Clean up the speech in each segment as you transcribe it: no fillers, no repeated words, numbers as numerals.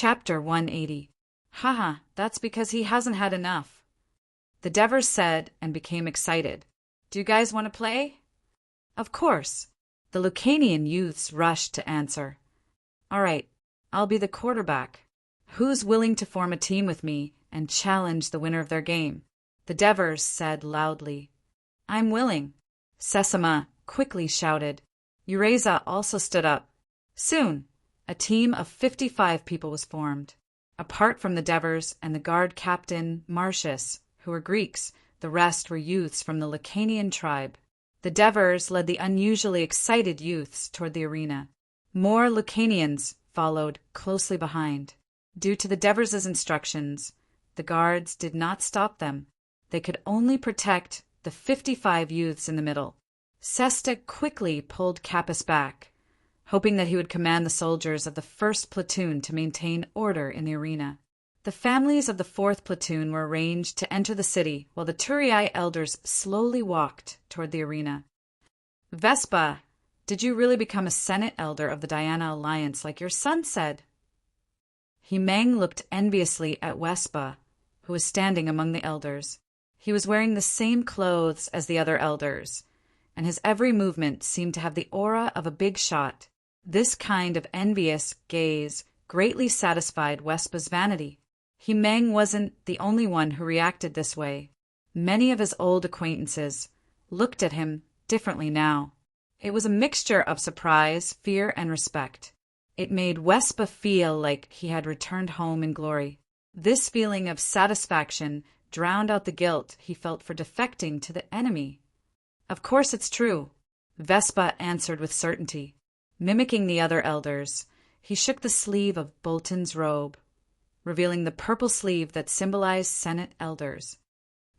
Chapter 180. Haha, that's because he hasn't had enough. The Devers said and became excited. Do you guys want to play? Of course. The Lucanian youths rushed to answer. All right, I'll be the quarterback. Who's willing to form a team with me and challenge the winner of their game? The Devers said loudly. I'm willing. Sesama quickly shouted. Eureza also stood up. Soon, a team of 55 people was formed. Apart from the Devers and the guard captain Marcius, who were Greeks, the rest were youths from the Lucanian tribe. The Devers led the unusually excited youths toward the arena. More Lucanians followed closely behind. Due to the Devers' instructions, the guards did not stop them. They could only protect the 55 youths in the middle. Sesta quickly pulled Capus back, hoping that he would command the soldiers of the first platoon to maintain order in the arena. The families of the fourth platoon were arranged to enter the city while the Turii elders slowly walked toward the arena. Vespa, did you really become a Senate elder of the Diana Alliance like your son said? Hegemon looked enviously at Vespa, who was standing among the elders. He was wearing the same clothes as the other elders, and his every movement seemed to have the aura of a big shot. This kind of envious gaze greatly satisfied Vespa's vanity. Hegemon wasn't the only one who reacted this way. Many of his old acquaintances looked at him differently now. It was a mixture of surprise, fear, and respect. It made Vespa feel like he had returned home in glory. This feeling of satisfaction drowned out the guilt he felt for defecting to the enemy. Of course it's true, Vespa answered with certainty. Mimicking the other elders, he shook the sleeve of Bolton's robe, revealing the purple sleeve that symbolized Senate elders.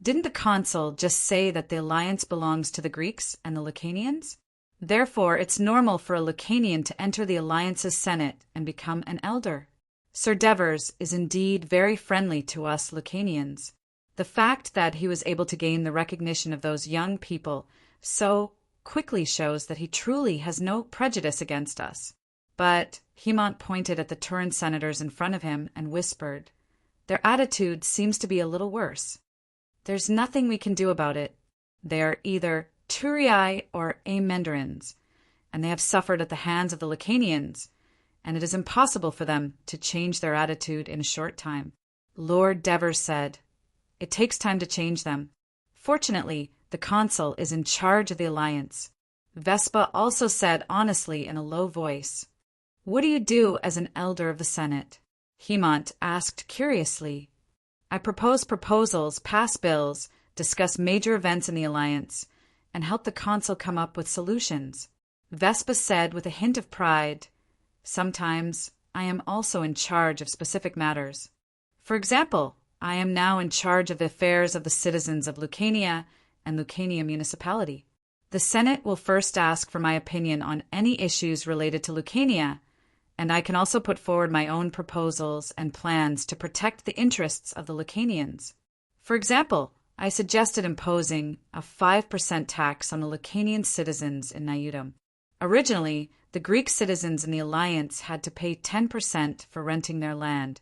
Didn't the consul just say that the alliance belongs to the Greeks and the Lucanians? Therefore, it's normal for a Lucanian to enter the alliance's Senate and become an elder. Sir Devers is indeed very friendly to us Lucanians. The fact that he was able to gain the recognition of those young people so quickly shows that he truly has no prejudice against us. But Hegemon pointed at the Turin senators in front of him and whispered, their attitude seems to be a little worse. There's nothing we can do about it. They are either Turii or Amendorans, and they have suffered at the hands of the Lucanians, and it is impossible for them to change their attitude in a short time. Lord Devers said, it takes time to change them. Fortunately, the consul is in charge of the alliance. Vespa also said honestly in a low voice, what do you do as an elder of the Senate? Hegemon asked curiously. I propose proposals, pass bills, discuss major events in the alliance, and help the consul come up with solutions. Vespa said with a hint of pride, sometimes I am also in charge of specific matters. For example, I am now in charge of the affairs of the citizens of Lucania and Lucania Municipality. The Senate will first ask for my opinion on any issues related to Lucania, and I can also put forward my own proposals and plans to protect the interests of the Lucanians. For example, I suggested imposing a 5% tax on the Lucanian citizens in Naeudum. Originally, the Greek citizens in the alliance had to pay 10% for renting their land.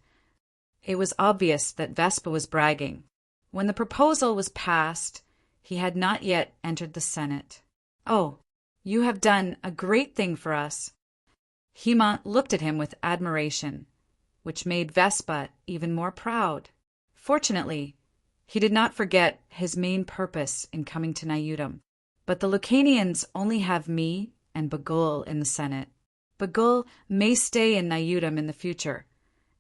It was obvious that Vespa was bragging. When the proposal was passed, he had not yet entered the Senate. Oh, you have done a great thing for us. Hegemon looked at him with admiration, which made Vespa even more proud. Fortunately, he did not forget his main purpose in coming to Naeudum. But the Lucanians only have me and Bagul in the Senate. Bagul may stay in Naeudum in the future,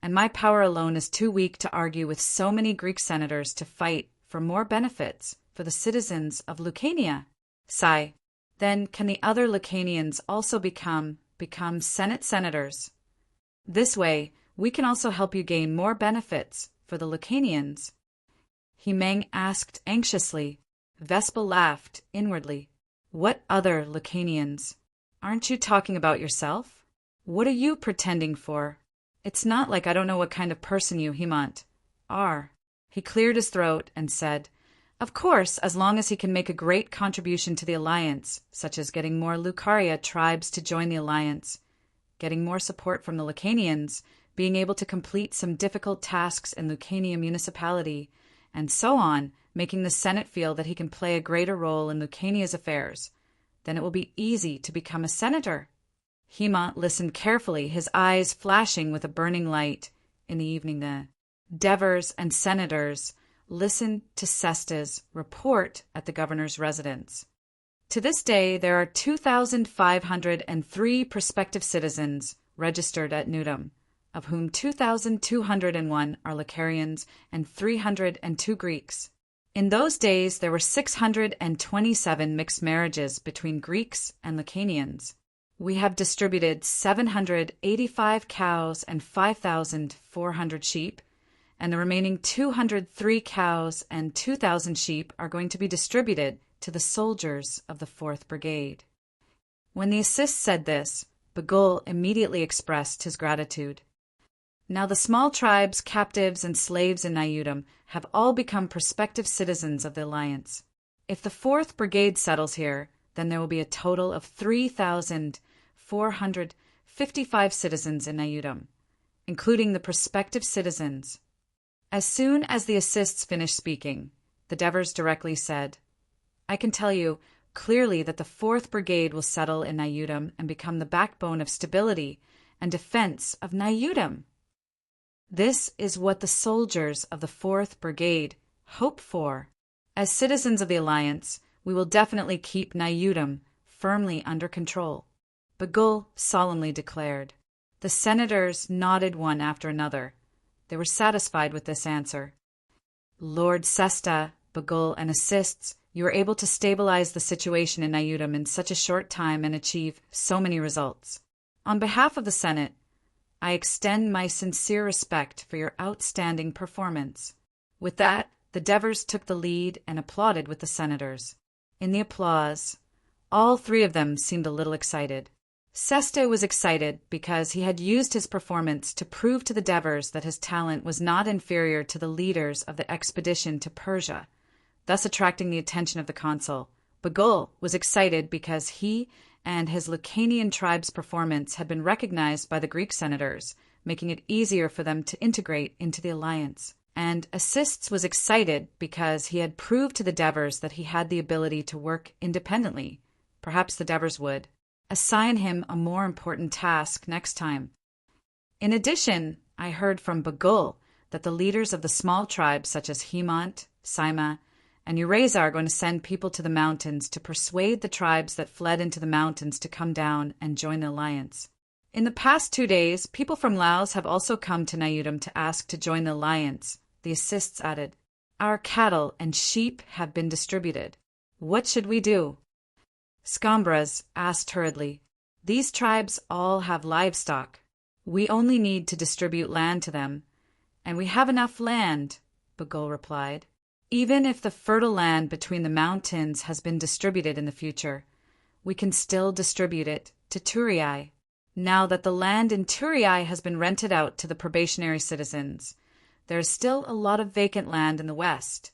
and my power alone is too weak to argue with so many Greek senators to fight for more benefits for the citizens of Lucania. Sigh. Then can the other Lucanians also become Senate senators? This way, we can also help you gain more benefits for the Lucanians. Hegemon asked anxiously. Vespa laughed inwardly. What other Lucanians? Aren't you talking about yourself? What are you pretending for? It's not like I don't know what kind of person you, Hegemon, are. He cleared his throat and said, of course, as long as he can make a great contribution to the alliance, such as getting more Lucaria tribes to join the alliance, getting more support from the Lucanians, being able to complete some difficult tasks in Lucania municipality, and so on, making the Senate feel that he can play a greater role in Lucania's affairs. Then it will be easy to become a senator. Hegemon listened carefully, his eyes flashing with a burning light. In the evening, the Devers and senators listened to Sesta's report at the governor's residence. To this day, there are 2,503 prospective citizens registered at Newdom, of whom 2,201 are Lucarians and 302 Greeks. In those days, there were 627 mixed marriages between Greeks and Lucanians. We have distributed 785 cows and 5,400 sheep, and the remaining 203 cows and 2,000 sheep are going to be distributed to the soldiers of the 4th Brigade. When the assist said this, Bagul immediately expressed his gratitude. Now the small tribes, captives, and slaves in Nayudum have all become prospective citizens of the Alliance. If the 4th Brigade settles here, then there will be a total of 3,455 citizens in Nayudum, including the prospective citizens. As soon as the assists finished speaking, the Devers directly said, I can tell you clearly that the 4th Brigade will settle in Nayudum and become the backbone of stability and defense of Nayudum. This is what the soldiers of the 4th Brigade hope for. As citizens of the Alliance, we will definitely keep Nayudum firmly under control, Bagul solemnly declared. The senators nodded one after another. They were satisfied with this answer. Lord Sesta, Bagul, and assists, you were able to stabilize the situation in Nayudum in such a short time and achieve so many results. On behalf of the Senate, I extend my sincere respect for your outstanding performance. With that, the Devers took the lead and applauded with the senators. In the applause, all three of them seemed a little excited. Sesta was excited because he had used his performance to prove to the Devers that his talent was not inferior to the leaders of the expedition to Persia, thus attracting the attention of the consul. Bagul was excited because he and his Lucanian tribe's performance had been recognized by the Greek senators, making it easier for them to integrate into the alliance. And Assists was excited because he had proved to the Devers that he had the ability to work independently. Perhaps the Devers would assign him a more important task next time. In addition, I heard from Bagul that the leaders of the small tribes such as Hemont, Saima, and Ureza are going to send people to the mountains to persuade the tribes that fled into the mountains to come down and join the alliance. In the past 2 days, people from Laos have also come to Nayudum to ask to join the alliance. The assists added, Our cattle and sheep have been distributed. What should we do? Scambras asked hurriedly, These tribes all have livestock. We only need to distribute land to them, and we have enough land, Bagul replied. Even if the fertile land between the mountains has been distributed in the future, we can still distribute it to Turiai. Now that the land in Turiai has been rented out to the probationary citizens, there is still a lot of vacant land in the west,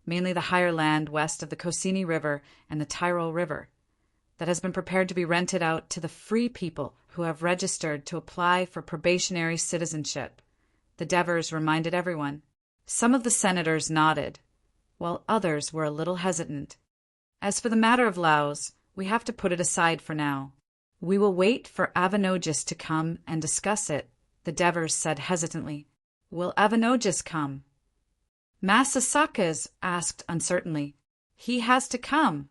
mainly the higher land west of the Kosini River and the Tyrol River, that has been prepared to be rented out to the free people who have registered to apply for probationary citizenship. The Devers reminded everyone. Some of the senators nodded, while others were a little hesitant. As for the matter of Laos, we have to put it aside for now. We will wait for Avanogis to come and discuss it, the Devers said hesitantly. Will Avanogis come? Massasakas asked uncertainly. He has to come.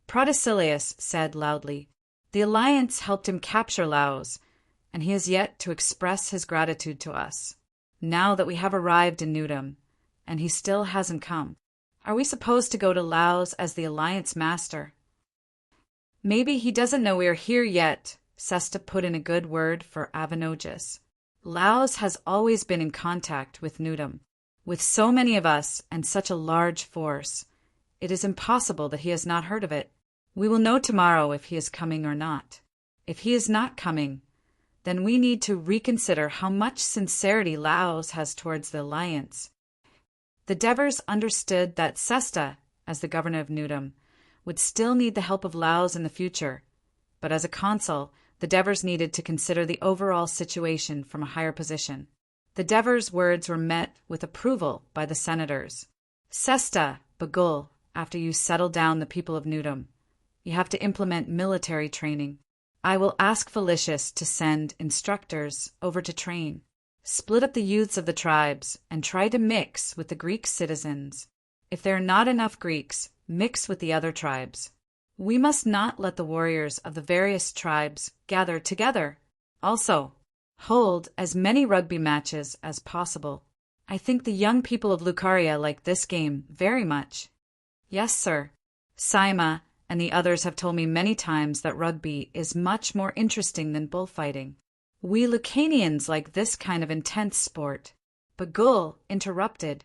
Protesilaus said loudly. The alliance helped him capture Laos, and he has yet to express his gratitude to us. Now that we have arrived in Newdom, and he still hasn't come, are we supposed to go to Laos as the alliance master? Maybe he doesn't know we are here yet, Sesta put in a good word for Avanogis. Laos has always been in contact with Newdom. With so many of us and such a large force, it is impossible that he has not heard of it. We will know tomorrow if he is coming or not. If he is not coming, then we need to reconsider how much sincerity Laos has towards the alliance. The Devers understood that Sesta, as the governor of Newdom, would still need the help of Laos in the future, but as a consul, The Devers needed to consider the overall situation from a higher position. The Devers' words were met with approval by the senators. Sesta, Bagul, after you settle down the people of Newdom, you have to implement military training. I will ask Felicius to send instructors over to train. Split up the youths of the tribes and try to mix with the Greek citizens. If there are not enough Greeks, mix with the other tribes. We must not let the warriors of the various tribes gather together. Also, hold as many rugby matches as possible. I think the young people of Lucaria like this game very much. Yes, sir. Saima and the others have told me many times that rugby is much more interesting than bullfighting. We Lucanians like this kind of intense sport. Bagul interrupted.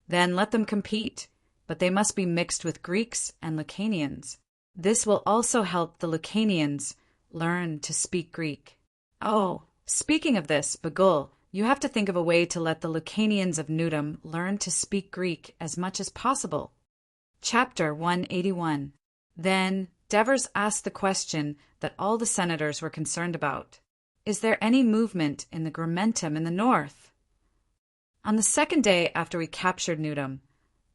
Then let them compete, but they must be mixed with Greeks and Lucanians. This will also help the Lucanians learn to speak Greek. Oh, speaking of this, Bagul, you have to think of a way to let the Lucanians of Newdom learn to speak Greek as much as possible. Chapter 181. Then Devers asked the question that all the senators were concerned about. Is there any movement in the Gramentum in the north? On the second day after we captured Newdom,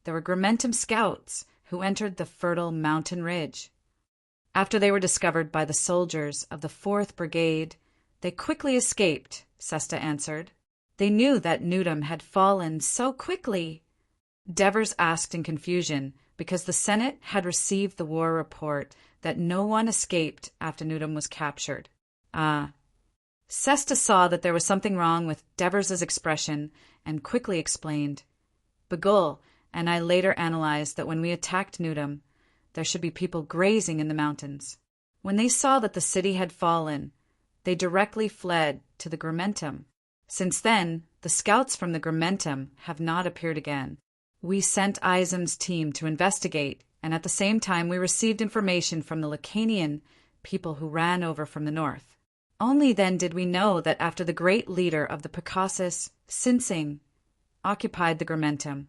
there were Gramentum scouts who entered the fertile mountain ridge. After they were discovered by the soldiers of the 4th Brigade, they quickly escaped, Sesta answered. They knew that Newdom had fallen so quickly. Devers asked in confusion because the Senate had received the war report that no one escaped after Newdom was captured. Sesta saw that there was something wrong with Devers's expression and quickly explained. Bagul and I later analyzed that when we attacked Newdom, there should be people grazing in the mountains. When they saw that the city had fallen, they directly fled to the Gramentum. Since then, the scouts from the Gramentum have not appeared again. We sent Isam's team to investigate, and at the same time we received information from the Lucanian people who ran over from the north. Only then did we know that after the great leader of the Picassus, Sinsing, occupied the Gramentum,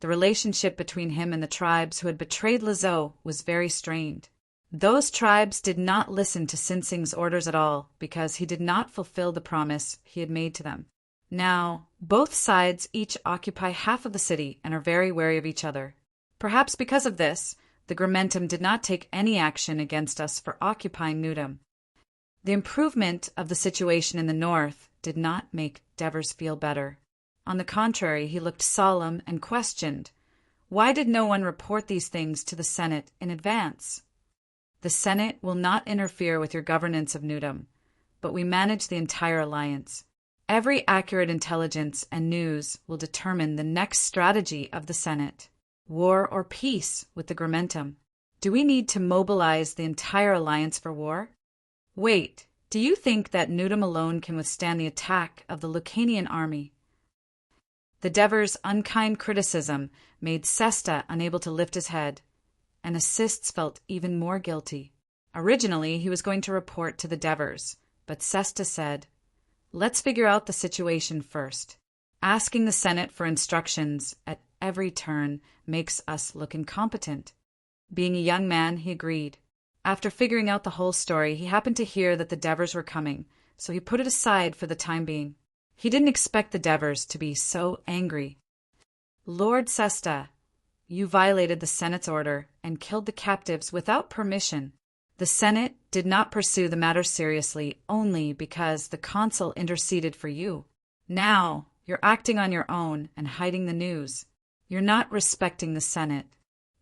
the relationship between him and the tribes who had betrayed Lazo was very strained. Those tribes did not listen to Sinsing's orders at all because he did not fulfill the promise he had made to them. Now, both sides each occupy half of the city and are very wary of each other. Perhaps because of this, the Gramentum did not take any action against us for occupying Newdom. The improvement of the situation in the north did not make Devers feel better. On the contrary, he looked solemn and questioned. Why did no one report these things to the Senate in advance? The Senate will not interfere with your governance of Newdom, but we manage the entire alliance. Every accurate intelligence and news will determine the next strategy of the Senate, war or peace with the Gramentum. Do we need to mobilize the entire alliance for war? Wait, do you think that Newdom alone can withstand the attack of the Lucanian army? The Devers' unkind criticism made Sesta unable to lift his head, and Assists felt even more guilty. Originally, he was going to report to the Devers, but Sesta said, "Let's figure out the situation first. Asking the Senate for instructions at every turn makes us look incompetent." Being a young man, he agreed. After figuring out the whole story, he happened to hear that the Devers were coming, so he put it aside for the time being. He didn't expect the Devers to be so angry. "Lord Sesta, you violated the Senate's order and killed the captives without permission. The Senate did not pursue the matter seriously only because the consul interceded for you. Now, you're acting on your own and hiding the news. You're not respecting the Senate.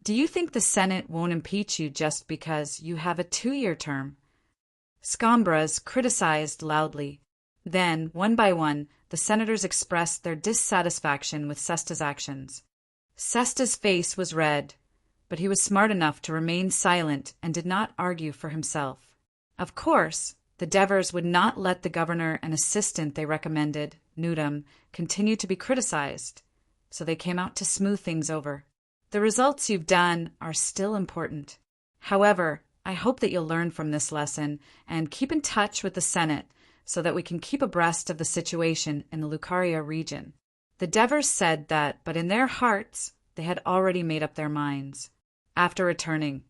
Do you think the Senate won't impeach you just because you have a 2-year term?" Scombras criticized loudly. Then, one by one, the senators expressed their dissatisfaction with Sesta's actions. Sesta's face was red, but he was smart enough to remain silent and did not argue for himself. Of course, the Devers would not let the governor and assistant they recommended, Newdom, continue to be criticized, so they came out to smooth things over. The results you've done are still important. However, I hope that you'll learn from this lesson and keep in touch with the Senate so that we can keep abreast of the situation in the Lucaria region. The Devers said that, but in their hearts, they had already made up their minds. After returning,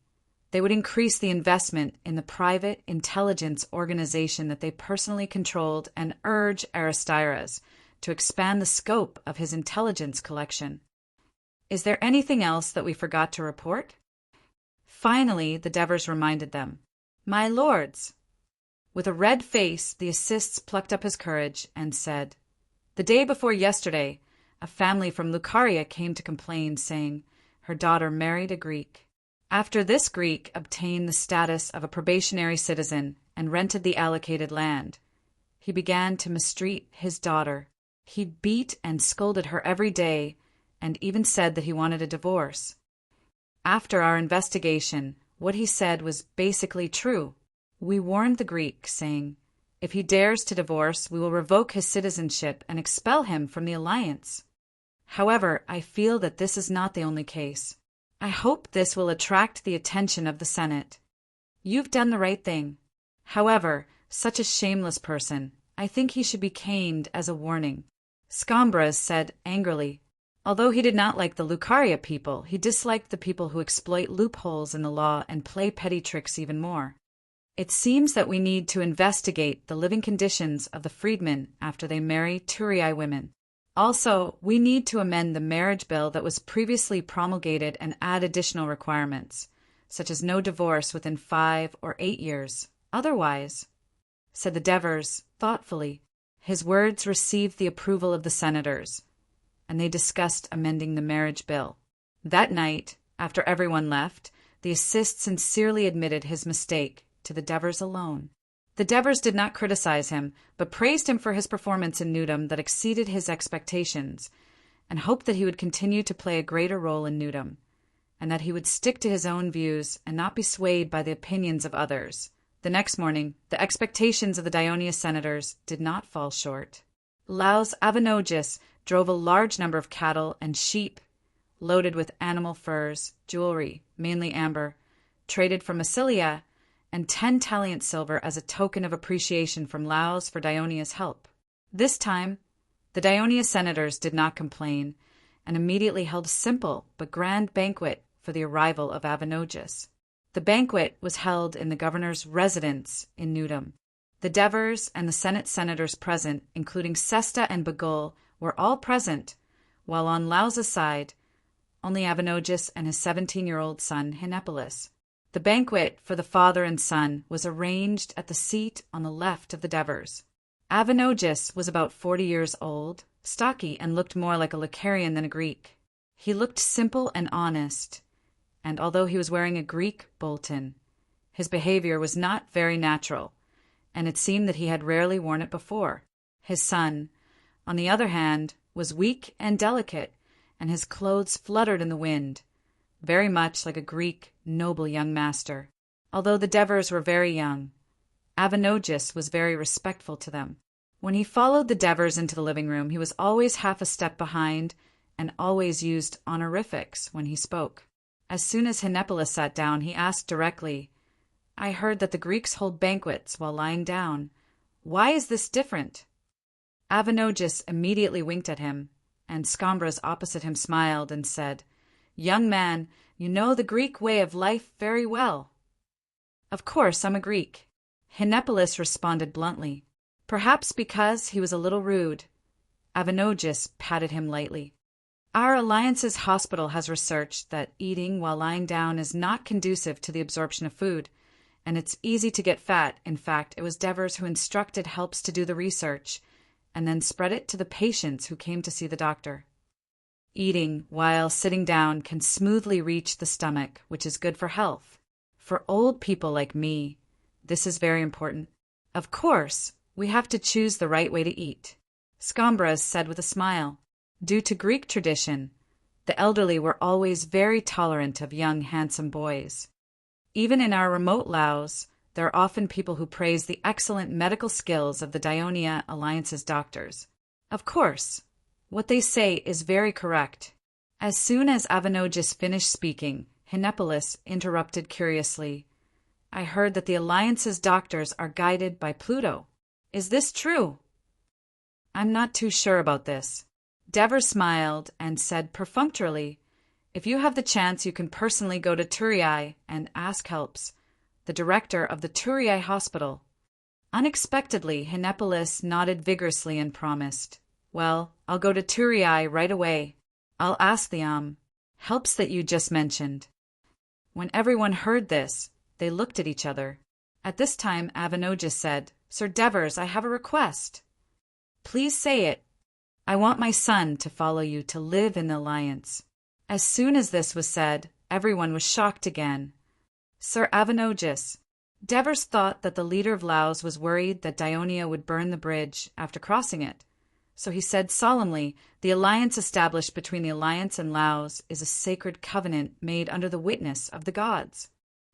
They would increase the investment in the private intelligence organization that they personally controlled and urge Aristides to expand the scope of his intelligence collection. Is there anything else that we forgot to report? Finally, the Devers reminded them. My lords! With a red face, the assists plucked up his courage and said, The day before yesterday, a family from Lucaria came to complain, saying her daughter married a Greek. After this Greek obtained the status of a probationary citizen and rented the allocated land, he began to mistreat his daughter. He beat and scolded her every day and even said that he wanted a divorce. After our investigation, what he said was basically true. We warned the Greek, saying, if he dares to divorce, we will revoke his citizenship and expel him from the alliance. However, I feel that this is not the only case. I hope this will attract the attention of the Senate. You've done the right thing. However, such a shameless person, I think he should be caned as a warning. Scambras said angrily. Although he did not like the Lucaria people, he disliked the people who exploit loopholes in the law and play petty tricks even more. It seems that we need to investigate the living conditions of the freedmen after they marry Turii women. Also, we need to amend the marriage bill that was previously promulgated and add additional requirements, such as no divorce within 5 or 8 years. Otherwise, said the Devers thoughtfully. His words received the approval of the senators, and they discussed amending the marriage bill. That night, after everyone left, the assist sincerely admitted his mistake to the Devers alone. The Devers did not criticize him, but praised him for his performance in Newdom that exceeded his expectations, and hoped that he would continue to play a greater role in Newdom, and that he would stick to his own views and not be swayed by the opinions of others. The next morning, the expectations of the Dionia senators did not fall short. Laus Avenogis drove a large number of cattle and sheep, loaded with animal furs, jewelry, mainly amber, traded from Massilia, and 10 talent silver as a token of appreciation from Laus for Dionia's help. This time, the Dionia senators did not complain, and immediately held a simple but grand banquet for the arrival of Avenogis. The banquet was held in the governor's residence in Newdom. The Devers and the Senate senators present, including Sesta and Bagul, were all present, while on Laus's side, only Avenogis and his 17-year-old son Henipolis. The banquet for the father and son was arranged at the seat on the left of the Devers. Avenogis was about 40 years old, stocky, and looked more like a Lucarian than a Greek. He looked simple and honest, and although he was wearing a Greek bolton, his behavior was not very natural, and it seemed that he had rarely worn it before. His son, on the other hand, was weak and delicate, and his clothes fluttered in the wind, very much like a Greek noble young master. Although the Devers were very young, Avenogis was very respectful to them. When he followed the Devers into the living room, he was always half a step behind and always used honorifics when he spoke. As soon as Henipolis sat down, he asked directly, I heard that the Greeks hold banquets while lying down. Why is this different? Avenogis immediately winked at him, and Scambras opposite him smiled and said, Young man, you know the Greek way of life very well. Of course, I'm a Greek. Henipolis responded bluntly. Perhaps because he was a little rude. Avenogis patted him lightly. Our Alliance's hospital has researched that eating while lying down is not conducive to the absorption of food, and it's easy to get fat. In fact, it was Devers who instructed helps to do the research, and then spread it to the patients who came to see the doctor. Eating while sitting down can smoothly reach the stomach, which is good for health. For old people like me, this is very important. Of course, we have to choose the right way to eat, Scambras said with a smile. Due to Greek tradition, the elderly were always very tolerant of young, handsome boys. Even in our remote Laos, there are often people who praise the excellent medical skills of the Dionia Alliance's doctors. Of course, what they say is very correct. As soon as Avenogis finished speaking, Henipolis interrupted curiously. I heard that the Alliance's doctors are guided by Pluto. Is this true? I'm not too sure about this. Devers smiled and said perfunctorily, If you have the chance, you can personally go to Turiai and ask helps, the director of the Turiai hospital. Unexpectedly, Hinepolis nodded vigorously and promised, "Well, I'll go to Turiai right away. I'll ask the helps that you just mentioned." When everyone heard this, they looked at each other. At this time, Avenogis said, "Sir Devers, I have a request." "Please say it." "I want my son to follow you to live in the Alliance." As soon as this was said, everyone was shocked again. "Sir Avenogis." Devers thought that the leader of Laos was worried that Dionia would burn the bridge after crossing it. So he said solemnly, "The alliance established between the Alliance and Laos is a sacred covenant made under the witness of the gods.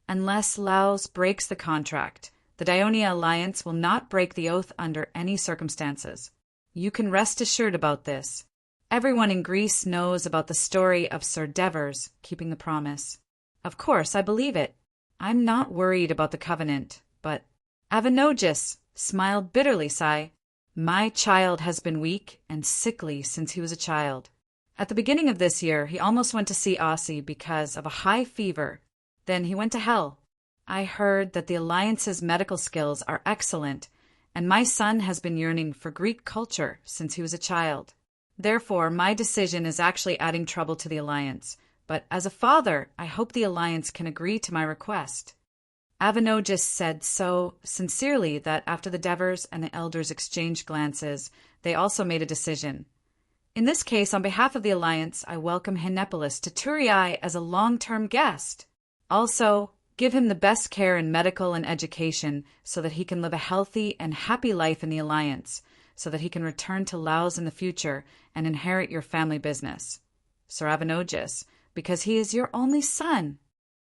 Unless Laos breaks the contract, the Dionia Alliance will not break the oath under any circumstances. You can rest assured about this. Everyone in Greece knows about the story of Sir Devers keeping the promise. Of course, I believe it. I'm not worried about the covenant, but—" Avenogis smiled bitterly, sigh. "My child has been weak and sickly since he was a child. At the beginning of this year, he almost went to see Aussie because of a high fever. Then he went to hell. I heard that the Alliance's medical skills are excellent, and my son has been yearning for Greek culture since he was a child. Therefore, my decision is actually adding trouble to the Alliance, but as a father, I hope the Alliance can agree to my request." Avenogis said so sincerely that after the Devers and the elders exchanged glances, they also made a decision. "In this case, on behalf of the Alliance, I welcome Hinepolis to Turiai as a long-term guest. Also, give him the best care in medical and education so that he can live a healthy and happy life in the Alliance, so that he can return to Laos in the future and inherit your family business. Sir Avenogis, because he is your only son."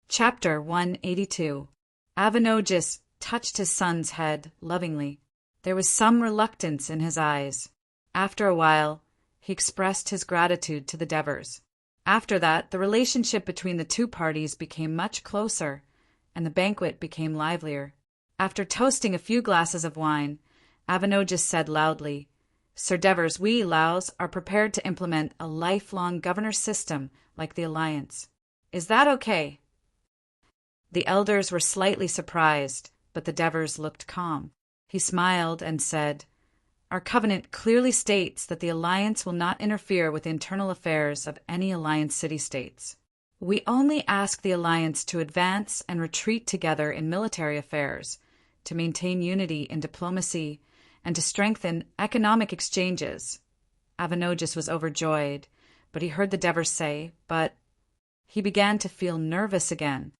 Chapter 182. Avenogis touched his son's head lovingly. There was some reluctance in his eyes. After a while, he expressed his gratitude to the Devers. After that, the relationship between the two parties became much closer, and the banquet became livelier. After toasting a few glasses of wine, Avenogis said loudly, "Sir Devers, we, Laos, are prepared to implement a lifelong governor system like the Alliance. Is that okay?" The elders were slightly surprised, but the Devers looked calm. He smiled and said, "Our covenant clearly states that the Alliance will not interfere with the internal affairs of any Alliance city-states. We only ask the Alliance to advance and retreat together in military affairs, to maintain unity in diplomacy, and to strengthen economic exchanges." Avenogis was overjoyed, but he heard the Devers say, "But—" He began to feel nervous again.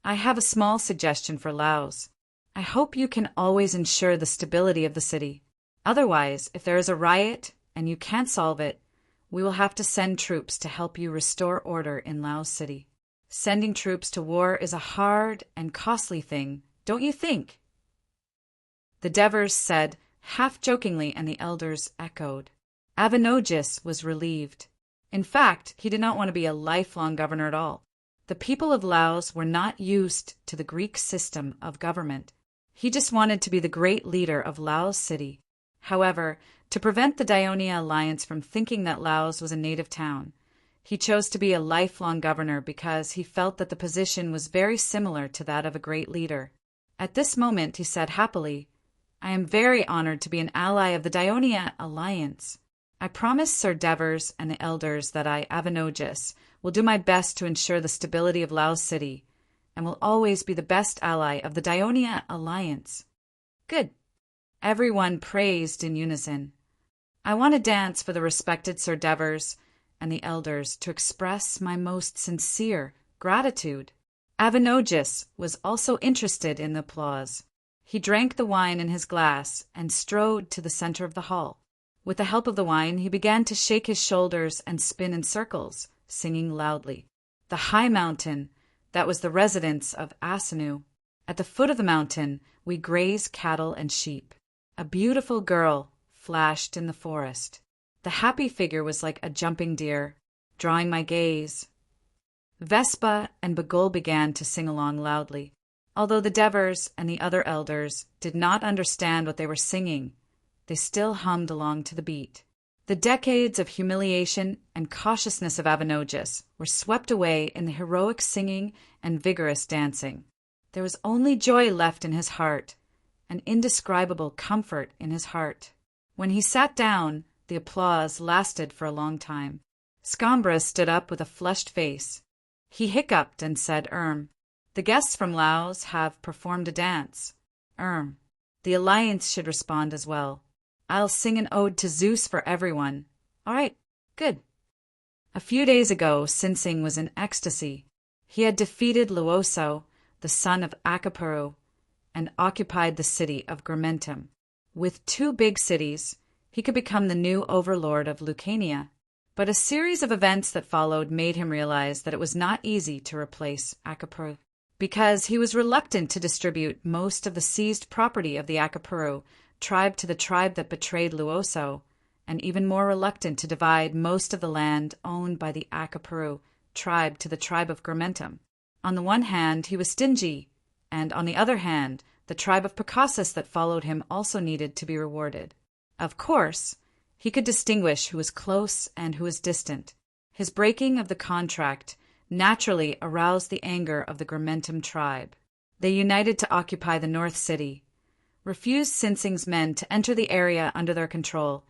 "I have a small suggestion for Laos. I hope you can always ensure the stability of the city. Otherwise, if there is a riot and you can't solve it, we will have to send troops to help you restore order in Laos City. Sending troops to war is a hard and costly thing, don't you think?" The Devers said, half-jokingly, and the elders echoed. Avenogis was relieved. In fact, he did not want to be a lifelong governor at all. The people of Laos were not used to the Greek system of government. He just wanted to be the great leader of Laos City. However, to prevent the Dionia Alliance from thinking that Laos was a native town, he chose to be a lifelong governor because he felt that the position was very similar to that of a great leader. At this moment, he said happily, "I am very honored to be an ally of the Dionia Alliance. I promise Sir Devers and the elders that I, Avenogis, will do my best to ensure the stability of Laos City, and will always be the best ally of the Dionia Alliance." Good. Everyone praised in unison. "I want to dance for the respected Sir Devers and the elders to express my most sincere gratitude." Avenogis was also interested in the applause. He drank the wine in his glass and strode to the center of the hall. With the help of the wine, he began to shake his shoulders and spin in circles, singing loudly. The high mountain, that was the residence of Asanu. At the foot of the mountain, we graze cattle and sheep. A beautiful girl flashed in the forest. The happy figure was like a jumping deer, drawing my gaze. Vespa and Bagul began to sing along loudly. Although the Devers and the other elders did not understand what they were singing, they still hummed along to the beat. The decades of humiliation and cautiousness of Avenogis were swept away in the heroic singing and vigorous dancing. There was only joy left in his heart, an indescribable comfort in his heart. When he sat down, the applause lasted for a long time. Scambra stood up with a flushed face. He hiccuped and said, the guests from Laos have performed a dance. The Alliance should respond as well. I'll sing an ode to Zeus for everyone. All right, good. A few days ago, Sinsing was in ecstasy. He had defeated Luoso, the son of Acapuru, and occupied the city of Grimentum. With 2 big cities, he could become the new overlord of Lucania. But a series of events that followed made him realize that it was not easy to replace Acapuru, because he was reluctant to distribute most of the seized property of the Acapuru tribe to the tribe that betrayed Luoso, and even more reluctant to divide most of the land owned by the Acapuru tribe to the tribe of Grimentum. On the one hand, he was stingy, and on the other hand, the tribe of Picassus that followed him also needed to be rewarded. Of course, he could distinguish who was close and who was distant. His breaking of the contract naturally aroused the anger of the Grimentum tribe. They united to occupy the North City, refused Sinsing's men to enter the area under their control,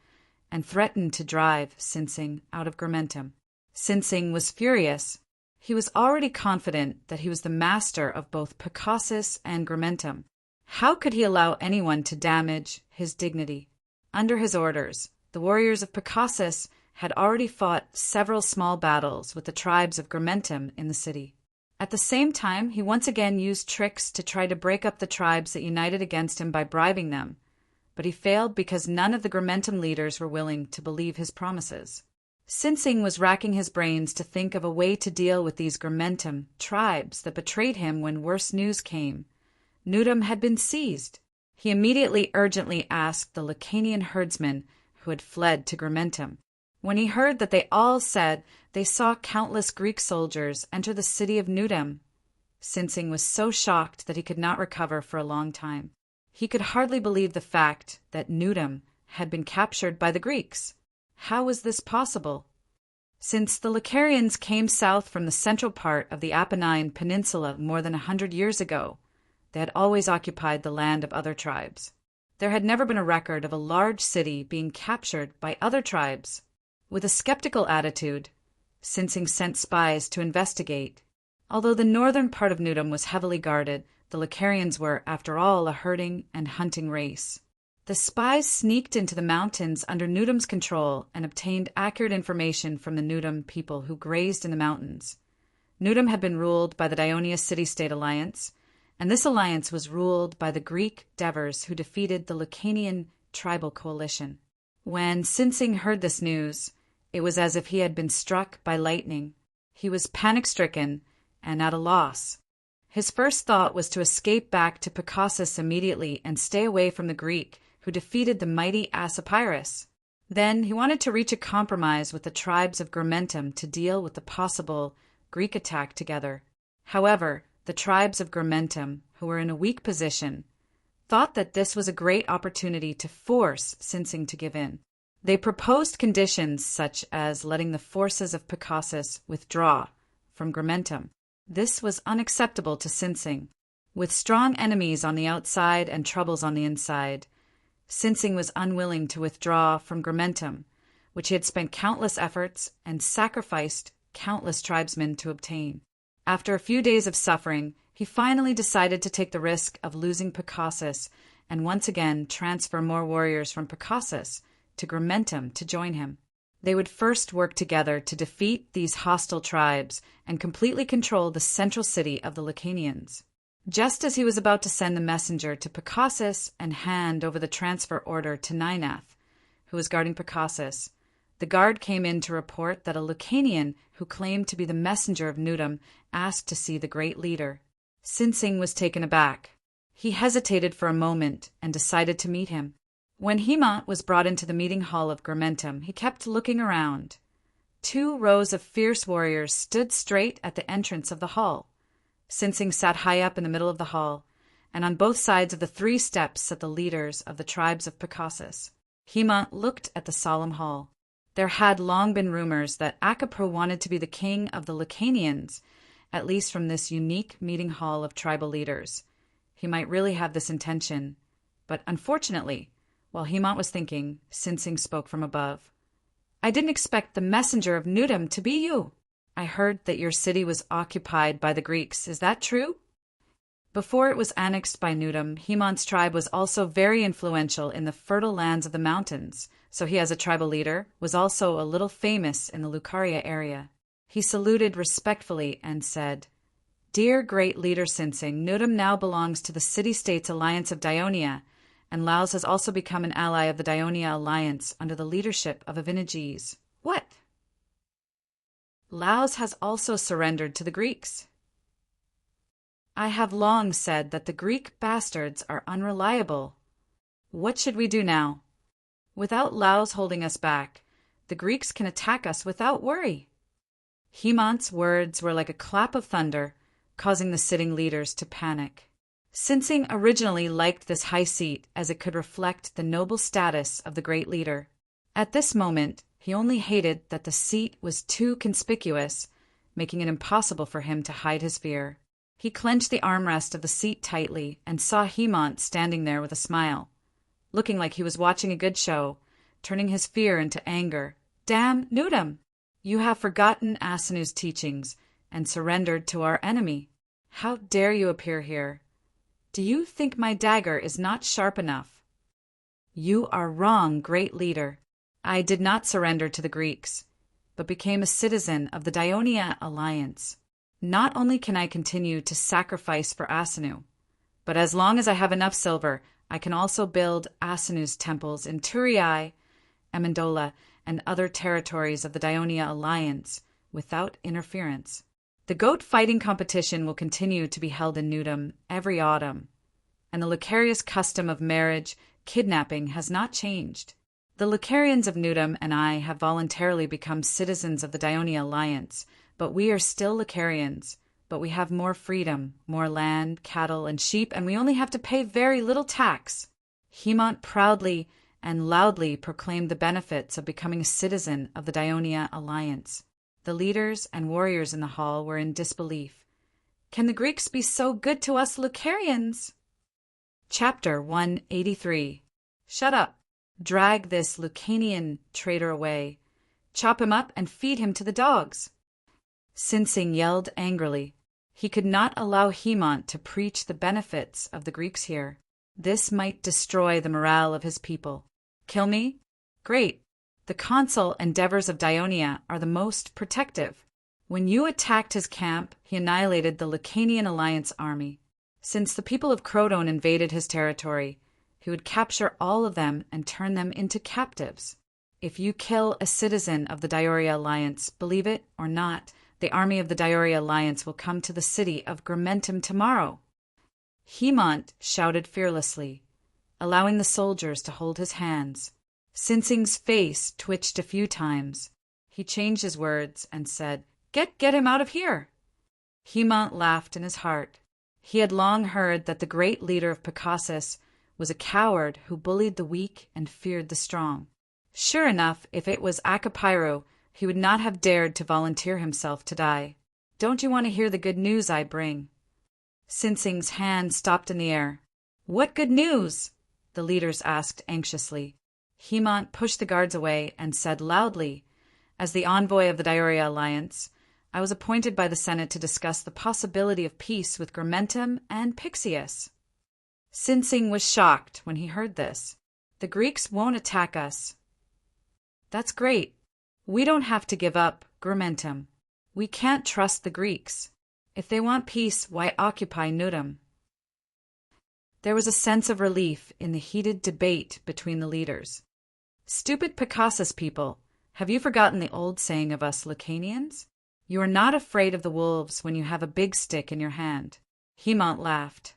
and threatened to drive Sinsing out of Grimentum. Sinsing was furious. He was already confident that he was the master of both Picassus and Grimentum. How could he allow anyone to damage his dignity? Under his orders, the warriors of Picassus had already fought several small battles with the tribes of Grimentum in the city. At the same time, he once again used tricks to try to break up the tribes that united against him by bribing them, but he failed because none of the Grimentum leaders were willing to believe his promises. Sinsing was racking his brains to think of a way to deal with these Grimentum tribes that betrayed him when worse news came. Nudum had been seized. He immediately urgently asked the Lucanian herdsmen who had fled to Grimentum. When he heard that they all said they saw countless Greek soldiers enter the city of Nudum, Sinsing was so shocked that he could not recover for a long time. He could hardly believe the fact that Nudum had been captured by the Greeks. How was this possible? Since the Lucarians came south from the central part of the Apennine Peninsula more than 100 years ago, they had always occupied the land of other tribes. There had never been a record of a large city being captured by other tribes. With a skeptical attitude, Sinsing sent spies to investigate. Although the northern part of Nudum was heavily guarded, the Lucarians were, after all, a herding and hunting race. The spies sneaked into the mountains under Nudum's control and obtained accurate information from the Nudum people who grazed in the mountains. Nudum had been ruled by the Dionia City-State Alliance, and this alliance was ruled by the Greek Devers who defeated the Lucanian tribal coalition. When Sinsing heard this news, it was as if he had been struck by lightning. He was panic-stricken and at a loss. His first thought was to escape back to Picassus immediately and stay away from the Greek who defeated the mighty Asopyrus. Then he wanted to reach a compromise with the tribes of Grimentum to deal with the possible Greek attack together. However, the tribes of Grimentum, who were in a weak position, thought that this was a great opportunity to force Sinsing to give in. They proposed conditions such as letting the forces of Picassus withdraw from Grimentum. This was unacceptable to Sinsing. With strong enemies on the outside and troubles on the inside, Sinsing was unwilling to withdraw from Grimentum, which he had spent countless efforts and sacrificed countless tribesmen to obtain. After a few days of suffering, he finally decided to take the risk of losing Picassus and once again transfer more warriors from Picassus to Grimentum to join him. They would first work together to defeat these hostile tribes and completely control the central city of the Lucanians. Just as he was about to send the messenger to Picassus and hand over the transfer order to Ninath, who was guarding Picassus, the guard came in to report that a Lucanian who claimed to be the messenger of Nudum asked to see the great leader. Sinsing was taken aback. He hesitated for a moment and decided to meet him. When Hegemon was brought into the meeting hall of Grimentum, he kept looking around. 2 rows of fierce warriors stood straight at the entrance of the hall. Sinsing sat high up in the middle of the hall, and on both sides of the 3 steps sat the leaders of the tribes of Picassus. Hegemon looked at the solemn hall. There had long been rumors that Akapro wanted to be the king of the Lucanians, at least from this unique meeting hall of tribal leaders. He might really have this intention, but unfortunately, while Hemont was thinking, Sinsing spoke from above. I didn't expect the messenger of Nudum to be you. I heard that your city was occupied by the Greeks. Is that true? Before it was annexed by Nudum, Hemont's tribe was also very influential in the fertile lands of the mountains, so he as a tribal leader was also a little famous in the Lucaria area. He saluted respectfully and said, Dear great leader Sinsing, Nudum now belongs to the City-States Alliance of Dionia, and Laos has also become an ally of the Dionia Alliance under the leadership of Avinages. What? Laos has also surrendered to the Greeks. I have long said that the Greek bastards are unreliable. What should we do now? Without Laos holding us back, the Greeks can attack us without worry. Hemont's words were like a clap of thunder, causing the sitting leaders to panic. Sinsing originally liked this high seat as it could reflect the noble status of the great leader. At this moment, he only hated that the seat was too conspicuous, making it impossible for him to hide his fear. He clenched the armrest of the seat tightly and saw Hemont standing there with a smile, looking like he was watching a good show, turning his fear into anger. Damn Nudum! You have forgotten Asinu's teachings and surrendered to our enemy. How dare you appear here? Do you think my dagger is not sharp enough? You are wrong, great leader. I did not surrender to the Greeks, but became a citizen of the Dionia Alliance. Not only can I continue to sacrifice for Asinu, but as long as I have enough silver, I can also build Asinu's temples in Turii, Amendola, and other territories of the Dionia Alliance without interference. The goat fighting competition will continue to be held in Nudum every autumn, and the Lucarius custom of marriage, kidnapping has not changed. The Lucarians of Nudum and I have voluntarily become citizens of the Dionia Alliance, but we are still Lucarians, but we have more freedom, more land, cattle, and sheep, and we only have to pay very little tax. Hemont proudly and loudly proclaimed the benefits of becoming a citizen of the Dionia Alliance. The leaders and warriors in the hall were in disbelief. Can the Greeks be so good to us Lucarians? Chapter 183. Shut up. Drag this Lucanian traitor away. Chop him up and feed him to the dogs. Sinsing yelled angrily. He could not allow Hemont to preach the benefits of the Greeks here. This might destroy the morale of his people. Kill me? Great. The consul and Devers of Dionia are the most protective. When you attacked his camp, he annihilated the Lucanian Alliance army. Since the people of Croton invaded his territory, he would capture all of them and turn them into captives. If you kill a citizen of the Dioria Alliance, believe it or not, the army of the Dioria Alliance will come to the city of Grimentum tomorrow. Hemont shouted fearlessly, allowing the soldiers to hold his hands. Sinsing's face twitched a few times. He changed his words and said, Get him out of here! Hemont laughed in his heart. He had long heard that the great leader of Picassus was a coward who bullied the weak and feared the strong. Sure enough, if it was Akapiro, he would not have dared to volunteer himself to die. Don't you want to hear the good news I bring? Sinsing's hand stopped in the air. What good news? The leaders asked anxiously. Hemont pushed the guards away and said loudly, As the envoy of the Dioria Alliance, I was appointed by the Senate to discuss the possibility of peace with Grimentum and Pixius. Sinsing was shocked when he heard this. The Greeks won't attack us. That's great. We don't have to give up Grimentum. We can't trust the Greeks. If they want peace, why occupy Nudum? There was a sense of relief in the heated debate between the leaders. Stupid Picassus people, have you forgotten the old saying of us Lucanians? You are not afraid of the wolves when you have a big stick in your hand. Hemont laughed.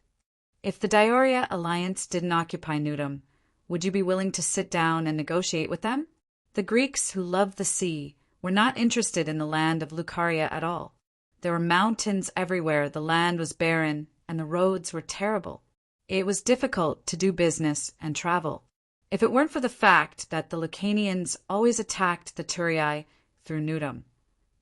If the Dioria Alliance didn't occupy Nudum, would you be willing to sit down and negotiate with them? The Greeks, who loved the sea, were not interested in the land of Lucaria at all. There were mountains everywhere, the land was barren, and the roads were terrible. It was difficult to do business and travel. if it weren't for the fact that the Lucanians always attacked the Turii through Nudum.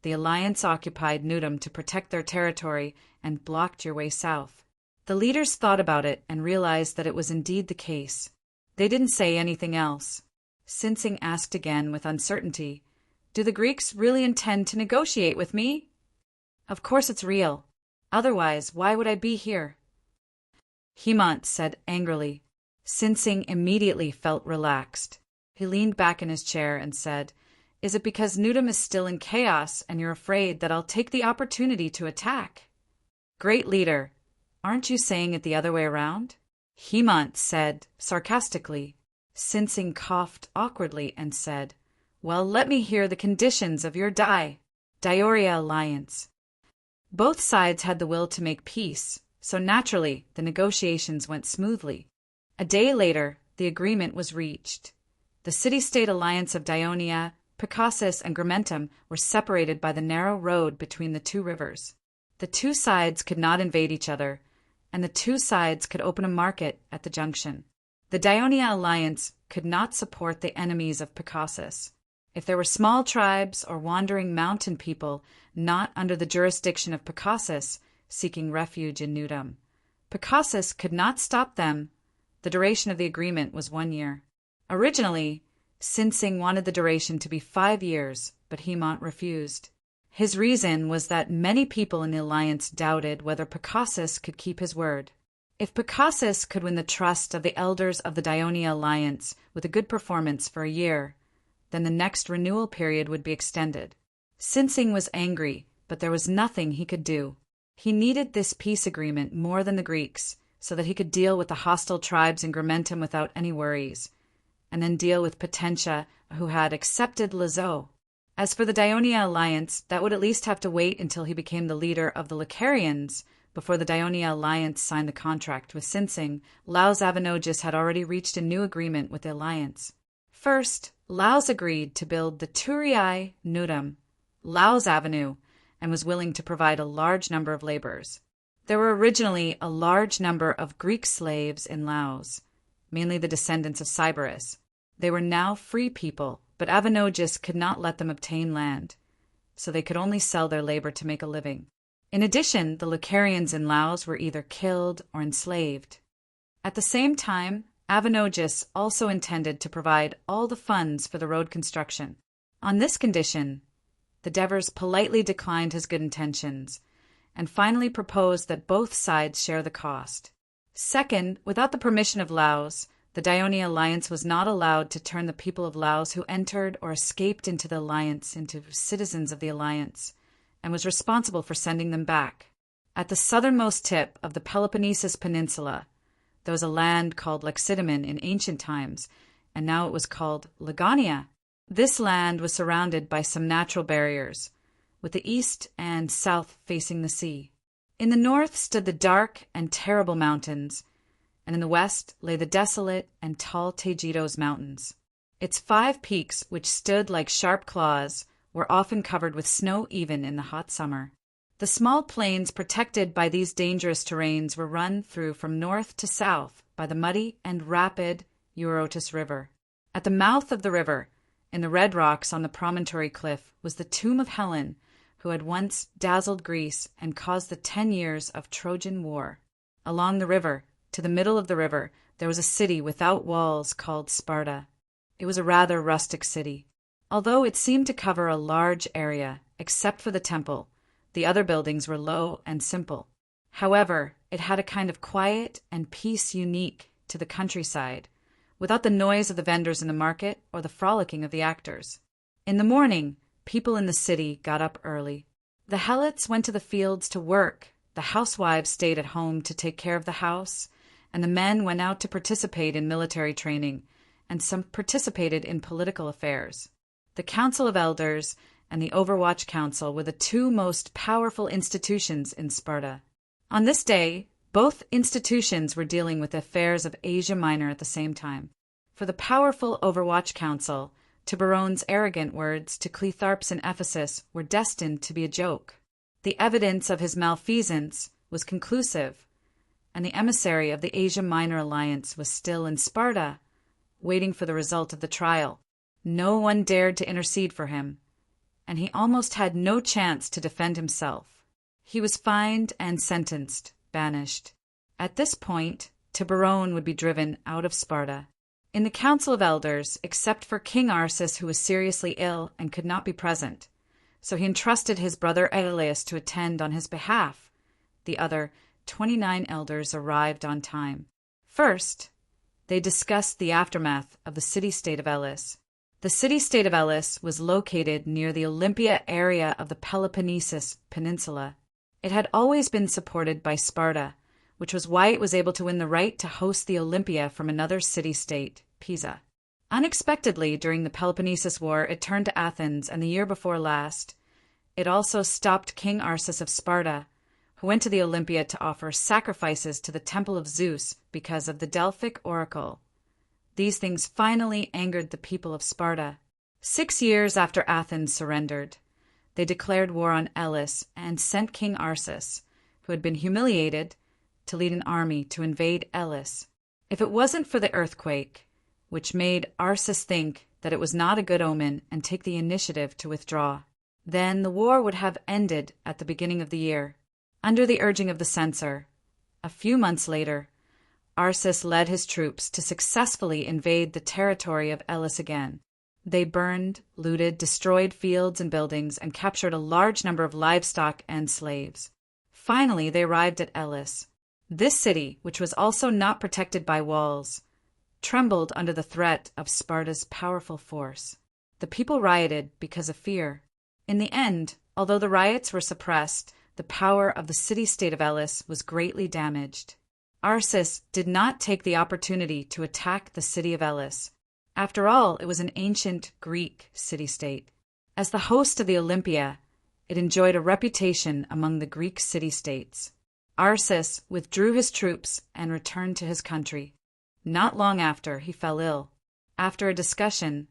The alliance occupied Nudum to protect their territory and blocked your way south. The leaders thought about it and realized that it was indeed the case. They didn't say anything else. Sinsing asked again with uncertainty, "Do the Greeks really intend to negotiate with me?" "Of course it's real. Otherwise, why would I be here?" Hegemon said angrily. Sinsing immediately felt relaxed. He leaned back in his chair and said, "Is it because Nudum is still in chaos and you're afraid that I'll take the opportunity to attack?" "Great leader, aren't you saying it the other way around?" Hegemon said sarcastically. Sinsing coughed awkwardly and said, "Well, let me hear the conditions of your Dioria alliance." Both sides had the will to make peace, so naturally the negotiations went smoothly. A day later, the agreement was reached. The city-state alliance of Dionia, Picassus, and Grimentum were separated by the narrow road between the two rivers. The two sides could not invade each other, and the two sides could open a market at the junction. The Dionia alliance could not support the enemies of Picassus. If there were small tribes or wandering mountain people not under the jurisdiction of Picassus seeking refuge in Nudum, Picassus could not stop them. The duration of the agreement was 1 year. Originally, Sinsing wanted the duration to be 5 years, but Hegemon refused. His reason was that many people in the alliance doubted whether Picassus could keep his word. If Picassus could win the trust of the elders of the Dionia alliance with a good performance for a year, then the next renewal period would be extended. Sinsing was angry, but there was nothing he could do. He needed this peace agreement more than the Greeks, so that he could deal with the hostile tribes in Grimentum without any worries, and then deal with Potentia, who had accepted Lazo. As for the Dionia alliance, that would at least have to wait until he became the leader of the Lucarians before the Dionia alliance signed the contract with Sinsing. Laus Avenogis had already reached a new agreement with the alliance. First, Laus agreed to build the Turii Nudum, Laus Avenue, and was willing to provide a large number of laborers. There were originally a large number of Greek slaves in Laos, mainly the descendants of Sybaris. They were now free people, but Avenogis could not let them obtain land, so they could only sell their labor to make a living. In addition, the Lucarians in Laos were either killed or enslaved. At the same time, Avenogis also intended to provide all the funds for the road construction. On this condition, the Devers politely declined his good intentions, and finally proposed that both sides share the cost. Second, without the permission of Laos, the Dionia alliance was not allowed to turn the people of Laos who entered or escaped into the alliance into citizens of the alliance, and was responsible for sending them back. At the southernmost tip of the Peloponnesus Peninsula, there was a land called Lacedaemon in ancient times, and now it was called Lagania. This land was surrounded by some natural barriers, with the east and south facing the sea. In the north stood the dark and terrible mountains, and in the west lay the desolate and tall Tegidos mountains. Its 5 peaks, which stood like sharp claws, were often covered with snow even in the hot summer. The small plains protected by these dangerous terrains were run through from north to south by the muddy and rapid Eurotas River. At the mouth of the river, in the red rocks on the promontory cliff, was the tomb of Helen, who had once dazzled Greece and caused the 10 years of Trojan War. Along the river, to the middle of the river, there was a city without walls called Sparta. It was a rather rustic city. Although it seemed to cover a large area, except for the temple, the other buildings were low and simple. However, it had a kind of quiet and peace unique to the countryside, without the noise of the vendors in the market or the frolicking of the actors. In the morning, people in the city got up early. The helots went to the fields to work, the housewives stayed at home to take care of the house, and the men went out to participate in military training, and some participated in political affairs. The Council of Elders and the Overwatch Council were the 2 most powerful institutions in Sparta. On this day, both institutions were dealing with the affairs of Asia Minor at the same time. For the powerful Overwatch Council, Tiburone's arrogant words to Cleitharps in Ephesus were destined to be a joke. The evidence of his malfeasance was conclusive, and the emissary of the Asia Minor alliance was still in Sparta, waiting for the result of the trial. No one dared to intercede for him, and he almost had no chance to defend himself. He was fined and sentenced, banished. At this point, Tiburon would be driven out of Sparta. In the Council of Elders, except for King Arsus, who was seriously ill and could not be present, so he entrusted his brother Aeneas to attend on his behalf. The other 29 elders arrived on time. First, they discussed the aftermath of the city-state of Elis. The city-state of Elis was located near the Olympia area of the Peloponnesus Peninsula. It had always been supported by Sparta, which was why it was able to win the right to host the Olympia from another city-state, Pisa. Unexpectedly, during the Peloponnesus War, it turned to Athens, and the year before last, it also stopped King Arsus of Sparta, who went to the Olympia to offer sacrifices to the temple of Zeus because of the Delphic oracle. These things finally angered the people of Sparta. 6 years after Athens surrendered, they declared war on Elis and sent King Arsus, who had been humiliated, to lead an army to invade Elis. If it wasn't for the earthquake, which made Arsus think that it was not a good omen and take the initiative to withdraw, then the war would have ended at the beginning of the year. Under the urging of the censor, a few months later, Arsus led his troops to successfully invade the territory of Elis again. They burned, looted, destroyed fields and buildings, and captured a large number of livestock and slaves. Finally, they arrived at Elis. This city, which was also not protected by walls, trembled under the threat of Sparta's powerful force. The people rioted because of fear. In the end, although the riots were suppressed, the power of the city-state of Elis was greatly damaged. Arsus did not take the opportunity to attack the city of Elis. After all, it was an ancient Greek city-state. As the host of the Olympia, it enjoyed a reputation among the Greek city-states. Arsus withdrew his troops and returned to his country. Not long after, he fell ill. After a discussion,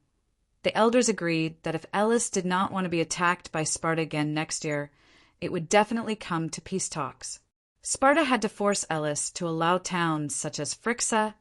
the elders agreed that if Elis did not want to be attacked by Sparta again next year, it would definitely come to peace talks. Sparta had to force Elis to allow towns such as Phrygia,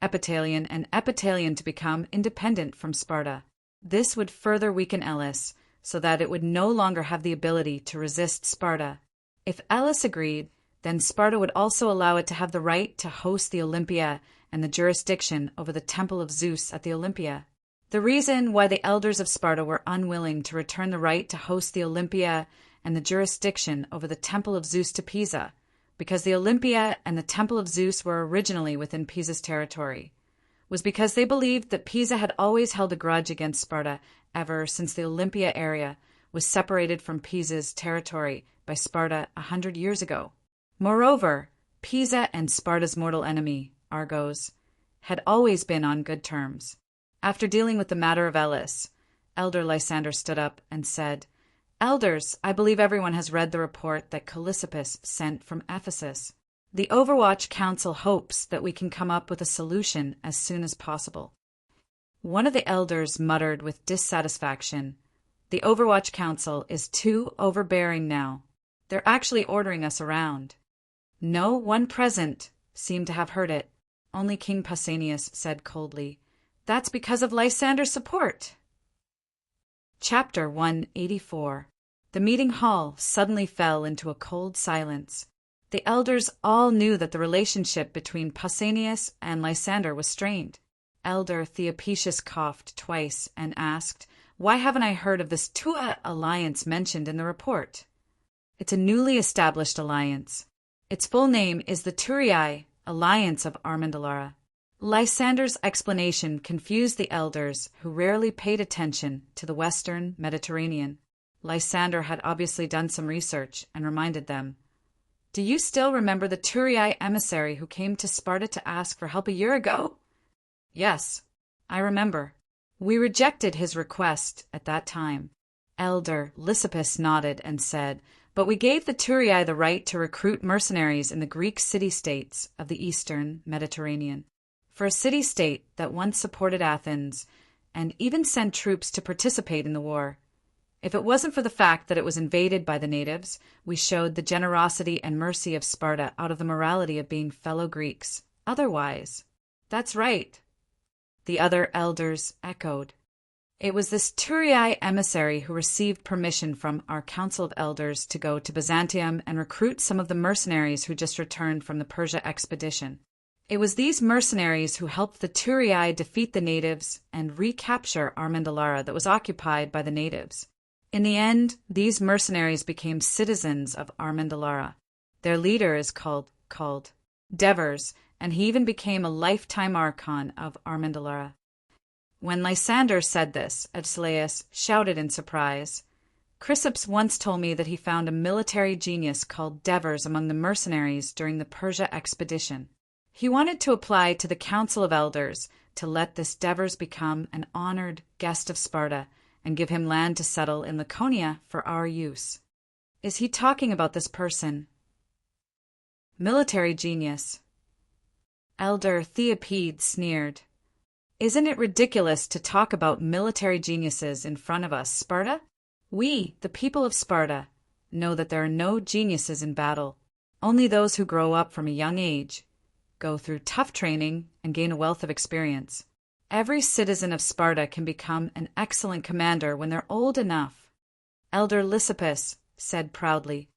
Epitalion, and Epitalion to become independent from Sparta. This would further weaken Elis so that it would no longer have the ability to resist Sparta. If Elis agreed, then Sparta would also allow it to have the right to host the Olympia and the jurisdiction over the temple of Zeus at the Olympia. The reason why the elders of Sparta were unwilling to return the right to host the Olympia and the jurisdiction over the temple of Zeus to Pisa, because the Olympia and the temple of Zeus were originally within Pisa's territory, was because they believed that Pisa had always held a grudge against Sparta ever since the Olympia area was separated from Pisa's territory by Sparta 100 years ago. Moreover, Pisa and Sparta's mortal enemy, Argos, had always been on good terms. After dealing with the matter of Elis, Elder Lysander stood up and said, "Elders, I believe everyone has read the report that Callissippus sent from Ephesus. The Overwatch Council hopes that we can come up with a solution as soon as possible." One of the elders muttered with dissatisfaction, "The Overwatch Council is too overbearing now. They're actually ordering us around." No one present seemed to have heard it. Only King Pausanias said coldly, "That's because of Lysander's support." Chapter 184. The meeting hall suddenly fell into a cold silence. The elders all knew that the relationship between Pausanias and Lysander was strained. Elder Theopetius coughed twice and asked, "Why haven't I heard of this Tua alliance mentioned in the report?" It's a newly established alliance. Its full name is the Turiae Alliance of Armandalara. Lysander's explanation confused the elders, who rarely paid attention to the Western Mediterranean. Lysander had obviously done some research and reminded them, "Do you still remember the Turiae emissary who came to Sparta to ask for help a year ago?" "Yes, I remember. We rejected his request at that time." Elder Lysippus nodded and said, "But we gave the Turiae the right to recruit mercenaries in the Greek city-states of the Eastern Mediterranean. For a city-state that once supported Athens and even sent troops to participate in the war. If it wasn't for the fact that it was invaded by the natives, we showed the generosity and mercy of Sparta out of the morality of being fellow Greeks. Otherwise—" "That's right," the other elders echoed. It was this Turiai emissary who received permission from our council of elders to go to Byzantium and recruit some of the mercenaries who just returned from the Persia expedition. It was these mercenaries who helped the Turiai defeat the natives and recapture Armandalara that was occupied by the natives. In the end, these mercenaries became citizens of Armandalara. Their leader is called Devers, and he even became a lifetime archon of Armandalara. When Lysander said this, Agesilaus shouted in surprise. Chrysippus once told me that he found a military genius called Devers among the mercenaries during the Persia expedition. He wanted to apply to the Council of Elders to let this Devers become an honored guest of Sparta and give him land to settle in Laconia for our use. Is he talking about this person? Military genius. Elder Theopides sneered. Isn't it ridiculous to talk about military geniuses in front of us, Sparta? We, the people of Sparta, know that there are no geniuses in battle. Only those who grow up from a young age, go through tough training, and gain a wealth of experience. Every citizen of Sparta can become an excellent commander when they're old enough. Elder Lysippus said proudly.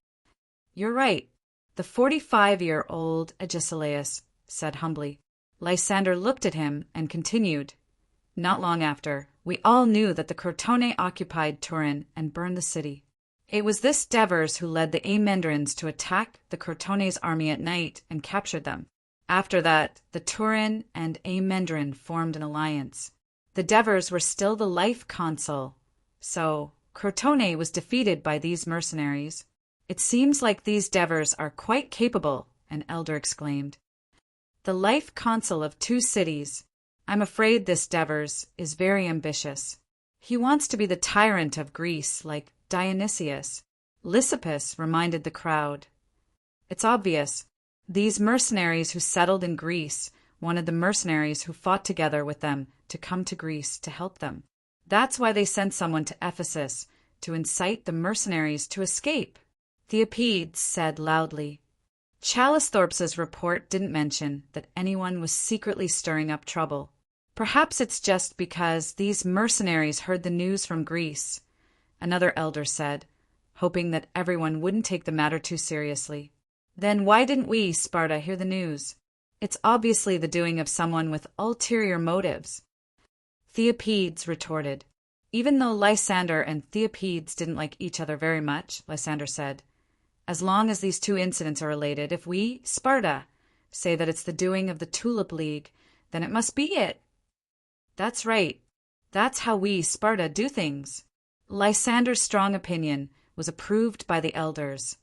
You're right. The 45-year-old Agesilaus said humbly. Lysander looked at him and continued. Not long after, we all knew that the Crotone occupied Turin and burned the city. It was this Devers who led the Amendrians to attack the Crotone's army at night and captured them. After that, the Turin and Amendrian formed an alliance. The Devers were still the life consul, so Crotone was defeated by these mercenaries. It seems like these Devers are quite capable, an elder exclaimed. The life consul of 2 cities. I'm afraid this Devers is very ambitious. He wants to be the tyrant of Greece, like Dionysius. Lysippus reminded the crowd. It's obvious. These mercenaries who settled in Greece wanted the mercenaries who fought together with them to come to Greece to help them. That's why they sent someone to Ephesus to incite the mercenaries to escape. Theopides said loudly. Challisthorps's report didn't mention that anyone was secretly stirring up trouble. Perhaps it's just because these mercenaries heard the news from Greece, another elder said, hoping that everyone wouldn't take the matter too seriously. Then why didn't we, Sparta, hear the news? It's obviously the doing of someone with ulterior motives. Theopides retorted. Even though Lysander and Theopides didn't like each other very much, Lysander said, as long as these 2 incidents are related, if we, Sparta, say that it's the doing of the Tulip League, then it must be it. That's right. That's how we, Sparta, do things. Lysander's strong opinion was approved by the elders,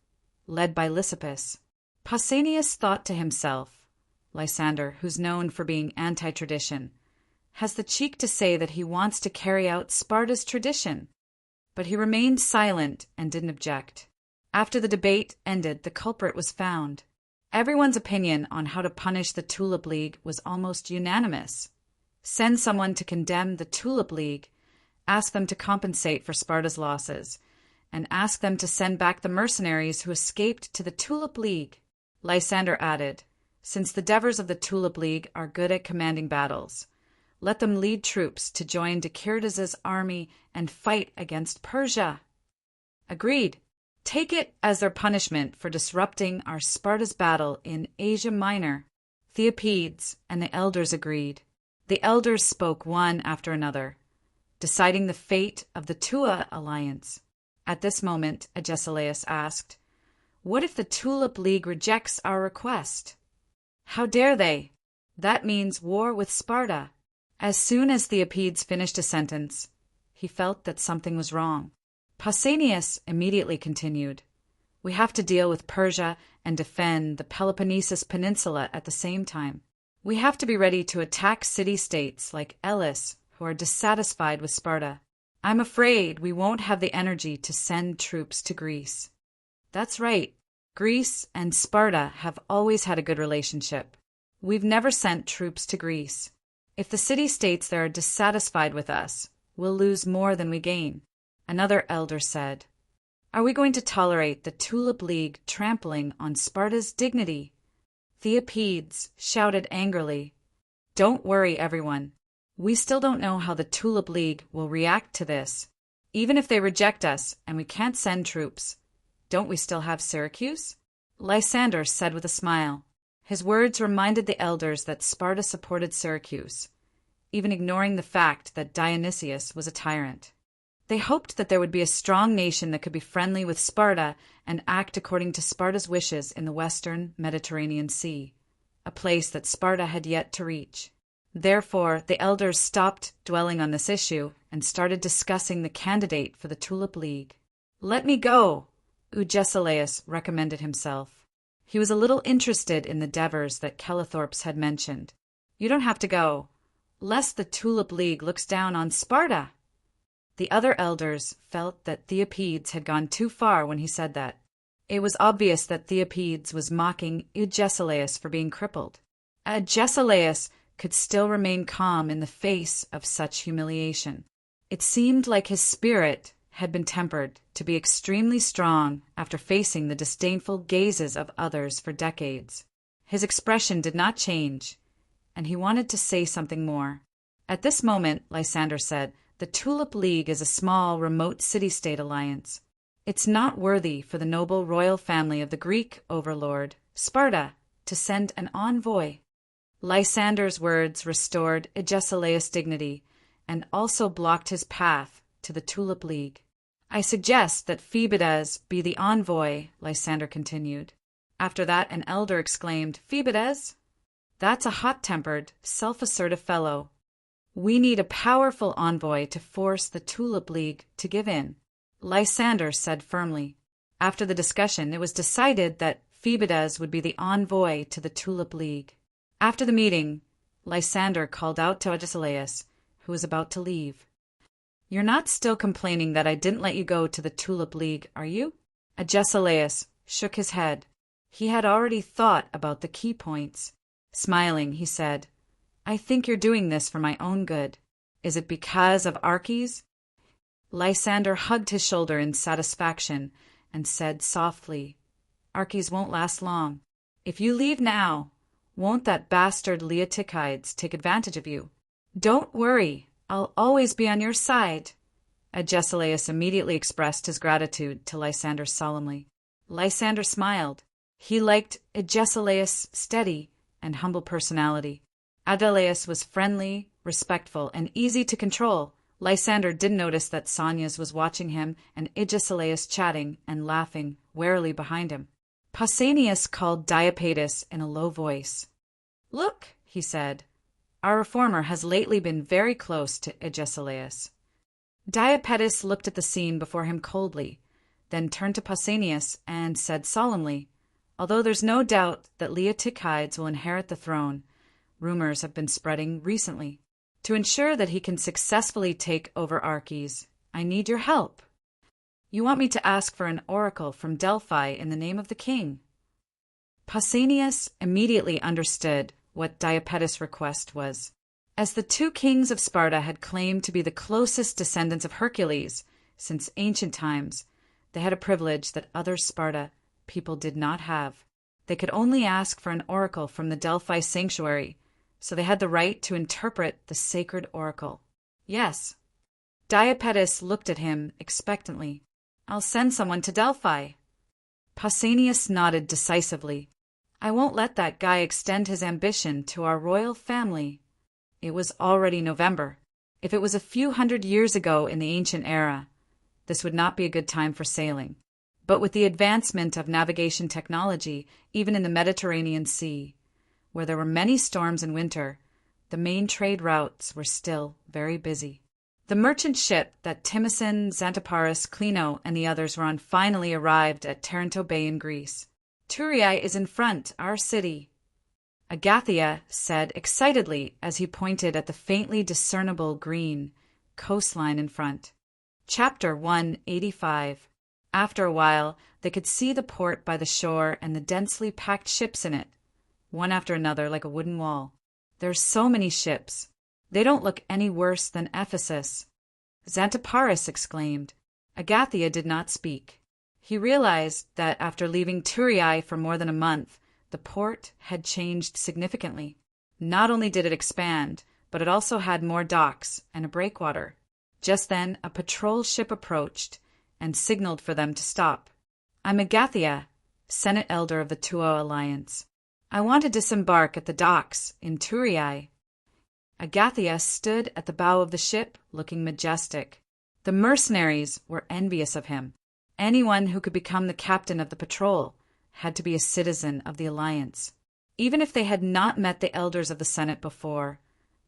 led by Lysippus. Pausanias thought to himself, Lysander, who's known for being anti-tradition, has the cheek to say that he wants to carry out Sparta's tradition. But he remained silent and didn't object. After the debate ended, the culprit was found. Everyone's opinion on how to punish the Tulip League was almost unanimous. Send someone to condemn the Tulip League, ask them to compensate for Sparta's losses, and ask them to send back the mercenaries who escaped to the Tulip League. Lysander added, since the Devers of the Tulip League are good at commanding battles, let them lead troops to join Decyrdas's army and fight against Persia. Agreed. Take it as their punishment for disrupting our Sparta's battle in Asia Minor. Theopides and the elders agreed. The elders spoke one after another, deciding the fate of the Tua alliance. At this moment, Agesilaus asked, what if the Tulip League rejects our request? How dare they? That means war with Sparta. As soon as Theopides finished a sentence, he felt that something was wrong. Pausanias immediately continued, we have to deal with Persia and defend the Peloponnesus Peninsula at the same time. We have to be ready to attack city-states like Elis who are dissatisfied with Sparta. I'm afraid we won't have the energy to send troops to Greece. That's right. Greece and Sparta have always had a good relationship. We've never sent troops to Greece. If the city-states there are dissatisfied with us, we'll lose more than we gain. Another elder said, are we going to tolerate the Tulip League trampling on Sparta's dignity? Theopides shouted angrily, don't worry, everyone. We still don't know how the Tulip League will react to this. Even if they reject us and we can't send troops, don't we still have Syracuse? Lysander said with a smile. His words reminded the elders that Sparta supported Syracuse, even ignoring the fact that Dionysius was a tyrant. They hoped that there would be a strong nation that could be friendly with Sparta and act according to Sparta's wishes in the western Mediterranean Sea, a place that Sparta had yet to reach. Therefore, the elders stopped dwelling on this issue and started discussing the candidate for the Tulip League. "Let me go," Agesilaus recommended himself. He was a little interested in the Devers that Calithorpes had mentioned. "You don't have to go, lest the Tulip League looks down on Sparta." The other elders felt that Theopides had gone too far when he said that. It was obvious that Theopides was mocking Agesilaus for being crippled. Agesilaus could still remain calm in the face of such humiliation. It seemed like his spirit had been tempered to be extremely strong after facing the disdainful gazes of others for decades. His expression did not change, and he wanted to say something more. At this moment, Lysander said, "The Tulip League is a small, remote city-state alliance. It's not worthy for the noble royal family of the Greek overlord, Sparta, to send an envoy." Lysander's words restored Agesilaus' dignity and also blocked his path to the Tulip League. "I suggest that Phoebidas be the envoy," Lysander continued. After that, an elder exclaimed, "Phoebidas? That's a hot-tempered, self-assertive fellow. We need a powerful envoy to force the Tulip League to give in," Lysander said firmly. After the discussion, it was decided that Phoebidas would be the envoy to the Tulip League. After the meeting, Lysander called out to Agesilaus, who was about to leave. "You're not still complaining that I didn't let you go to the Tulip League, are you?" Agesilaus shook his head. He had already thought about the key points. Smiling, he said, "I think you're doing this for my own good. Is it because of Arches?" Lysander hugged his shoulder in satisfaction and said softly, "Arches won't last long. If you leave now, won't that bastard Leotychides take advantage of you?" "Don't worry, I'll always be on your side." Agesilaus immediately expressed his gratitude to Lysander solemnly. Lysander smiled. He liked Agesilaus' steady and humble personality. Agesilaus was friendly, respectful, and easy to control. Lysander did notice that Sonius was watching him and Agesilaus chatting and laughing warily behind him. Pausanias called Diapetus in a low voice. "Look," he said, "our reformer has lately been very close to Agesilaus." Diapetus looked at the scene before him coldly, then turned to Pausanias and said solemnly, "Although there's no doubt that Leotychides will inherit the throne, rumors have been spreading recently. To ensure that he can successfully take over Arches, I need your help. You want me to ask for an oracle from Delphi in the name of the king." Pausanias immediately understood what Diapetus' request was. As the two kings of Sparta had claimed to be the closest descendants of Hercules since ancient times, they had a privilege that other Sparta people did not have. They could only ask for an oracle from the Delphi sanctuary, so they had the right to interpret the sacred oracle. "Yes." Diapetus looked at him expectantly. "I'll send someone to Delphi." Pausanias nodded decisively. "I won't let that guy extend his ambition to our royal family." It was already November. If it was a few hundred years ago in the ancient era, this would not be a good time for sailing. But with the advancement of navigation technology, even in the Mediterranean Sea, where there were many storms in winter, the main trade routes were still very busy. The merchant ship that Timocin, Xanthoparis, Clino, and the others were on finally arrived at Taranto Bay in Greece. "Thurii is in front, our city," Agathia said excitedly as he pointed at the faintly discernible green coastline in front. Chapter 185. After a while, they could see the port by the shore and the densely packed ships in it, one after another like a wooden wall. "There's so many ships. They don't look any worse than Ephesus," Xanthoparis exclaimed. Agathia did not speak. He realized that after leaving Thurii for more than a month, the port had changed significantly. Not only did it expand, but it also had more docks and a breakwater. Just then, a patrol ship approached and signaled for them to stop. "I'm Agathia, Senate Elder of the Tuo Alliance. I want to disembark at the docks in Turii." Agathia stood at the bow of the ship, looking majestic. The mercenaries were envious of him. Anyone who could become the captain of the patrol had to be a citizen of the Alliance. Even if they had not met the elders of the Senate before,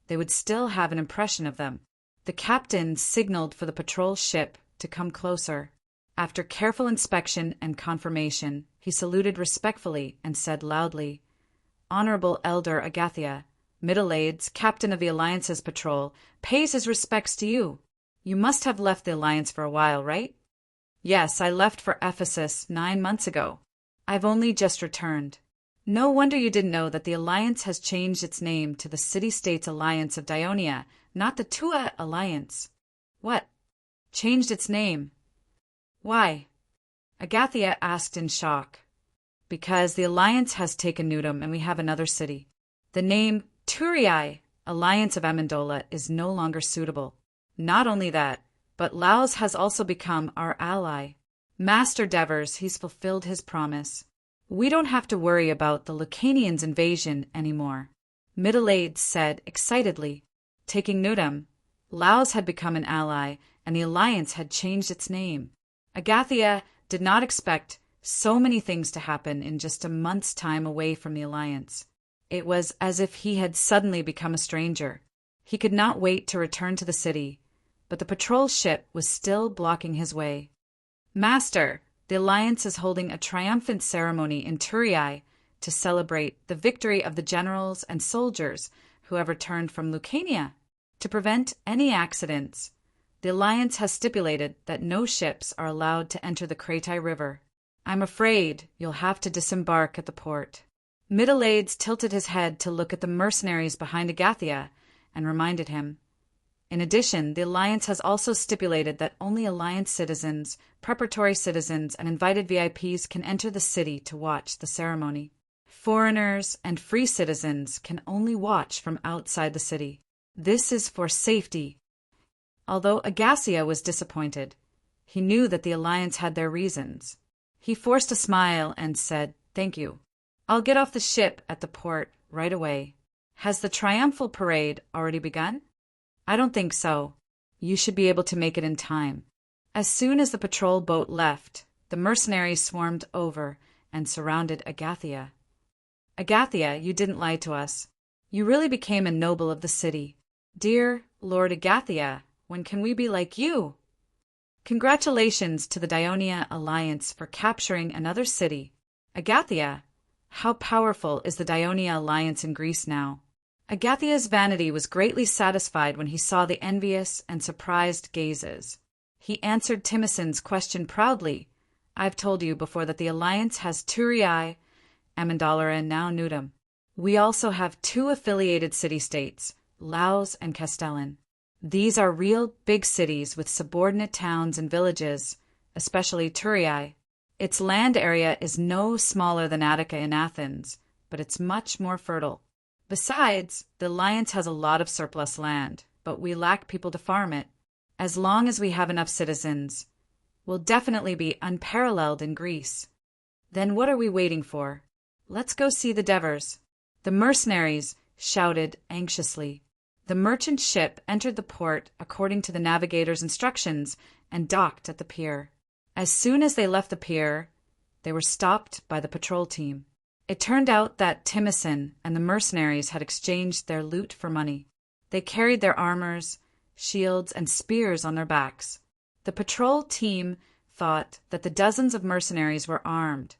they would still have an impression of them. The captain signaled for the patrol ship to come closer. After careful inspection and confirmation, he saluted respectfully and said loudly, "Honorable Elder Agathia, Middle-Aids, captain of the Alliance's patrol, pays his respects to you. You must have left the Alliance for a while, right?" "Yes, I left for Ephesus 9 months ago. I've only just returned." "No wonder you didn't know that the Alliance has changed its name to the City-States Alliance of Dionia, not the Tua Alliance." "What? Changed its name? Why?" Agathia asked in shock. "Because the Alliance has taken Nudum and we have another city. The name Turii, Alliance of Amendola, is no longer suitable. Not only that, but Laos has also become our ally. Master Devers, he's fulfilled his promise. We don't have to worry about the Lucanians' invasion anymore." Middle-Aids said excitedly. Taking Nudum, Laos had become an ally, and the Alliance had changed its name. Agathia did not expect so many things to happen in just a month's time away from the Alliance. It was as if he had suddenly become a stranger. He could not wait to return to the city, but the patrol ship was still blocking his way. "Master, the Alliance is holding a triumphant ceremony in Turii to celebrate the victory of the generals and soldiers who have returned from Lucania. To prevent any accidents, the Alliance has stipulated that no ships are allowed to enter the Kratai River. I'm afraid you'll have to disembark at the port." Middle-Aids tilted his head to look at the mercenaries behind Agathia and reminded him. In addition, the Alliance has also stipulated that only Alliance citizens, preparatory citizens, and invited VIPs can enter the city to watch the ceremony. Foreigners and free citizens can only watch from outside the city. This is for safety. Although Agathia was disappointed, he knew that the Alliance had their reasons. He forced a smile and said, "Thank you. I'll get off the ship at the port right away." "Has the triumphal parade already begun?" "I don't think so. You should be able to make it in time." As soon as the patrol boat left, the mercenaries swarmed over and surrounded Agathia. "Agathia, you didn't lie to us. You really became a noble of the city. Dear Lord Agathia, when can we be like you?" "Congratulations to the Dionia Alliance for capturing another city. Agathia, how powerful is the Dionia Alliance in Greece now?" Agathia's vanity was greatly satisfied when he saw the envious and surprised gazes. He answered Timosin's question proudly. "I've told you before that the Alliance has Turii, Amendola, and now Nudum. We also have 2 affiliated city-states, Laos and Castellan. These are real big cities with subordinate towns and villages, especially Turii. Its land area is no smaller than Attica in Athens, but it's much more fertile. Besides, the Alliance has a lot of surplus land, but we lack people to farm it. As long as we have enough citizens, we'll definitely be unparalleled in Greece. Then what are we waiting for? Let's go see the Devers." The mercenaries shouted anxiously. The merchant ship entered the port according to the navigator's instructions and docked at the pier. As soon as they left the pier, they were stopped by the patrol team. It turned out that Timosin and the mercenaries had exchanged their loot for money. They carried their armors, shields, and spears on their backs. The patrol team thought that the dozens of mercenaries were armed,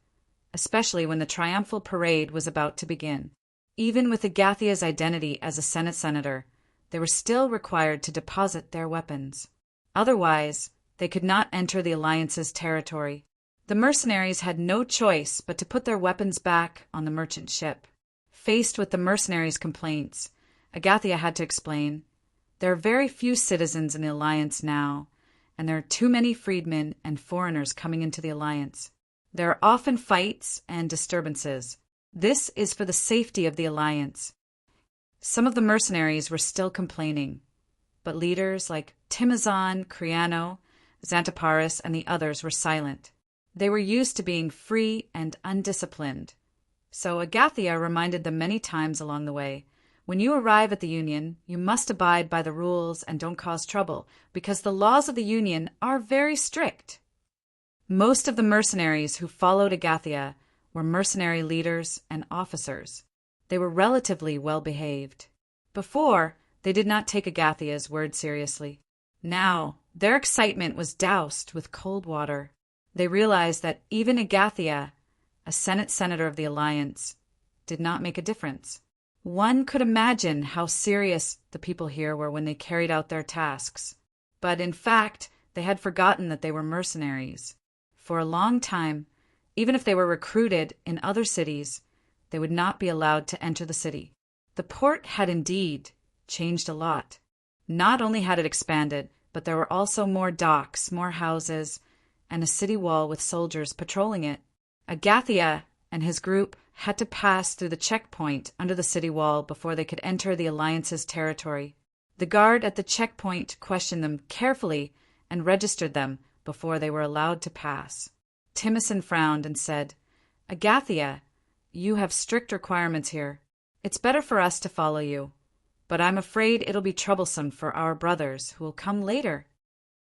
especially when the triumphal parade was about to begin. Even with Agathia's identity as a Senate senator, they were still required to deposit their weapons. Otherwise, they could not enter the Alliance's territory. The mercenaries had no choice but to put their weapons back on the merchant ship. Faced with the mercenaries' complaints, Agathia had to explain, "There are very few citizens in the Alliance now, and there are too many freedmen and foreigners coming into the Alliance. There are often fights and disturbances. This is for the safety of the Alliance." Some of the mercenaries were still complaining, but leaders like Timizan, Creano, Xanthoparis, and the others were silent. They were used to being free and undisciplined. So Agathia reminded them many times along the way, when you arrive at the Union, you must abide by the rules and don't cause trouble, because the laws of the Union are very strict. Most of the mercenaries who followed Agathia were mercenary leaders and officers. They were relatively well-behaved. Before, they did not take Agathia's word seriously. Now, their excitement was doused with cold water. They realized that even Agathia, a Senate senator of the Alliance, did not make a difference. One could imagine how serious the people here were when they carried out their tasks. But in fact, they had forgotten that they were mercenaries. For a long time, even if they were recruited in other cities, they would not be allowed to enter the city. The port had indeed changed a lot. Not only had it expanded, but there were also more docks, more houses, and a city wall with soldiers patrolling it. Agathia and his group had to pass through the checkpoint under the city wall before they could enter the Alliance's territory. The guard at the checkpoint questioned them carefully and registered them before they were allowed to pass. Timizan frowned and said, "Agathia, you have strict requirements here. It's better for us to follow you, but I'm afraid it'll be troublesome for our brothers who will come later."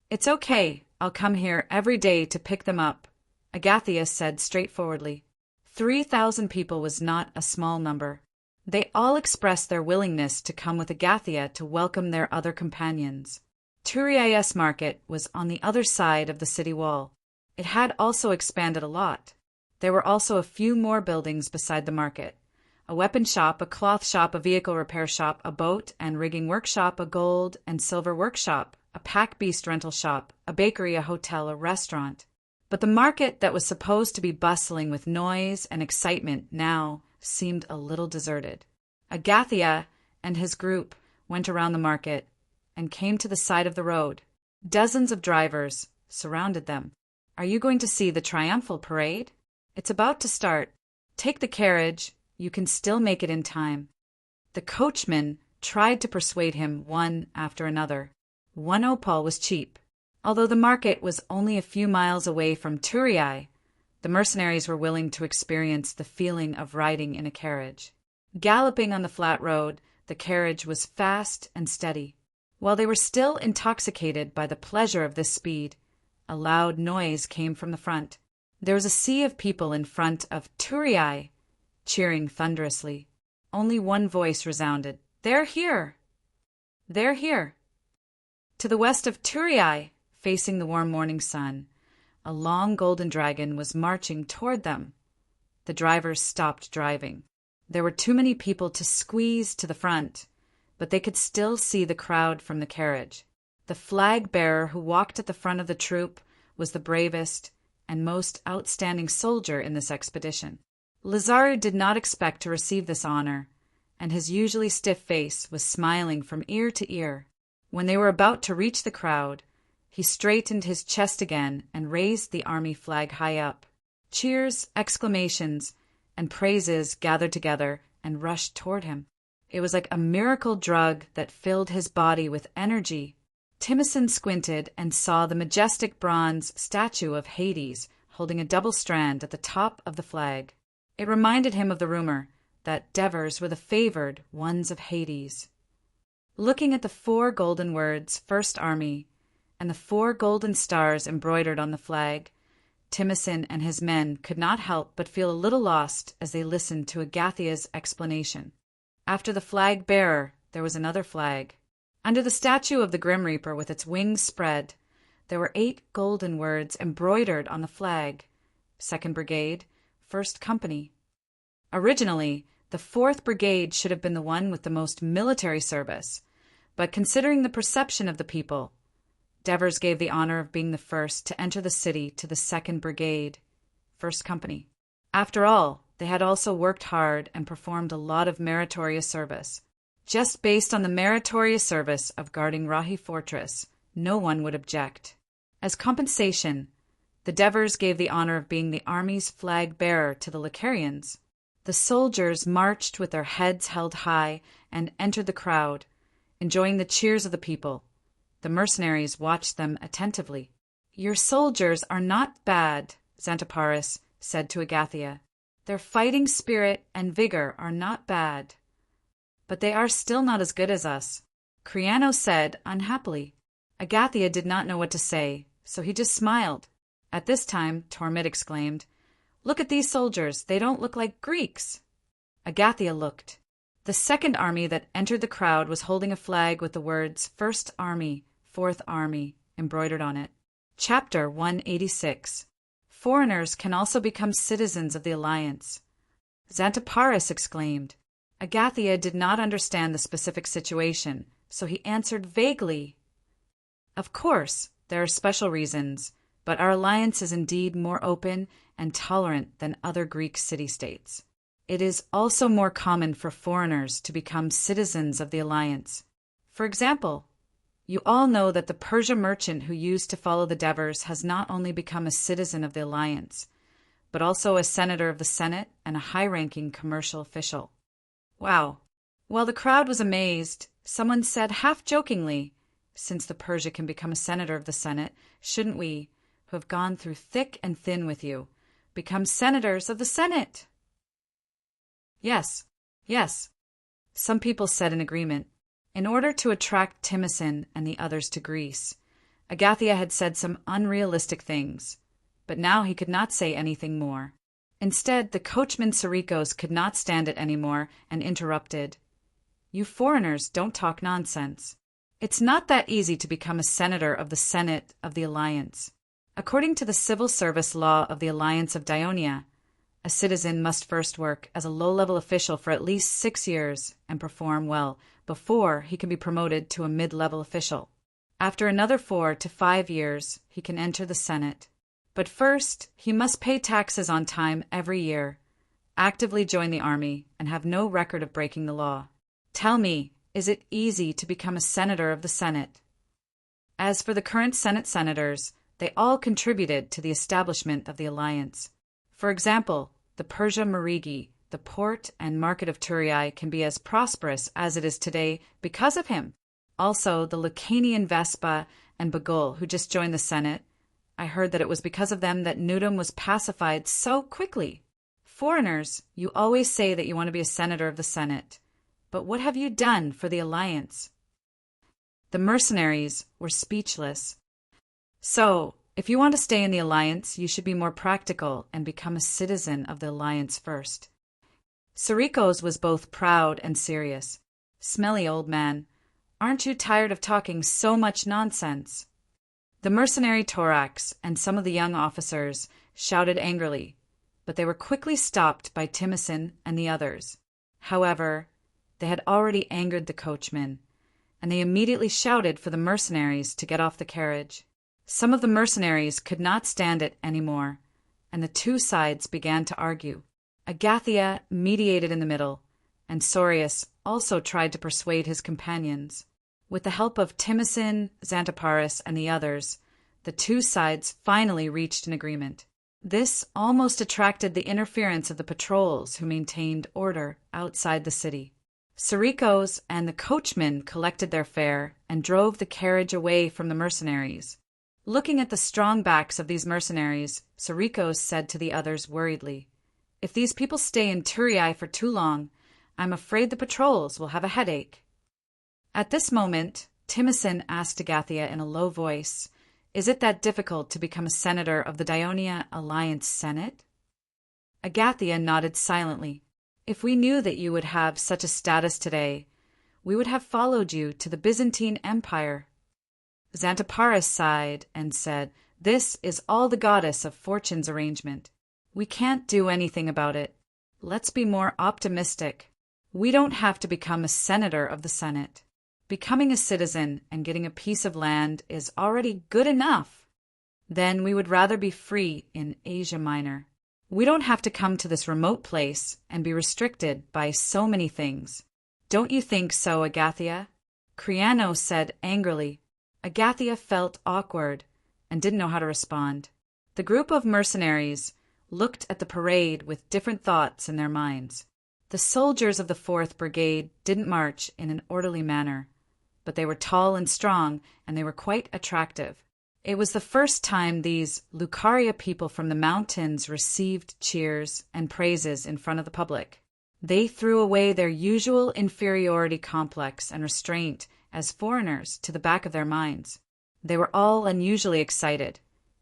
"It's okay, I'll come here every day to pick them up," Agathia said straightforwardly. 3,000 people was not a small number. They all expressed their willingness to come with Agathia to welcome their other companions. Turias Market was on the other side of the city wall. It had also expanded a lot. There were also a few more buildings beside the market. A weapon shop, a cloth shop, a vehicle repair shop, a boat and rigging workshop, a gold and silver workshop, a pack beast rental shop, a bakery, a hotel, a restaurant. But the market that was supposed to be bustling with noise and excitement now seemed a little deserted. Agathia and his group went around the market and came to the side of the road. Dozens of drivers surrounded them. "Are you going to see the triumphal parade? It's about to start. Take the carriage. You can still make it in time." The coachman tried to persuade him one after another. 1 opal was cheap. Although the market was only a few miles away from Turii, the mercenaries were willing to experience the feeling of riding in a carriage. Galloping on the flat road, the carriage was fast and steady. While they were still intoxicated by the pleasure of this speed, a loud noise came from the front. There was a sea of people in front of Turii, cheering thunderously. Only one voice resounded, "They're here! They're here!" To the west of Turii, facing the warm morning sun, a long golden dragon was marching toward them. The drivers stopped driving. There were too many people to squeeze to the front, but they could still see the crowd from the carriage. The flag bearer who walked at the front of the troop was the bravest and most outstanding soldier in this expedition. Lazaru did not expect to receive this honor, and his usually stiff face was smiling from ear to ear. When they were about to reach the crowd, he straightened his chest again and raised the army flag high up. Cheers, exclamations, and praises gathered together and rushed toward him. It was like a miracle drug that filled his body with energy. Timizan squinted and saw the majestic bronze statue of Hades holding a double strand at the top of the flag. It reminded him of the rumor that Devers were the favored ones of Hades. Looking at the 4 golden words, First Army, and the 4 golden stars embroidered on the flag, Timizan and his men could not help but feel a little lost as they listened to Agathia's explanation. After the flag bearer, there was another flag. Under the statue of the Grim Reaper with its wings spread, there were 8 golden words embroidered on the flag. 2nd Brigade, 1st Company. Originally, the 4th Brigade should have been the one with the most military service, but considering the perception of the people, Devers gave the honor of being the first to enter the city to the 2nd Brigade, 1st Company. After all, they had also worked hard and performed a lot of meritorious service. Just based on the meritorious service of guarding Rahi Fortress, no one would object. As compensation, the Devers gave the honor of being the army's flag bearer to the Licarians. The soldiers marched with their heads held high and entered the crowd, enjoying the cheers of the people. The mercenaries watched them attentively. "Your soldiers are not bad," Xanthoparis said to Agathia. "Their fighting spirit and vigor are not bad. But they are still not as good as us," Creano said unhappily. Agathia did not know what to say, so he just smiled. At this time, Tormid exclaimed, "Look at these soldiers, they don't look like Greeks." Agathia looked. The second army that entered the crowd was holding a flag with the words First Army, Fourth Army embroidered on it. Chapter 186. Foreigners can also become citizens of the Alliance. Xanthoparis exclaimed. Agathia did not understand the specific situation, so he answered vaguely. "Of course, there are special reasons, but our alliance is indeed more open and tolerant than other Greek city-states. It is also more common for foreigners to become citizens of the alliance. For example, you all know that the Persia merchant who used to follow the Devers has not only become a citizen of the alliance, but also a senator of the Senate and a high-ranking commercial official." Wow. While the crowd was amazed, someone said half-jokingly, "Since the Persia can become a senator of the Senate, shouldn't we, who have gone through thick and thin with you, become senators of the Senate?" Yes, yes, some people said in agreement. In order to attract Timicin and the others to Greece, Agathia had said some unrealistic things, but now he could not say anything more. Instead, the coachman Sarikos could not stand it anymore and interrupted. "You foreigners don't talk nonsense. It's not that easy to become a senator of the Senate of the Alliance. According to the civil service law of the Alliance of Dionia, a citizen must first work as a low-level official for at least 6 years and perform well before he can be promoted to a mid-level official. After another 4 to 5 years, he can enter the Senate. But first, he must pay taxes on time every year, actively join the army, and have no record of breaking the law. Tell me, is it easy to become a senator of the Senate?" As for the current Senate senators, they all contributed to the establishment of the alliance. For example, the Persia Marigi, the port and market of Turiai can be as prosperous as it is today because of him. Also, the Lucanian Vespa and Bagul, who just joined the Senate, I heard that it was because of them that Nudum was pacified so quickly. Foreigners, you always say that you want to be a senator of the Senate, but what have you done for the alliance? The mercenaries were speechless. So, if you want to stay in the alliance, you should be more practical and become a citizen of the alliance first. Sarikos was both proud and serious. "Smelly old man, aren't you tired of talking so much nonsense?" The mercenary Torax and some of the young officers shouted angrily, but they were quickly stopped by Timicin and the others. However, they had already angered the coachman, and they immediately shouted for the mercenaries to get off the carriage. Some of the mercenaries could not stand it anymore, and the two sides began to argue. Agathia mediated in the middle, and Sorius also tried to persuade his companions. With the help of Timicin, Xanthoparis, and the others, the two sides finally reached an agreement. This almost attracted the interference of the patrols who maintained order outside the city. Sarikos and the coachman collected their fare and drove the carriage away from the mercenaries. Looking at the strong backs of these mercenaries, Sarikos said to the others worriedly, "If these people stay in Turiai for too long, I'm afraid the patrols will have a headache." At this moment, Timicin asked Agathia in a low voice, "Is it that difficult to become a senator of the Dionia Alliance Senate?" Agathia nodded silently. "If we knew that you would have such a status today, we would have followed you to the Byzantine Empire." Xanthoparis sighed and said, "This is all the goddess of fortune's arrangement. We can't do anything about it. Let's be more optimistic. We don't have to become a senator of the Senate. Becoming a citizen and getting a piece of land is already good enough. Then we would rather be free in Asia Minor. We don't have to come to this remote place and be restricted by so many things. Don't you think so, Agathia?" Creano said angrily. Agathia felt awkward and didn't know how to respond. The group of mercenaries looked at the parade with different thoughts in their minds. The soldiers of the 4th Brigade didn't march in an orderly manner, but they were tall and strong, and they were quite attractive. It was the first time these Lucaria people from the mountains received cheers and praises in front of the public. They threw away their usual inferiority complex and restraint as foreigners to the back of their minds. They were all unusually excited,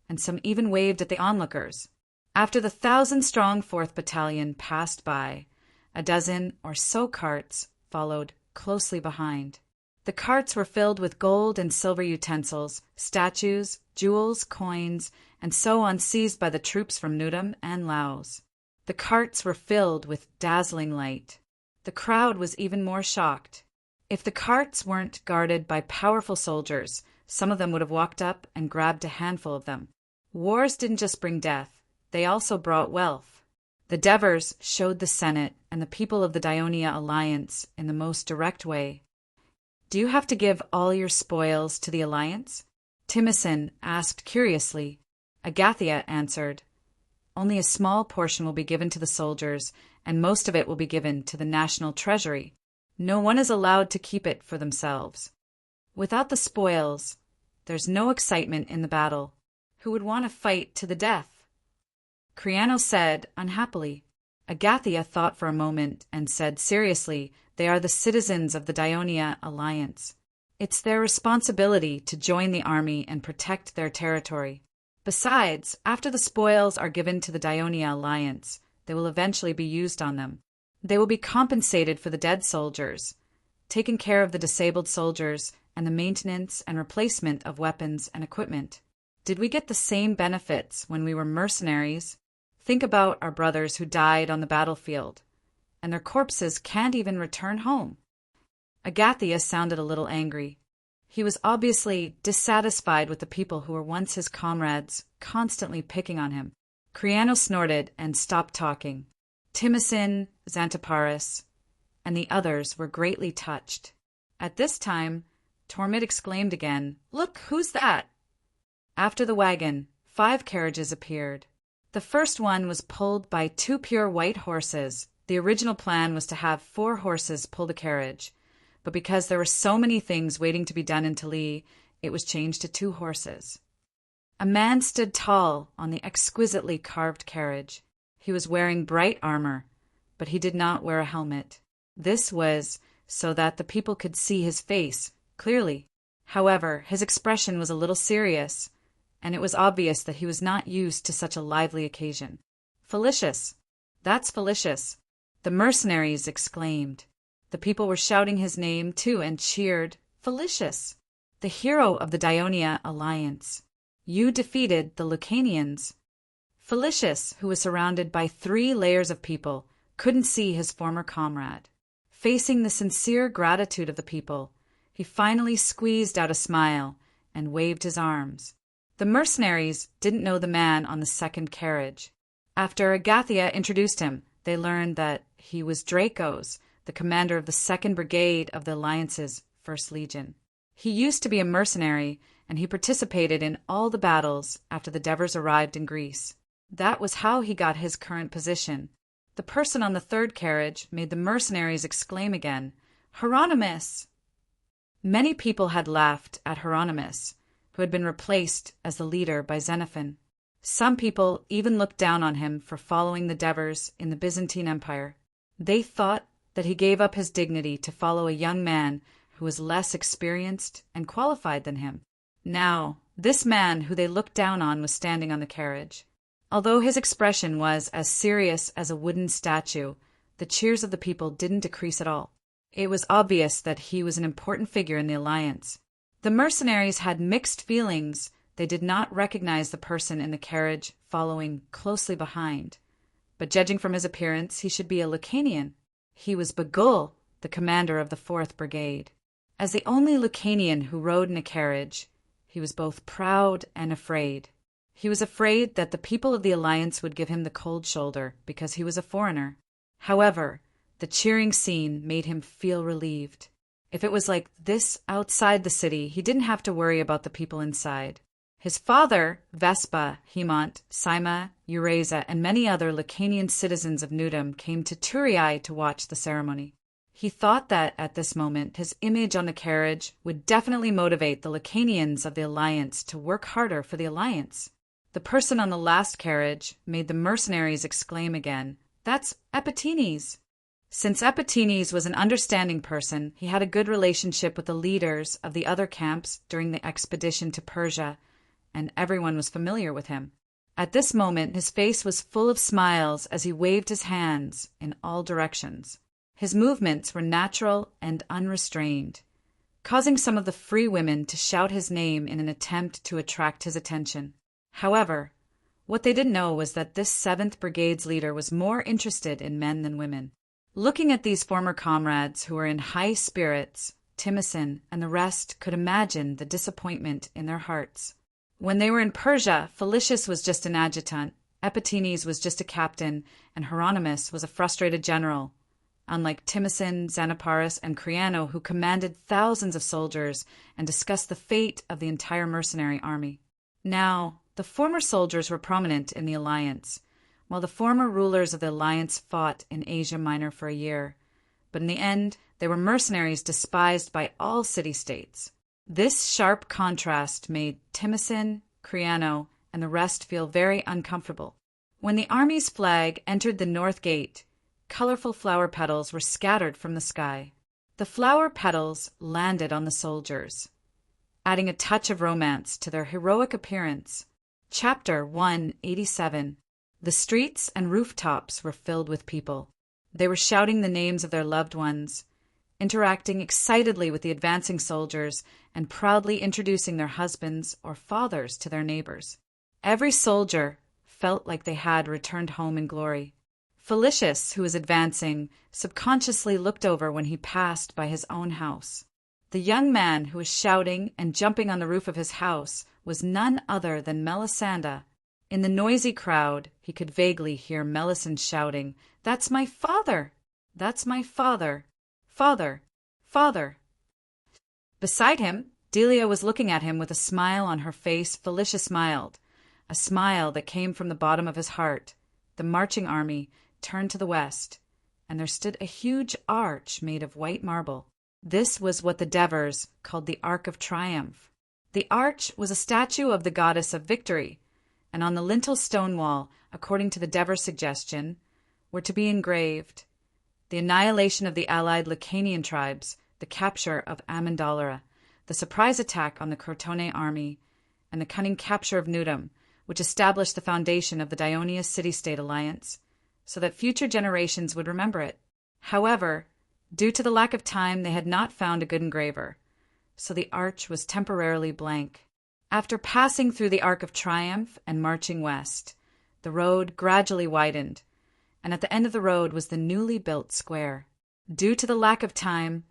and some even waved at the onlookers. After the 1,000-strong 4th Battalion passed by, a dozen or so carts followed closely behind. The carts were filled with gold and silver utensils, statues, jewels, coins, and so on seized by the troops from Nudum and Laos. The carts were filled with dazzling light. The crowd was even more shocked. If the carts weren't guarded by powerful soldiers, some of them would have walked up and grabbed a handful of them. Wars didn't just bring death, they also brought wealth. The Devers showed the Senate and the people of the Dionia Alliance in the most direct way. Do you have to give all your spoils to the Alliance? Timicin asked curiously. Agathia answered, only a small portion will be given to the soldiers, and most of it will be given to the national treasury. No one is allowed to keep it for themselves. Without the spoils, there's no excitement in the battle. Who would want to fight to the death? Criano said unhappily. Agathia thought for a moment and said seriously, they are the citizens of the Dionia Alliance. It's their responsibility to join the army and protect their territory. Besides, after the spoils are given to the Dionia Alliance, they will eventually be used on them. They will be compensated for the dead soldiers, taken care of the disabled soldiers, and the maintenance and replacement of weapons and equipment. Did we get the same benefits when we were mercenaries? Think about our brothers who died on the battlefield, and their corpses can't even return home. Agathia sounded a little angry. He was obviously dissatisfied with the people who were once his comrades, constantly picking on him. Criano snorted and stopped talking. Timicin, Xanthoparis, and the others were greatly touched. At this time, Tormid exclaimed again, "Look, who's that?" After the wagon, 5 carriages appeared. The first one was pulled by 2 pure white horses. The original plan was to have 4 horses pull the carriage, but because there were so many things waiting to be done in Tali, it was changed to 2 horses. A man stood tall on the exquisitely carved carriage. He was wearing bright armor, but he did not wear a helmet. This was so that the people could see his face clearly. However, his expression was a little serious, and it was obvious that he was not used to such a lively occasion. "Felicius! That's Felicius!" the mercenaries exclaimed. The people were shouting his name too and cheered, "Felicius, the hero of the Dionia Alliance. You defeated the Lucanians." Felicius, who was surrounded by 3 layers of people, couldn't see his former comrade. Facing the sincere gratitude of the people, he finally squeezed out a smile and waved his arms. The mercenaries didn't know the man on the 2nd carriage. After Agathia introduced him, they learned that he was Dracos, the commander of the 2nd Brigade of the Alliance's 1st Legion. He used to be a mercenary, and he participated in all the battles after the Devers arrived in Greece. That was how he got his current position. The person on the 3rd carriage made the mercenaries exclaim again, "Hieronymus!" Many people had laughed at Hieronymus, who had been replaced as the leader by Xenophon. Some people even looked down on him for following the Devers in the Byzantine Empire. They thought that he gave up his dignity to follow a young man who was less experienced and qualified than him. Now, this man who they looked down on was standing on the carriage. Although his expression was as serious as a wooden statue, the cheers of the people didn't decrease at all. It was obvious that he was an important figure in the alliance. The mercenaries had mixed feelings. They did not recognize the person in the carriage following closely behind. But judging from his appearance, he should be a Lucanian. He was Bagul, the commander of the 4th Brigade. As the only Lucanian who rode in a carriage, he was both proud and afraid. He was afraid that the people of the alliance would give him the cold shoulder because he was a foreigner. However, the cheering scene made him feel relieved. If it was like this outside the city, he didn't have to worry about the people inside. His father, Vespa, Hemont, Sima, Eurasa, and many other Lacanian citizens of Nudum came to Turiai to watch the ceremony. He thought that, at this moment, his image on the carriage would definitely motivate the Lacanians of the Alliance to work harder for the Alliance. The person on the last carriage made the mercenaries exclaim again, "That's Epitines!" Since Epitines was an understanding person, he had a good relationship with the leaders of the other camps during the expedition to Persia, and everyone was familiar with him. At this moment, his face was full of smiles as he waved his hands in all directions. His movements were natural and unrestrained, causing some of the free women to shout his name in an attempt to attract his attention. However, what they didn't know was that this 7th Brigade's leader was more interested in men than women. Looking at these former comrades who were in high spirits, Timicin and the rest could imagine the disappointment in their hearts. When they were in Persia, Felicius was just an adjutant, Epitines was just a captain, and Hieronymus was a frustrated general, unlike Timicin, Xenoparis, and Creano, who commanded thousands of soldiers and discussed the fate of the entire mercenary army. Now, the former soldiers were prominent in the alliance, while the former rulers of the alliance fought in Asia Minor for a year, but in the end they were mercenaries despised by all city-states. This sharp contrast made Timicin, Creano, and the rest feel very uncomfortable. When the army's flag entered the north gate, colorful flower petals were scattered from the sky. The flower petals landed on the soldiers, adding a touch of romance to their heroic appearance. Chapter 187. The streets and rooftops were filled with people. They were shouting the names of their loved ones, interacting excitedly with the advancing soldiers, and proudly introducing their husbands or fathers to their neighbors. Every soldier felt like they had returned home in glory. Felicius, who was advancing, subconsciously looked over when he passed by his own house. The young man who was shouting and jumping on the roof of his house was none other than Melisande. In the noisy crowd, he could vaguely hear Melisande shouting, "That's my father! That's my father! Father! Father!" Beside him, Delia was looking at him with a smile on her face. Felicius smiled, a smile that came from the bottom of his heart. The marching army turned to the west, and there stood a huge arch made of white marble. This was what the Devers called the Arc of Triumph. The arch was a statue of the goddess of victory, and on the lintel stone wall, according to the Devers' suggestion, were to be engraved the annihilation of the allied Lacanian tribes, the capture of Amendolara, the surprise attack on the Crotone army, and the cunning capture of Nudum, which established the foundation of the Dionysius city-state alliance, so that future generations would remember it. However, due to the lack of time, they had not found a good engraver, so the arch was temporarily blank. After passing through the Arc of Triumph and marching west, the road gradually widened, and at the end of the road was the newly built square. Due to the lack of time,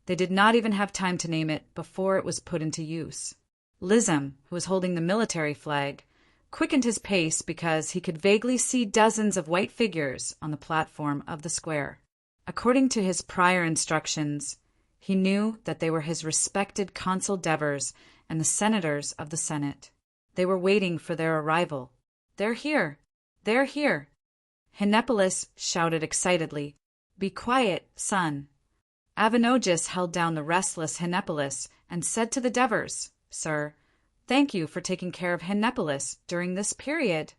they did not even have time to name it before it was put into use. Lism, who was holding the military flag, quickened his pace because he could vaguely see dozens of white figures on the platform of the square. According to his prior instructions, he knew that they were his respected Consul Devers and the senators of the Senate. They were waiting for their arrival. "They're here! They're here!" Henipolis shouted excitedly, "Be quiet, son." Avenogis held down the restless Henipolis and said to the Devers, "Sir, thank you for taking care of Henipolis during this period."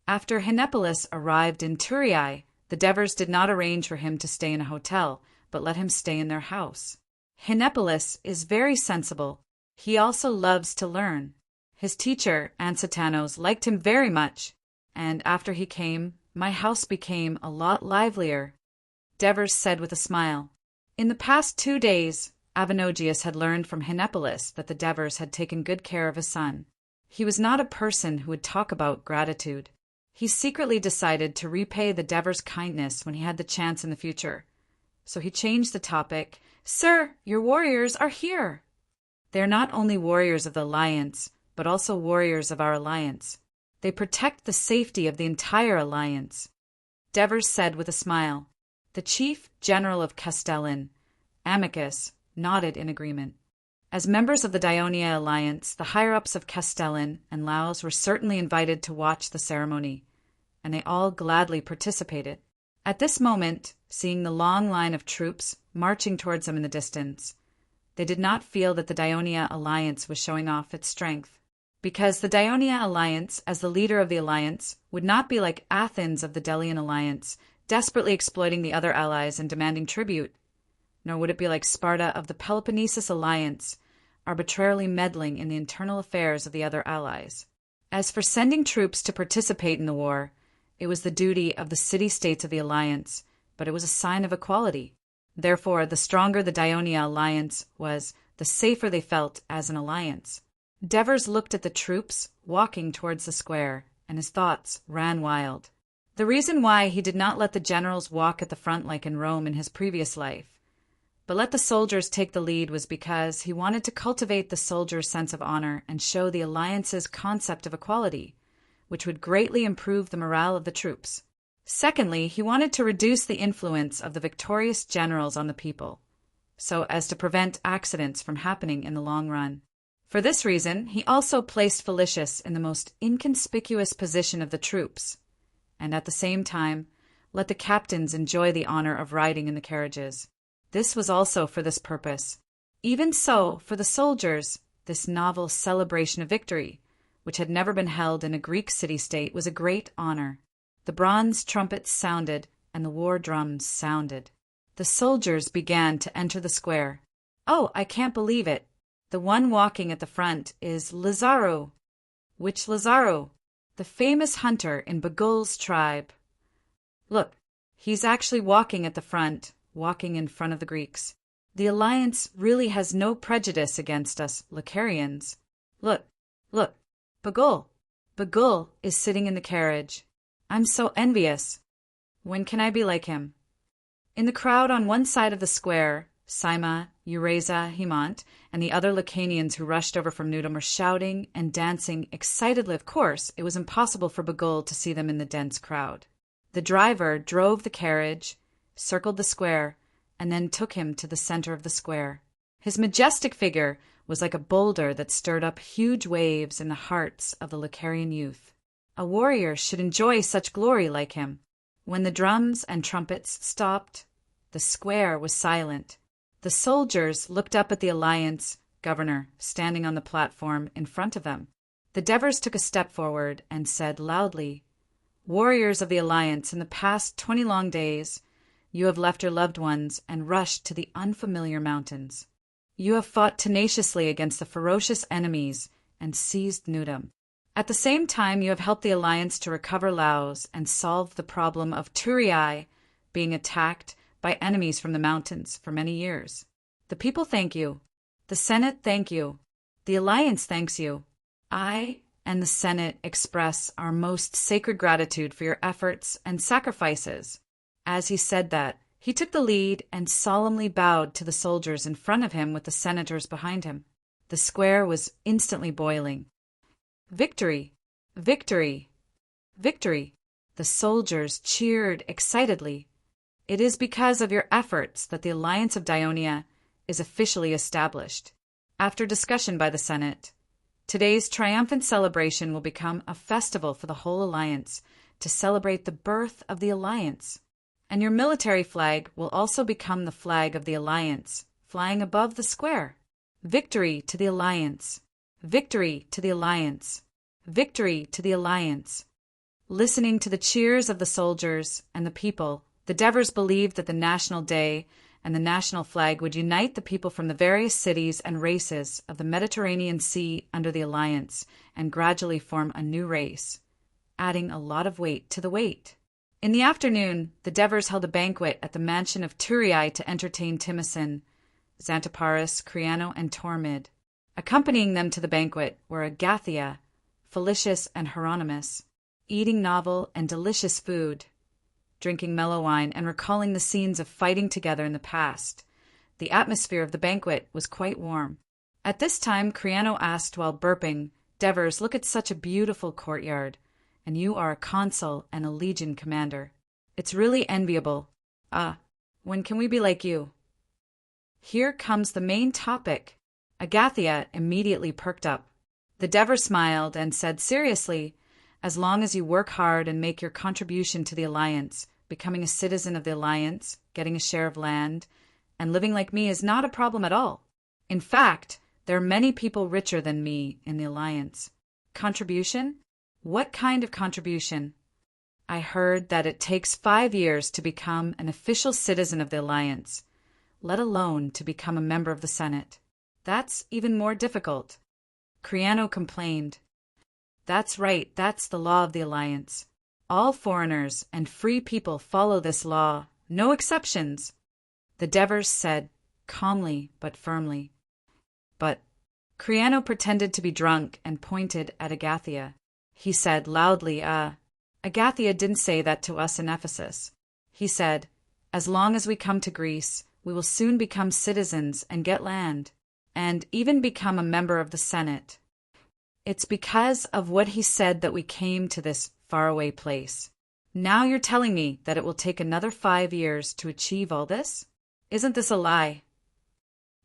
After Henipolis arrived in Turiai, the Devers did not arrange for him to stay in a hotel, but let him stay in their house. Henipolis is very sensible. He also loves to learn. His teacher, Ansatanos, liked him very much, and after he came, my house became a lot livelier, Devers said with a smile. In the past 2 days, Avenogis had learned from Henipolis that the Devers had taken good care of his son. He was not a person who would talk about gratitude. He secretly decided to repay the Devers' kindness when he had the chance in the future. So he changed the topic. "Sir, your warriors are here." They are not only warriors of the Alliance, but also warriors of our Alliance. They protect the safety of the entire Alliance, Devers said with a smile. The Chief General of Castellan, Amicus, nodded in agreement. As members of the Dionia alliance, the higher-ups of Castellan and Laos were certainly invited to watch the ceremony, and they all gladly participated. At this moment, seeing the long line of troops marching towards them in the distance, they did not feel that the Dionia alliance was showing off its strength, because the Dionia alliance, as the leader of the alliance, would not be like Athens of the Delian alliance, desperately exploiting the other allies and demanding tribute, nor would it be like Sparta of the Peloponnesus alliance, arbitrarily meddling in the internal affairs of the other allies. As for sending troops to participate in the war, it was the duty of the city-states of the alliance, but it was a sign of equality. Therefore, the stronger the Dionia alliance was, the safer they felt as an alliance. Devers looked at the troops walking towards the square, and his thoughts ran wild. The reason why he did not let the generals walk at the front like in Rome in his previous life, but let the soldiers take the lead, was because he wanted to cultivate the soldiers' sense of honor and show the alliance's concept of equality, which would greatly improve the morale of the troops. Secondly, he wanted to reduce the influence of the victorious generals on the people, so as to prevent accidents from happening in the long run. For this reason, he also placed Felicius in the most inconspicuous position of the troops, and at the same time let the captains enjoy the honor of riding in the carriages. This was also for this purpose. Even so, for the soldiers, this novel celebration of victory, which had never been held in a Greek city-state, was a great honor. The bronze trumpets sounded, and the war drums sounded. The soldiers began to enter the square. Oh, I can't believe it. The one walking at the front is Lazaro. Which Lazaro? The famous hunter in Bagul's tribe. Look, he's actually walking at the front, walking in front of the Greeks. The alliance really has no prejudice against us Lucarians. Look, Bagul. Bagul is sitting in the carriage. I'm so envious. When can I be like him? In the crowd on one side of the square, Sima, Eurasa, Hemont, and the other Lucanians who rushed over from Nudum were shouting and dancing excitedly. Of course, it was impossible for Bagul to see them in the dense crowd. The driver drove the carriage, circled the square, and then took him to the center of the square. His majestic figure was like a boulder that stirred up huge waves in the hearts of the Lucarian youth. A warrior should enjoy such glory like him. When the drums and trumpets stopped, the square was silent. The soldiers looked up at the alliance governor standing on the platform in front of them. The Devers took a step forward and said loudly, "Warriors of the alliance, in the past 20 long days, you have left your loved ones and rushed to the unfamiliar mountains. You have fought tenaciously against the ferocious enemies and seized Nudum. At the same time, you have helped the alliance to recover Laos and solve the problem of Turii being attacked by enemies from the mountains for many years. The people thank you. The Senate thank you. The alliance thanks you. I and the Senate express our most sacred gratitude for your efforts and sacrifices." As he said that, he took the lead and solemnly bowed to the soldiers in front of him with the senators behind him. The square was instantly boiling. Victory! Victory! Victory! The soldiers cheered excitedly. It is because of your efforts that the Alliance of Dionia is officially established. After discussion by the Senate, today's triumphant celebration will become a festival for the whole alliance to celebrate the birth of the alliance. And your military flag will also become the flag of the alliance, flying above the square. Victory to the alliance! Victory to the alliance! Victory to the alliance! Listening to the cheers of the soldiers and the people, the Devers believed that the National Day and the national flag would unite the people from the various cities and races of the Mediterranean Sea under the alliance and gradually form a new race, adding a lot of weight to the weight. In the afternoon, the Devers held a banquet at the mansion of Turii to entertain Timicin, Xanthoparis, Creano, and Tormid. Accompanying them to the banquet were Agathia, Felicius, and Hieronymus, eating novel and delicious food, drinking mellow wine, and recalling the scenes of fighting together in the past. The atmosphere of the banquet was quite warm. At this time, Creano asked while burping, "Devers, look at such a beautiful courtyard. And you are a consul and a legion commander. It's really enviable. Ah, when can we be like you?" "Here comes the main topic. Agathia immediately perked up. The Dever smiled and said seriously, as long as you work hard and make your contribution to the Alliance, becoming a citizen of the Alliance, getting a share of land, and living like me is not a problem at all. In fact, there are many people richer than me in the Alliance. Contribution? What kind of contribution? I heard that it takes 5 years to become an official citizen of the Alliance, let alone to become a member of the Senate. That's even more difficult. Criano complained. That's right, that's the law of the Alliance. All foreigners and free people follow this law, no exceptions. The Devers said, calmly but firmly. But Criano pretended to be drunk and pointed at Agathia. He said loudly, Agathia didn't say that to us in Ephesus. He said, as long as we come to Greece, we will soon become citizens and get land, and even become a member of the Senate. It's because of what he said that we came to this faraway place. Now you're telling me that it will take another 5 years to achieve all this? Isn't this a lie?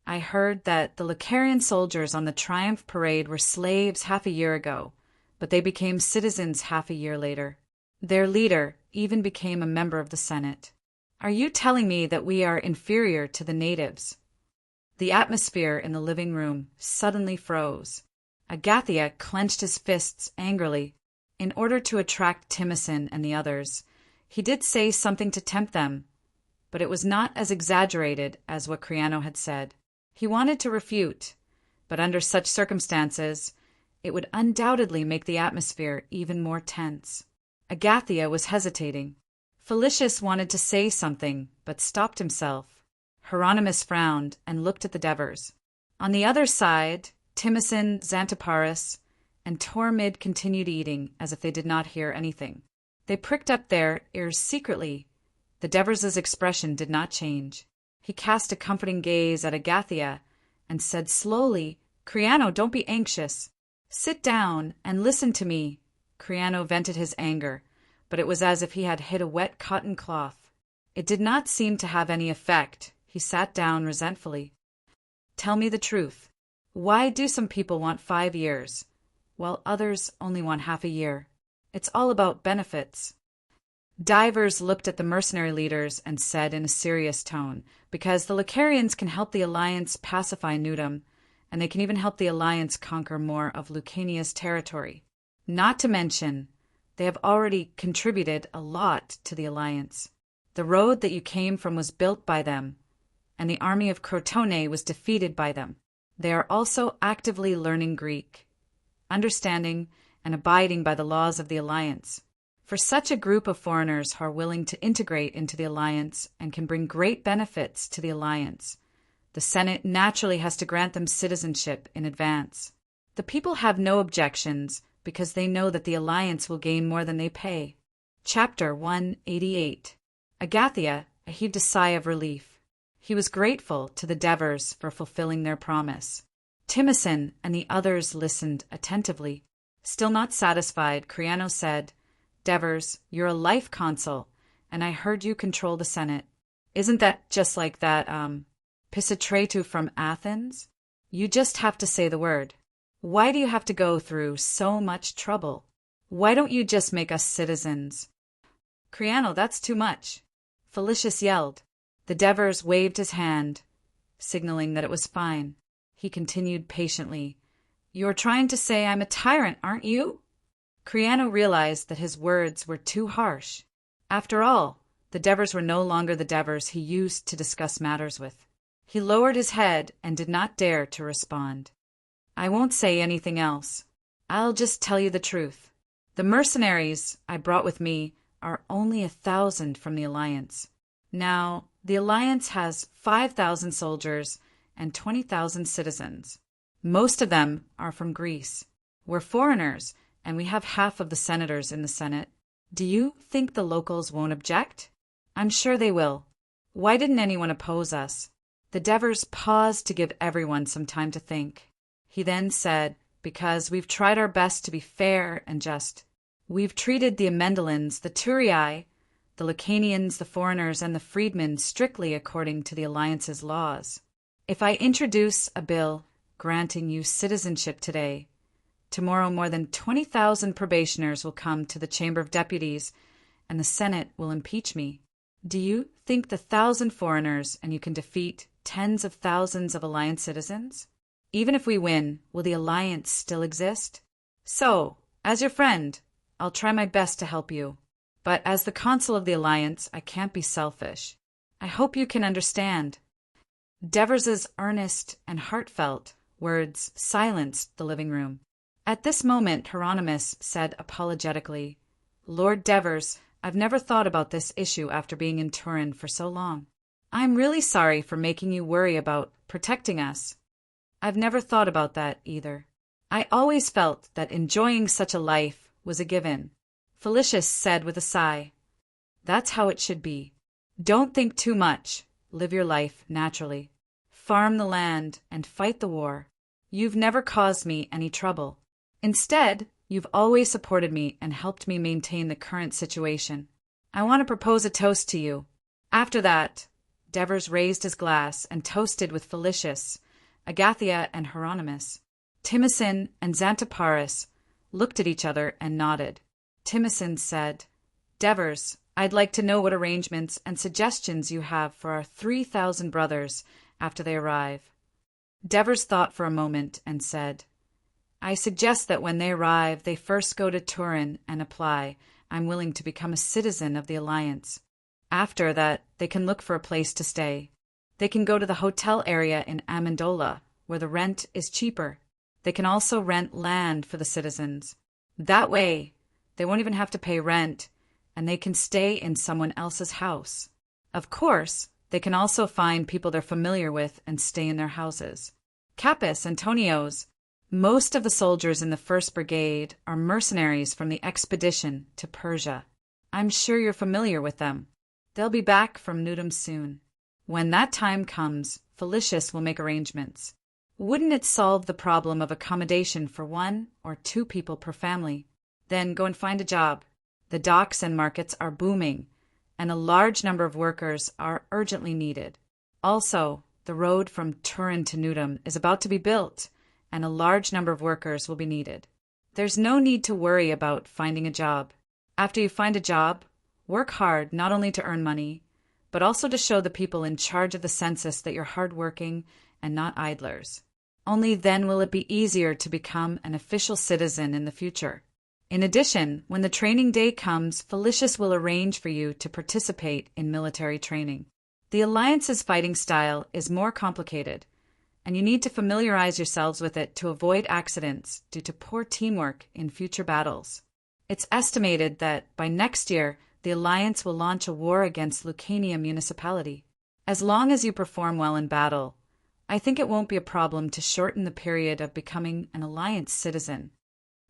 I heard that the Lucarian soldiers on the Triumph Parade were slaves half a year ago, but they became citizens half a year later. Their leader even became a member of the Senate. Are you telling me that we are inferior to the natives? The atmosphere in the living room suddenly froze. Agathia clenched his fists angrily. In order to attract Timothy and the others, he did say something to tempt them, but it was not as exaggerated as what Criano had said. He wanted to refute, but under such circumstances, it would undoubtedly make the atmosphere even more tense. Agathia was hesitating. Felicius wanted to say something, but stopped himself. Hieronymus frowned and looked at the Devers. On the other side, Timothy, Xanthoparis, and Tormid continued eating as if they did not hear anything. They pricked up their ears secretly. The Devers' expression did not change. He cast a comforting gaze at Agathia and said slowly, Criano, don't be anxious. Sit down and listen to me. Criano vented his anger, but it was as if he had hit a wet cotton cloth. It did not seem to have any effect. He sat down resentfully. Tell me the truth. Why do some people want 5 years, while others only want half a year? It's all about benefits. Divers looked at the mercenary leaders and said in a serious tone, because the Lucarians can help the Alliance pacify Nudum, and they can even help the Alliance conquer more of Lucania's territory. Not to mention, they have already contributed a lot to the Alliance. The road that you came from was built by them, and the army of Crotone was defeated by them. They are also actively learning Greek, understanding and abiding by the laws of the Alliance. For such a group of foreigners who are willing to integrate into the Alliance and can bring great benefits to the Alliance, the Senate naturally has to grant them citizenship in advance. The people have no objections because they know that the Alliance will gain more than they pay. Chapter 188. Agathia heaved a sigh of relief. He was grateful to the Devers for fulfilling their promise. Timothy and the others listened attentively. Still not satisfied, Criano said, Devers, you're a life consul, and I heard you control the Senate. Isn't that just like that, Pisitretu from Athens? You just have to say the word. Why do you have to go through so much trouble? Why don't you just make us citizens? Criano, that's too much. Felicius yelled. The Devers waved his hand, signaling that it was fine. He continued patiently. You're trying to say I'm a tyrant, aren't you? Criano realized that his words were too harsh. After all, the Devers were no longer the Devers he used to discuss matters with. He lowered his head and did not dare to respond. I won't say anything else. I'll just tell you the truth. The mercenaries I brought with me are only 1,000 from the Alliance. Now, the Alliance has 5,000 soldiers and 20,000 citizens. Most of them are from Greece. We're foreigners, and we have half of the senators in the Senate. Do you think the locals won't object? I'm sure they will. Why didn't anyone oppose us? The Devers paused to give everyone some time to think. He then said, because we've tried our best to be fair and just. We've treated the Amendalans, the Turii, the Lucanians, the foreigners, and the freedmen strictly according to the Alliance's laws. If I introduce a bill granting you citizenship today. Tomorrow more than 20,000 probationers will come to the Chamber of Deputies, and the Senate will impeach me. Do you think the 1,000 foreigners and you can defeat tens of thousands of Alliance citizens? Even if we win, will the Alliance still exist? So, as your friend, I'll try my best to help you. But as the Consul of the Alliance, I can't be selfish. I hope you can understand. Devers's earnest and heartfelt words silenced the living room. At this moment, Hieronymus said apologetically, "Lord Devers, I've never thought about this issue after being in Turin for so long. I'm really sorry for making you worry about protecting us. I've never thought about that either. I always felt that enjoying such a life was a given." Felicius said with a sigh, "That's how it should be. Don't think too much. Live your life naturally. Farm the land and fight the war. You've never caused me any trouble. Instead, you've always supported me and helped me maintain the current situation. I want to propose a toast to you." After that, Devers raised his glass and toasted with Felicius, Agathia, and Hieronymus. Timicin and Xanthoparis looked at each other and nodded. Timicin said, "Devers, I'd like to know what arrangements and suggestions you have for our 3,000 brothers after they arrive." Devers thought for a moment and said, "I suggest that when they arrive, they first go to Turin and apply, 'I'm willing to become a citizen of the Alliance.' After that, they can look for a place to stay. They can go to the hotel area in Amendola, where the rent is cheaper. They can also rent land for the citizens. That way, they won't even have to pay rent, and they can stay in someone else's house. Of course, they can also find people they're familiar with and stay in their houses. Capus, Antonios, most of the soldiers in the 1st Brigade are mercenaries from the expedition to Persia. I'm sure you're familiar with them. They'll be back from Nudum soon. When that time comes, Felicius will make arrangements. Wouldn't it solve the problem of accommodation for 1 or 2 people per family? Then go and find a job. The docks and markets are booming, and a large number of workers are urgently needed. Also, the road from Turin to Nudum is about to be built, and a large number of workers will be needed. There's no need to worry about finding a job. After you find a job, work hard not only to earn money, but also to show the people in charge of the census that you're hardworking and not idlers. Only then will it be easier to become an official citizen in the future. In addition, when the training day comes, Felicius will arrange for you to participate in military training. The Alliance's fighting style is more complicated, and you need to familiarize yourselves with it to avoid accidents due to poor teamwork in future battles. It's estimated that by next year, the Alliance will launch a war against Lucania municipality. As long as you perform well in battle, I think it won't be a problem to shorten the period of becoming an Alliance citizen.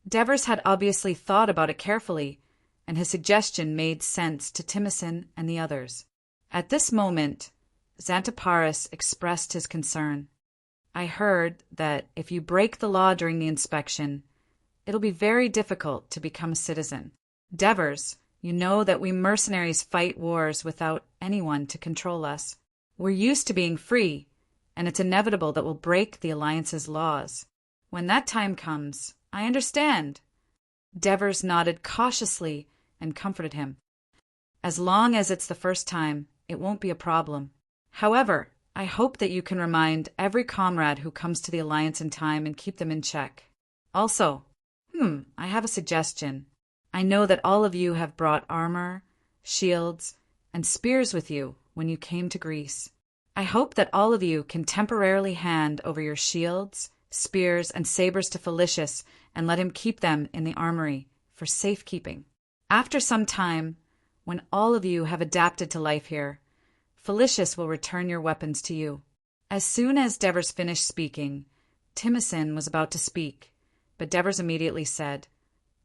Devers had obviously thought about it carefully, and his suggestion made sense to Timicin and the others. At this moment, Xanthoparis expressed his concern. "I heard that if you break the law during the inspection, it'll be very difficult to become a citizen. Devers, you know that we mercenaries fight wars without anyone to control us. We're used to being free, and it's inevitable that we'll break the Alliance's laws. When that time comes, I understand." Devers nodded cautiously and comforted him. "As long as it's the first time, it won't be a problem. However, I hope that you can remind every comrade who comes to the Alliance in time and keep them in check. Also, I have a suggestion. I know that all of you have brought armor, shields, and spears with you when you came to Greece. I hope that all of you can temporarily hand over your shields, spears, and sabers to Felicius and let him keep them in the armory for safekeeping. After some time, when all of you have adapted to life here, Felicius will return your weapons to you." As soon as Devers finished speaking, Timicin was about to speak, but Devers immediately said,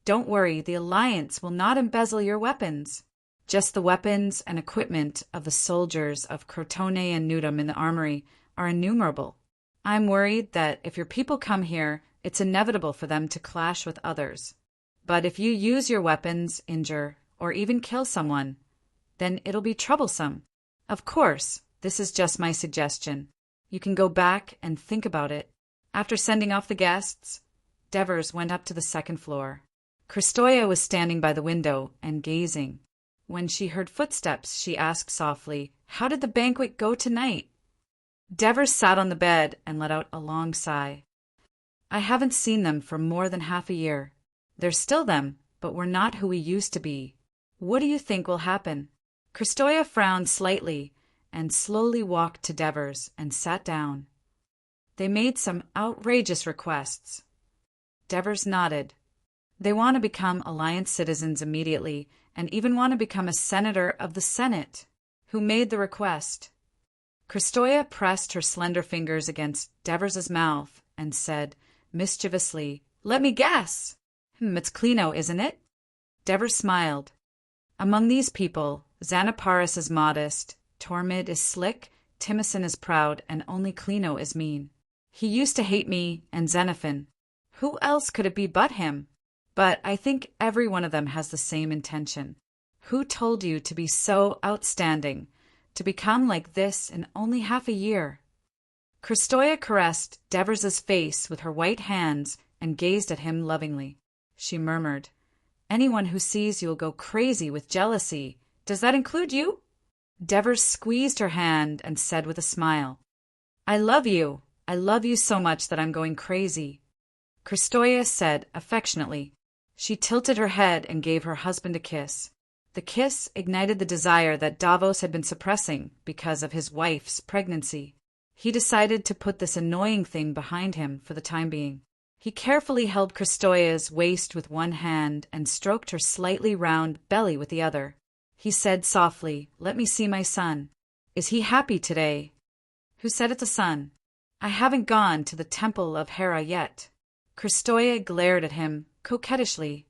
"Don't worry, the Alliance will not embezzle your weapons. Just the weapons and equipment of the soldiers of Crotone and Nudum in the armory are innumerable. I'm worried that if your people come here, it's inevitable for them to clash with others. But if you use your weapons, injure, or even kill someone, then it'll be troublesome. Of course, this is just my suggestion. You can go back and think about it. After sending off the guests, Devers went up to the second floor. Kristoya was standing by the window and gazing. When she heard footsteps, she asked softly, "How did the banquet go tonight?" Devers sat on the bed and let out a long sigh. "I haven't seen them for more than half a year. They're still them, but we're not who we used to be. What do you think will happen?" Kristoya frowned slightly and slowly walked to Devers and sat down. "They made some outrageous requests." Devers nodded. "They want to become Alliance citizens immediately, and even want to become a senator of the Senate." "Who made the request?" Kristoya pressed her slender fingers against Devers's mouth and said mischievously, "Let me guess. It's Clino, isn't it?" Devers smiled. "Among these people, Xanaparis is modest, Tormid is slick, Timicin is proud, and only Clino is mean. He used to hate me and Xenophon. Who else could it be but him? But I think every one of them has the same intention. Who told you to be so outstanding, to become like this in only half a year?" Kristoya caressed Devers's face with her white hands and gazed at him lovingly. She murmured, "Anyone who sees you will go crazy with jealousy. Does that include you?" Devers squeezed her hand and said with a smile, "I love you. I love you so much that I'm going crazy." Kristoya said affectionately. She tilted her head and gave her husband a kiss. The kiss ignited the desire that Davos had been suppressing because of his wife's pregnancy. He decided to put this annoying thing behind him for the time being. He carefully held Kristoya's waist with one hand and stroked her slightly round belly with the other. He said softly, "Let me see my son. Is he happy today?" "Who said it's a son? I haven't gone to the temple of Hera yet." Kristoya glared at him coquettishly.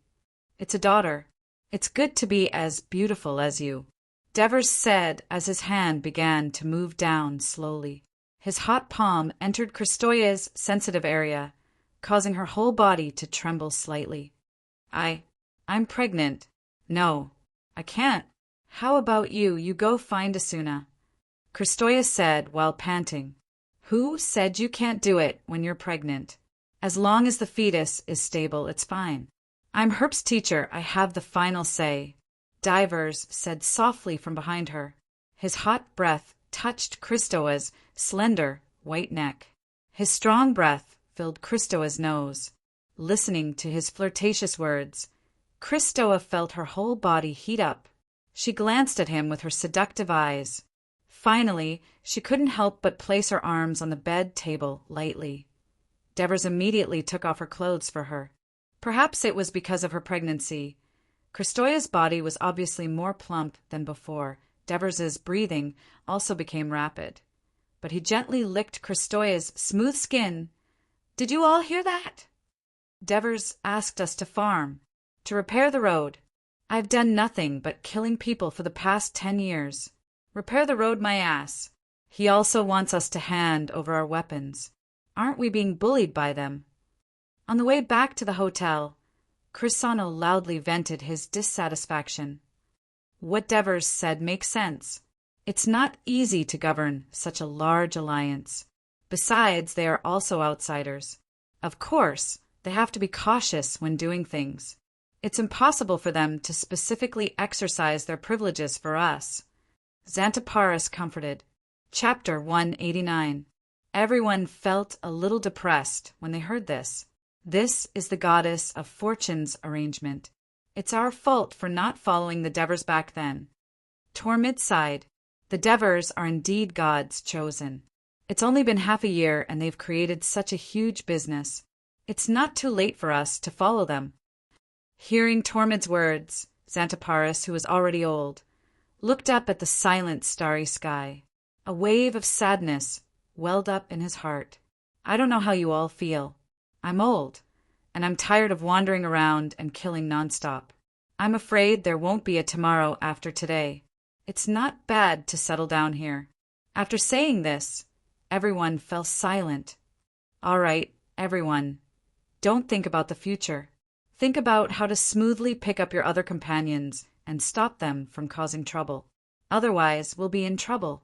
"It's a daughter. It's good to be as beautiful as you," Devers said as his hand began to move down slowly. His hot palm entered Kristoya's sensitive area, causing her whole body to tremble slightly. I'm pregnant. No, I can't. How about you go find Asuna," Kristoya said while panting. "Who said you can't do it when you're pregnant? As long as the fetus is stable, it's fine. I'm Herp's teacher. I have the final say," Devers said softly from behind her. His hot breath touched Kristoya's slender, white neck. His strong breath filled Kristoya's nose. Listening to his flirtatious words, Kristoya felt her whole body heat up. She glanced at him with her seductive eyes. Finally, she couldn't help but place her arms on the bed table lightly. Devers immediately took off her clothes for her. Perhaps it was because of her pregnancy. Kristoya's body was obviously more plump than before. Devers's breathing also became rapid. But he gently licked Kristoya's smooth skin. "Did you all hear that? Devers asked us to farm, to repair the road. I've done nothing but killing people for the past 10 years. Repair the road, my ass. He also wants us to hand over our weapons. Aren't we being bullied by them?" On the way back to the hotel, Crisano loudly vented his dissatisfaction. What Devers said makes sense. It's not easy to govern such a large alliance. Besides, they are also outsiders. Of course, they have to be cautious when doing things. It's impossible for them to specifically exercise their privileges for us. Xantaparis comforted. Chapter 189. Everyone felt a little depressed when they heard this. This is the goddess of fortune's arrangement. It's our fault for not following the Devers back then. Tormid sighed. The Devers are indeed gods chosen. It's only been half a year and they've created such a huge business. It's not too late for us to follow them. Hearing Tormid's words, Xantaparis, who was already old, looked up at the silent starry sky. A wave of sadness welled up in his heart. I don't know how you all feel. I'm old, and I'm tired of wandering around and killing nonstop. I'm afraid there won't be a tomorrow after today. It's not bad to settle down here. After saying this, everyone fell silent. All right, everyone. Don't think about the future. Think about how to smoothly pick up your other companions and stop them from causing trouble. Otherwise, we'll be in trouble.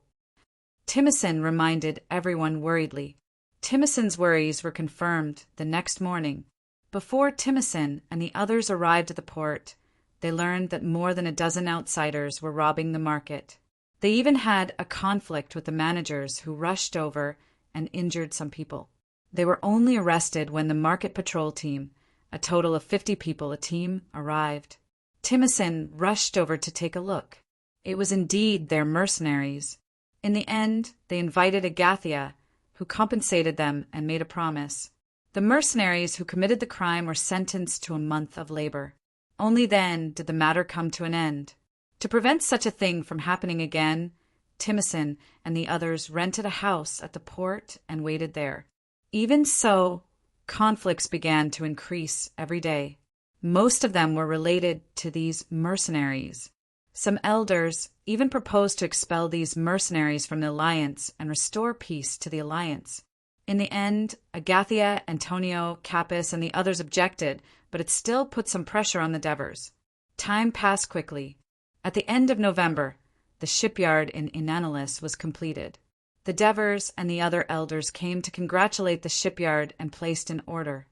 Timicin reminded everyone worriedly. Timoson's worries were confirmed the next morning. Before Timoson and the others arrived at the port, they learned that more than a dozen outsiders were robbing the market. They even had a conflict with the managers who rushed over and injured some people. They were only arrested when the market patrol team, a total of 50 people a team, arrived. Timoson rushed over to take a look. It was indeed their mercenaries. In the end, they invited Agathia, who compensated them and made a promise. The mercenaries who committed the crime were sentenced to a month of labor. Only then did the matter come to an end. To prevent such a thing from happening again, Timoson and the others rented a house at the port and waited there. Even so, conflicts began to increase every day. Most of them were related to these mercenaries. Some elders even proposed to expel these mercenaries from the alliance and restore peace to the alliance. In the end, Agathia, Antonio, Capys, and the others objected, but it still put some pressure on the Devers. Time passed quickly. At the end of November, the shipyard in Inanalis was completed. The Devers and the other elders came to congratulate the shipyard and placed in order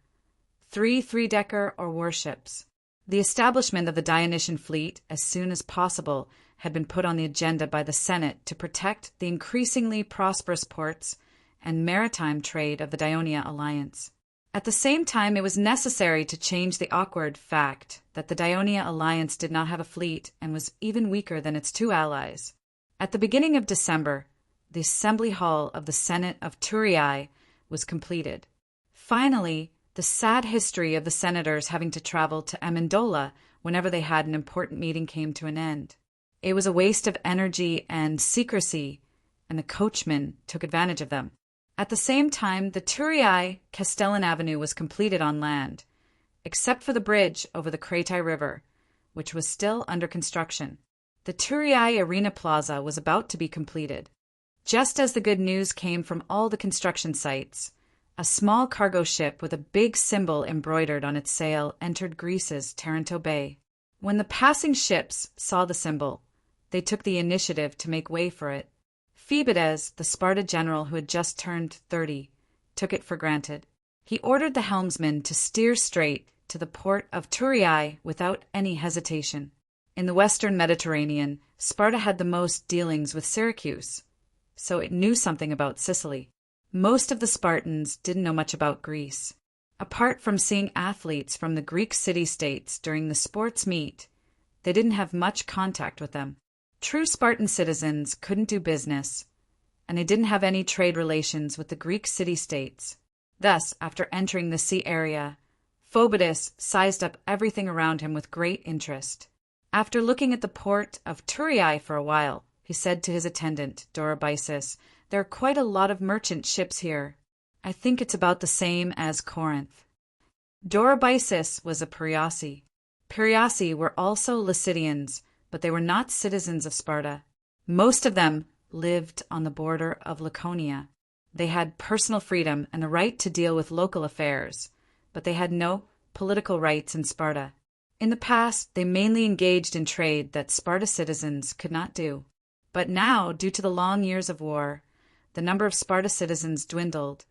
3 three-decker or warships. The establishment of the Dionysian fleet as soon as possible had been put on the agenda by the Senate to protect the increasingly prosperous ports and maritime trade of the Dionia alliance. At the same time, it was necessary to change the awkward fact that the Dionia alliance did not have a fleet and was even weaker than its two allies. At the beginning of December, the Assembly Hall of the Senate of Turiae was completed. Finally, the sad history of the senators having to travel to Amendola whenever they had an important meeting came to an end. It was a waste of energy and secrecy, and the coachmen took advantage of them. At the same time, the Turiae-Castellan Avenue was completed on land, except for the bridge over the Kratai River, which was still under construction. The Turiae Arena Plaza was about to be completed. Just as the good news came from all the construction sites, a small cargo ship with a big symbol embroidered on its sail entered Greece's Taranto Bay. When the passing ships saw the symbol, they took the initiative to make way for it. Phoebides, the Sparta general who had just turned 30, took it for granted. He ordered the helmsman to steer straight to the port of Turiae without any hesitation. In the western Mediterranean, Sparta had the most dealings with Syracuse, so it knew something about Sicily. Most of the Spartans didn't know much about Greece. Apart from seeing athletes from the Greek city-states during the sports meet, they didn't have much contact with them. True Spartan citizens couldn't do business, and they didn't have any trade relations with the Greek city-states. Thus, after entering the sea area, Phoebides sized up everything around him with great interest. After looking at the port of Turiae for a while, he said to his attendant, Dorobysus, "There are quite a lot of merchant ships here. I think it's about the same as Corinth." Dorobysus was a Pariasi. Pariasi were also Lacidians, but they were not citizens of Sparta. Most of them lived on the border of Laconia. They had personal freedom and the right to deal with local affairs, but they had no political rights in Sparta. In the past, they mainly engaged in trade that Sparta citizens could not do. But now, due to the long years of war, the number of Sparta citizens dwindled,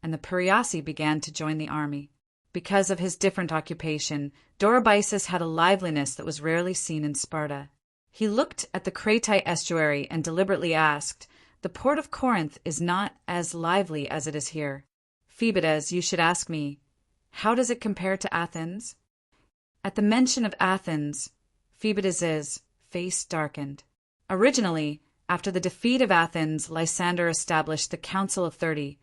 and the Pariasi began to join the army. Because of his different occupation, Dorobysus had a liveliness that was rarely seen in Sparta. He looked at the Kratai estuary and deliberately asked, "The port of Corinth is not as lively as it is here. Phoebides, you should ask me, how does it compare to Athens?" At the mention of Athens, Phoebides's face darkened. Originally, after the defeat of Athens, Lysander established the Council of 30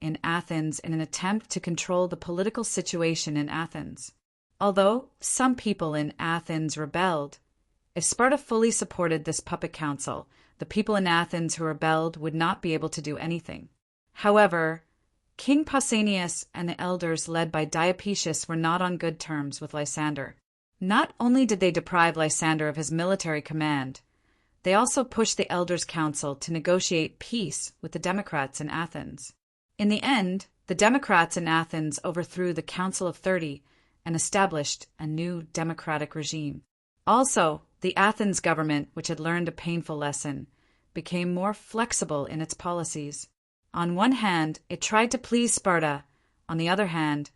in Athens in an attempt to control the political situation in Athens. Although some people in Athens rebelled, if Sparta fully supported this puppet council, the people in Athens who rebelled would not be able to do anything. However, King Pausanias and the elders led by Diopetius were not on good terms with Lysander. Not only did they deprive Lysander of his military command, they also pushed the elders' council to negotiate peace with the Democrats in Athens. In the end, the Democrats in Athens overthrew the Council of 30 and established a new democratic regime. Also, the Athens government, which had learned a painful lesson, became more flexible in its policies. On one hand, it tried to please Sparta. On the other hand,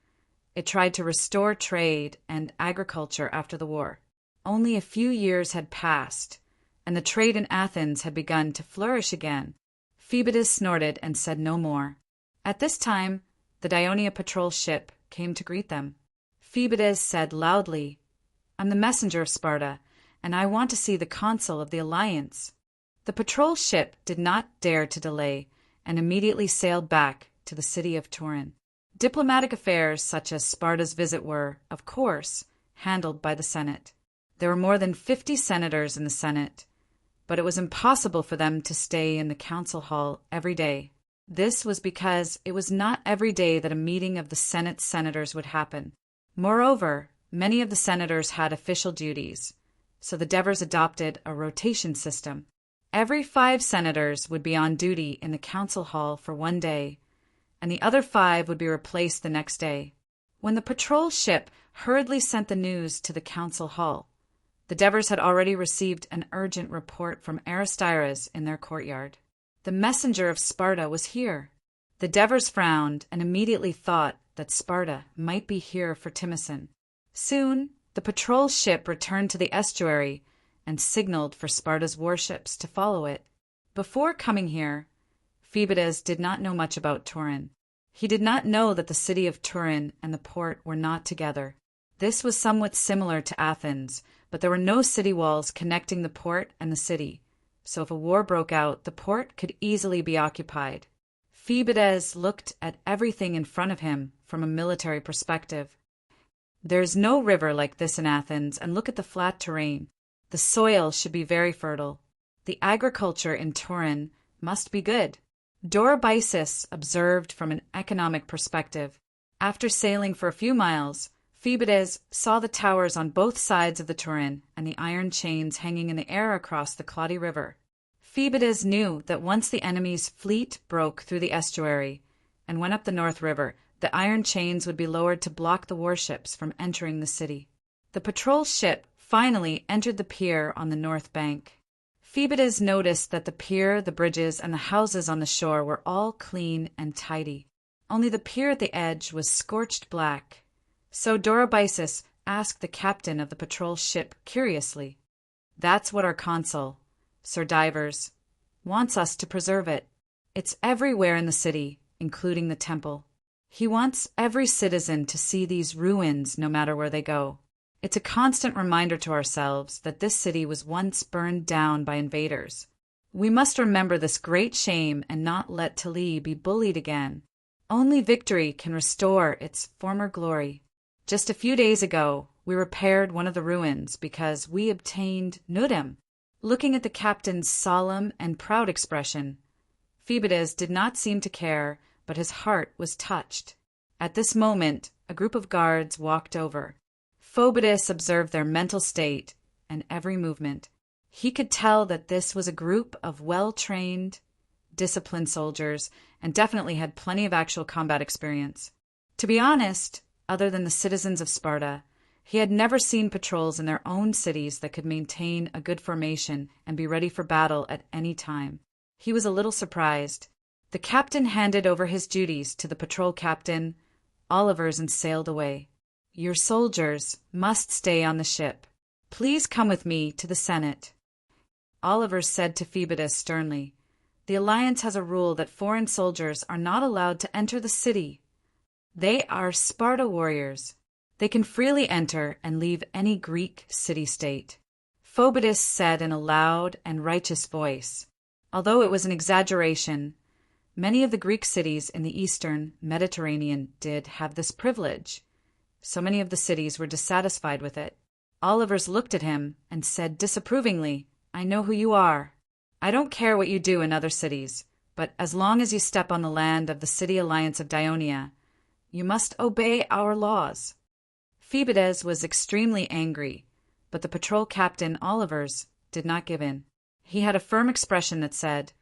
it tried to restore trade and agriculture after the war. Only a few years had passed, and the trade in Athens had begun to flourish again. Phoebidas snorted and said no more. At this time, the Dionia patrol ship came to greet them. Phoebidas said loudly, "I'm the messenger of Sparta, and I want to see the consul of the alliance." The patrol ship did not dare to delay and immediately sailed back to the city of Turin. Diplomatic affairs such as Sparta's visit were, of course, handled by the Senate. There were more than 50 senators in the Senate, but it was impossible for them to stay in the council hall every day. This was because it was not every day that a meeting of the Senate senators would happen. Moreover, many of the senators had official duties, so the Devers adopted a rotation system. Every 5 senators would be on duty in the council hall for one day, and the other 5 would be replaced the next day. When the patrol ship hurriedly sent the news to the council hall, the Devers had already received an urgent report from Aristides in their courtyard. The messenger of Sparta was here. The Devers frowned and immediately thought that Sparta might be here for Timicin. Soon, the patrol ship returned to the estuary and signaled for Sparta's warships to follow it. Before coming here, Phoebidas did not know much about Turin. He did not know that the city of Turin and the port were not together. This was somewhat similar to Athens, but there were no city walls connecting the port and the city, so if a war broke out, the port could easily be occupied. Phoebidas looked at everything in front of him from a military perspective. There's no river like this in Athens, and look at the flat terrain. The soil should be very fertile. The agriculture in Turin must be good. Dorobysus observed from an economic perspective. After sailing for a few miles, Phoebidas saw the towers on both sides of the Turin and the iron chains hanging in the air across the cloddy river. Phoebidas knew that once the enemy's fleet broke through the estuary and went up the North River, the iron chains would be lowered to block the warships from entering the city. The patrol ship finally entered the pier on the north bank. Phoebidas noticed that the pier, the bridges, and the houses on the shore were all clean and tidy. Only the pier at the edge was scorched black. So Dorobysus asked the captain of the patrol ship curiously, "That's what our consul, Sir Divers, wants us to preserve it. It's everywhere in the city, including the temple. He wants every citizen to see these ruins no matter where they go. It's a constant reminder to ourselves that this city was once burned down by invaders. We must remember this great shame and not let Tali be bullied again. Only victory can restore its former glory. Just a few days ago, we repaired one of the ruins because we obtained Nudem." Looking at the captain's solemn and proud expression, Phoebidas did not seem to care, but his heart was touched. At this moment, a group of guards walked over. Phoebidas observed their mental state and every movement. He could tell that this was a group of well-trained, disciplined soldiers and definitely had plenty of actual combat experience. To be honest, other than the citizens of Sparta, he had never seen patrols in their own cities that could maintain a good formation and be ready for battle at any time. He was a little surprised. The captain handed over his duties to the patrol captain, Olivers, and sailed away. "Your soldiers must stay on the ship. Please come with me to the Senate." Oliver said to Phoebidas sternly, "The alliance has a rule that foreign soldiers are not allowed to enter the city. They are Sparta warriors. They can freely enter and leave any Greek city-state." Phoebidas said in a loud and righteous voice. Although it was an exaggeration, many of the Greek cities in the eastern Mediterranean did have this privilege. So many of the cities were dissatisfied with it. Olivers looked at him and said disapprovingly, "I know who you are. I don't care what you do in other cities, but as long as you step on the land of the city alliance of Dionia, you must obey our laws." Phoebidas was extremely angry, but the patrol captain, Olivers, did not give in. He had a firm expression that said,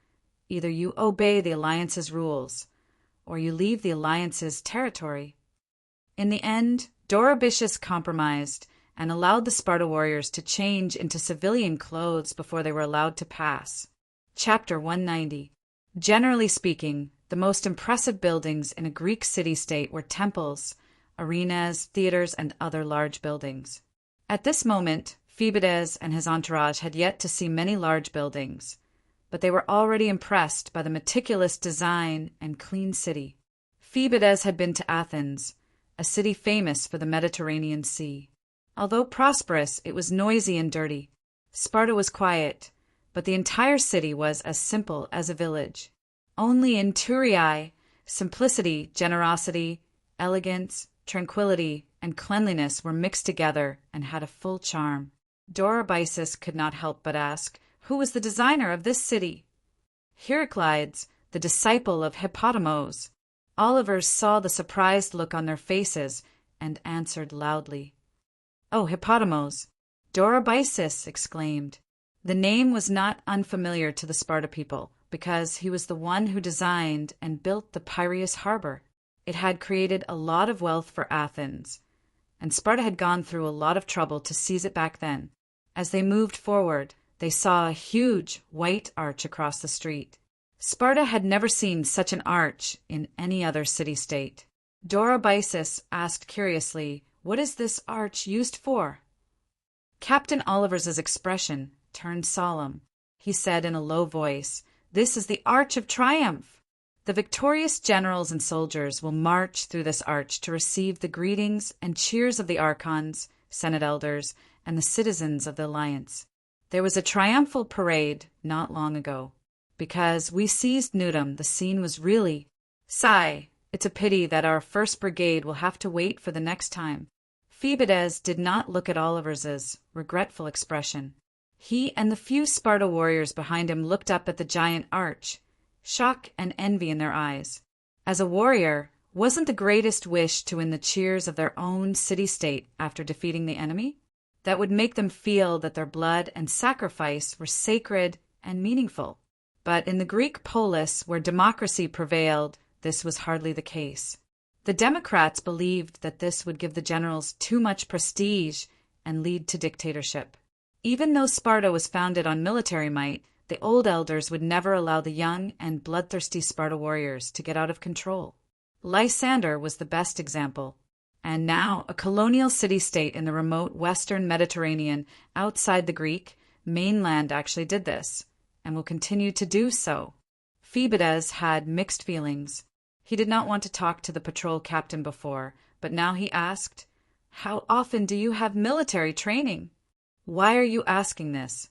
"Either you obey the alliance's rules, or you leave the alliance's territory." In the end, Dorobysus compromised and allowed the Sparta warriors to change into civilian clothes before they were allowed to pass. Chapter 190. Generally speaking, The most impressive buildings in a Greek city-state were temples, arenas, theaters, and other large buildings. At this moment, Phoebides and his entourage had yet to see many large buildings, but they were already impressed by the meticulous design and clean city. Phoebides had been to Athens, a city famous for the Mediterranean Sea. Although prosperous, it was noisy and dirty. Sparta was quiet, but the entire city was as simple as a village. Only in Thurii, simplicity, generosity, elegance, tranquility, and cleanliness were mixed together and had a full charm. Dorobysus could not help but ask, who was the designer of this city? Heraclides, the disciple of Hippotamos. Oliver saw the surprised look on their faces and answered loudly. "Oh, Hippotamos!" Dorobysus exclaimed. The name was not unfamiliar to the Sparta people, because he was the one who designed and built the Piraeus harbor. It had created a lot of wealth for Athens, and Sparta had gone through a lot of trouble to seize it back then. As they moved forward, they saw a huge white arch across the street. Sparta had never seen such an arch in any other city-state. Dorobysus asked curiously, "What is this arch used for?" Captain Oliver's expression turned solemn. He said in a low voice, "This is the Arch of Triumph. The victorious generals and soldiers will march through this arch to receive the greetings and cheers of the archons, senate elders, and the citizens of the alliance. There was a triumphal parade not long ago. Because we seized Nudum, the scene was really... Sigh, it's a pity that our first brigade will have to wait for the next time." Phoebides did not look at Oliver's regretful expression. He and the few Sparta warriors behind him looked up at the giant arch, shock and envy in their eyes. As a warrior, wasn't the greatest wish to win the cheers of their own city-state after defeating the enemy? That would make them feel that their blood and sacrifice were sacred and meaningful. But in the Greek polis, where democracy prevailed, this was hardly the case. The Democrats believed that this would give the generals too much prestige and lead to dictatorship. Even though Sparta was founded on military might, the old elders would never allow the young and bloodthirsty Sparta warriors to get out of control. Lysander was the best example. And now, a colonial city-state in the remote western Mediterranean outside the Greek mainland actually did this, and will continue to do so. Phoebides had mixed feelings. He did not want to talk to the patrol captain before, but now he asked, "How often do you have military training? Why are you asking this?"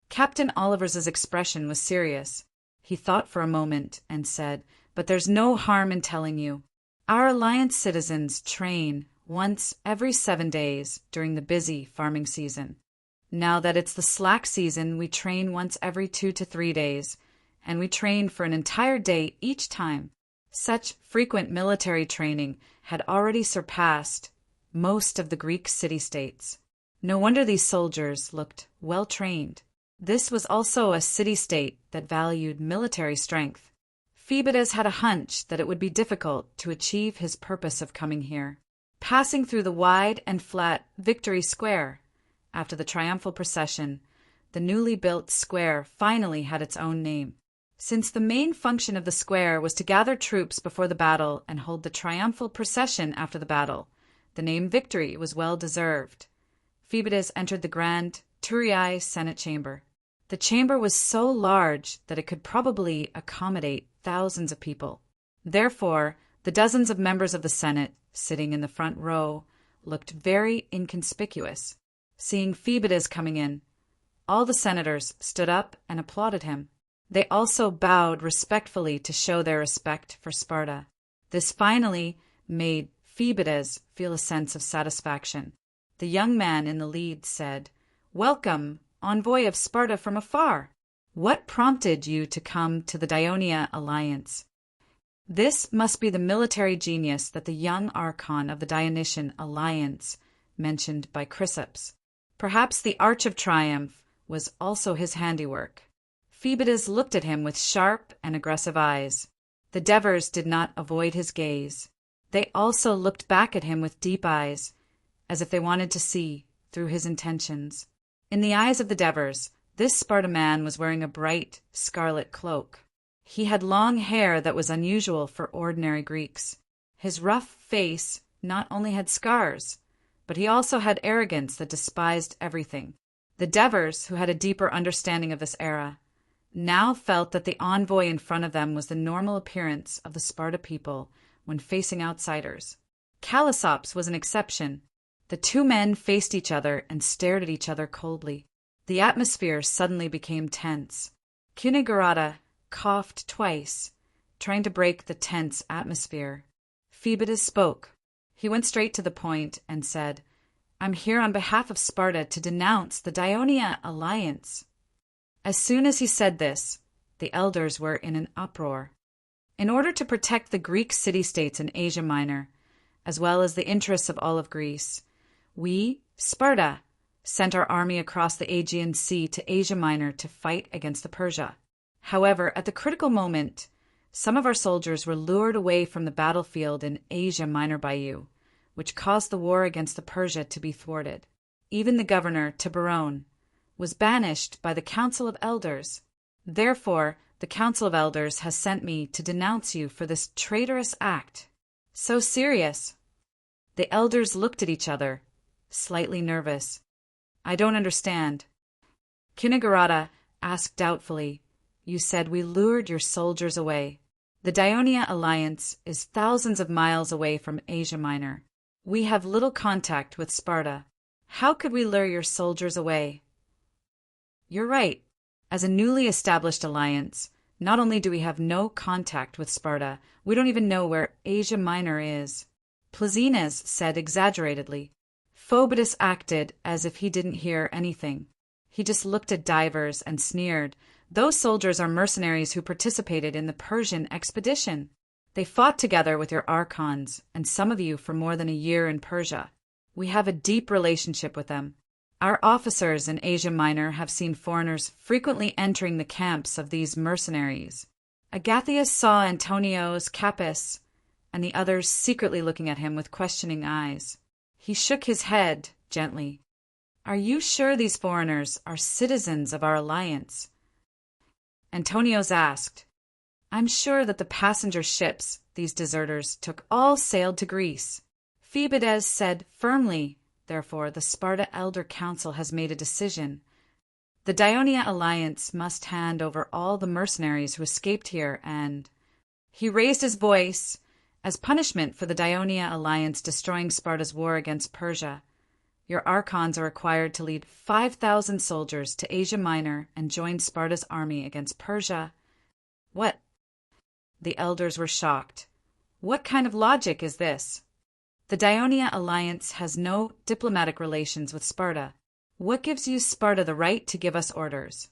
Captain Oliver's expression was serious. He thought for a moment and said, "But there's no harm in telling you. Our alliance citizens train once every 7 days during the busy farming season. Now that it's the slack season, we train once every 2 to 3 days, and we train for an entire day each time." Such frequent military training had already surpassed most of the Greek city-states. No wonder these soldiers looked well-trained. This was also a city-state that valued military strength. Phoebides had a hunch that it would be difficult to achieve his purpose of coming here. Passing through the wide and flat Victory Square, after the triumphal procession, the newly built square finally had its own name. Since the main function of the square was to gather troops before the battle and hold the triumphal procession after the battle, the name Victory was well deserved. Phoebides entered the grand Thurii Senate chamber. The chamber was so large that it could probably accommodate thousands of people. Therefore, the dozens of members of the Senate, sitting in the front row, looked very inconspicuous. Seeing Phoebides coming in, all the senators stood up and applauded him. They also bowed respectfully to show their respect for Sparta. This finally made Phoebides feel a sense of satisfaction. The young man in the lead said, "Welcome, envoy of Sparta from afar. What prompted you to come to the Ionia alliance?" This must be the military genius that the young archon of the Dionysian alliance mentioned by Chrysippus. Perhaps the Arch of Triumph was also his handiwork. Phoebides looked at him with sharp and aggressive eyes. The Devers did not avoid his gaze. They also looked back at him with deep eyes, as if they wanted to see through his intentions. In the eyes of the Devers, this Sparta man was wearing a bright scarlet cloak. He had long hair that was unusual for ordinary Greeks. His rough face not only had scars, but he also had arrogance that despised everything. The Devers, who had a deeper understanding of this era, now felt that the envoy in front of them was the normal appearance of the Sparta people when facing outsiders. Callisops was an exception. The two men faced each other and stared at each other coldly. The atmosphere suddenly became tense. Cunegurata coughed twice, trying to break the tense atmosphere. Phoebidas spoke. He went straight to the point and said, "I'm here on behalf of Sparta to denounce the Dionia alliance." As soon as he said this, the elders were in an uproar. In order to protect the Greek city-states in Asia Minor, as well as the interests of all of Greece, we, Sparta, sent our army across the Aegean Sea to Asia Minor to fight against the Persia. However, at the critical moment, some of our soldiers were lured away from the battlefield in Asia Minor by you, which caused the war against the Persia to be thwarted. Even the governor, Tiburon, was banished by the Council of Elders. Therefore, the Council of Elders has sent me to denounce you for this traitorous act. So serious. The elders looked at each other, slightly nervous. I don't understand. Cunegurata asked doubtfully, You said we lured your soldiers away. The Dionia alliance is thousands of miles away from Asia Minor. We have little contact with Sparta. How could we lure your soldiers away? You're right. As a newly established alliance, not only do we have no contact with Sparta, we don't even know where Asia Minor is. Plesines said exaggeratedly. Phoebidas acted as if he didn't hear anything. He just looked at divers and sneered. Those soldiers are mercenaries who participated in the Persian expedition. They fought together with your archons, and some of you for more than a year in Persia. We have a deep relationship with them. Our officers in Asia Minor have seen foreigners frequently entering the camps of these mercenaries. Agathias saw Antonios, Capys, and the others secretly looking at him with questioning eyes. He shook his head gently. Are you sure these foreigners are citizens of our alliance? Antonios asked. I'm sure that the passenger ships these deserters took all sailed to Greece. Phoebidas said firmly, therefore the Sparta Elder Council has made a decision. The Dionia alliance must hand over all the mercenaries who escaped here and... He raised his voice. As punishment for the Dionia alliance destroying Sparta's war against Persia, your archons are required to lead 5,000 soldiers to Asia Minor and join Sparta's army against Persia. What? The elders were shocked. What kind of logic is this? The Dionia alliance has no diplomatic relations with Sparta. What gives you, Sparta, the right to give us orders?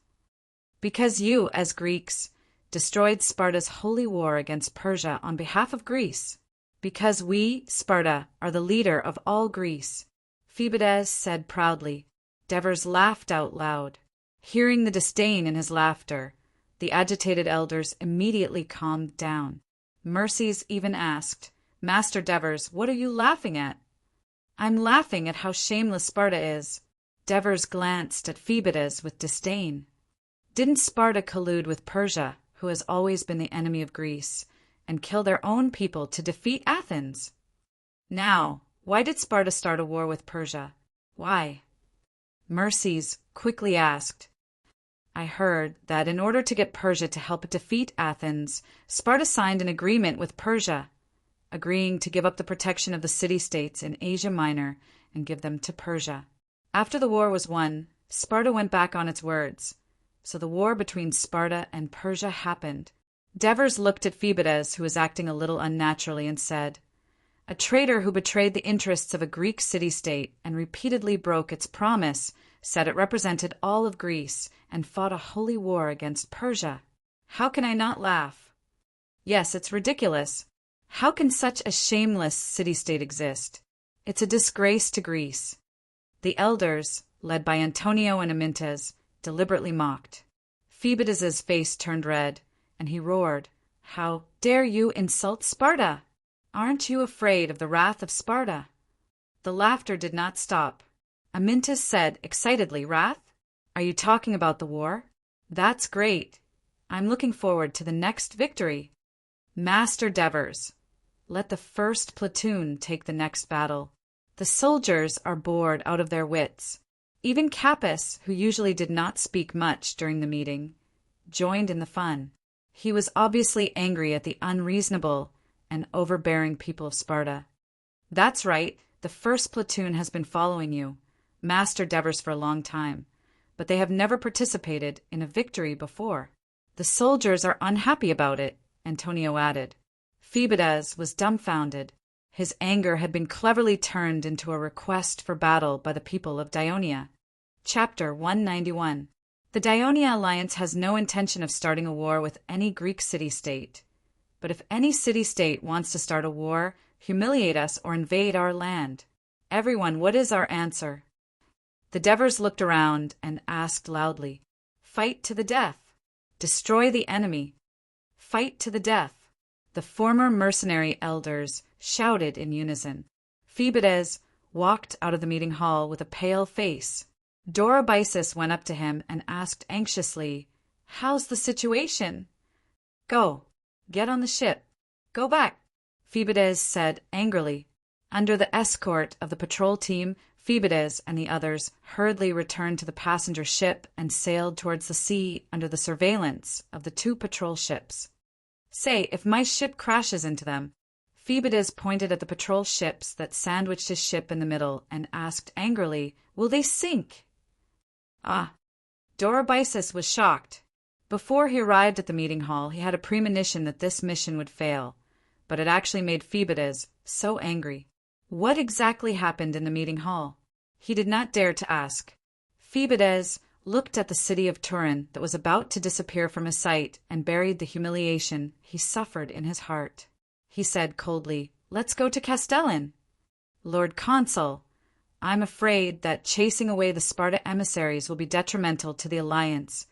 Because you, as Greeks, destroyed Sparta's holy war against Persia on behalf of Greece. Because we, Sparta, are the leader of all Greece. Phoebidas said proudly. Devers laughed out loud. Hearing the disdain in his laughter, the agitated elders immediately calmed down. Merces even asked, Master Devers, what are you laughing at? I'm laughing at how shameless Sparta is. Devers glanced at Phoebidas with disdain. Didn't Sparta collude with Persia, who has always been the enemy of Greece, and kill their own people to defeat Athens? Now, why did Sparta start a war with Persia? Why? Merces quickly asked. I heard that in order to get Persia to help defeat Athens, Sparta signed an agreement with Persia, agreeing to give up the protection of the city-states in Asia Minor and give them to Persia. After the war was won, Sparta went back on its words. So the war between Sparta and Persia happened. Devers looked at Phoebidas, who was acting a little unnaturally, and said, A traitor who betrayed the interests of a Greek city-state and repeatedly broke its promise, said it represented all of Greece, and fought a holy war against Persia. How can I not laugh? Yes, it's ridiculous. How can such a shameless city-state exist? It's a disgrace to Greece. The elders, led by Antonio and Amyntas, deliberately mocked. Phoebidas's face turned red, and he roared, How dare you insult Sparta? Aren't you afraid of the wrath of Sparta? The laughter did not stop. Amyntas said excitedly, Wrath? Are you talking about the war? That's great. I'm looking forward to the next victory. Master Devers, let the first platoon take the next battle. The soldiers are bored out of their wits. Even Capys, who usually did not speak much during the meeting, joined in the fun. He was obviously angry at the unreasonable and overbearing people of Sparta. That's right, the first platoon has been following you, Master Devers, for a long time, but they have never participated in a victory before. The soldiers are unhappy about it, Antonio added. Phoebides was dumbfounded. His anger had been cleverly turned into a request for battle by the people of Dionia. Chapter 191. The Dionia alliance has no intention of starting a war with any Greek city-state. But if any city-state wants to start a war, humiliate us, or invade our land, everyone, what is our answer? The Devers looked around and asked loudly, "Fight to the death. Destroy the enemy. Fight to the death." The former mercenary elders shouted in unison. Phoebides walked out of the meeting hall with a pale face. Dorobysus went up to him and asked anxiously, "How's the situation?" "Go. Get on the ship. Go back," Phoebides said angrily. Under the escort of the patrol team, Phoebides and the others hurriedly returned to the passenger ship and sailed towards the sea under the surveillance of the 2 patrol ships. "Say, if my ship crashes into them," Phoebides pointed at the patrol ships that sandwiched his ship in the middle and asked angrily, "Will they sink?" Ah! Dorobysus was shocked. Before he arrived at the meeting hall, he had a premonition that this mission would fail, but it actually made Phoebides so angry. What exactly happened in the meeting hall? He did not dare to ask. Phoebides looked at the city of Turin that was about to disappear from his sight and buried the humiliation he suffered in his heart. He said coldly, "Let's go to Castellan." "Lord Consul, I'm afraid that chasing away the Sparta emissaries will be detrimental to the alliance,"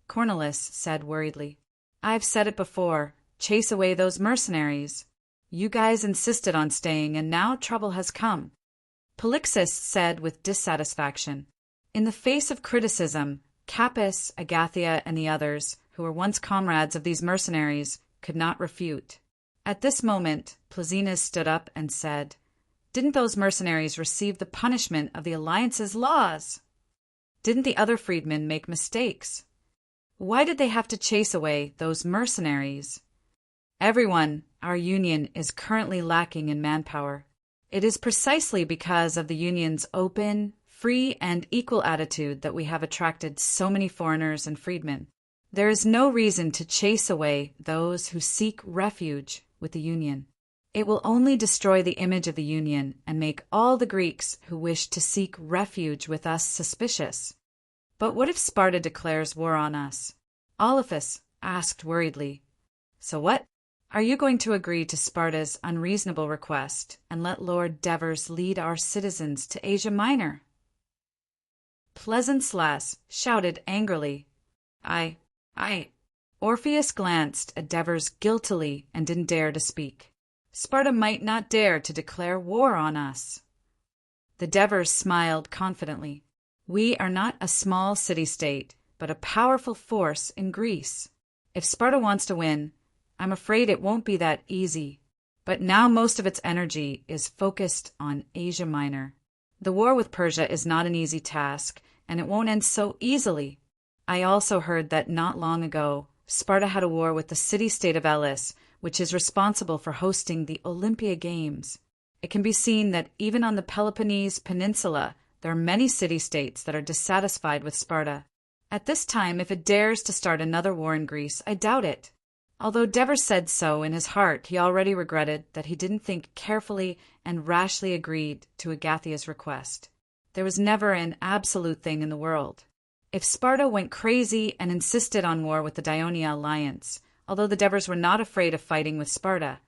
Cornelis said worriedly. "I've said it before, chase away those mercenaries. You guys insisted on staying, and now trouble has come," Polixus said with dissatisfaction. In the face of criticism, Capys, Agathia, and the others, who were once comrades of these mercenaries, could not refute. At this moment, Plausinus stood up and said, "Didn't those mercenaries receive the punishment of the alliance's laws? Didn't the other freedmen make mistakes? Why did they have to chase away those mercenaries? Everyone, our union is currently lacking in manpower. It is precisely because of the union's open, free, and equal attitude that we have attracted so many foreigners and freedmen. There is no reason to chase away those who seek refuge with the union. It will only destroy the image of the union and make all the Greeks who wish to seek refuge with us suspicious." "But what if Sparta declares war on us?" Olaphus asked worriedly. "So what? Are you going to agree to Sparta's unreasonable request and let Lord Devers lead our citizens to Asia Minor?" Pleasantslaus shouted angrily. I. Orpheus glanced at Devers guiltily and didn't dare to speak. "Sparta might not dare to declare war on us." The Devers smiled confidently. "We are not a small city-state, but a powerful force in Greece. If Sparta wants to win, I'm afraid it won't be that easy. But now most of its energy is focused on Asia Minor. The war with Persia is not an easy task, and it won't end so easily. I also heard that not long ago, Sparta had a war with the city-state of Elis, which is responsible for hosting the Olympia Games. It can be seen that even on the Peloponnese Peninsula, there are many city-states that are dissatisfied with Sparta. At this time, if it dares to start another war in Greece, I doubt it." Although Devers said so in his heart, he already regretted that he didn't think carefully and rashly agreed to Agathia's request. There was never an absolute thing in the world. If Sparta went crazy and insisted on war with the Dionia alliance, although the Devers were not afraid of fighting with Sparta,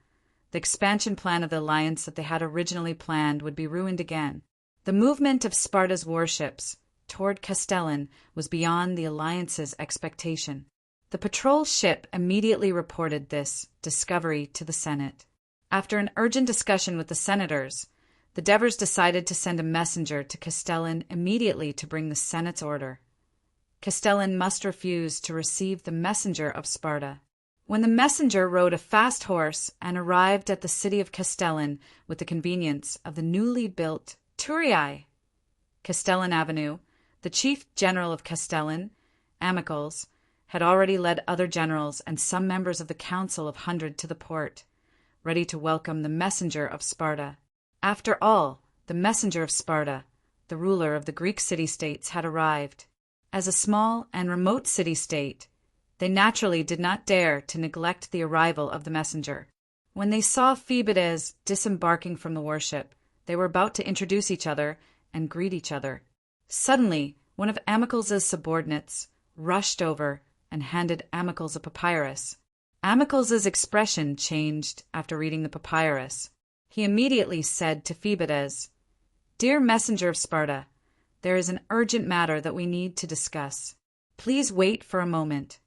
the expansion plan of the alliance that they had originally planned would be ruined again. The movement of Sparta's warships toward Castellan was beyond the alliance's expectation. The patrol ship immediately reported this discovery to the Senate. After an urgent discussion with the senators, the Devers decided to send a messenger to Castellan immediately to bring the Senate's order. Castellan must refuse to receive the messenger of Sparta. When the messenger rode a fast horse and arrived at the city of Castellan with the convenience of the newly built Turiae, Castellan Avenue, the chief general of Castellan, Amicles, had already led other generals and some members of the Council of 100 to the port, ready to welcome the messenger of Sparta. After all, the messenger of Sparta, the ruler of the Greek city-states, had arrived. As a small and remote city-state, they naturally did not dare to neglect the arrival of the messenger. When they saw Phoebides disembarking from the warship, they were about to introduce each other and greet each other. Suddenly, one of Amicles' subordinates rushed over and handed Amicles a papyrus. Amicles' expression changed after reading the papyrus. He immediately said to Phoebides, "Dear messenger of Sparta, there is an urgent matter that we need to discuss. Please wait for a moment."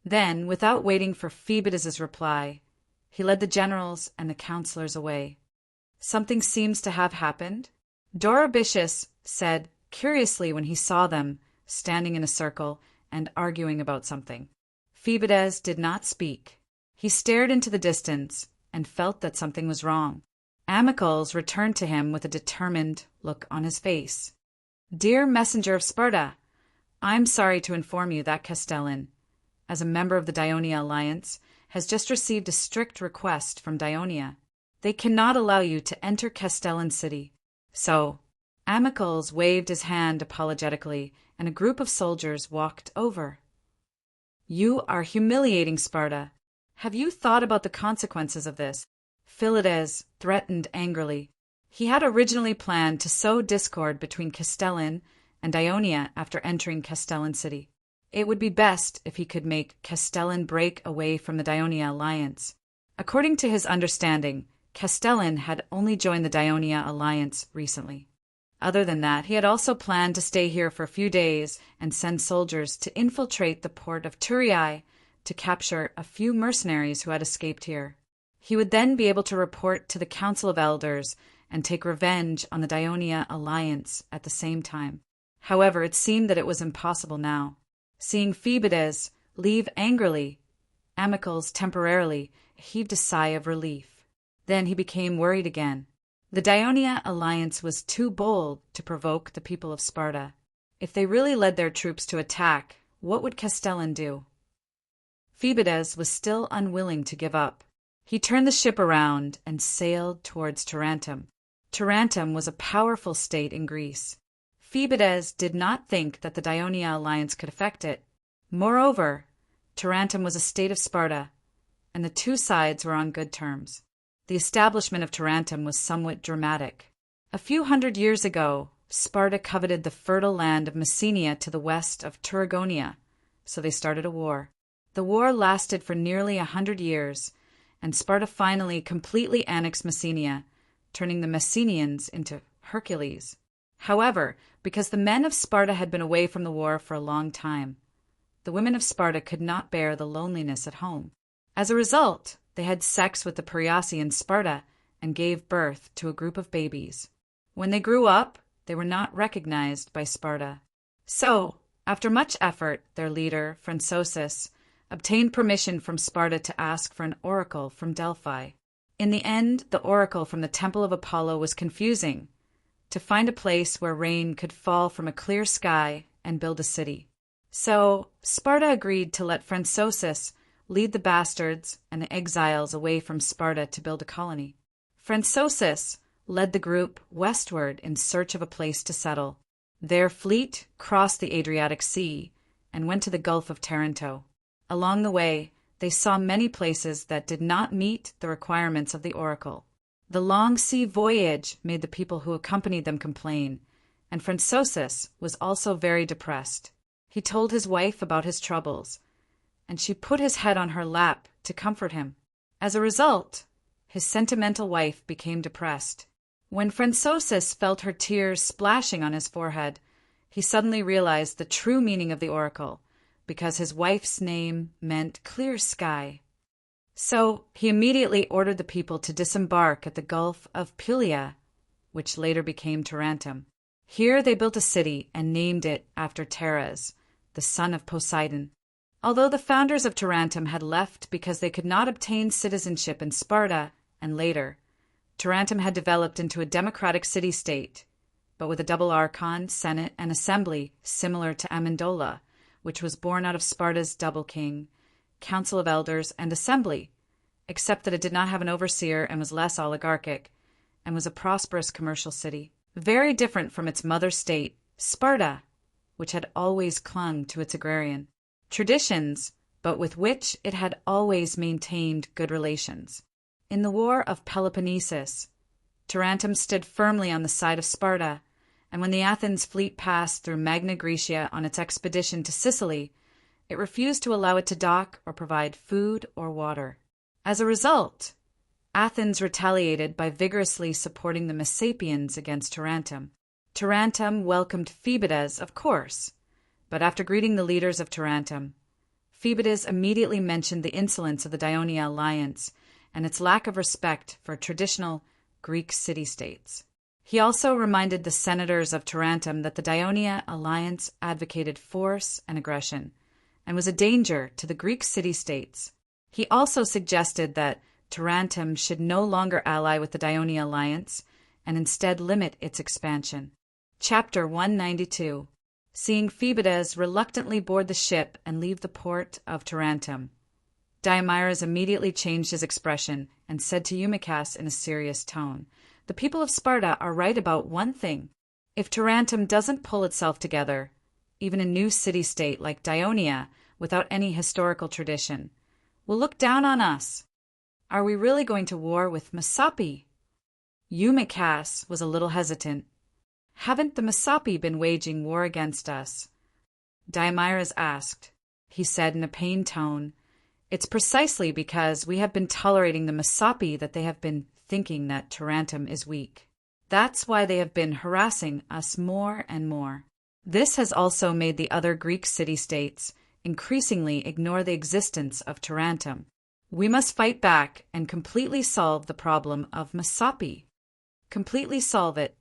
Then, without waiting for Phoebides' reply, he led the generals and the counselors away. "Something seems to have happened?" Dorabitius said curiously when he saw them standing in a circle and arguing about something. Phoebides did not speak. He stared into the distance and felt that something was wrong. Amicles returned to him with a determined look on his face. "Dear messenger of Sparta, I'm sorry to inform you that Castellan, as a member of the Dionia Alliance, has just received a strict request from Dionia. They cannot allow you to enter Castellan city. So," Amicles waved his hand apologetically, and a group of soldiers walked over. "You are humiliating Sparta. Have you thought about the consequences of this?" Phylides threatened angrily. He had originally planned to sow discord between Castellan and Dionia after entering Castellan city. It would be best if he could make Castellan break away from the Dionia alliance. According to his understanding, Castellan had only joined the Dionia alliance recently. Other than that, he had also planned to stay here for a few days and send soldiers to infiltrate the port of Turiae to capture a few mercenaries who had escaped here. He would then be able to report to the Council of Elders and take revenge on the Dionia alliance at the same time. However, it seemed that it was impossible now. Seeing Phoebides leave angrily, Amicles temporarily heaved a sigh of relief. Then he became worried again. The Dionia alliance was too bold to provoke the people of Sparta. If they really led their troops to attack, what would Castellan do? Phoebides was still unwilling to give up. He turned the ship around and sailed towards Tarentum. Tarentum was a powerful state in Greece. Phoebides did not think that the Dionia alliance could affect it. Moreover, Tarentum was a state of Sparta, and the two sides were on good terms. The establishment of Tarentum was somewhat dramatic. A few hundred years ago, Sparta coveted the fertile land of Messenia to the west of Turgonia, so they started a war. The war lasted for nearly 100 years, and Sparta finally completely annexed Messenia, turning the Messenians into Hercules. However, because the men of Sparta had been away from the war for a long time, the women of Sparta could not bear the loneliness at home. As a result, they had sex with the Pariasi in Sparta and gave birth to a group of babies. When they grew up, they were not recognized by Sparta. So, after much effort, their leader, Francosus, obtained permission from Sparta to ask for an oracle from Delphi. In the end, the oracle from the Temple of Apollo was confusing: to find a place where rain could fall from a clear sky and build a city. So, Sparta agreed to let Francosus lead the bastards and the exiles away from Sparta to build a colony. Francosus led the group westward in search of a place to settle. Their fleet crossed the Adriatic Sea and went to the Gulf of Taranto. Along the way, they saw many places that did not meet the requirements of the oracle. The long sea voyage made the people who accompanied them complain, and Francosus was also very depressed. He told his wife about his troubles, and she put his head on her lap to comfort him. As a result, his sentimental wife became depressed. When Francosus felt her tears splashing on his forehead, he suddenly realized the true meaning of the oracle, because his wife's name meant clear sky. So he immediately ordered the people to disembark at the Gulf of Pylia, which later became Tarentum. Here they built a city and named it after Taras, the son of Poseidon. Although the founders of Tarentum had left because they could not obtain citizenship in Sparta, and later, Tarentum had developed into a democratic city-state, but with a double archon, senate, and assembly similar to Amendola, which was born out of Sparta's double king, council of elders, and assembly, except that it did not have an overseer and was less oligarchic, and was a prosperous commercial city, very different from its mother state, Sparta, which had always clung to its agrarian traditions, but with which it had always maintained good relations. In the War of Peloponnesus, Tarentum stood firmly on the side of Sparta, and when the Athens fleet passed through Magna Graecia on its expedition to Sicily, it refused to allow it to dock or provide food or water. As a result, Athens retaliated by vigorously supporting the Messapians against Tarentum. Tarentum welcomed Phoebidas, of course, but after greeting the leaders of Tarentum, Phoebidas immediately mentioned the insolence of the Daionia alliance and its lack of respect for traditional Greek city-states. He also reminded the senators of Tarentum that the Daionia alliance advocated force and aggression, and was a danger to the Greek city-states. He also suggested that Tarentum should no longer ally with the Daionia alliance and instead limit its expansion. Chapter 192. Seeing Phoebidas reluctantly board the ship and leave the port of Tarentum, Diomedes immediately changed his expression and said to Eutychus in a serious tone, "The people of Sparta are right about one thing. If Tarentum doesn't pull itself together, even a new city-state like Daionia, without any historical tradition, will look down on us. Are we really going to war with Messapi?" Eutychus was a little hesitant. "Haven't the Messapi been waging war against us?" Diomedes asked. He said in a pained tone, "It's precisely because we have been tolerating the Messapi that they have been thinking that Tarentum is weak. That's why they have been harassing us more and more. This has also made the other Greek city-states increasingly ignore the existence of Tarentum. We must fight back and completely solve the problem of Messapi." "Completely solve it?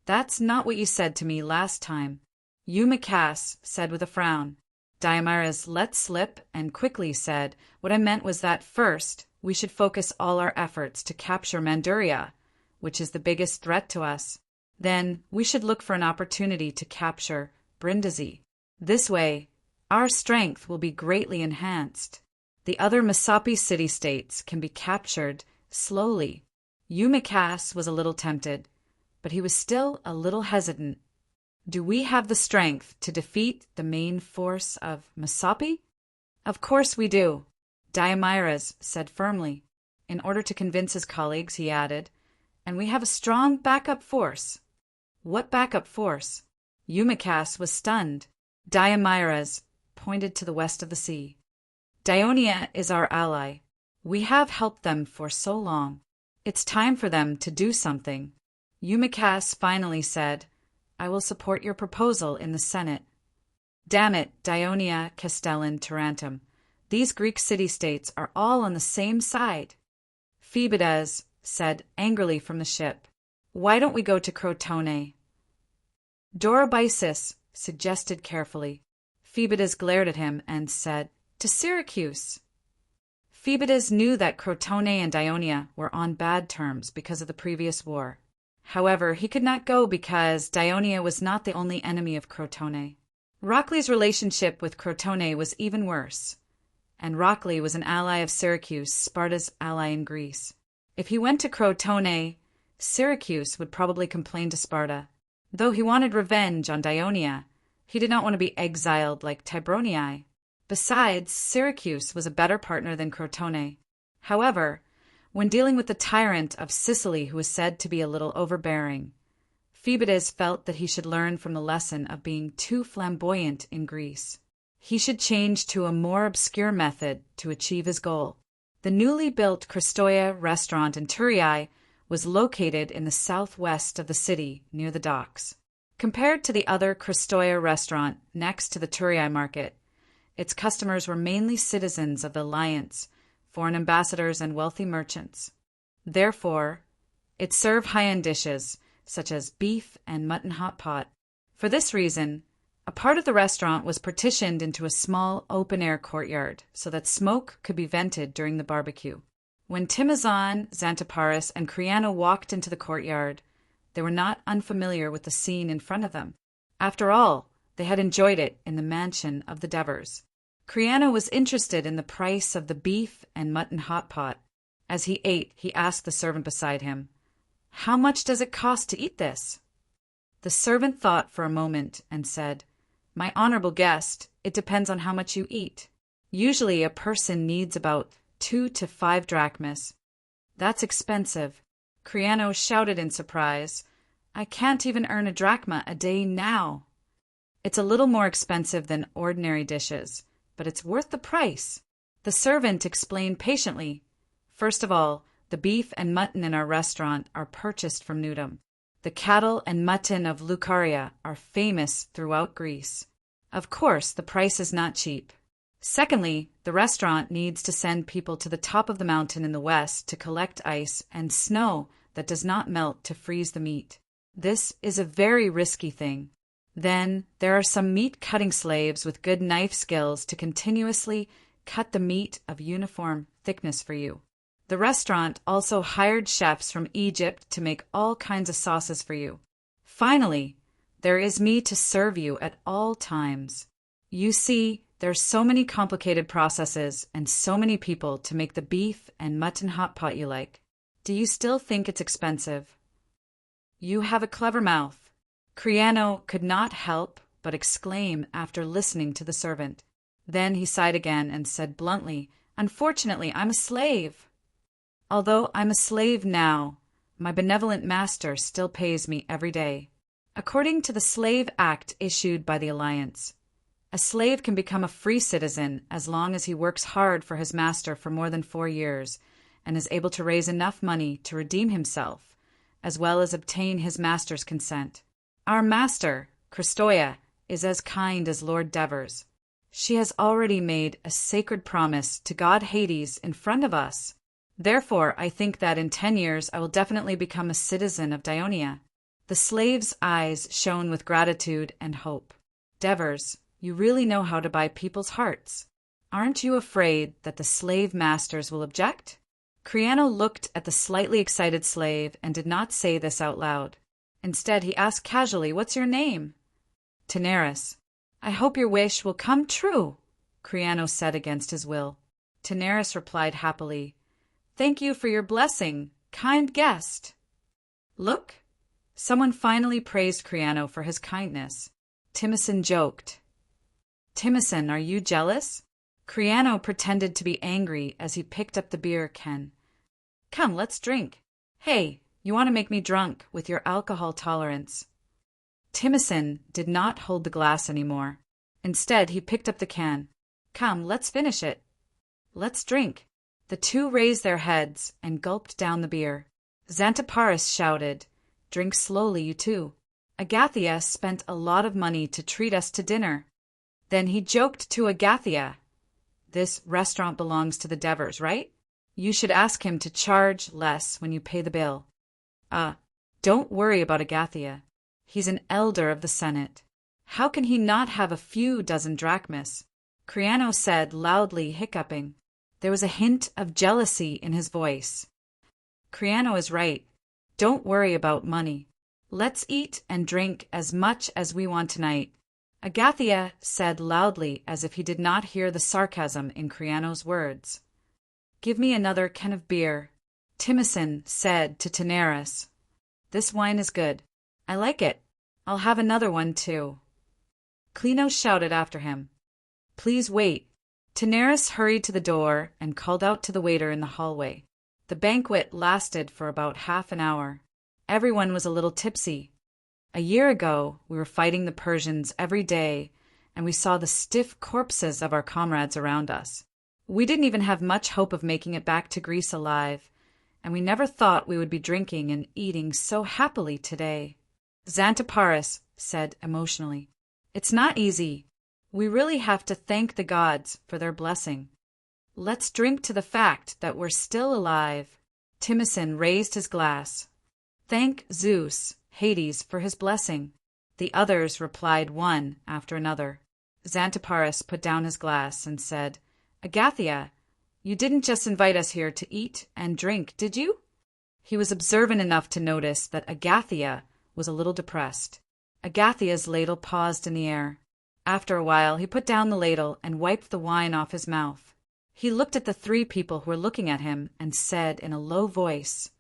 That's not what you said to me last time," Eutychus said with a frown. Diomedes let slip and quickly said, "What I meant was that first, we should focus all our efforts to capture Manduria, which is the biggest threat to us. Then we should look for an opportunity to capture Brindisi. This way, our strength will be greatly enhanced. The other Messapi city-states can be captured slowly." Eutychus was a little tempted, but he was still a little hesitant. "Do we have the strength to defeat the main force of Messapi?" "Of course we do," Diomedes said firmly. In order to convince his colleagues, he added, "And we have a strong backup force." "What backup force?" Eutychus was stunned. Diomedes pointed to the west of the sea. "Daionia is our ally. We have helped them for so long. It's time for them to do something." Eutychus finally said, "I will support your proposal in the Senate." "Damn it, Daionia, Castellan, Tarentum. These Greek city-states are all on the same side." Phoebidas said angrily from the ship, "Why don't we go to Crotone?" Dorobysus suggested carefully. Phoebidas glared at him and said, "To Syracuse." Phoebidas knew that Crotone and Daionia were on bad terms because of the previous war. However, he could not go because Daionia was not the only enemy of Crotone. Rockley's relationship with Crotone was even worse, and Rockley was an ally of Syracuse, Sparta's ally in Greece. If he went to Crotone, Syracuse would probably complain to Sparta. Though he wanted revenge on Daionia, he did not want to be exiled like Tibroniae. Besides, Syracuse was a better partner than Crotone. However, when dealing with the tyrant of Sicily who was said to be a little overbearing, Phoebidas felt that he should learn from the lesson of being too flamboyant in Greece. He should change to a more obscure method to achieve his goal. The newly built Christoia restaurant in Turiae was located in the southwest of the city near the docks. Compared to the other Christoia restaurant next to the Turiae market, its customers were mainly citizens of the alliance, foreign ambassadors, and wealthy merchants. Therefore, it served high-end dishes, such as beef and mutton hot pot. For this reason, A part of the restaurant was partitioned into a small open-air courtyard so that smoke could be vented during the barbecue. When Timizan, Xanthoparis, and Criano walked into the courtyard, they were not unfamiliar with the scene in front of them. After all, they had enjoyed it in the mansion of the Devers. Criano was interested in the price of the beef and mutton hot pot. As he ate, he asked the servant beside him, "How much does it cost to eat this?" The servant thought for a moment and said, "My honorable guest, it depends on how much you eat. Usually a person needs about 2 to 5 drachmas. That's expensive." Criano shouted in surprise, "I can't even earn a drachma a day now." "It's a little more expensive than ordinary dishes, but it's worth the price." The servant explained patiently, "First of all, the beef and mutton in our restaurant are purchased from Newdom. The cattle and mutton of Lucaria are famous throughout Greece. Of course, the price is not cheap. Secondly, the restaurant needs to send people to the top of the mountain in the west to collect ice and snow that does not melt to freeze the meat. This is a very risky thing. Then there are some meat-cutting slaves with good knife skills to continuously cut the meat of uniform thickness for you. The restaurant also hired chefs from Egypt to make all kinds of sauces for you. Finally, there is me to serve you at all times. You see, there are so many complicated processes and so many people to make the beef and mutton hot pot you like. Do you still think it's expensive?" "You have a clever mouth," Criano could not help but exclaim after listening to the servant. Then he sighed again and said bluntly, "Unfortunately, I'm a slave. Although I'm a slave now, my benevolent master still pays me every day. According to the Slave Act issued by the Alliance, a slave can become a free citizen as long as he works hard for his master for more than 4 years and is able to raise enough money to redeem himself, as well as obtain his master's consent. Our master, Christoia, is as kind as Lord Devers. She has already made a sacred promise to God Hades in front of us. Therefore, I think that in 10 years I will definitely become a citizen of Dionia." The slave's eyes shone with gratitude and hope. "Devers, you really know how to buy people's hearts. Aren't you afraid that the slave masters will object?" Criano looked at the slightly excited slave and did not say this out loud. Instead, he asked casually, "What's your name?" "Taneris." "I hope your wish will come true," Criano said against his will. Taneris replied happily, "Thank you for your blessing, kind guest." "Look!" Someone finally praised Criano for his kindness. Timison joked. "Timison, are you jealous?" Criano pretended to be angry as he picked up the beer can. "Come, let's drink. Hey, you want to make me drunk with your alcohol tolerance." Timison did not hold the glass anymore. Instead, he picked up the can. "Come, let's finish it. Let's drink." The two raised their heads and gulped down the beer. Xanthoparis shouted, "Drink slowly, you two. Agathia spent a lot of money to treat us to dinner." Then he joked to Agathia, "This restaurant belongs to the Devers, right? You should ask him to charge less when you pay the bill." Don't worry about Agathia. He's an elder of the Senate. How can he not have a few dozen drachmas?" Criano said, loudly hiccuping. There was a hint of jealousy in his voice. "Criano is right. Don't worry about money. Let's eat and drink as much as we want tonight," Agathia said loudly as if he did not hear the sarcasm in Criano's words. "Give me another can of beer," Timison said to Taneris. "This wine is good. I like it. I'll have another one too." Clino shouted after him, "Please wait." Taneris hurried to the door and called out to the waiter in the hallway. The banquet lasted for about half an hour. Everyone was a little tipsy. A year ago, we were fighting the Persians every day, and we saw the stiff corpses of our comrades around us. We didn't even have much hope of making it back to Greece alive, and we never thought we would be drinking and eating so happily today. Xanthoparis said emotionally, "It's not easy. We really have to thank the gods for their blessing. Let's drink to the fact that we're still alive." Timison raised his glass. "Thank Zeus, Hades, for his blessing." The others replied one after another. Xanthoparis put down his glass and said, "Agathia, you didn't just invite us here to eat and drink, did you?" He was observant enough to notice that Agathia was a little depressed. Agathia's ladle paused in the air. After a while, he put down the ladle and wiped the wine off his mouth. He looked at the three people who were looking at him and said in a low voice,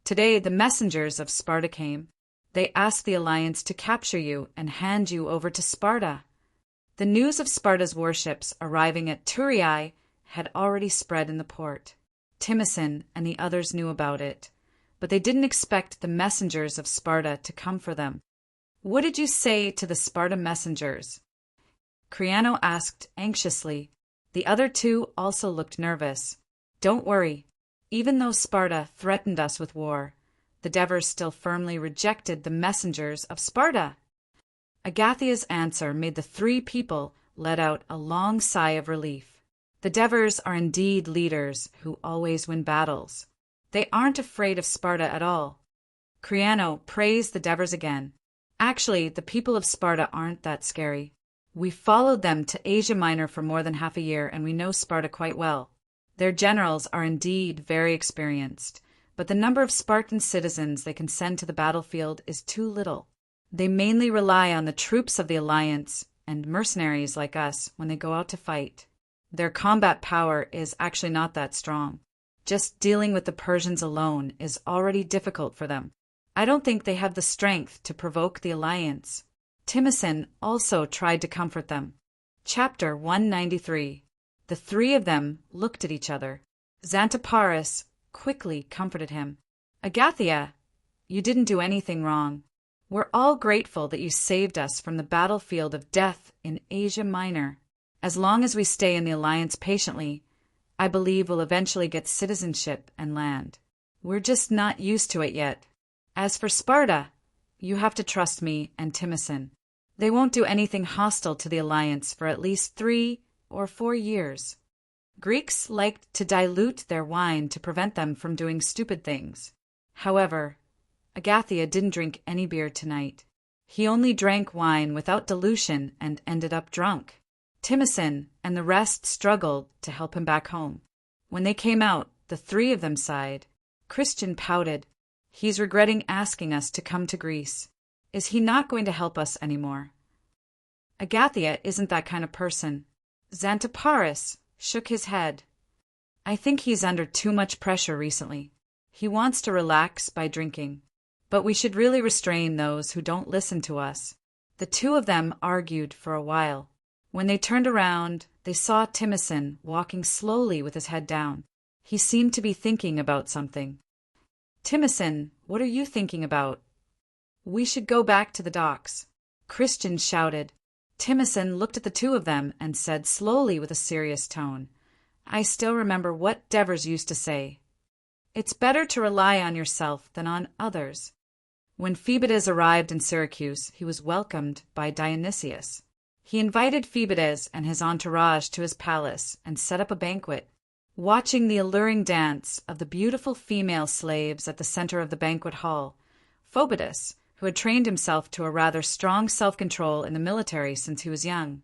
"Today the messengers of Sparta came. They asked the alliance to capture you and hand you over to Sparta." The news of Sparta's warships arriving at Thurii had already spread in the port. Timicin and the others knew about it, but they didn't expect the messengers of Sparta to come for them. "What did you say to the Sparta messengers?" Creano asked anxiously. The other two also looked nervous. "Don't worry. Even though Sparta threatened us with war, the Devers still firmly rejected the messengers of Sparta." Agathia's answer made the three people let out a long sigh of relief. The Devers are indeed leaders who always win battles. They aren't afraid of Sparta at all. Creano praised the Devers again. "Actually, the people of Sparta aren't that scary. We followed them to Asia Minor for more than half a year, and we know Sparta quite well. Their generals are indeed very experienced, but the number of Spartan citizens they can send to the battlefield is too little. They mainly rely on the troops of the alliance and mercenaries like us when they go out to fight. Their combat power is actually not that strong. Just dealing with the Persians alone is already difficult for them. I don't think they have the strength to provoke the alliance." Timicin also tried to comfort them. Chapter 193. The three of them looked at each other. Xanthoparis quickly comforted him. "Agathia, you didn't do anything wrong. We're all grateful that you saved us from the battlefield of death in Asia Minor. As long as we stay in the alliance patiently, I believe we'll eventually get citizenship and land. We're just not used to it yet. As for Sparta, you have to trust me and Timicin. They won't do anything hostile to the alliance for at least 3 or 4 years. Greeks liked to dilute their wine to prevent them from doing stupid things. However, Agathia didn't drink any beer tonight. He only drank wine without dilution and ended up drunk. Timicin and the rest struggled to help him back home. When they came out, the three of them sighed. Christian pouted. He's regretting asking us to come to Greece. Is he not going to help us anymore? Agathia isn't that kind of person. Xanthoparis shook his head. I think he's under too much pressure recently. He wants to relax by drinking. But we should really restrain those who don't listen to us. The two of them argued for a while. When they turned around, they saw Timicin walking slowly with his head down. He seemed to be thinking about something. Timicin, what are you thinking about? We should go back to the docks. Christian shouted. Timicin looked at the two of them and said slowly with a serious tone, I still remember what Devers used to say. It's better to rely on yourself than on others. When Phoebides arrived in Syracuse, he was welcomed by Dionysius. He invited Phoebides and his entourage to his palace and set up a banquet. Watching the alluring dance of the beautiful female slaves at the center of the banquet hall, Phoebides, who had trained himself to a rather strong self-control in the military since he was young,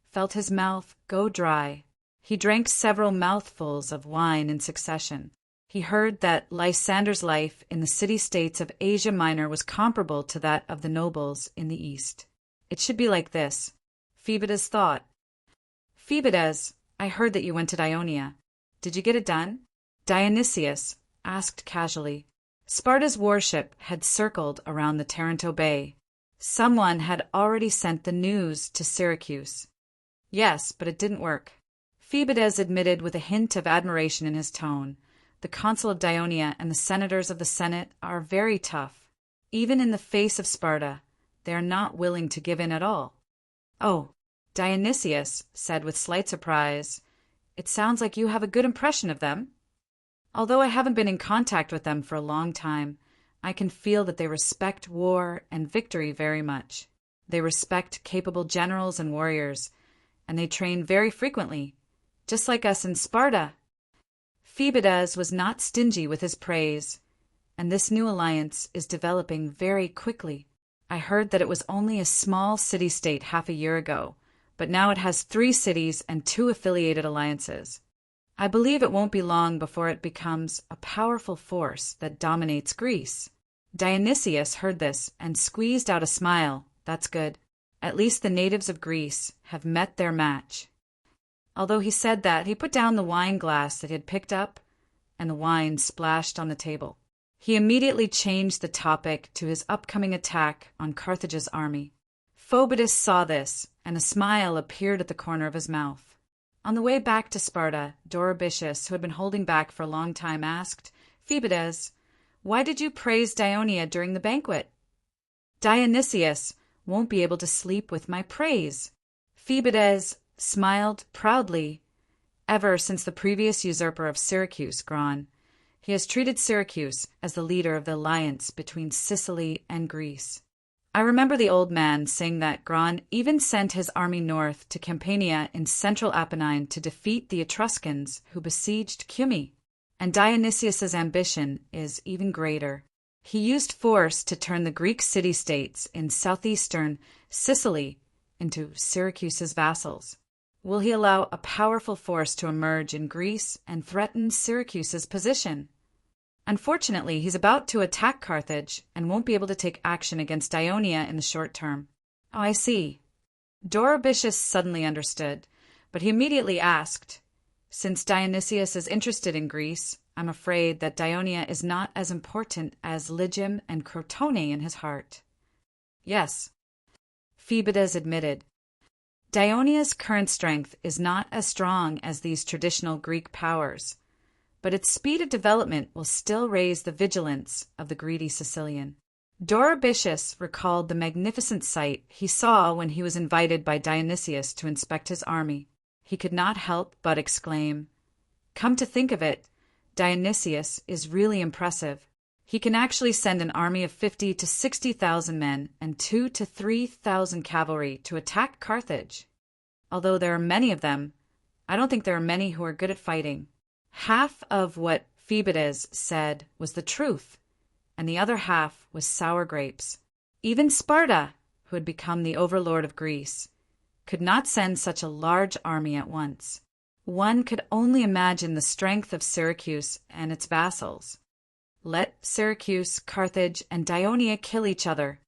felt his mouth go dry. He drank several mouthfuls of wine in succession. He heard that Lysander's life in the city-states of Asia Minor was comparable to that of the nobles in the East. It should be like this, Phoebides thought. Phoebides, I heard that you went to Ionia. Did you get it done? Dionysius asked casually. Sparta's warship had circled around the Taranto Bay. Someone had already sent the news to Syracuse. Yes, but it didn't work. Phoebides admitted with a hint of admiration in his tone. The consul of Dionia and the senators of the Senate are very tough. Even in the face of Sparta, they are not willing to give in at all. Oh, Dionysius said with slight surprise, it sounds like you have a good impression of them. Although I haven't been in contact with them for a long time, I can feel that they respect war and victory very much. They respect capable generals and warriors, and they train very frequently, just like us in Sparta. Phoebides was not stingy with his praise, and this new alliance is developing very quickly. I heard that it was only a small city-state half a year ago, but now it has 3 cities and 2 affiliated alliances. I believe it won't be long before it becomes a powerful force that dominates Greece." Dionysius heard this and squeezed out a smile. "That's good. At least the natives of Greece have met their match." Although he said that, he put down the wine glass that he had picked up, and the wine splashed on the table. He immediately changed the topic to his upcoming attack on Carthage's army. Phoebus saw this, and a smile appeared at the corner of his mouth. On the way back to Sparta, Dorabitius, who had been holding back for a long time, asked, "Phoebus, why did you praise Dionia during the banquet?" "Dionysius won't be able to sleep with my praise." Phoebus smiled proudly. "Ever since the previous usurper of Syracuse, Gron, he has treated Syracuse as the leader of the alliance between Sicily and Greece. I remember the old man saying that Gron even sent his army north to Campania in central Apennine to defeat the Etruscans who besieged Cumae. And Dionysius's ambition is even greater. He used force to turn the Greek city-states in southeastern Sicily into Syracuse's vassals. Will he allow a powerful force to emerge in Greece and threaten Syracuse's position? Unfortunately, he's about to attack Carthage and won't be able to take action against Ionia in the short term." "Oh, I see." Dorabitius suddenly understood, but he immediately asked, "Since Dionysius is interested in Greece, I'm afraid that Ionia is not as important as Lygum and Crotone in his heart." "Yes," Phoebus admitted. "Dionia's current strength is not as strong as these traditional Greek powers, but its speed of development will still raise the vigilance of the greedy Sicilian." Dorabitius recalled the magnificent sight he saw when he was invited by Dionysius to inspect his army. He could not help but exclaim, "Come to think of it, Dionysius is really impressive. He can actually send an army of 50 to 60,000 men and 2 to 3,000 cavalry to attack Carthage. Although there are many of them, I don't think there are many who are good at fighting." Half of what Phoebus said was the truth, and the other half was sour grapes. Even Sparta, who had become the overlord of Greece, could not send such a large army at once. One could only imagine the strength of Syracuse and its vassals. Let Syracuse, Carthage, and Dionia kill each other.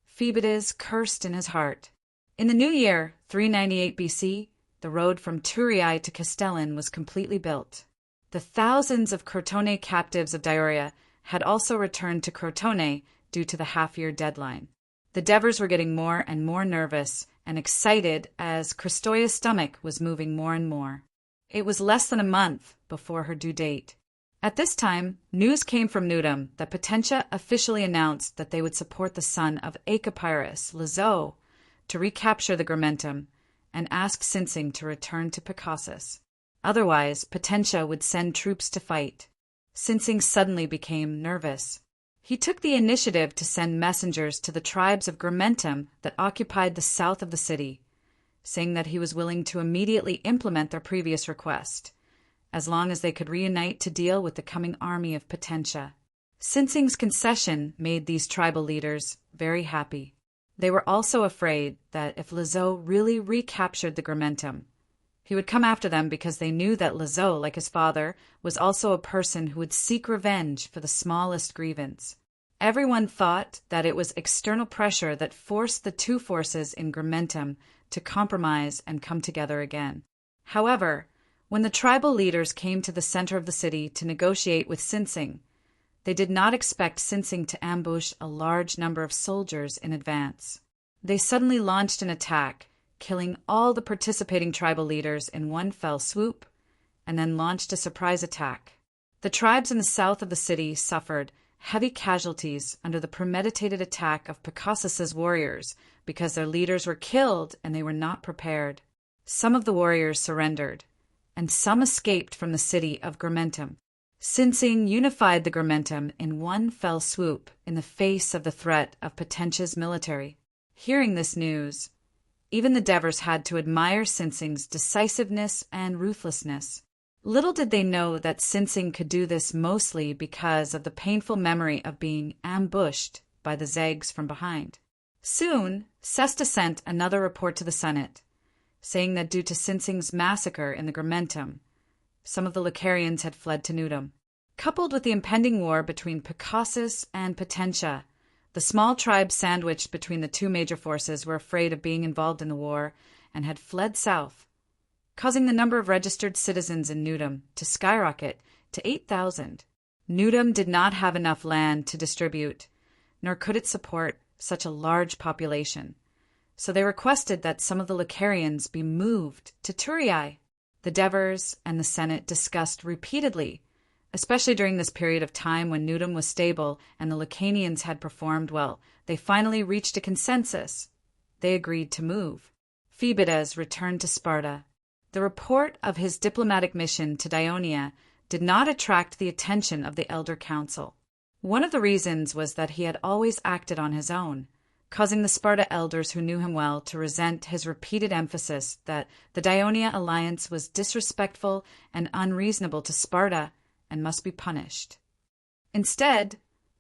Phoebus cursed in his heart. In the new year, 398 BC, the road from Turiae to Castellan was completely built. The thousands of Crotone captives of Dioria had also returned to Crotone due to the half-year deadline. The Devers were getting more and more nervous and excited as Christoia's stomach was moving more and more. It was less than a month before her due date. At this time, news came from Nudum that Potentia officially announced that they would support the son of Acapyrus, Lazo, to recapture the Gramentum and ask Sinsing to return to Picassus. Otherwise, Potentia would send troops to fight. Sinsing suddenly became nervous. He took the initiative to send messengers to the tribes of Gramentum that occupied the south of the city, saying that he was willing to immediately implement their previous request, as long as they could reunite to deal with the coming army of Potentia. Sinsing's concession made these tribal leaders very happy. They were also afraid that if Lazo really recaptured the Gramentum, he would come after them because they knew that Lazo, like his father, was also a person who would seek revenge for the smallest grievance. Everyone thought that it was external pressure that forced the two forces in Gramentum to compromise and come together again. However, when the tribal leaders came to the center of the city to negotiate with Sinsing, they did not expect Sinsing to ambush a large number of soldiers in advance. They suddenly launched an attack, killing all the participating tribal leaders in one fell swoop, and then launched a surprise attack. The tribes in the south of the city suffered heavy casualties under the premeditated attack of Picassus's warriors because their leaders were killed and they were not prepared. Some of the warriors surrendered, and some escaped from the city of Gramentum. Sinsing unified the Gramentum in one fell swoop in the face of the threat of Potentia's military. Hearing this news, even the Devers had to admire Sinsing's decisiveness and ruthlessness. Little did they know that Sinsing could do this mostly because of the painful memory of being ambushed by the Zags from behind. Soon, Sesta sent another report to the Senate, saying that due to Sinsing's massacre in the Grimentum, some of the Lucarians had fled to Newdom. Coupled with the impending war between Picassus and Potentia, the small tribes sandwiched between the two major forces were afraid of being involved in the war and had fled south, causing the number of registered citizens in Newdom to skyrocket to 8,000. Newdom did not have enough land to distribute, nor could it support such a large population, so they requested that some of the Lucarians be moved to Turiae. The Devers and the Senate discussed repeatedly, especially during this period of time when Newdom was stable and the Lucanians had performed well. They finally reached a consensus. They agreed to move. Phoebidas returned to Sparta. The report of his diplomatic mission to Dionia did not attract the attention of the Elder Council. One of the reasons was that he had always acted on his own, causing the Sparta elders who knew him well to resent his repeated emphasis that the Dionia alliance was disrespectful and unreasonable to Sparta and must be punished. Instead,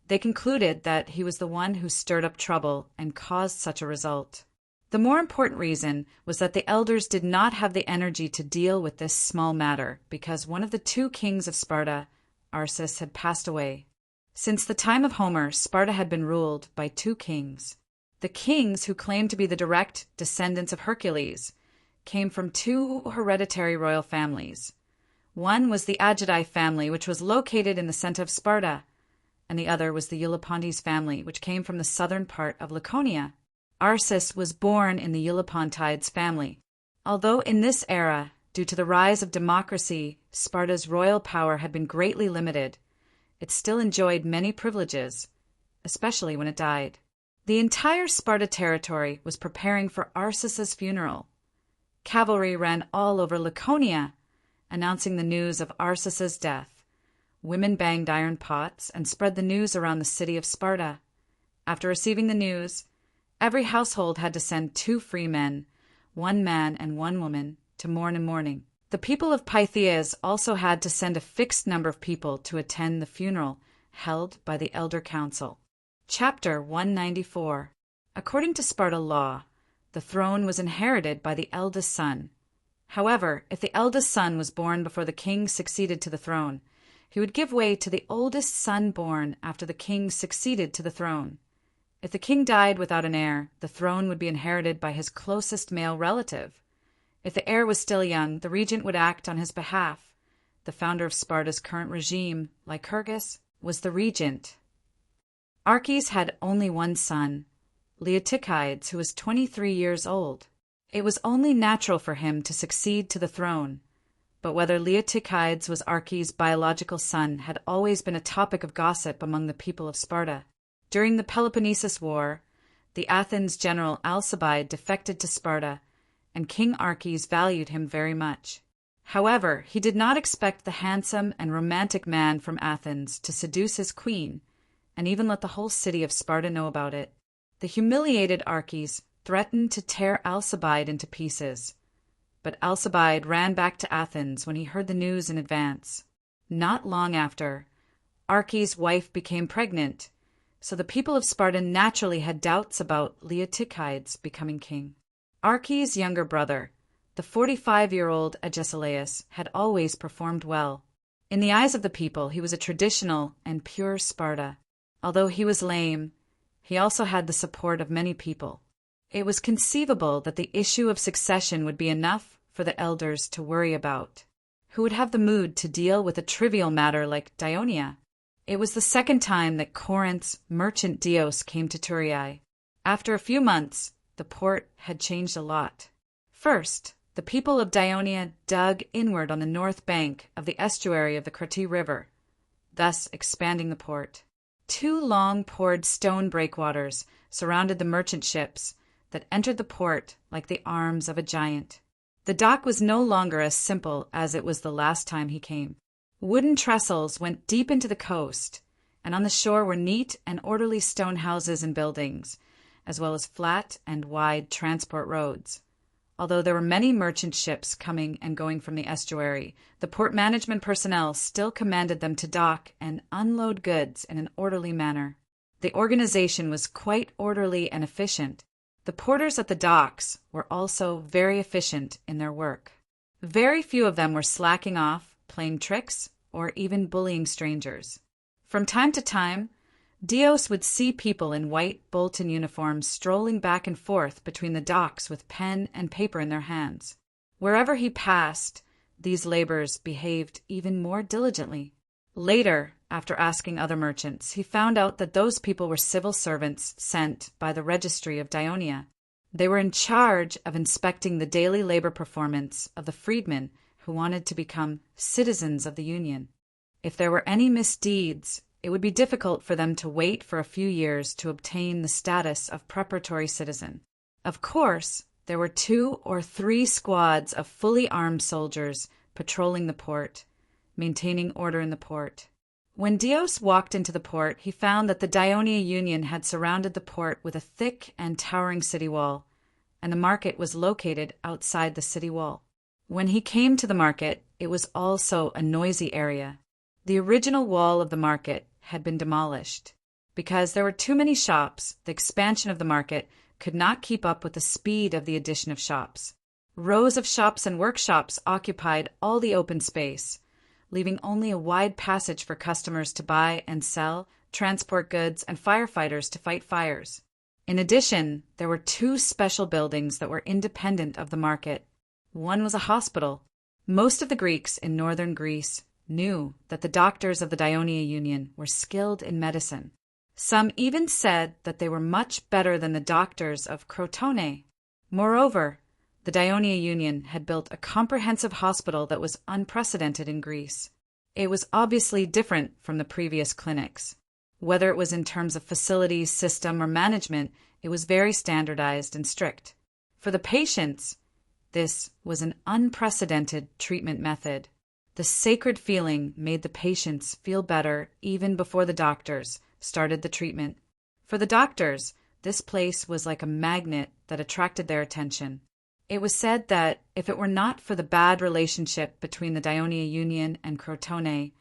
they concluded that he was the one who stirred up trouble and caused such a result. The more important reason was that the elders did not have the energy to deal with this small matter because one of the two kings of Sparta, Arsus, had passed away. Since the time of Homer, Sparta had been ruled by two kings. The kings, who claimed to be the direct descendants of Hercules, came from two hereditary royal families. One was the Agidi family, which was located in the center of Sparta, and the other was the Eulipontes family, which came from the southern part of Laconia. Arsus was born in the Eulipontides family. Although in this era, due to the rise of democracy, Sparta's royal power had been greatly limited, it still enjoyed many privileges, especially when it died. The entire Sparta territory was preparing for Arsus's funeral. Cavalry ran all over Laconia, announcing the news of Arsus's death. Women banged iron pots and spread the news around the city of Sparta. After receiving the news, every household had to send 2 free men, 1 man and 1 woman, to mourn in mourning. The people of Pythias also had to send a fixed number of people to attend the funeral held by the Elder Council. Chapter 194. According to Sparta law, the throne was inherited by the eldest son. However, if the eldest son was born before the king succeeded to the throne, he would give way to the oldest son born after the king succeeded to the throne. If the king died without an heir, the throne would be inherited by his closest male relative. If the heir was still young, the regent would act on his behalf. The founder of Sparta's current regime, Lycurgus, was the regent. Arches had only one son, Leotychides, who was 23 years old. It was only natural for him to succeed to the throne, but whether Leotychides was Arches' biological son had always been a topic of gossip among the people of Sparta. During the Peloponnesus War, the Athens general Alcibiade defected to Sparta, and King Arches valued him very much. However, he did not expect the handsome and romantic man from Athens to seduce his queen, and even let the whole city of Sparta know about it. The humiliated Arches threatened to tear Alcibiade into pieces, but Alcibiade ran back to Athens when he heard the news in advance. Not long after, Arches' wife became pregnant, so the people of Sparta naturally had doubts about Leotychides becoming king. Arches' younger brother, the 45-year-old Agesilaus, had always performed well. In the eyes of the people, he was a traditional and pure Sparta. Although he was lame, he also had the support of many people. It was conceivable that the issue of succession would be enough for the elders to worry about. Who would have the mood to deal with a trivial matter like Dionia? It was the second time that Corinth's merchant Dios came to Turiae. After a few months, the port had changed a lot. First, the people of Dionia dug inward on the north bank of the estuary of the Crati River, thus expanding the port. 2 long-poured stone breakwaters surrounded the merchant ships that entered the port like the arms of a giant. The dock was no longer as simple as it was the last time he came. Wooden trestles went deep into the coast, and on the shore were neat and orderly stone houses and buildings, as well as flat and wide transport roads. Although there were many merchant ships coming and going from the estuary, the port management personnel still commanded them to dock and unload goods in an orderly manner. The organization was quite orderly and efficient. The porters at the docks were also very efficient in their work. Very few of them were slacking off, playing tricks, or even bullying strangers. From time to time, Dios would see people in white Bolton uniforms strolling back and forth between the docks with pen and paper in their hands. Wherever he passed, these laborers behaved even more diligently. Later, after asking other merchants, he found out that those people were civil servants sent by the registry of Dionia. They were in charge of inspecting the daily labor performance of the freedmen who wanted to become citizens of the Union. If there were any misdeeds, it would be difficult for them to wait for a few years to obtain the status of preparatory citizen. Of course, there were 2 or 3 squads of fully armed soldiers patrolling the port, maintaining order in the port. When Dios walked into the port, he found that the Dionia Union had surrounded the port with a thick and towering city wall, and the market was located outside the city wall. When he came to the market, it was also a noisy area. The original wall of the market had been demolished. Because there were too many shops, the expansion of the market could not keep up with the speed of the addition of shops. Rows of shops and workshops occupied all the open space, leaving only a wide passage for customers to buy and sell, transport goods, and firefighters to fight fires. In addition, there were 2 special buildings that were independent of the market. One was a hospital. Most of the Greeks in northern Greece knew that the doctors of the Dionia Union were skilled in medicine. Some even said that they were much better than the doctors of Crotone. Moreover, the Dionia Union had built a comprehensive hospital that was unprecedented in Greece. It was obviously different from the previous clinics. Whether it was in terms of facilities, system, or management, it was very standardized and strict. For the patients, this was an unprecedented treatment method. The sacred feeling made the patients feel better even before the doctors started the treatment. For the doctors, this place was like a magnet that attracted their attention. It was said that if it were not for the bad relationship between the Dionia Union and Crotone,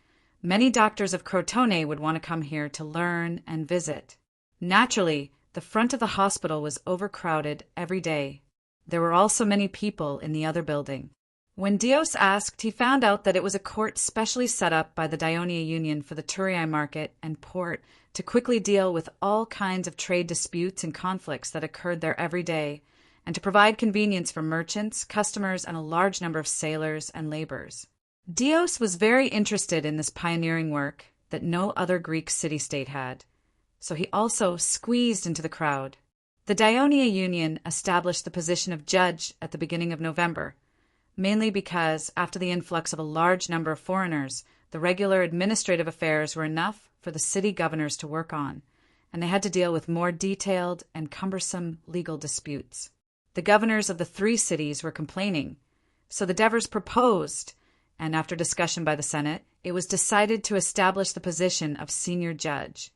many doctors of Crotone would want to come here to learn and visit. Naturally, the front of the hospital was overcrowded every day. There were also many people in the other building. When Dios asked, he found out that it was a court specially set up by the Dionia Union for the Turiai market and port to quickly deal with all kinds of trade disputes and conflicts that occurred there every day, and to provide convenience for merchants, customers, and a large number of sailors and laborers. Dios was very interested in this pioneering work that no other Greek city-state had, so he also squeezed into the crowd. The Dionia Union established the position of judge at the beginning of November, mainly because, after the influx of a large number of foreigners, the regular administrative affairs were enough for the city governors to work on, and they had to deal with more detailed and cumbersome legal disputes. The governors of the 3 cities were complaining, so the Devers proposed, and after discussion by the Senate, it was decided to establish the position of senior judge.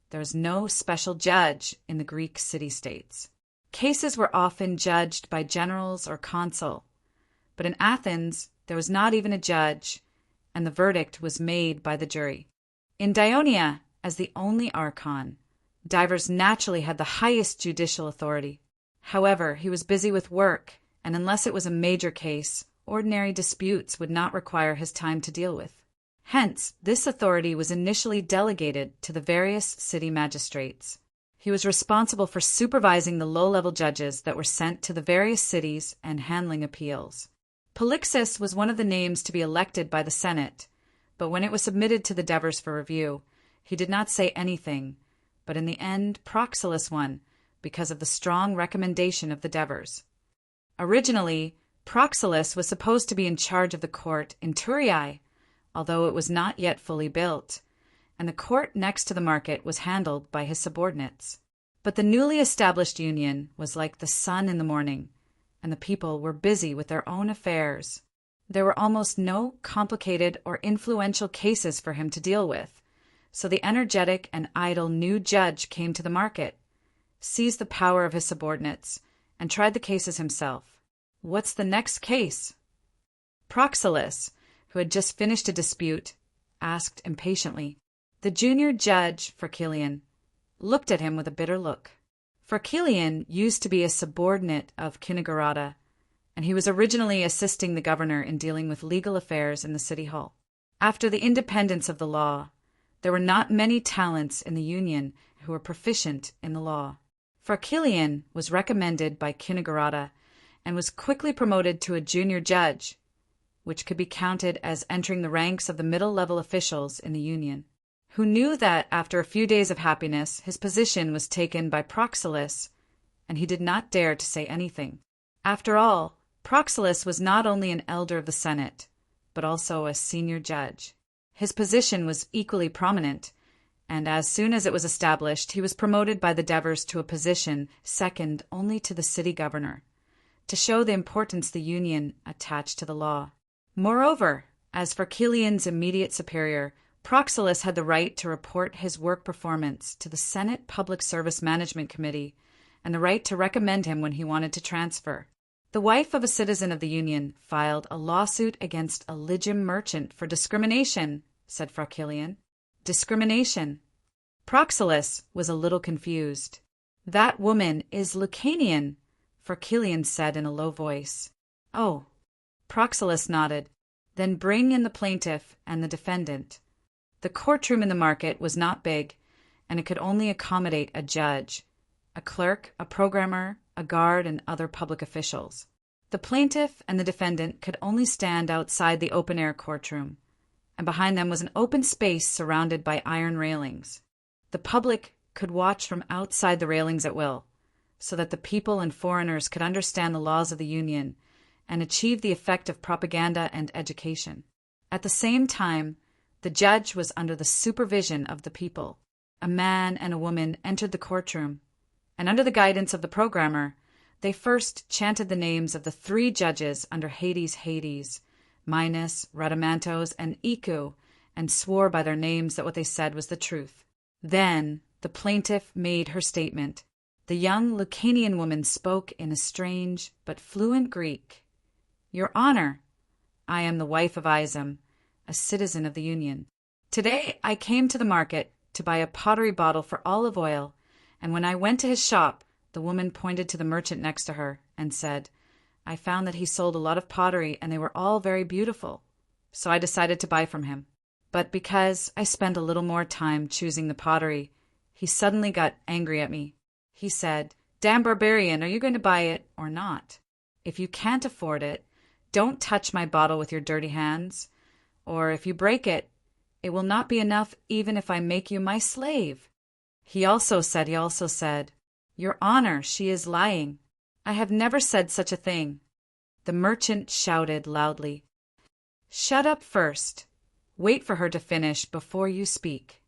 There was no special judge in the Greek city-states. Cases were often judged by generals or consul, but in Athens there was not even a judge, and the verdict was made by the jury. In Dionia, as the only archon, Divers naturally had the highest judicial authority. However, he was busy with work, and unless it was a major case, ordinary disputes would not require his time to deal with. Hence, this authority was initially delegated to the various city magistrates. He was responsible for supervising the low-level judges that were sent to the various cities and handling appeals. Polixus was one of the names to be elected by the Senate, but when it was submitted to the Devers for review, he did not say anything, but in the end Proxilus won because of the strong recommendation of the Devers. Originally, Proxilus was supposed to be in charge of the court in Turiai, although it was not yet fully built, and the court next to the market was handled by his subordinates. But the newly established union was like the sun in the morning, and the people were busy with their own affairs. There were almost no complicated or influential cases for him to deal with, so the energetic and idle new judge came to the market, seized the power of his subordinates, and tried the cases himself. What's the next case? Proxilus, who had just finished a dispute, asked impatiently. The junior judge for Kilian, looked at him with a bitter look. For Kilian used to be a subordinate of Kinigarada, and he was originally assisting the governor in dealing with legal affairs in the city hall. After the independence of the law, there were not many talents in the union who were proficient in the law. For Kilian was recommended by Kinigarada and was quickly promoted to a junior judge, which could be counted as entering the ranks of the middle-level officials in the union, who knew that after a few days of happiness his position was taken by Proxilus, and he did not dare to say anything. After all, Proxilus was not only an elder of the Senate, but also a senior judge. His position was equally prominent, and as soon as it was established, he was promoted by the Devers to a position second only to the city governor, to show the importance the union attached to the law. Moreover, as for Kilian's immediate superior, Proxilus had the right to report his work performance to the Senate Public Service Management Committee and the right to recommend him when he wanted to transfer. The wife of a citizen of the union filed a lawsuit against a Lygium merchant for discrimination, said Fra Kilian. Discrimination. Proxilus was a little confused. That woman is Lucanian, Fra Kilian said in a low voice. Oh. Proxilus nodded. Then bring in the plaintiff and the defendant. The courtroom in the market was not big, and it could only accommodate a judge, a clerk, a programmer, a guard, and other public officials. The plaintiff and the defendant could only stand outside the open-air courtroom, and behind them was an open space surrounded by iron railings. The public could watch from outside the railings at will, so that the people and foreigners could understand the laws of the Union and achieve the effect of propaganda and education. At the same time, the judge was under the supervision of the people. A man and a woman entered the courtroom, and under the guidance of the programmer, they first chanted the names of the 3 judges under Hades, Minos, Rhadamantos, and Iku, and swore by their names that what they said was the truth. Then the plaintiff made her statement. The young Lucanian woman spoke in a strange but fluent Greek. Your Honor, I am the wife of Isam, a citizen of the Union. Today I came to the market to buy a pottery bottle for olive oil, and when I went to his shop, the woman pointed to the merchant next to her and said, I found that he sold a lot of pottery and they were all very beautiful, so I decided to buy from him. But because I spent a little more time choosing the pottery, he suddenly got angry at me. He said, Damn barbarian, are you going to buy it or not? If you can't afford it, don't touch my bottle with your dirty hands, or if you break it, it will not be enough even if I make you my slave. He also said, Your Honor, she is lying. I have never said such a thing. The merchant shouted loudly, Shut up first. Wait for her to finish before you speak.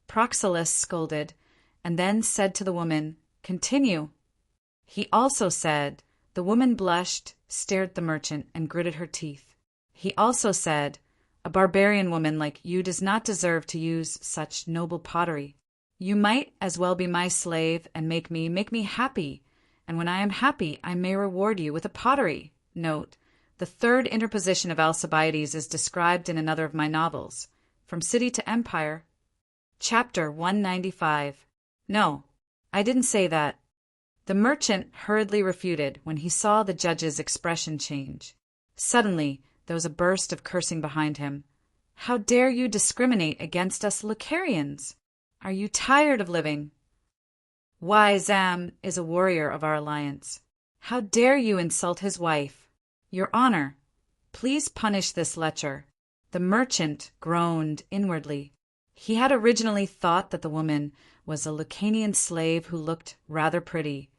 Proxilus scolded, and then said to the woman, Continue. He also said, The woman blushed, stared at the merchant, and gritted her teeth. He also said, A barbarian woman like you does not deserve to use such noble pottery. You might as well be my slave and make me happy, and when I am happy I may reward you with a pottery. Note, the third interposition of Alcibiades is described in another of my novels, From City to Empire. Chapter 195. No, I didn't say that. The merchant hurriedly refuted when he saw the judge's expression change. Suddenly, there was a burst of cursing behind him. How dare you discriminate against us Lucarians? Are you tired of living? Why, Zam is a warrior of our alliance. How dare you insult his wife? Your Honor, please punish this lecher. The merchant groaned inwardly. He had originally thought that the woman was a Lucanian slave who looked rather pretty,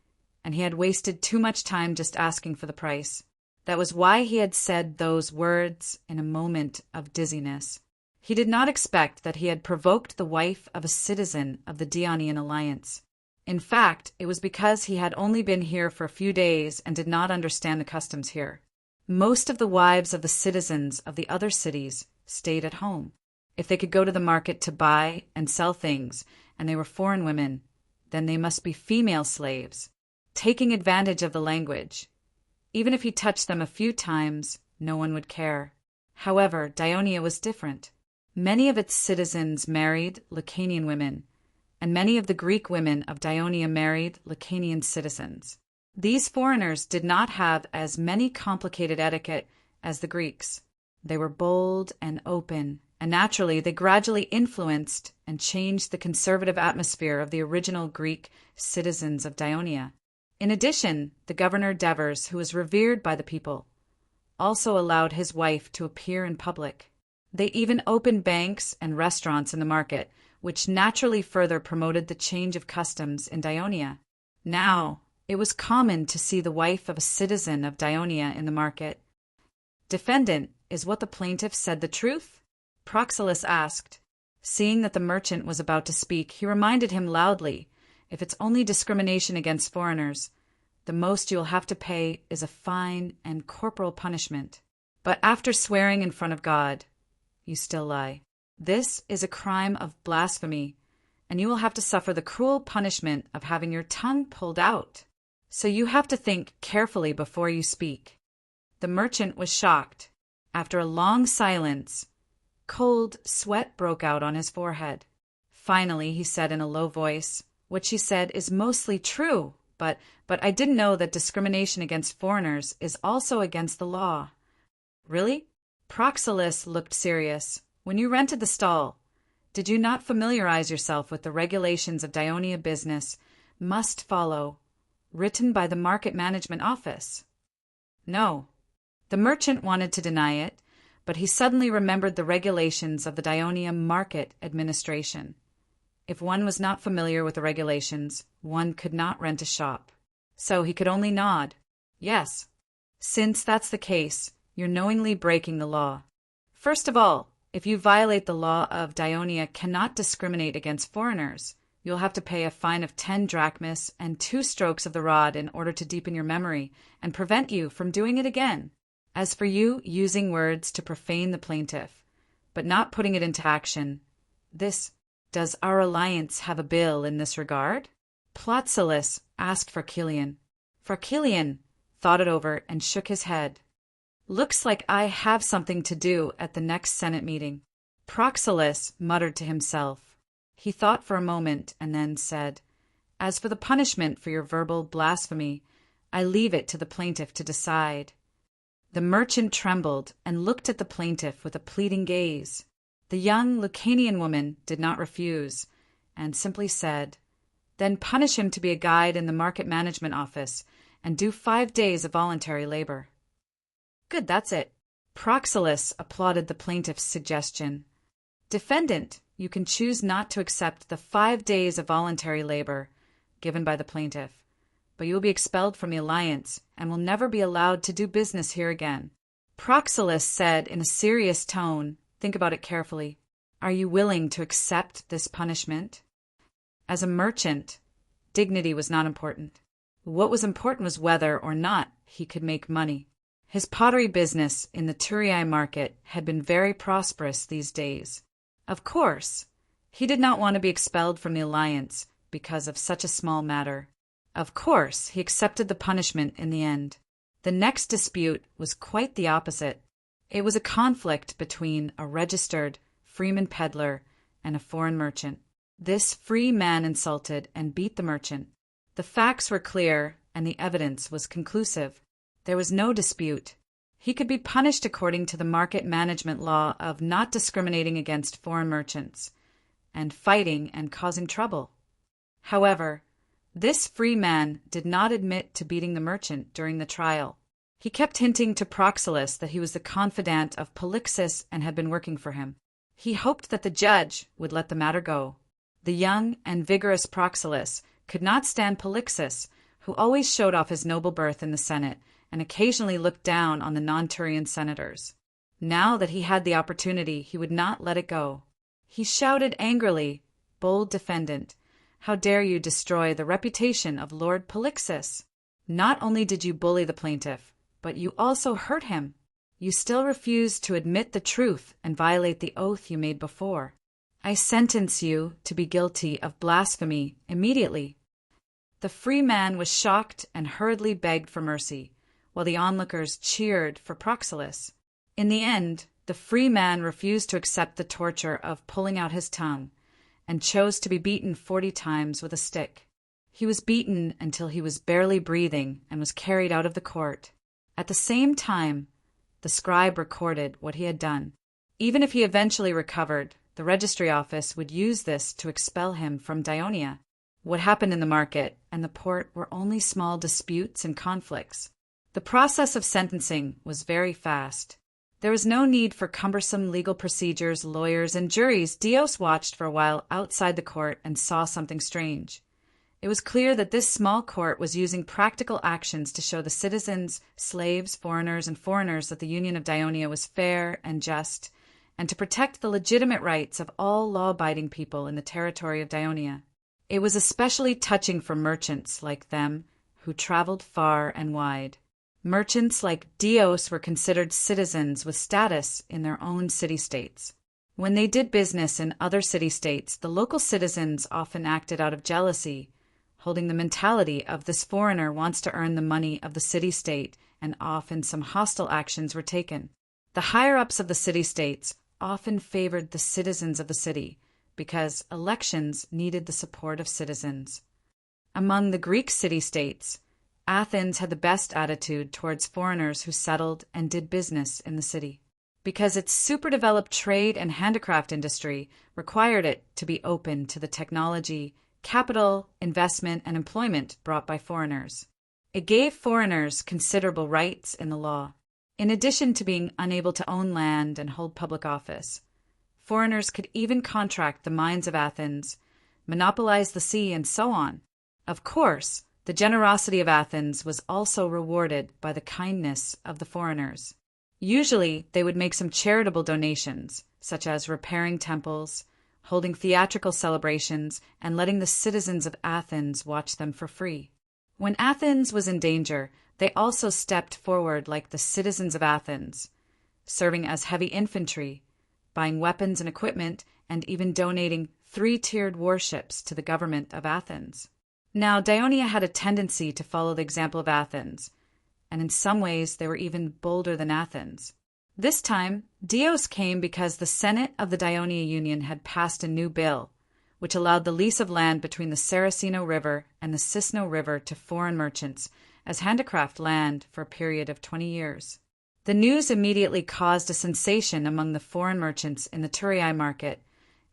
and he had wasted too much time just asking for the price. That was why he had said those words in a moment of dizziness. He did not expect that he had provoked the wife of a citizen of the Dionian alliance. In fact, it was because he had only been here for a few days and did not understand the customs here. Most of the wives of the citizens of the other cities stayed at home. If they could go to the market to buy and sell things, and they were foreign women, then they must be female slaves, taking advantage of the language. Even if he touched them a few times, no one would care. However, Dionia was different. Many of its citizens married Lucanian women, and many of the Greek women of Dionia married Lucanian citizens. These foreigners did not have as many complicated etiquette as the Greeks. They were bold and open, and naturally they gradually influenced and changed the conservative atmosphere of the original Greek citizens of Dionia. In addition, the governor Devers, who was revered by the people, also allowed his wife to appear in public. They even opened banks and restaurants in the market, which naturally further promoted the change of customs in Dionia. Now, it was common to see the wife of a citizen of Dionia in the market. Defendant, is what the plaintiff said the truth? Proxylus asked. Seeing that the merchant was about to speak, he reminded him loudly, if it's only discrimination against foreigners, the most you'll have to pay is a fine and corporal punishment. But after swearing in front of God, you still lie. This is a crime of blasphemy, and you will have to suffer the cruel punishment of having your tongue pulled out. So you have to think carefully before you speak. The merchant was shocked. After a long silence, cold sweat broke out on his forehead. Finally, he said in a low voice, "What she said is mostly true, but I didn't know that discrimination against foreigners is also against the law." Really? Proxylus looked serious. When you rented the stall, did you not familiarize yourself with the regulations of Dionia business must follow, written by the Market Management Office? No. The merchant wanted to deny it, but he suddenly remembered the regulations of the Dionia Market Administration. If one was not familiar with the regulations, one could not rent a shop. So he could only nod. Yes. Since that's the case, you're knowingly breaking the law. First of all, if you violate the law of Dionia cannot discriminate against foreigners, you'll have to pay a fine of 10 drachmas and 2 strokes of the rod in order to deepen your memory and prevent you from doing it again. As for you using words to profane the plaintiff, but not putting it into action, does our alliance have a bill in this regard? Proxylus asked Farquillian. Farquillian thought it over and shook his head. Looks like I have something to do at the next Senate meeting. Proxylus muttered to himself. He thought for a moment and then said, As for the punishment for your verbal blasphemy, I leave it to the plaintiff to decide. The merchant trembled and looked at the plaintiff with a pleading gaze. The young Lucanian woman did not refuse, and simply said, Then punish him to be a guide in the Market Management Office, and do 5 days of voluntary labor. Good, that's it. Proxylus applauded the plaintiff's suggestion. Defendant, you can choose not to accept the 5 days of voluntary labor given by the plaintiff, but you will be expelled from the alliance and will never be allowed to do business here again. Proxylus said in a serious tone, Think about it carefully. Are you willing to accept this punishment? As a merchant, dignity was not important. What was important was whether or not he could make money. His pottery business in the Turiae market had been very prosperous these days. Of course, he did not want to be expelled from the alliance because of such a small matter. Of course, he accepted the punishment in the end. The next dispute was quite the opposite. It was a conflict between a registered freeman peddler and a foreign merchant. This free man insulted and beat the merchant. The facts were clear and the evidence was conclusive. There was no dispute. He could be punished according to the market management law of not discriminating against foreign merchants and fighting and causing trouble. However, this free man did not admit to beating the merchant during the trial. He kept hinting to Proxylus that he was the confidant of Polixus and had been working for him. He hoped that the judge would let the matter go. The young and vigorous Proxylus could not stand Polixus, who always showed off his noble birth in the Senate and occasionally looked down on the non-Turian senators. Now that he had the opportunity, he would not let it go. He shouted angrily, Bold defendant, how dare you destroy the reputation of Lord Polixus? Not only did you bully the plaintiff, but you also hurt him. You still refuse to admit the truth and violate the oath you made before. I sentence you to be guilty of blasphemy immediately. The free man was shocked and hurriedly begged for mercy, while the onlookers cheered for Proxylus. In the end, the free man refused to accept the torture of pulling out his tongue, and chose to be beaten 40 times with a stick. He was beaten until he was barely breathing and was carried out of the court. At the same time, the scribe recorded what he had done. Even if he eventually recovered, the registry office would use this to expel him from Dionia. What happened in the market and the port were only small disputes and conflicts. The process of sentencing was very fast. There was no need for cumbersome legal procedures, lawyers, and juries. Dios watched for a while outside the court and saw something strange. It was clear that this small court was using practical actions to show the citizens, slaves, foreigners, and foreigners that the Union of Dionia was fair and just, and to protect the legitimate rights of all law-abiding people in the territory of Dionia. It was especially touching for merchants like them who traveled far and wide. Merchants like Dios were considered citizens with status in their own city-states. When they did business in other city-states, the local citizens often acted out of jealousy, holding the mentality of this foreigner wants to earn the money of the city-state, and often some hostile actions were taken. The higher-ups of the city-states often favored the citizens of the city because elections needed the support of citizens. Among the Greek city-states, Athens had the best attitude towards foreigners who settled and did business in the city, because its super-developed trade and handicraft industry required it to be open to the technology, capital, investment, and employment brought by foreigners. It gave foreigners considerable rights in the law. In addition to being unable to own land and hold public office, foreigners could even contract the mines of Athens, monopolize the sea, and so on. Of course, the generosity of Athens was also rewarded by the kindness of the foreigners. Usually, they would make some charitable donations, such as repairing temples, holding theatrical celebrations, and letting the citizens of Athens watch them for free. When Athens was in danger, they also stepped forward like the citizens of Athens, serving as heavy infantry, buying weapons and equipment, and even donating 3-tiered warships to the government of Athens. Now, Dionia had a tendency to follow the example of Athens, and in some ways they were even bolder than Athens. This time, Dios came because the Senate of the Dionia Union had passed a new bill, which allowed the lease of land between the Saraceno River and the Cisno River to foreign merchants as handicraft land for a period of 20 years. The news immediately caused a sensation among the foreign merchants in the Thurii market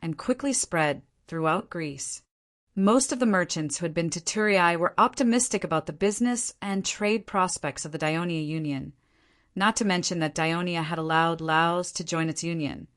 and quickly spread throughout Greece. Most of the merchants who had been to Thurii were optimistic about the business and trade prospects of the Dionia Union, not to mention that Dionia had allowed Laos to join its union,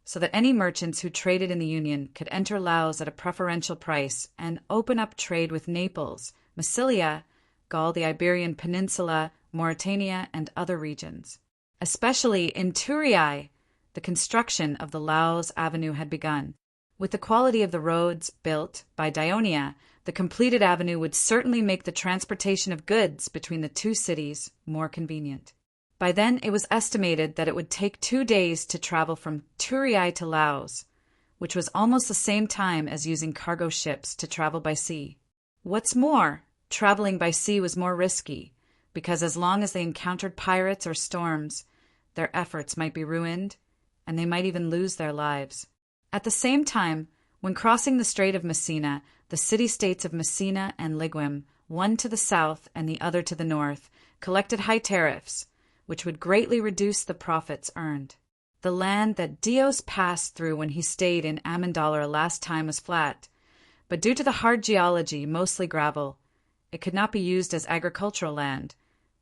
so that any merchants who traded in the union could enter Laos at a preferential price and open up trade with Naples, Massilia, Gaul, the Iberian Peninsula, Mauritania, and other regions. Especially in Thurii, the construction of the Laos Avenue had begun. With the quality of the roads built by Dionia, the completed avenue would certainly make the transportation of goods between the two cities more convenient. By then, it was estimated that it would take 2 days to travel from Thurii to Laos, which was almost the same time as using cargo ships to travel by sea. What's more, traveling by sea was more risky, because as long as they encountered pirates or storms, their efforts might be ruined, and they might even lose their lives. At the same time, when crossing the Strait of Messina, the city-states of Messina and Liguim, one to the south and the other to the north, collected high tariffs, which would greatly reduce the profits earned. The land that Dios passed through when he stayed in Amendolara last time was flat, but due to the hard geology, mostly gravel, it could not be used as agricultural land,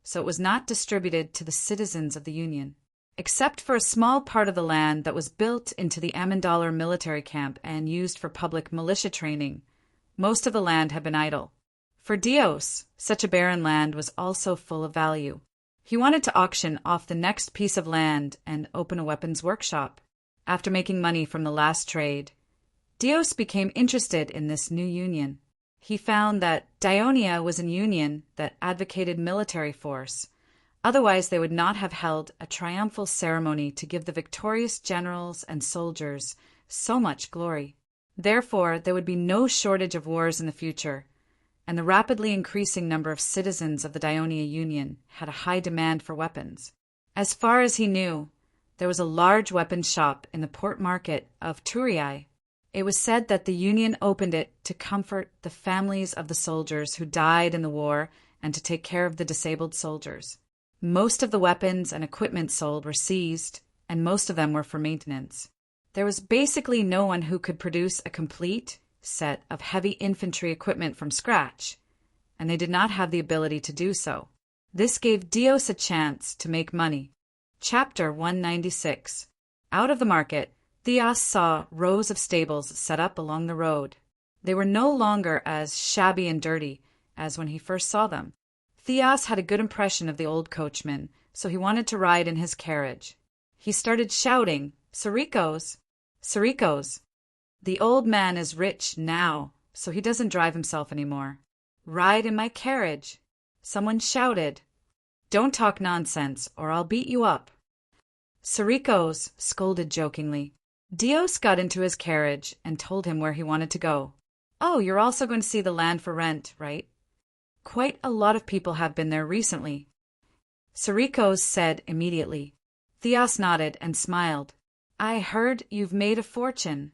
so it was not distributed to the citizens of the Union. Except for a small part of the land that was built into the Amendolara military camp and used for public militia training, most of the land had been idle. For Dios, such a barren land was also full of value. He wanted to auction off the next piece of land and open a weapons workshop. After making money from the last trade, Dios became interested in this new union. He found that Dionia was a union that advocated military force. Otherwise, they would not have held a triumphal ceremony to give the victorious generals and soldiers so much glory. Therefore, there would be no shortage of wars in the future, and the rapidly increasing number of citizens of the Dionia Union had a high demand for weapons. As far as he knew, there was a large weapons shop in the port market of Thurii. It was said that the Union opened it to comfort the families of the soldiers who died in the war and to take care of the disabled soldiers. Most of the weapons and equipment sold were seized, and most of them were for maintenance. There was basically no one who could produce a complete set of heavy infantry equipment from scratch, and they did not have the ability to do so. This gave Dios a chance to make money. Chapter 196. Out of the market, Theos saw rows of stables set up along the road. They were no longer as shabby and dirty as when he first saw them. Theos had a good impression of the old coachman, so he wanted to ride in his carriage. He started shouting, "Sarikos! Sarikos! The old man is rich now, so he doesn't drive himself anymore. Ride in my carriage!" Someone shouted, "Don't talk nonsense, or I'll beat you up." Sarikos scolded jokingly. Dios got into his carriage and told him where he wanted to go. "Oh, you're also going to see the land for rent, right? Quite a lot of people have been there recently." Sarikos said immediately. Theos nodded and smiled. "I heard you've made a fortune."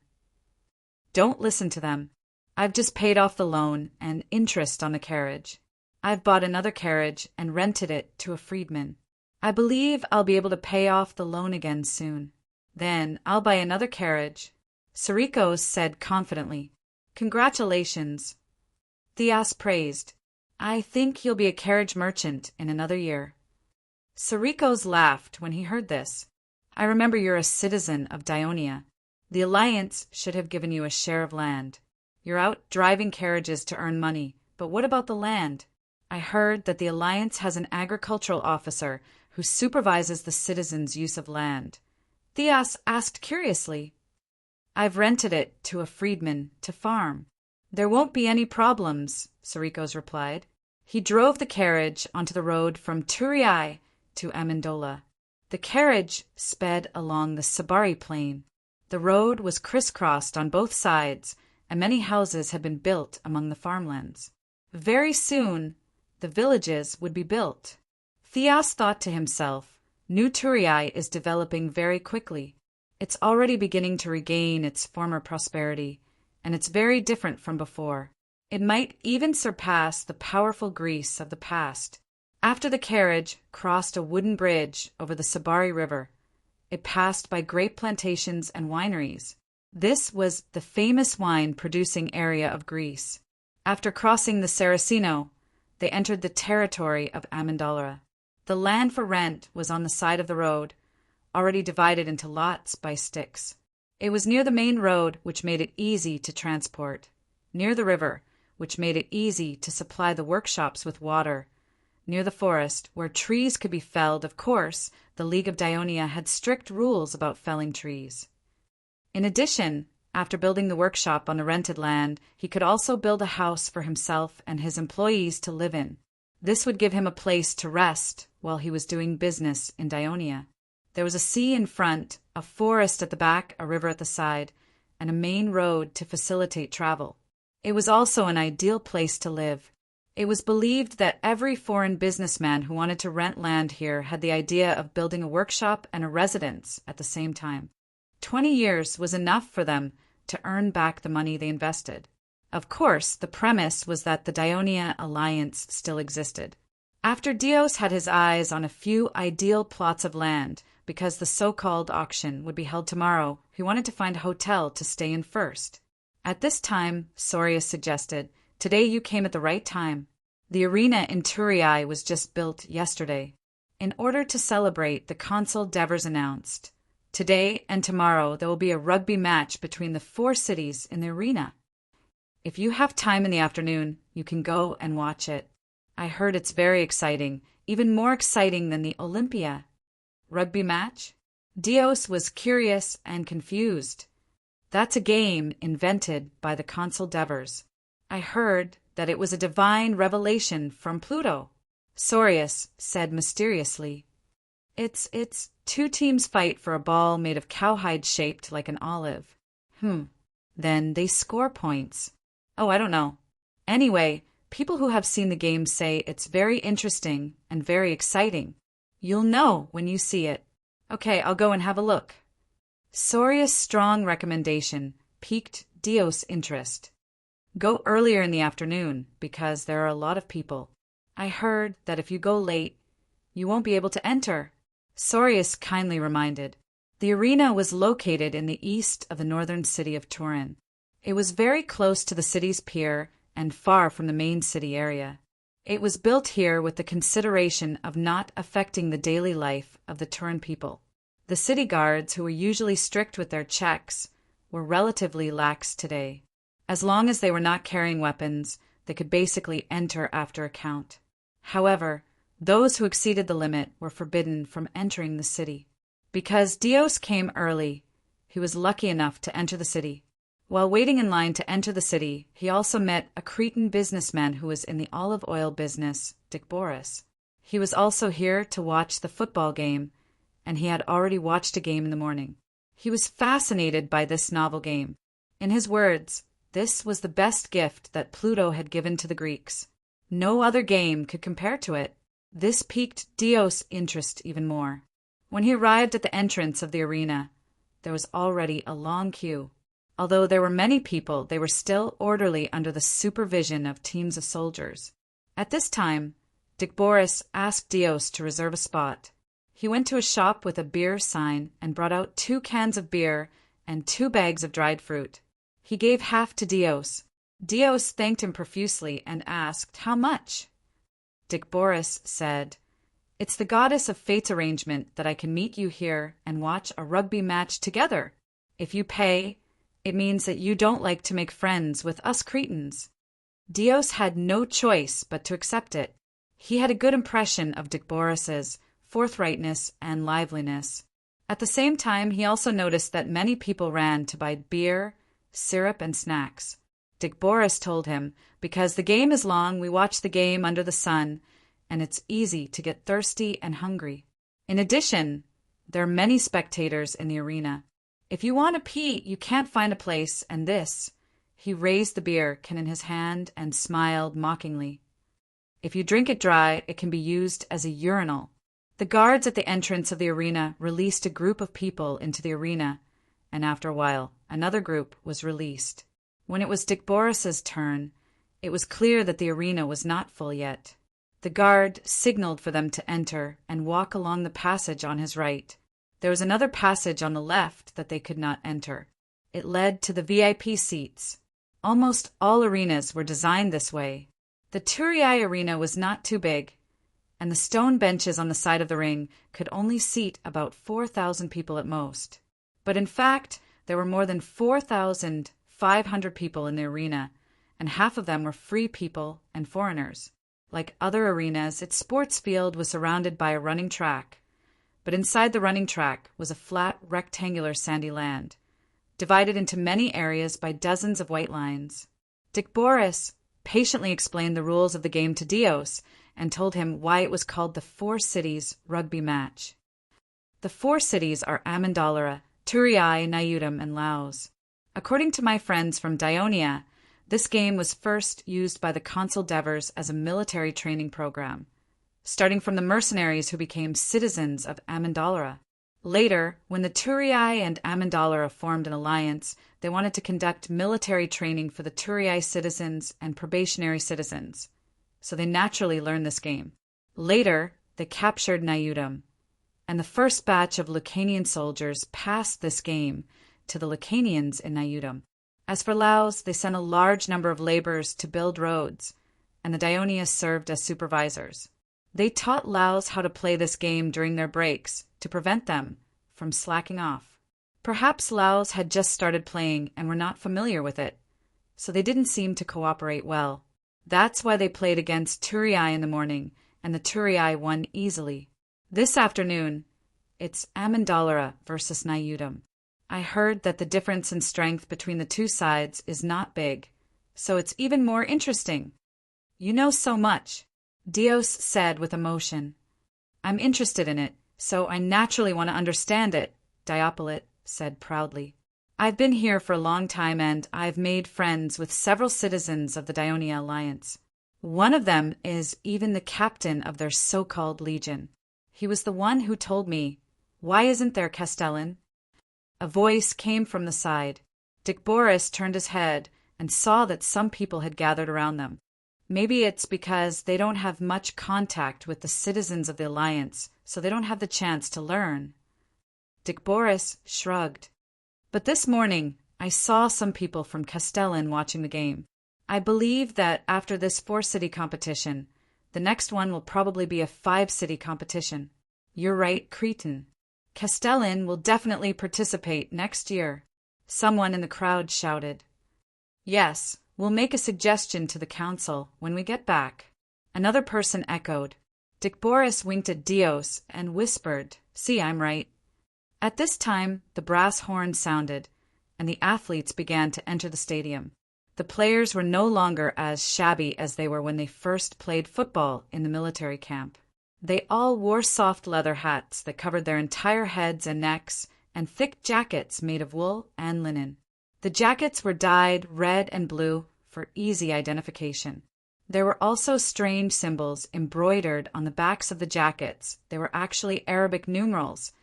"Don't listen to them. I've just paid off the loan and interest on the carriage. I've bought another carriage and rented it to a freedman. I believe I'll be able to pay off the loan again soon. Then I'll buy another carriage." Sarikos said confidently. "Congratulations." Theos praised. "I think you'll be a carriage merchant in another year." Sarikos laughed when he heard this. "I remember you're a citizen of Dionia. The Alliance should have given you a share of land. You're out driving carriages to earn money, but what about the land? I heard that the Alliance has an agricultural officer who supervises the citizens' use of land." Theos asked curiously. "I've rented it to a freedman to farm." "There won't be any problems," Sarikos replied. He drove the carriage onto the road from Turiai to Amendola. The carriage sped along the Sabari plain. The road was crisscrossed on both sides, and many houses had been built among the farmlands. Very soon, the villages would be built. Theos thought to himself, New Turiai is developing very quickly. It's already beginning to regain its former prosperity, and it's very different from before. It might even surpass the powerful Greece of the past. After the carriage crossed a wooden bridge over the Sabari River, it passed by grape plantations and wineries. This was the famous wine-producing area of Greece. After crossing the Saraceno, they entered the territory of Amendola. The land for rent was on the side of the road, already divided into lots by sticks. It was near the main road, which made it easy to transport, near the river, which made it easy to supply the workshops with water, near the forest, where trees could be felled. Of course, the League of Dionia had strict rules about felling trees. In addition, after building the workshop on the rented land, he could also build a house for himself and his employees to live in. This would give him a place to rest while he was doing business in Dionia. There was a sea in front, a forest at the back, a river at the side, and a main road to facilitate travel. It was also an ideal place to live. It was believed that every foreign businessman who wanted to rent land here had the idea of building a workshop and a residence at the same time. 20 years was enough for them to earn back the money they invested. Of course, the premise was that the Dionia Alliance still existed. After Dios had his eyes on a few ideal plots of land, because the so-called auction would be held tomorrow, he wanted to find a hotel to stay in first. At this time, Sorius suggested, "Today you came at the right time. The arena in Turiai was just built yesterday. In order to celebrate, the consul Devers announced, today and tomorrow there will be a rugby match between the 4 cities in the arena. If you have time in the afternoon, you can go and watch it. I heard it's very exciting, even more exciting than the Olympia." Rugby match? Dios was curious and confused. "That's a game invented by the consul Devers. I heard that it was a divine revelation from Pluto." Sorius said mysteriously, It's 2 teams fight for a ball made of cowhide shaped like an olive." Then they score points. "Oh, I don't know. Anyway, people who have seen the game say it's very interesting and very exciting. You'll know when you see it." "Okay, I'll go and have a look." Sorius' strong recommendation piqued Dio's interest. Go earlier in the afternoon, because there are a lot of people. I heard that if you go late, you won't be able to enter, Sorius kindly reminded. The arena was located in the east of the northern city of Turin. It was very close to the city's pier and far from the main city area. It was built here with the consideration of not affecting the daily life of the Turin people. The city guards, who were usually strict with their checks, were relatively lax today. As long as they were not carrying weapons, they could basically enter after a count. However, those who exceeded the limit were forbidden from entering the city. Because Dios came early, he was lucky enough to enter the city. While waiting in line to enter the city, he also met a Cretan businessman who was in the olive oil business, Dikboris. He was also here to watch the football game, and he had already watched a game in the morning. He was fascinated by this novel game. In his words, this was the best gift that Pluto had given to the Greeks. No other game could compare to it. This piqued Dios' interest even more. When he arrived at the entrance of the arena, there was already a long queue. Although there were many people, they were still orderly under the supervision of teams of soldiers. At this time, Dikboris asked Dios to reserve a spot. He went to a shop with a beer sign and brought out 2 cans of beer and 2 bags of dried fruit. He gave half to Dios. Dios thanked him profusely and asked, "How much?" Dikboris said, "It's the goddess of fate's arrangement that I can meet you here and watch a rugby match together. If you pay, it means that you don't like to make friends with us Cretans." Dios had no choice but to accept it. He had a good impression of Dikboris's forthrightness and liveliness. At the same time, he also noticed that many people ran to buy beer, syrup, and snacks. Dikboris told him, "Because the game is long, we watch the game under the sun, and it's easy to get thirsty and hungry. In addition, there are many spectators in the arena. If you want to pee, you can't find a place, and this—" He raised the beer can in his hand and smiled mockingly. "If you drink it dry, it can be used as a urinal." The guards at the entrance of the arena released a group of people into the arena, and after a while, another group was released. When it was Dikboris's turn, it was clear that the arena was not full yet. The guard signaled for them to enter and walk along the passage on his right. There was another passage on the left that they could not enter. It led to the VIP seats. Almost all arenas were designed this way. The Turii arena was not too big, and the stone benches on the side of the ring could only seat about 4,000 people at most. But in fact, there were more than 4,500 people in the arena, and half of them were free people and foreigners. Like other arenas, its sports field was surrounded by a running track, but inside the running track was a flat, rectangular sandy land, divided into many areas by dozens of white lines. Dikboris patiently explained the rules of the game to Dios and told him why it was called the Four Cities rugby match. The 4 cities are Amendolara, Turii, Naiudum, and Laos. According to my friends from Dionia, this game was first used by the consul Devers as a military training program, starting from the mercenaries who became citizens of Amendolara. Later, when the Turii and Amendolara formed an alliance, they wanted to conduct military training for the Turii citizens and probationary citizens, so they naturally learned this game. Later, they captured Naiudum, and the first batch of Lucanian soldiers passed this game to the Lucanians in Naiudum. As for Laos, they sent a large number of laborers to build roads, and the Dionia served as supervisors. They taught Laos how to play this game during their breaks to prevent them from slacking off. Perhaps Laos had just started playing and were not familiar with it, so they didn't seem to cooperate well. That's why they played against Turii in the morning, and the Turii won easily. This afternoon, it's Amendolara versus Naiudum. I heard that the difference in strength between the two sides is not big, so it's even more interesting. You know so much, Dios said with emotion. I'm interested in it, so I naturally want to understand it, Diopolit said proudly. I've been here for a long time and I've made friends with several citizens of the Dionia Alliance. One of them is even the captain of their so-called legion. He was the one who told me, "Why isn't there Castellan?" A voice came from the side. Dick Boris turned his head and saw that some people had gathered around them. Maybe it's because they don't have much contact with the citizens of the Alliance, so they don't have the chance to learn. Dick Boris shrugged. But this morning, I saw some people from Castellan watching the game. I believe that after this 4-city competition, the next one will probably be a 5-city competition. You're right, Cretan. Castellan will definitely participate next year. Someone in the crowd shouted. Yes, we'll make a suggestion to the council when we get back. Another person echoed. Dick Boris winked at Dios and whispered, See, I'm right. At this time, the brass horn sounded, and the athletes began to enter the stadium. The players were no longer as shabby as they were when they first played football in the military camp. They all wore soft leather hats that covered their entire heads and necks, and thick jackets made of wool and linen. The jackets were dyed red and blue for easy identification. There were also strange symbols embroidered on the backs of the jackets. They were actually Arabic numerals,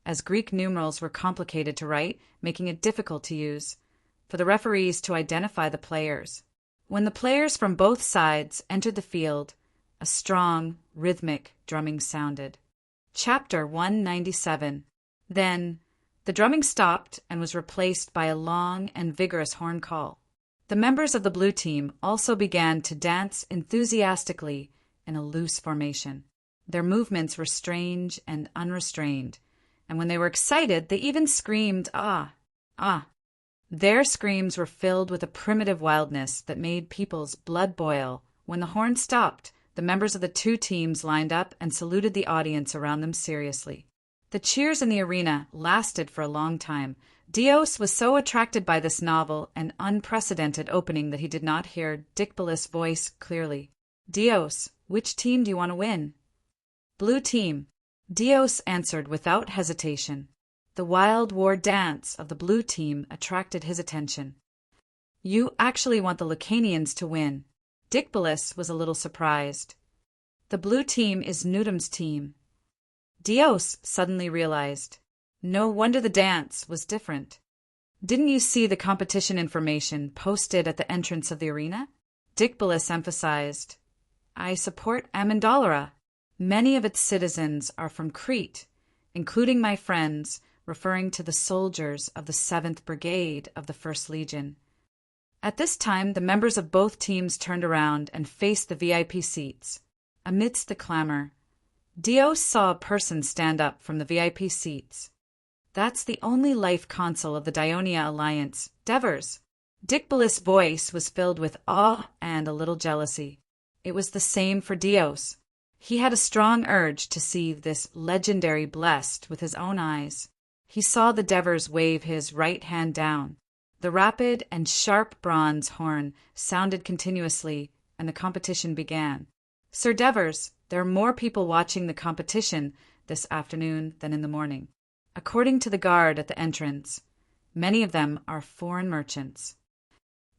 as Greek numerals were complicated to write, making it difficult to use for the referees to identify the players. When the players from both sides entered the field, a strong, rhythmic drumming sounded. Chapter 197. Then, the drumming stopped and was replaced by a long and vigorous horn call. The members of the blue team also began to dance enthusiastically in a loose formation. Their movements were strange and unrestrained, and when they were excited, they even screamed, "Ah! Ah!" Their screams were filled with a primitive wildness that made people's blood boil. When the horn stopped, the members of the two teams lined up and saluted the audience around them seriously. The cheers in the arena lasted for a long time. Dios was so attracted by this novel and unprecedented opening that he did not hear Dicpolis' voice clearly. Dios, which team do you want to win? Blue team. Dios answered without hesitation. The wild war dance of the blue team attracted his attention. You actually want the Lucanians to win. Dicpolis was a little surprised. The blue team is Nudum's team. Dios suddenly realized. No wonder the dance was different. Didn't you see the competition information posted at the entrance of the arena? Dicpolis emphasized. I support Amendolara. Many of its citizens are from Crete, including my friends, referring to the soldiers of the 7th Brigade of the 1st Legion. At this time, the members of both teams turned around and faced the VIP seats. Amidst the clamor, Dios saw a person stand up from the VIP seats. That's the only life consul of the Dionia Alliance, Devers. Dicpolis' voice was filled with awe and a little jealousy. It was the same for Dios. He had a strong urge to see this legendary blessed with his own eyes. He saw the Devers wave his right hand down. The rapid and sharp bronze horn sounded continuously, and the competition began. Sir Devers, there are more people watching the competition this afternoon than in the morning. According to the guard at the entrance, many of them are foreign merchants.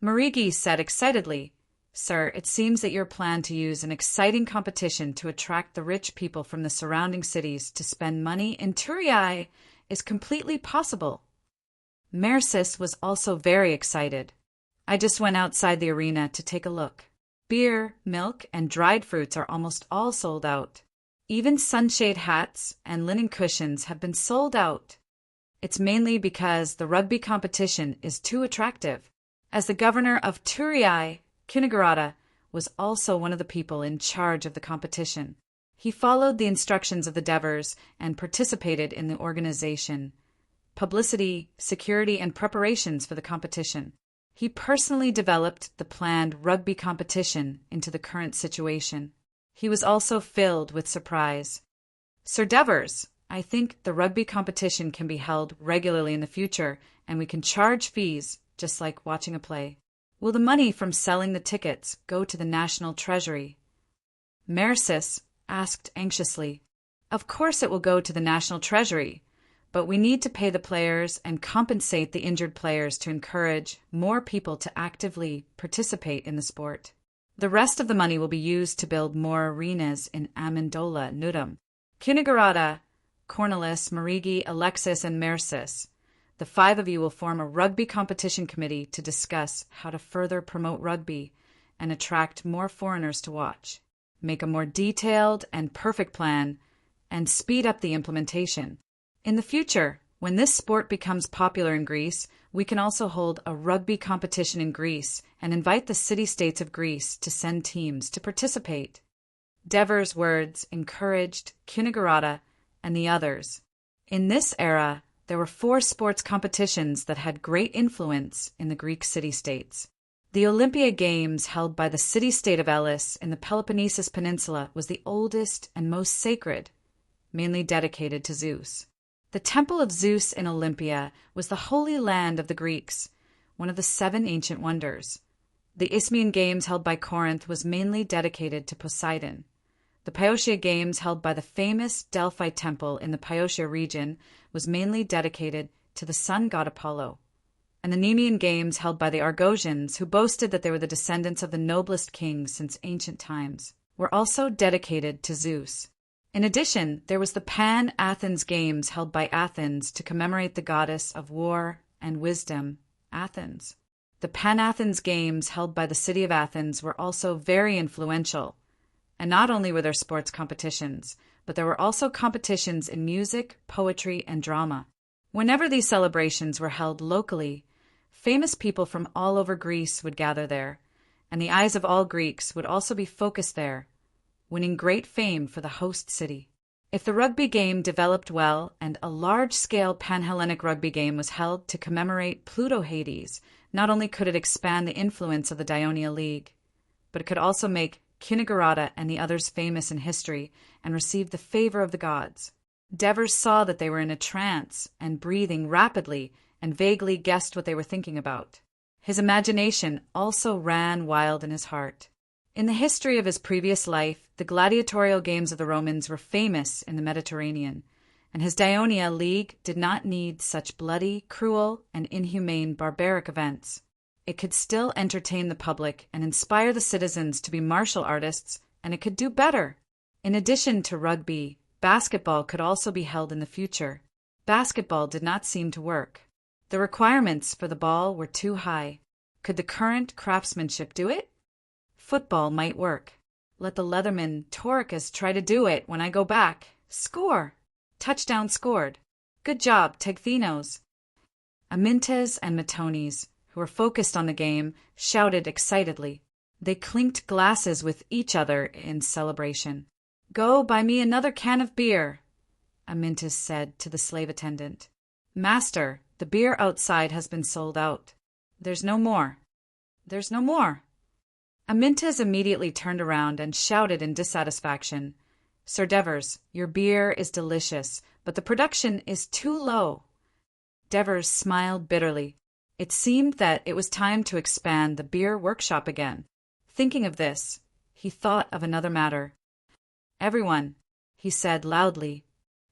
Marigi said excitedly, Sir, it seems that your plan to use an exciting competition to attract the rich people from the surrounding cities to spend money in Turiai is completely possible. Mercis was also very excited. I just went outside the arena to take a look. Beer, milk, and dried fruits are almost all sold out. Even sunshade hats and linen cushions have been sold out. It's mainly because the rugby competition is too attractive. As the governor of Turiai, Kunigarata was also one of the people in charge of the competition. He followed the instructions of the Devers and participated in the organization, publicity, security, and preparations for the competition. He personally developed the planned rugby competition into the current situation. He was also filled with surprise. Sir Devers, I think the rugby competition can be held regularly in the future, and we can charge fees, just like watching a play. Will the money from selling the tickets go to the national treasury? Mercis asked anxiously. Of course it will go to the national treasury, but we need to pay the players and compensate the injured players to encourage more people to actively participate in the sport. The rest of the money will be used to build more arenas in Amendola, Nudum, Kunigarata, Cornelis, Marigi, Alexis, and Mercis. The 5 of you will form a rugby competition committee to discuss how to further promote rugby and attract more foreigners to watch. Make a more detailed and perfect plan and speed up the implementation. In the future, when this sport becomes popular in Greece, we can also hold a rugby competition in Greece and invite the city-states of Greece to send teams to participate. Devers' words encouraged Kinigarata and the others. In this era, there were 4 sports competitions that had great influence in the Greek city-states. The Olympia Games, held by the city-state of Elis in the Peloponnesus Peninsula, was the oldest and most sacred, mainly dedicated to Zeus. The Temple of Zeus in Olympia was the holy land of the Greeks, one of the 7 ancient wonders. The Isthmian Games, held by Corinth, was mainly dedicated to Poseidon. The Pyotia Games, held by the famous Delphi Temple in the Pyotia region, was mainly dedicated to the sun god Apollo. And the Nemean Games, held by the Argosians, who boasted that they were the descendants of the noblest kings since ancient times, were also dedicated to Zeus. In addition, there was the Pan-Athens Games, held by Athens to commemorate the goddess of war and wisdom, Athens. The Pan-Athens Games, held by the city of Athens, were also very influential. And not only were there sports competitions, but there were also competitions in music, poetry, and drama. Whenever these celebrations were held locally, famous people from all over Greece would gather there, and the eyes of all Greeks would also be focused there, winning great fame for the host city. If the rugby game developed well and a large-scale Pan-Hellenic rugby game was held to commemorate Pluto-Hades, not only could it expand the influence of the Dionia League, but it could also make Kinigarata and the others famous in history and receive the favor of the gods. Devers saw that they were in a trance and breathing rapidly and vaguely guessed what they were thinking about. His imagination also ran wild in his heart. In the history of his previous life, the gladiatorial games of the Romans were famous in the Mediterranean, and his Dionia League did not need such bloody, cruel, and inhumane barbaric events. It could still entertain the public and inspire the citizens to be martial artists, and it could do better. In addition to rugby, basketball could also be held in the future. Basketball did not seem to work. The requirements for the ball were too high. Could the current craftsmanship do it? Football might work. Let the Leatherman Toricus try to do it when I go back. Score! Touchdown scored. Good job, Tegthenos. Amintes and Matones, who were focused on the game, shouted excitedly. They clinked glasses with each other in celebration. "Go buy me another can of beer," Amintus said to the slave attendant. "Master, the beer outside has been sold out. There's no more." "There's no more." Amintus immediately turned around and shouted in dissatisfaction, "Sir Devers, your beer is delicious, but the production is too low." Devers smiled bitterly. It seemed that it was time to expand the beer workshop again. Thinking of this, he thought of another matter. "Everyone," he said loudly,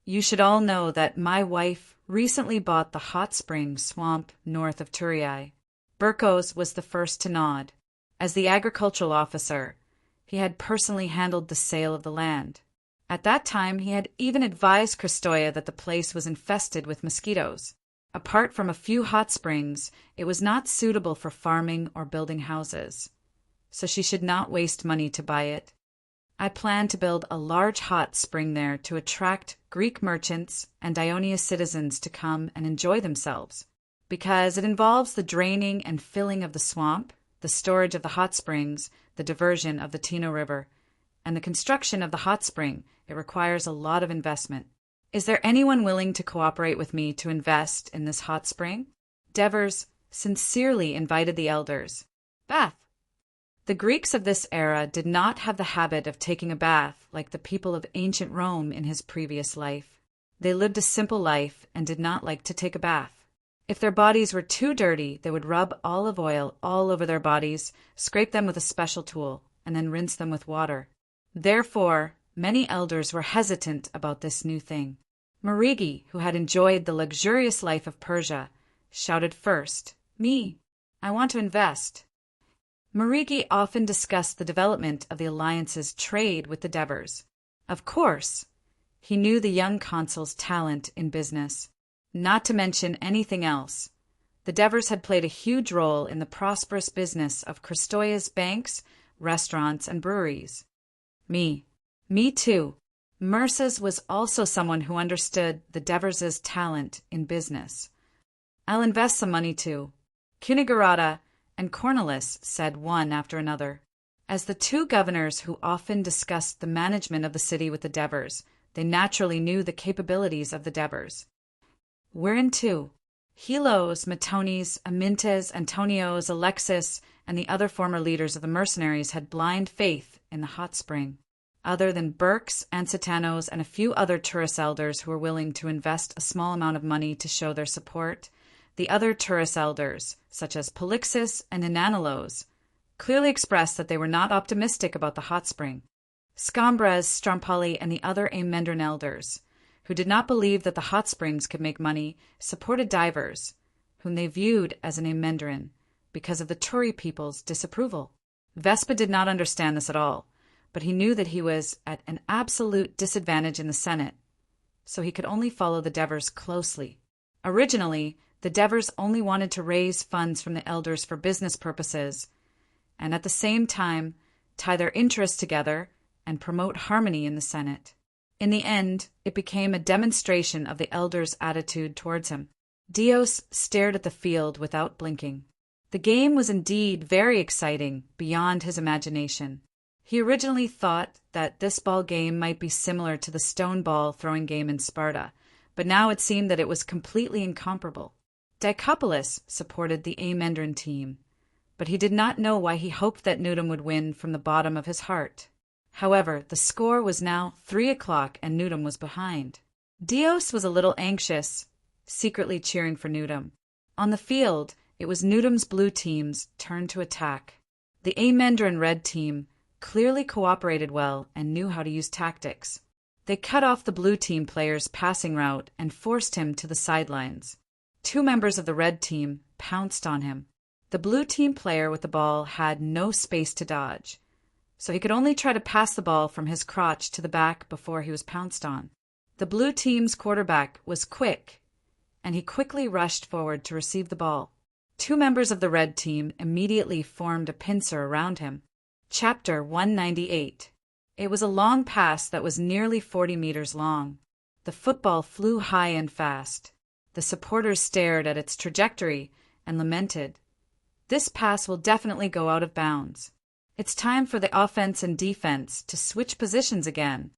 "you should all know that my wife recently bought the hot spring swamp north of Turiae." Burkos was the first to nod. As the agricultural officer, he had personally handled the sale of the land. At that time, he had even advised Christoia that the place was infested with mosquitoes. Apart from a few hot springs, it was not suitable for farming or building houses, so she should not waste money to buy it. I plan to build a large hot spring there to attract Greek merchants and Ionia citizens to come and enjoy themselves. Because it involves the draining and filling of the swamp, the storage of the hot springs, the diversion of the Tino River, and the construction of the hot spring, it requires a lot of investment. Is there anyone willing to cooperate with me to invest in this hot spring? Devers sincerely invited the elders. Bath. The Greeks of this era did not have the habit of taking a bath like the people of ancient Rome in his previous life. They lived a simple life and did not like to take a bath. If their bodies were too dirty, they would rub olive oil all over their bodies, scrape them with a special tool, and then rinse them with water. Therefore, many elders were hesitant about this new thing. Marigi, who had enjoyed the luxurious life of Persia, shouted first, "Me, I want to invest." Marigi often discussed the development of the alliance's trade with the Devers. Of course, he knew the young consul's talent in business. not to mention anything else. The Devers had played a huge role in the prosperous business of Kristoya's banks, restaurants, and breweries. Me too. Merce's was also someone who understood the Devers' talent in business. I'll invest some money too. Cunigarata and Cornelis said one after another. As the two governors who often discussed the management of the city with the Devers, they naturally knew the capabilities of the Devers. We're in too. Helos, Matonis, Amintes, Antonios, Alexis, and the other former leaders of the mercenaries had blind faith in the hot spring. Other than Burks, Ansitanos, and a few other tourist elders who were willing to invest a small amount of money to show their support, the other tourist elders, such as Polixis and Inanilos, clearly expressed that they were not optimistic about the hot spring. Scambres, Strompoli, and the other Amendron elders, who did not believe that the hot springs could make money, supported divers, whom they viewed as an Amendron, because of the Tory people's disapproval. Vespa did not understand this at all, but he knew that he was at an absolute disadvantage in the Senate, so he could only follow the Devers closely. Originally, the Devers only wanted to raise funds from the elders for business purposes, and at the same time tie their interests together and promote harmony in the Senate. In the end, it became a demonstration of the elders' attitude towards him. Dios stared at the field without blinking. The game was indeed very exciting beyond his imagination. He originally thought that this ball game might be similar to the stone ball throwing game in Sparta, but now it seemed that it was completely incomparable. Dicopolis supported the Amendron team, but he did not know why he hoped that Nudum would win from the bottom of his heart. However, the score was now 3:00 and Nudum was behind. Dios was a little anxious, secretly cheering for Nudum. On the field, it was Nudum's blue team's turn to attack. The Amendron red team clearly cooperated well and knew how to use tactics. They cut off the blue team player's passing route and forced him to the sidelines. Two members of the red team pounced on him. The blue team player with the ball had no space to dodge, so he could only try to pass the ball from his crotch to the back before he was pounced on. The blue team's quarterback was quick, and he quickly rushed forward to receive the ball. Two members of the red team immediately formed a pincer around him. Chapter 198. It was a long pass that was nearly 40 meters long. The football flew high and fast. The supporters stared at its trajectory and lamented, "This pass will definitely go out of bounds. It's time for the offense and defense to switch positions again."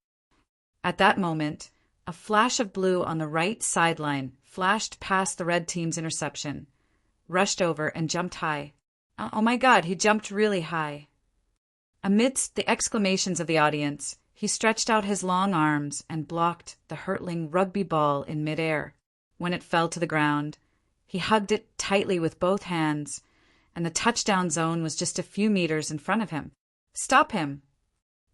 At that moment, a flash of blue on the right sideline flashed past the red team's interception, rushed over, and jumped high. Oh my God, he jumped really high. Amidst the exclamations of the audience, he stretched out his long arms and blocked the hurtling rugby ball in midair. When it fell to the ground, he hugged it tightly with both hands, and the touchdown zone was just a few meters in front of him. "Stop him!"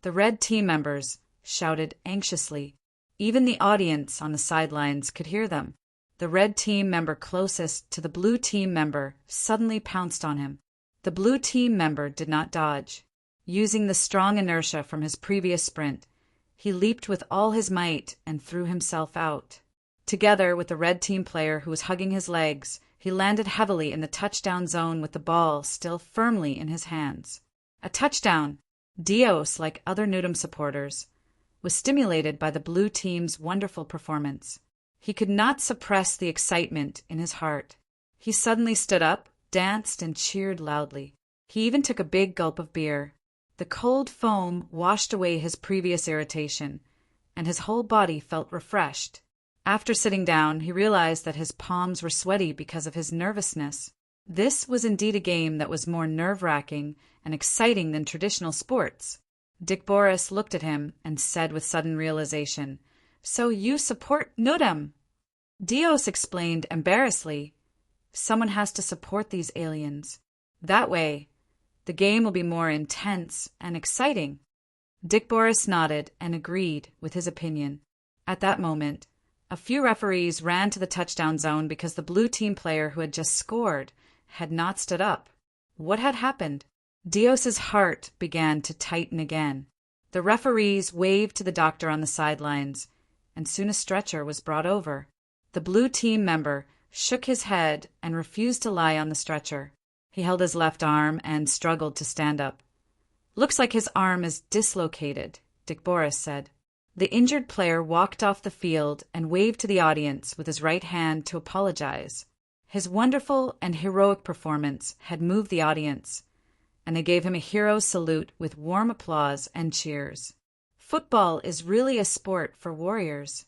The red team members shouted anxiously. Even the audience on the sidelines could hear them. The red team member closest to the blue team member suddenly pounced on him. The blue team member did not dodge. Using the strong inertia from his previous sprint, he leaped with all his might and threw himself out. Together with the red team player who was hugging his legs, he landed heavily in the touchdown zone with the ball still firmly in his hands. A touchdown! Dios, like other Nudum supporters, was stimulated by the blue team's wonderful performance. He could not suppress the excitement in his heart. He suddenly stood up, danced, and cheered loudly. He even took a big gulp of beer. The cold foam washed away his previous irritation, and his whole body felt refreshed. After sitting down, he realized that his palms were sweaty because of his nervousness. This was indeed a game that was more nerve-wracking and exciting than traditional sports. Dick Boris looked at him and said with sudden realization, "So you support Nudum?" Dios explained embarrassedly, "Someone has to support these aliens. That way, the game will be more intense and exciting." Dick Boris nodded and agreed with his opinion. At that moment, a few referees ran to the touchdown zone because the blue team player who had just scored had not stood up. What had happened? Dios's heart began to tighten again. The referees waved to the doctor on the sidelines, and soon a stretcher was brought over. The blue team member shook his head and refused to lie on the stretcher. He held his left arm and struggled to stand up. "Looks like his arm is dislocated," Dick Boris said. The injured player walked off the field and waved to the audience with his right hand to apologize. His wonderful and heroic performance had moved the audience, and they gave him a hero's salute with warm applause and cheers. "Football is really a sport for warriors,"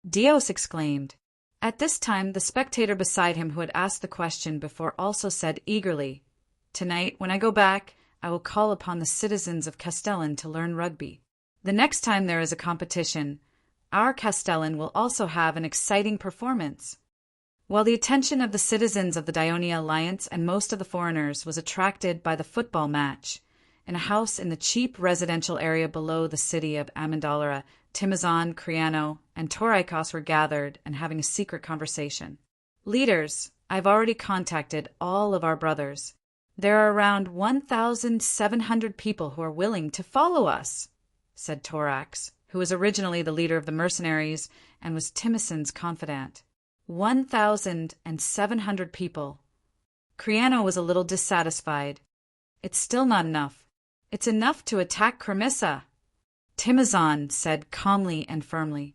Dios exclaimed. At this time, the spectator beside him who had asked the question before also said eagerly, "Tonight, when I go back, I will call upon the citizens of Castellan to learn rugby. The next time there is a competition, our Castellan will also have an exciting performance." While the attention of the citizens of the Dionia Alliance and most of the foreigners was attracted by the football match, in a house in the cheap residential area below the city of Amendolara, Timizan, Criano, and Toraikos were gathered and having a secret conversation. "Leaders, I've already contacted all of our brothers. There are around 1,700 people who are willing to follow us," said Torax, who was originally the leader of the mercenaries and was Timoson's confidant. 1,700 people. Criano was a little dissatisfied. "It's still not enough. It's enough to attack Cremissa," Timizan said calmly and firmly.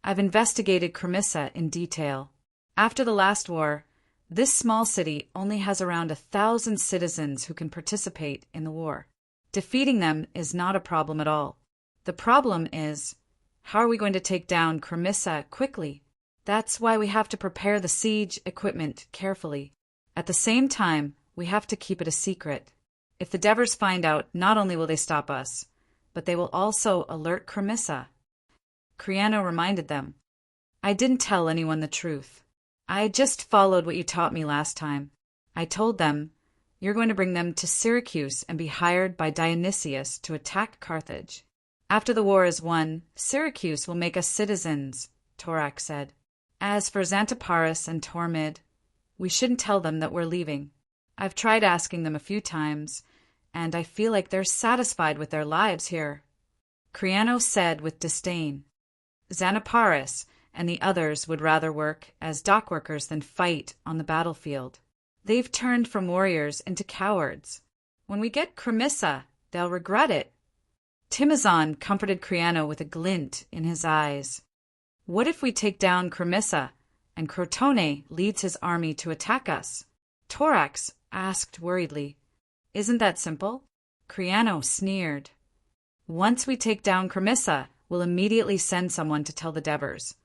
"I've investigated Cremissa in detail. After the last war, this small city only has around 1,000 citizens who can participate in the war. Defeating them is not a problem at all. The problem is, how are we going to take down Cremissa quickly? That's why we have to prepare the siege equipment carefully. At the same time, we have to keep it a secret. If the Devers find out, not only will they stop us, but they will also alert Cremissa." Criano reminded them, "I didn't tell anyone the truth. I just followed what you taught me last time. I told them, you're going to bring them to Syracuse and be hired by Dionysius to attack Carthage. After the war is won, Syracuse will make us citizens," Torax said. "As for Xantiparis and Tormid, we shouldn't tell them that we're leaving. I've tried asking them a few times, and I feel like they're satisfied with their lives here," Criano said with disdain. "Xantiparis and the others would rather work as dockworkers than fight on the battlefield. They've turned from warriors into cowards. When we get Cremissa, they'll regret it." Timizan comforted Criano with a glint in his eyes. "What if we take down Cremissa and Crotone leads his army to attack us?" Torax asked worriedly. "Isn't that simple?" Criano sneered. "Once we take down Cremissa, we'll immediately send someone to tell the Devers.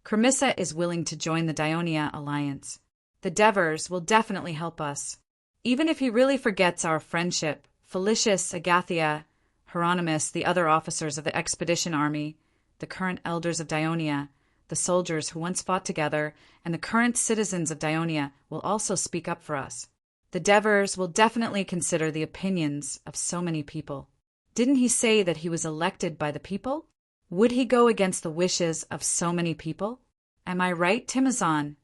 Cremissa is willing to join the Dionia Alliance. The Devers will definitely help us. Even if he really forgets our friendship, Felicius, Agathia, Hieronymus, the other officers of the expedition army, the current elders of Dionia, the soldiers who once fought together, and the current citizens of Dionia will also speak up for us. The Devers will definitely consider the opinions of so many people. Didn't he say that he was elected by the people? Would he go against the wishes of so many people? Am I right, Timizan?"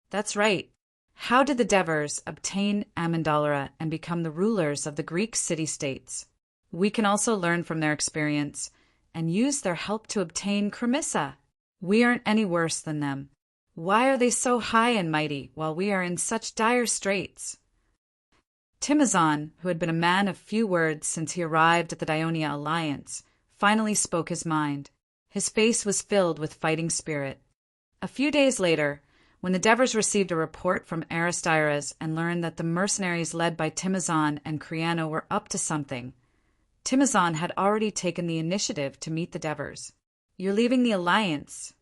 "That's right. How did the Devers obtain Amendolara and become the rulers of the Greek city-states? We can also learn from their experience and use their help to obtain Cremissa. We aren't any worse than them. Why are they so high and mighty while we are in such dire straits?" Timizan, who had been a man of few words since he arrived at the Dionia Alliance, finally spoke his mind. His face was filled with fighting spirit. A few days later, when the Devers received a report from Aristiras and learned that the mercenaries led by Timizan and Criano were up to something, Timizan had already taken the initiative to meet the Devers. "You're leaving the Alliance."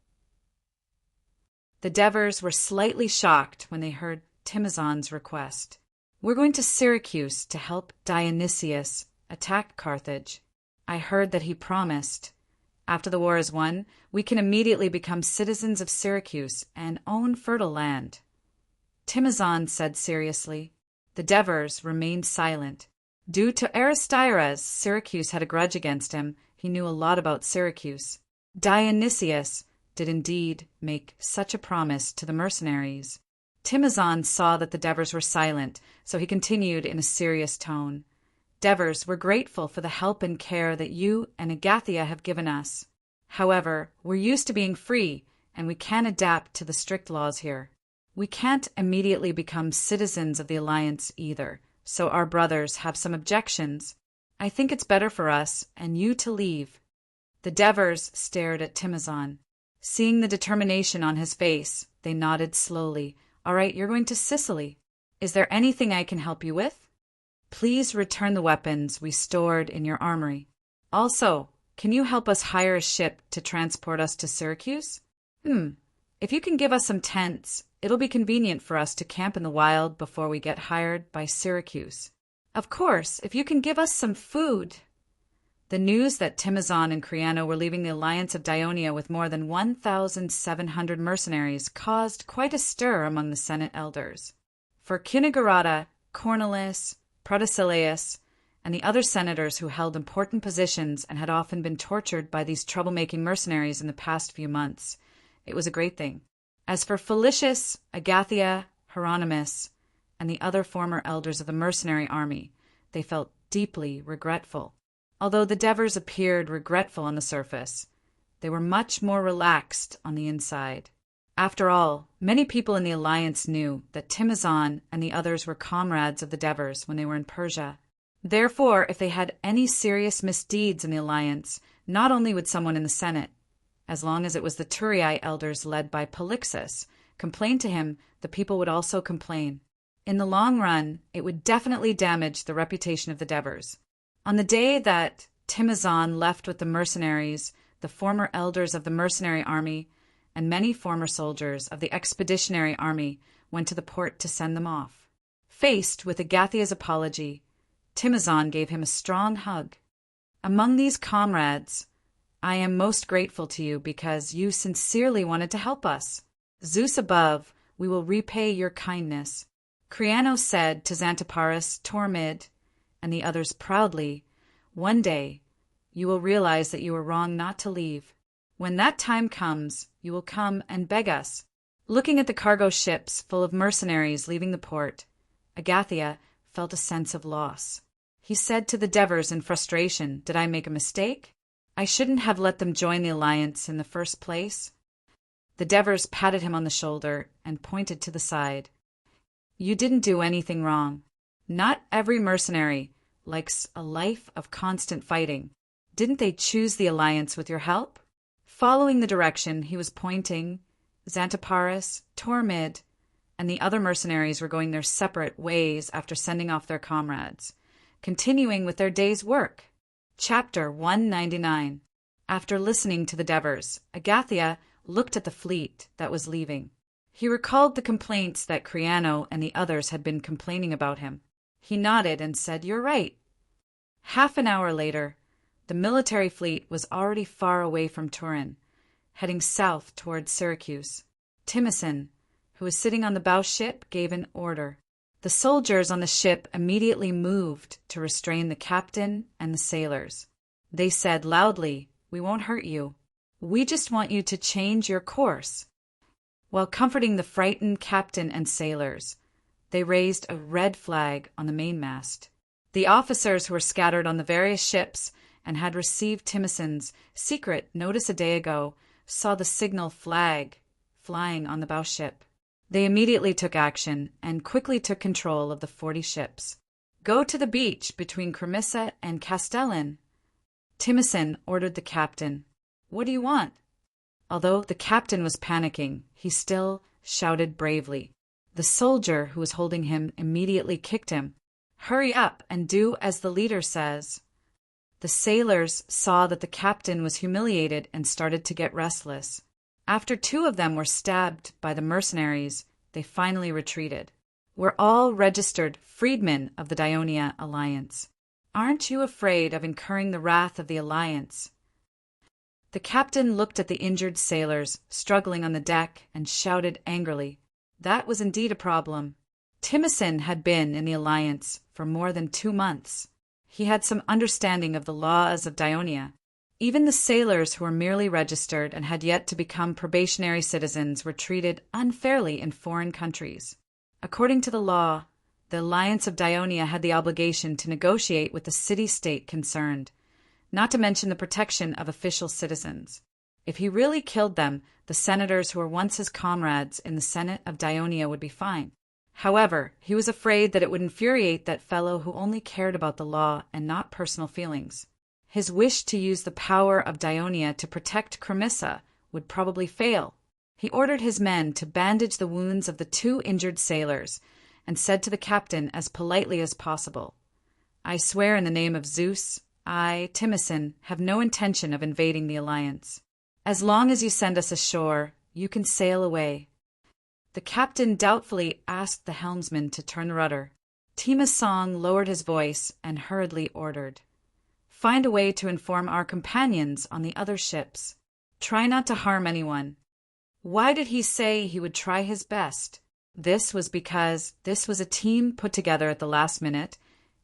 The Devers were slightly shocked when they heard Timizan's request. "We're going to Syracuse to help Dionysius attack Carthage. I heard that he promised. After the war is won, we can immediately become citizens of Syracuse and own fertile land." Timizan said seriously. The Devers remained silent. Due to Aristiras, Syracuse had a grudge against him. He knew a lot about Syracuse. Dionysius did indeed make such a promise to the mercenaries. Timizan saw that the Devers were silent, so he continued in a serious tone. "Devers, we're grateful for the help and care that you and Agathia have given us. However, we're used to being free, and we can't adapt to the strict laws here. We can't immediately become citizens of the Alliance either, so our brothers have some objections. I think it's better for us and you to leave." The Devers stared at Timizon. Seeing the determination on his face, they nodded slowly. "All right, you're going to Sicily. Is there anything I can help you with? Please return the weapons we stored in your armory. Also, can you help us hire a ship to transport us to Syracuse? If you can give us some tents, it'll be convenient for us to camp in the wild before we get hired by Syracuse. Of course, if you can give us some food." The news that Timizon and Creano were leaving the Alliance of Dionia with more than 1,700 mercenaries caused quite a stir among the Senate elders. For Cunigarata, Cornelis, Protesilaus, and the other senators who held important positions and had often been tortured by these troublemaking mercenaries in the past few months, it was a great thing. As for Felicius, Agathia, Hieronymus, and the other former elders of the mercenary army, they felt deeply regretful. Although the Devers appeared regretful on the surface, they were much more relaxed on the inside. After all, many people in the Alliance knew that Timizon and the others were comrades of the Devers when they were in Persia. Therefore, if they had any serious misdeeds in the Alliance, not only would someone in the Senate, as long as it was the Turii elders led by Polixus, complain to him, the people would also complain. In the long run, it would definitely damage the reputation of the Devers. On the day that Timizon left with the mercenaries, the former elders of the mercenary army and many former soldiers of the expeditionary army went to the port to send them off. Faced with Agathia's apology, Timizon gave him a strong hug. "Among these comrades, I am most grateful to you because you sincerely wanted to help us. Zeus above, we will repay your kindness." Creano said to Xanthippus, Tormid, and the others proudly, "One day, you will realize that you were wrong not to leave. When that time comes, you will come and beg us." Looking at the cargo ships full of mercenaries leaving the port, Agathia felt a sense of loss. He said to the Devers in frustration, "Did I make a mistake? I shouldn't have let them join the Alliance in the first place." The Devers patted him on the shoulder and pointed to the side. "You didn't do anything wrong. Not every mercenary likes a life of constant fighting. Didn't they choose the Alliance with your help?" Following the direction he was pointing, Xanthippus, Tormid, and the other mercenaries were going their separate ways after sending off their comrades, continuing with their day's work. Chapter 199. After listening to the Devers, Agathia looked at the fleet that was leaving. He recalled the complaints that Creano and the others had been complaining about him. He nodded and said, "You're right." Half an hour later, the military fleet was already far away from Turin, heading south towards Syracuse. Timizon, who was sitting on the bow ship, gave an order. The soldiers on the ship immediately moved to restrain the captain and the sailors. They said loudly, "We won't hurt you. We just want you to change your course." While comforting the frightened captain and sailors, they raised a red flag on the mainmast. The officers who were scattered on the various ships and had received Timizon's secret notice a day ago saw the signal flag flying on the bow ship. They immediately took action and quickly took control of the 40 ships. "Go to the beach between Cremissa and Castellin." Timizon ordered the captain. "What do you want?" Although the captain was panicking, he still shouted bravely. The soldier who was holding him immediately kicked him. "Hurry up and do as the leader says." The sailors saw that the captain was humiliated and started to get restless. After 2 of them were stabbed by the mercenaries, they finally retreated. "We're all registered freedmen of the Dionia Alliance. Aren't you afraid of incurring the wrath of the Alliance?" The captain looked at the injured sailors struggling on the deck and shouted angrily. That was indeed a problem. Timizon had been in the Alliance for more than 2 months. He had some understanding of the laws of Dionia. Even the sailors who were merely registered and had yet to become probationary citizens were treated unfairly in foreign countries. According to the law, the Alliance of Dionia had the obligation to negotiate with the city-state concerned, not to mention the protection of official citizens. If he really killed them, the senators who were once his comrades in the Senate of Dionia would be fine. However, he was afraid that it would infuriate that fellow who only cared about the law and not personal feelings. His wish to use the power of Dionia to protect Cremissa would probably fail. He ordered his men to bandage the wounds of the 2 injured sailors and said to the captain as politely as possible, "I swear in the name of Zeus, I, Timicin, have no intention of invading the alliance. As long as you send us ashore, you can sail away." The captain doubtfully asked the helmsman to turn the rudder. Timicin lowered his voice and hurriedly ordered, "Find a way to inform our companions on the other ships. Try not to harm anyone." Why did he say he would try his best? This was because this was a team put together at the last minute,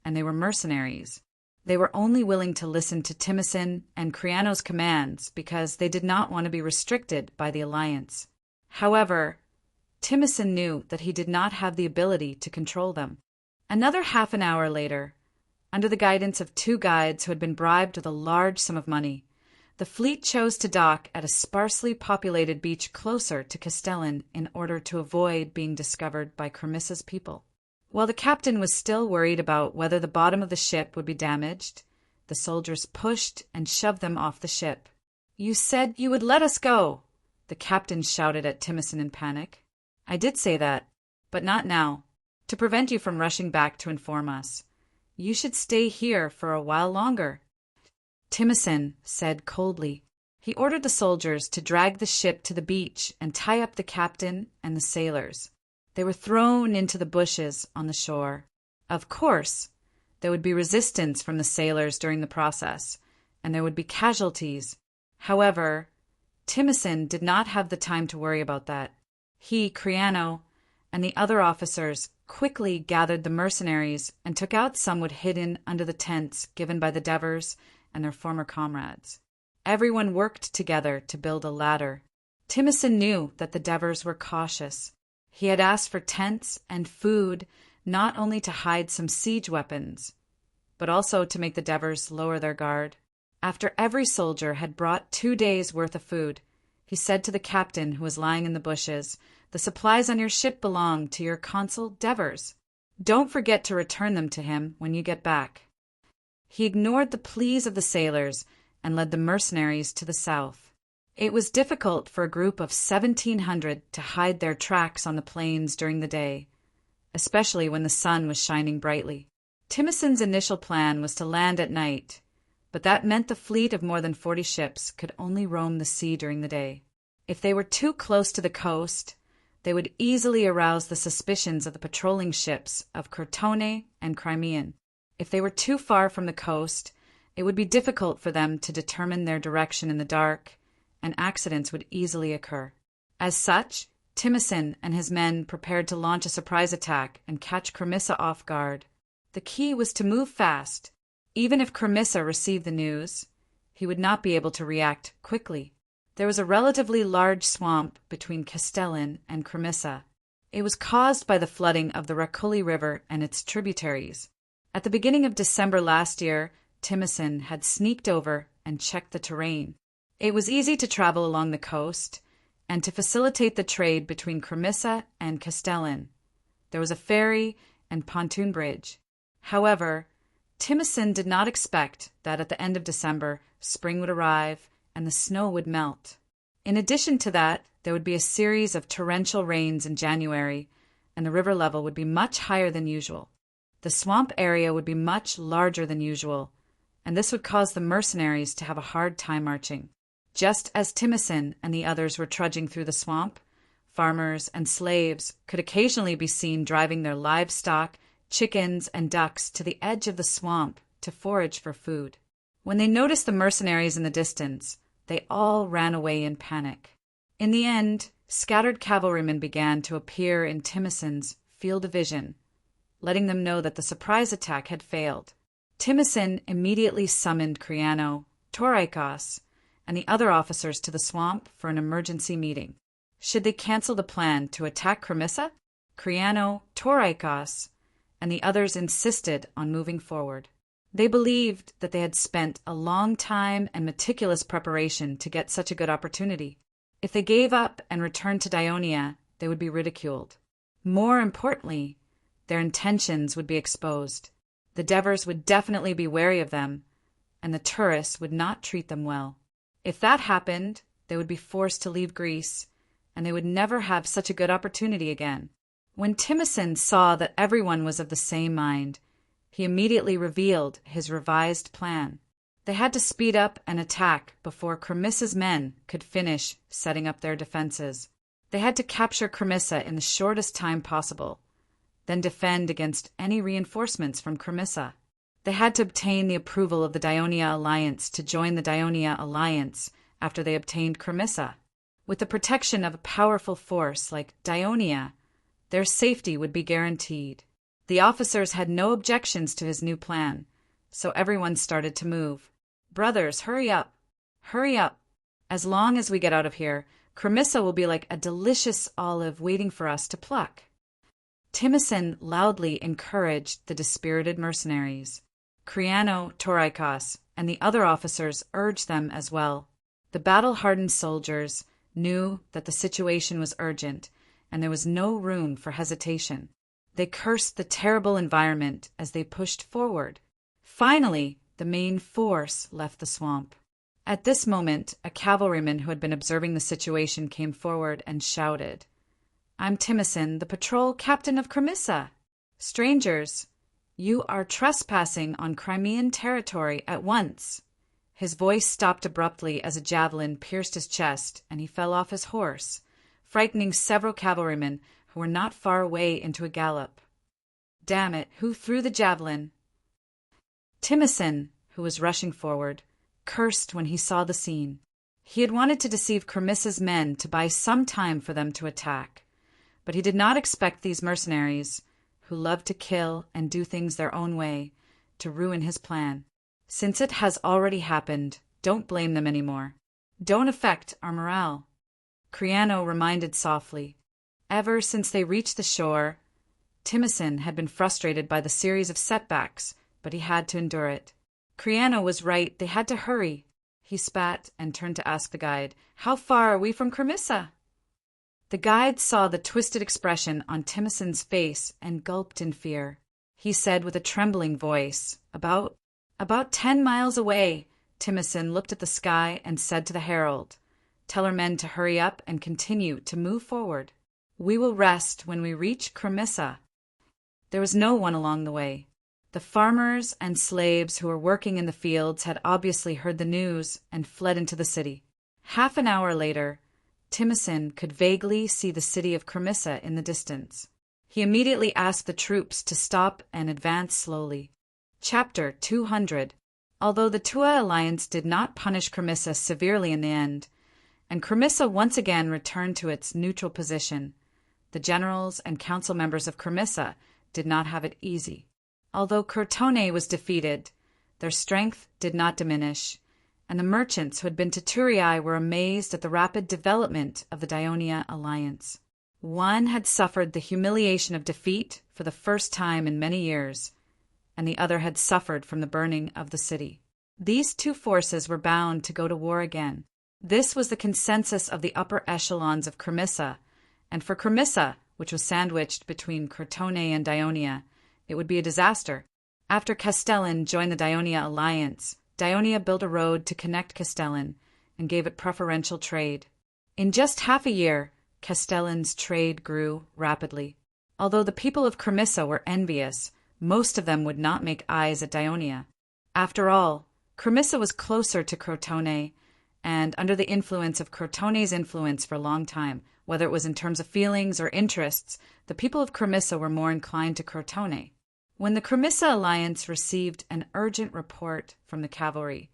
and they were mercenaries. They were only willing to listen to Timicin and Creano's commands because they did not want to be restricted by the alliance. However, Timicin knew that he did not have the ability to control them. Another half an hour later, under the guidance of 2 guides who had been bribed with a large sum of money, the fleet chose to dock at a sparsely populated beach closer to Castellan in order to avoid being discovered by Cremissa's people. While the captain was still worried about whether the bottom of the ship would be damaged, the soldiers pushed and shoved them off the ship. "You said you would let us go!" the captain shouted at Timicin in panic. "I did say that, but not now, to prevent you from rushing back to inform us. You should stay here for a while longer." Timicin said coldly. He ordered the soldiers to drag the ship to the beach and tie up the captain and the sailors. They were thrown into the bushes on the shore. Of course, there would be resistance from the sailors during the process, and there would be casualties. However, Timicin did not have the time to worry about that. He, Creano, and the other officers quickly gathered the mercenaries and took out some who had hidden under the tents given by the Devers and their former comrades. Everyone worked together to build a ladder. Timicin knew that the Devers were cautious. He had asked for tents and food not only to hide some siege weapons, but also to make the Devers lower their guard. After every soldier had brought 2 days' worth of food, he said to the captain who was lying in the bushes, "The supplies on your ship belong to your consul Devers. Don't forget to return them to him when you get back." He ignored the pleas of the sailors and led the mercenaries to the south. It was difficult for a group of 1,700 to hide their tracks on the plains during the day, especially when the sun was shining brightly. Timicin's initial plan was to land at night, but that meant the fleet of more than 40 ships could only roam the sea during the day. If they were too close to the coast, they would easily arouse the suspicions of the patrolling ships of Crotone and Crimean. If they were too far from the coast, it would be difficult for them to determine their direction in the dark, and accidents would easily occur. As such, Timicin and his men prepared to launch a surprise attack and catch Cremissa off guard. The key was to move fast. Even if Cremissa received the news, he would not be able to react quickly. There was a relatively large swamp between Castellan and Cremissa. It was caused by the flooding of the Raculi River and its tributaries. At the beginning of December last year, Timicin had sneaked over and checked the terrain. It was easy to travel along the coast and to facilitate the trade between Cremissa and Castellan. There was a ferry and pontoon bridge. However, Timicin did not expect that at the end of December, spring would arrive and the snow would melt. In addition to that, there would be a series of torrential rains in January, and the river level would be much higher than usual. The swamp area would be much larger than usual, and this would cause the mercenaries to have a hard time marching. Just as Timicin and the others were trudging through the swamp, farmers and slaves could occasionally be seen driving their livestock, chickens, and ducks to the edge of the swamp to forage for food. When they noticed the mercenaries in the distance, they all ran away in panic. In the end, scattered cavalrymen began to appear in Timicin's field of vision, letting them know that the surprise attack had failed. Timicin immediately summoned Creano, Toraikos, and the other officers to the swamp for an emergency meeting. Should they cancel the plan to attack Cremissa? Creano, Toraikos, and the others insisted on moving forward. They believed that they had spent a long time and meticulous preparation to get such a good opportunity. If they gave up and returned to Dionia, they would be ridiculed. More importantly, their intentions would be exposed. The Devers would definitely be wary of them, and the tourists would not treat them well. If that happened, they would be forced to leave Greece, and they would never have such a good opportunity again. When Timicin saw that everyone was of the same mind, he immediately revealed his revised plan. They had to speed up and attack before Chrymissa's men could finish setting up their defenses. They had to capture Chrymissa in the shortest time possible, then defend against any reinforcements from Chrymissa. They had to obtain the approval of the Dionia Alliance to join the Dionia Alliance after they obtained Chrymissa. With the protection of a powerful force like Dionia, their safety would be guaranteed. The officers had no objections to his new plan, so everyone started to move. "Brothers, hurry up! Hurry up! As long as we get out of here, Chrymissa will be like a delicious olive waiting for us to pluck." Timicin loudly encouraged the dispirited mercenaries. Kriano, Toraikos, and the other officers urged them as well. The battle-hardened soldiers knew that the situation was urgent, and there was no room for hesitation. They cursed the terrible environment as they pushed forward. Finally, the main force left the swamp. At this moment, a cavalryman who had been observing the situation came forward and shouted, "I'm Timicin, the patrol captain of Chrymissa. Strangers, you are trespassing on Crimean territory at once." His voice stopped abruptly as a javelin pierced his chest, and he fell off his horse, frightening several cavalrymen who were not far away into a gallop. "Damn it, who threw the javelin?" Timicin, who was rushing forward, cursed when he saw the scene. He had wanted to deceive Chrymissa's men to buy some time for them to attack, but he did not expect these mercenaries, who loved to kill and do things their own way, to ruin his plan. Since it has already happened, don't blame them anymore. Don't affect our morale. Kriano reminded softly. Ever since they reached the shore, Timicin had been frustrated by the series of setbacks, but he had to endure it. Kriano was right, they had to hurry. He spat and turned to ask the guide, "How far are we from Chrymissa?" The guide saw the twisted expression on Timicin's face and gulped in fear. He said with a trembling voice, About 10 miles away." Timicin looked at the sky and said to the herald, "Tell our men to hurry up and continue to move forward. We will rest when we reach Chrymissa." There was no one along the way. The farmers and slaves who were working in the fields had obviously heard the news and fled into the city. Half an hour later, Timicin could vaguely see the city of Chrymissa in the distance. He immediately asked the troops to stop and advance slowly. Chapter 200. Although the Tua alliance did not punish Chrymissa severely in the end, and Chrymissa once again returned to its neutral position, the generals and council members of Chrymissa did not have it easy. Although Crotone was defeated, their strength did not diminish, and the merchants who had been to Turiae were amazed at the rapid development of the Dionia alliance. One had suffered the humiliation of defeat for the first time in many years, and the other had suffered from the burning of the city. These two forces were bound to go to war again. This was the consensus of the upper echelons of Chrymissa, and for Chrymissa, which was sandwiched between Crotone and Dionia, it would be a disaster. After Castellan joined the Dionia alliance, Dionia built a road to connect Castellan and gave it preferential trade. In just half a year, Castellan's trade grew rapidly. Although the people of Chrymissa were envious, most of them would not make eyes at Dionia. After all, Chrymissa was closer to Crotone, and under the influence of Crotone's influence for a long time, whether it was in terms of feelings or interests, the people of Chrymissa were more inclined to Crotone. When the Chrymissa alliance received an urgent report from the cavalry,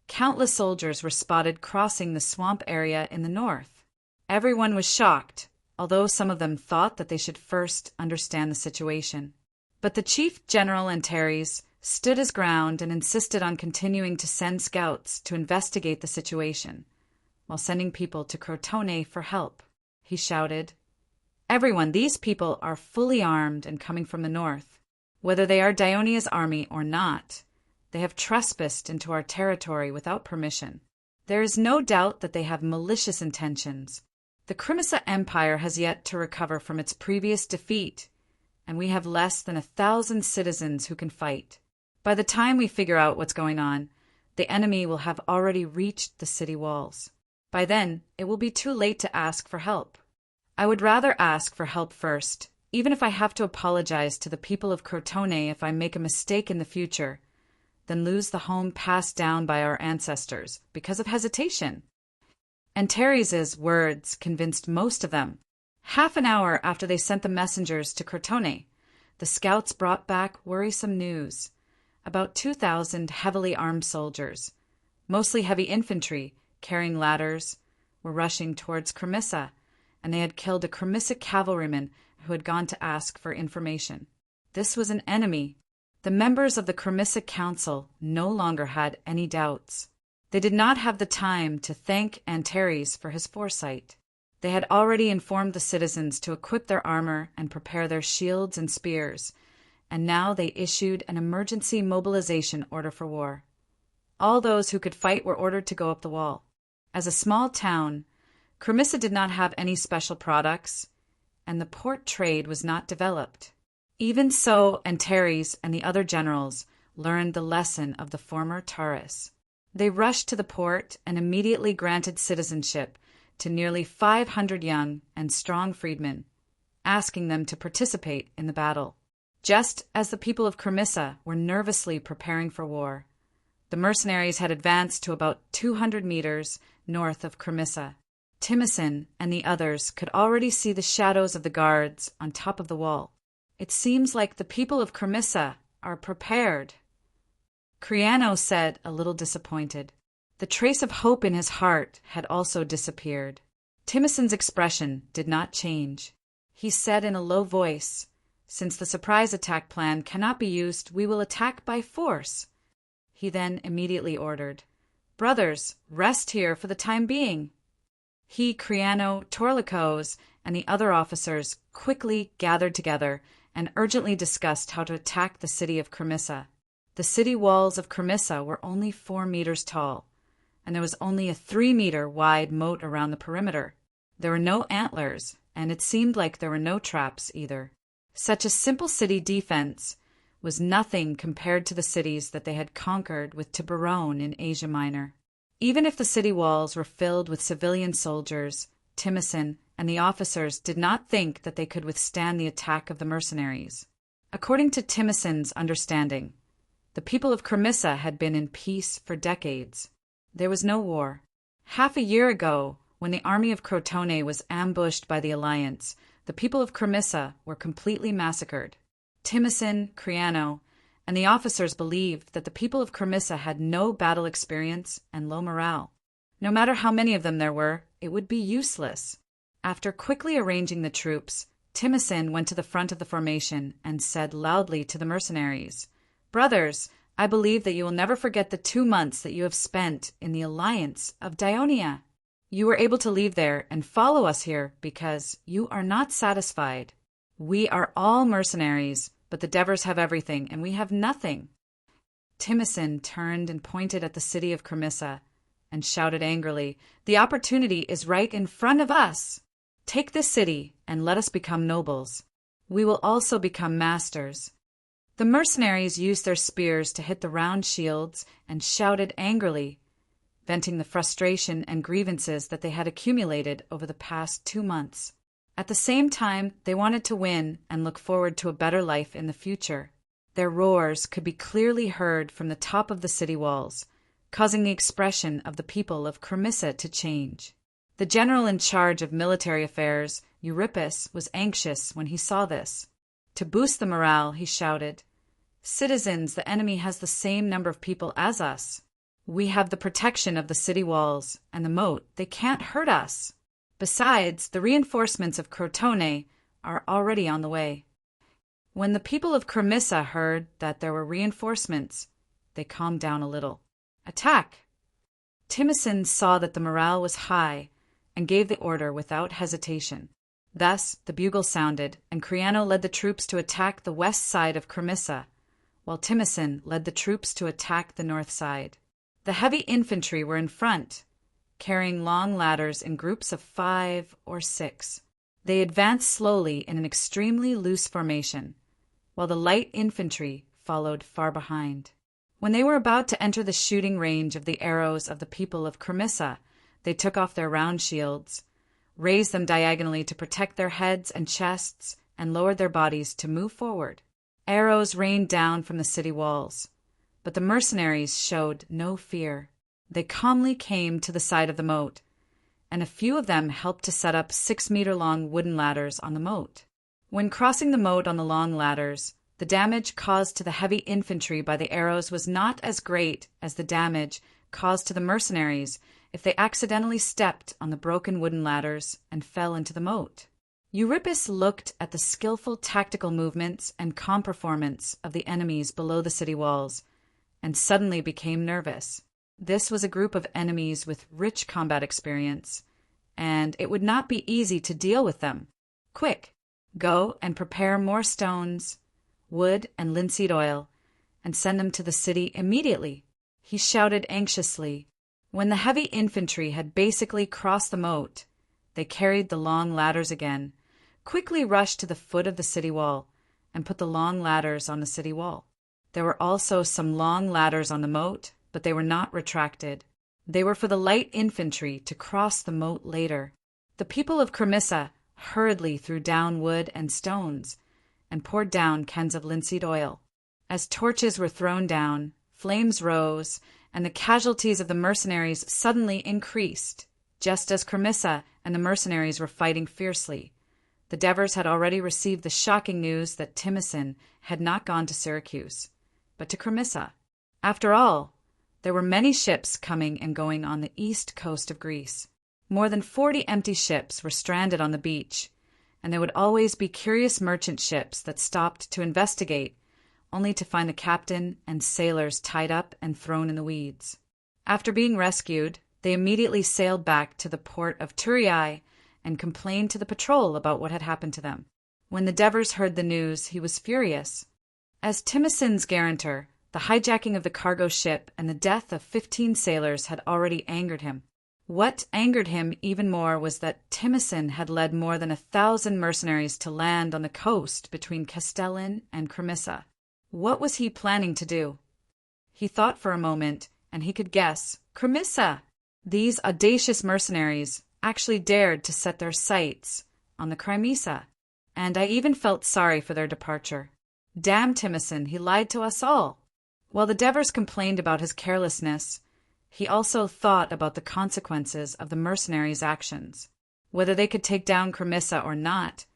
countless soldiers were spotted crossing the swamp area in the north. Everyone was shocked, although some of them thought that they should first understand the situation. But the chief general Antares stood his ground and insisted on continuing to send scouts to investigate the situation, while sending people to Crotone for help. He shouted, "Everyone, these people are fully armed and coming from the north. Whether they are Dionia's army or not, They have trespassed into our territory without permission. There is no doubt that they have malicious intentions. The Crimissa Empire has yet to recover from its previous defeat, and we have less than 1,000 citizens who can fight. By the time we figure out what's going on, the enemy will have already reached the city walls. By then, it will be too late to ask for help. I would rather ask for help first, even if I have to apologize to the people of Crotone if I make a mistake in the future, than lose the home passed down by our ancestors because of hesitation. Antares's words convinced most of them. Half an hour after they sent the messengers to Crotone, the scouts brought back worrisome news. About 2,000 heavily armed soldiers, mostly heavy infantry, carrying ladders, were rushing towards Crimissa, and they had killed a Crimissa cavalryman who had gone to ask for information. This was an enemy. The members of the Crimissa Council no longer had any doubts. They did not have the time to thank Antares for his foresight. They had already informed the citizens to equip their armor and prepare their shields and spears, and now they issued an emergency mobilization order for war. All those who could fight were ordered to go up the wall. As a small town, Crimissa did not have any special products, and the port trade was not developed. Even so, Antares and the other generals learned the lesson of the former Taurus. They rushed to the port and immediately granted citizenship to nearly 500 young and strong freedmen, asking them to participate in the battle. Just as the people of Crimissa were nervously preparing for war, the mercenaries had advanced to about 200 meters north of Crimissa. Timicin and the others could already see the shadows of the guards on top of the wall. It seems like the people of Crimissa are prepared, Creano said, a little disappointed. The trace of hope in his heart had also disappeared. Timicin's expression did not change. He said in a low voice, "Since the surprise attack plan cannot be used, we will attack by force." He then immediately ordered, "Brothers, rest here for the time being." He, Creano, Torlicos, and the other officers quickly gathered together and urgently discussed how to attack the city of Crimissa. The city walls of Crimissa were only 4 meters tall, and there was only a 3-meter wide moat around the perimeter. There were no antlers, and it seemed like there were no traps either. Such a simple city defense was nothing compared to the cities that they had conquered with Tiburon in Asia Minor. Even if the city walls were filled with civilian soldiers, Timicin and the officers did not think that they could withstand the attack of the mercenaries. According to Timicin's understanding, the people of Crimissa had been in peace for decades. There was no war. Half a year ago, when the army of Crotone was ambushed by the Alliance, the people of Crimissa were completely massacred. Timicin, Creano, and the officers believed that the people of Crimissa had no battle experience and low morale. No matter how many of them there were, it would be useless. After quickly arranging the troops, Timicin went to the front of the formation and said loudly to the mercenaries, "Brothers, I believe that you will never forget the 2 months that you have spent in the alliance of Dionia. You were able to leave there and follow us here because you are not satisfied. We are all mercenaries, but the Devers have everything and we have nothing." Timicin turned and pointed at the city of Crimissa and shouted angrily, "The opportunity is right in front of us. Take this city and let us become nobles. We will also become masters." The mercenaries used their spears to hit the round shields and shouted angrily, venting the frustration and grievances that they had accumulated over the past 2 months. At the same time, they wanted to win and look forward to a better life in the future. Their roars could be clearly heard from the top of the city walls, causing the expression of the people of Crimissa to change. The general in charge of military affairs, Euripus, was anxious when he saw this. To boost the morale, he shouted, "Citizens, the enemy has the same number of people as us. We have the protection of the city walls and the moat. They can't hurt us. Besides, the reinforcements of Crotone are already on the way." When the people of Crimissa heard that there were reinforcements, they calmed down a little. "Attack!" Timicin saw that the morale was high and gave the order without hesitation. Thus, the bugle sounded, and Creano led the troops to attack the west side of Crimissa, while Timicin led the troops to attack the north side. The heavy infantry were in front, carrying long ladders in groups of 5 or 6. They advanced slowly in an extremely loose formation, while the light infantry followed far behind. When they were about to enter the shooting range of the arrows of the people of Cremissa, they took off their round shields, raised them diagonally to protect their heads and chests, and lowered their bodies to move forward. Arrows rained down from the city walls, but the mercenaries showed no fear. They calmly came to the side of the moat, and a few of them helped to set up 6-meter-long wooden ladders on the moat. When crossing the moat on the long ladders, the damage caused to the heavy infantry by the arrows was not as great as the damage caused to the mercenaries if they accidentally stepped on the broken wooden ladders and fell into the moat. Euripus looked at the skillful tactical movements and calm performance of the enemies below the city walls, and suddenly became nervous. This was a group of enemies with rich combat experience, and it would not be easy to deal with them. Quick, go and prepare more stones, wood, and linseed oil, and send them to the city immediately, he shouted anxiously. When the heavy infantry had basically crossed the moat, they carried the long ladders again, quickly rushed to the foot of the city wall, and put the long ladders on the city wall. There were also some long ladders on the moat, but they were not retracted. They were for the light infantry to cross the moat later. The people of Cremissa hurriedly threw down wood and stones, and poured down cans of linseed oil. As torches were thrown down, flames rose, and the casualties of the mercenaries suddenly increased, just as Cremissa and the mercenaries were fighting fiercely. The Devers had already received the shocking news that Timicin had not gone to Syracuse, but to Cremissa. After all, there were many ships coming and going on the east coast of Greece. More than 40 empty ships were stranded on the beach, and there would always be curious merchant ships that stopped to investigate, only to find the captain and sailors tied up and thrown in the weeds. After being rescued, they immediately sailed back to the port of Thurii and complained to the patrol about what had happened to them. When the Devers heard the news, he was furious. As Timicin's guarantor, the hijacking of the cargo ship and the death of 15 sailors had already angered him. What angered him even more was that Timicin had led more than 1,000 mercenaries to land on the coast between Castellin and Cremissa. What was he planning to do? He thought for a moment, and he could guess. Cremissa! These audacious mercenaries actually dared to set their sights on the Cremissa, and I even felt sorry for their departure. Damn Timicin, he lied to us all. While the Devers complained about his carelessness, he also thought about the consequences of the mercenaries' actions. Whether they could take down Cremissa or not,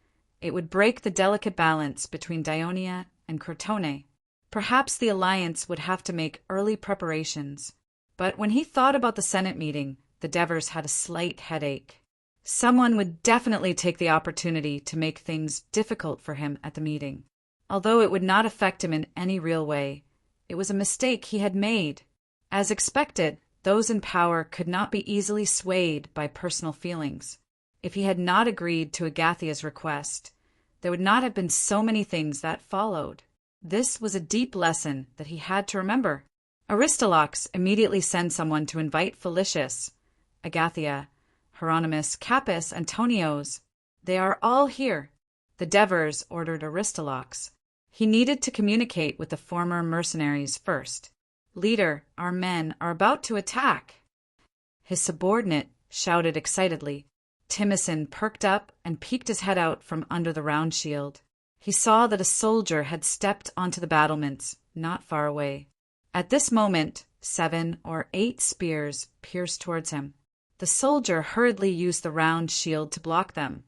it would break the delicate balance between Dionia and Crotone. Perhaps the alliance would have to make early preparations. But when he thought about the Senate meeting, the Devers had a slight headache. Someone would definitely take the opportunity to make things difficult for him at the meeting. Although it would not affect him in any real way, it was a mistake he had made. As expected, those in power could not be easily swayed by personal feelings. If he had not agreed to Agathia's request, there would not have been so many things that followed. This was a deep lesson that he had to remember. Aristolochus immediately sent someone to invite Felicius, Agathia, Hieronymus, Capys, Antonios. They are all here. The Devers ordered Aristolochus. He needed to communicate with the former mercenaries first. Leader, our men are about to attack. His subordinate shouted excitedly. Timicin perked up and peeked his head out from under the round shield. He saw that a soldier had stepped onto the battlements, not far away. At this moment, 7 or 8 spears pierced towards him. The soldier hurriedly used the round shield to block them,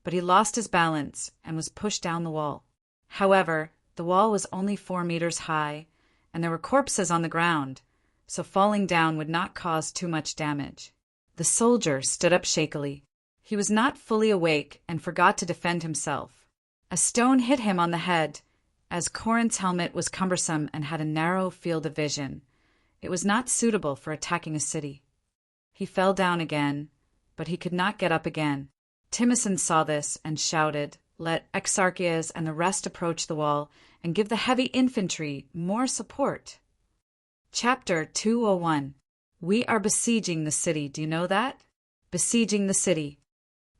but he lost his balance and was pushed down the wall. However, the wall was only 4 meters high, and there were corpses on the ground, so falling down would not cause too much damage. The soldier stood up shakily. He was not fully awake and forgot to defend himself. A stone hit him on the head, as Corinth's helmet was cumbersome and had a narrow field of vision. It was not suitable for attacking a city. He fell down again, but he could not get up again. Timicin saw this and shouted, let Exarchias and the rest approach the wall and give the heavy infantry more support. Chapter 201. We are besieging the city, do you know that? Besieging the city.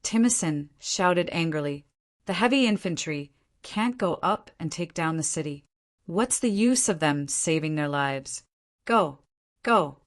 Timison shouted angrily. The heavy infantry can't go up and take down the city. What's the use of them saving their lives? Go, go.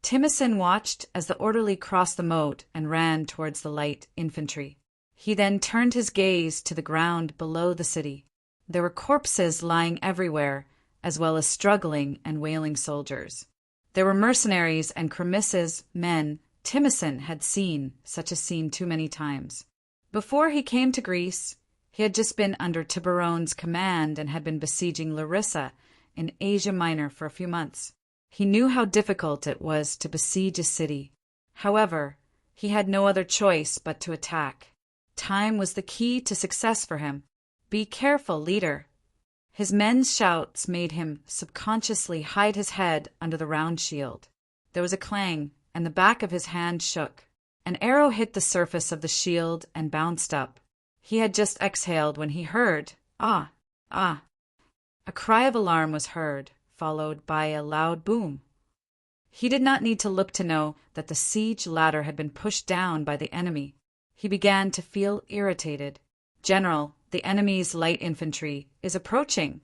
Timison watched as the orderly crossed the moat and ran towards the light infantry. He then turned his gaze to the ground below the city. There were corpses lying everywhere, as well as struggling and wailing soldiers. There were mercenaries and Cramis's men. Timison had seen such a scene too many times. Before he came to Greece, he had just been under Tiburone's command and had been besieging Larissa in Asia Minor for a few months. He knew how difficult it was to besiege a city. However, he had no other choice but to attack. Time was the key to success for him. Be careful, leader. His men's shouts made him subconsciously hide his head under the round shield. There was a clang, and the back of his hand shook. An arrow hit the surface of the shield and bounced up. He had just exhaled when he heard, "Ah, ah." A cry of alarm was heard, followed by a loud boom. He did not need to look to know that the siege ladder had been pushed down by the enemy. He began to feel irritated. "General, the enemy's light infantry is approaching."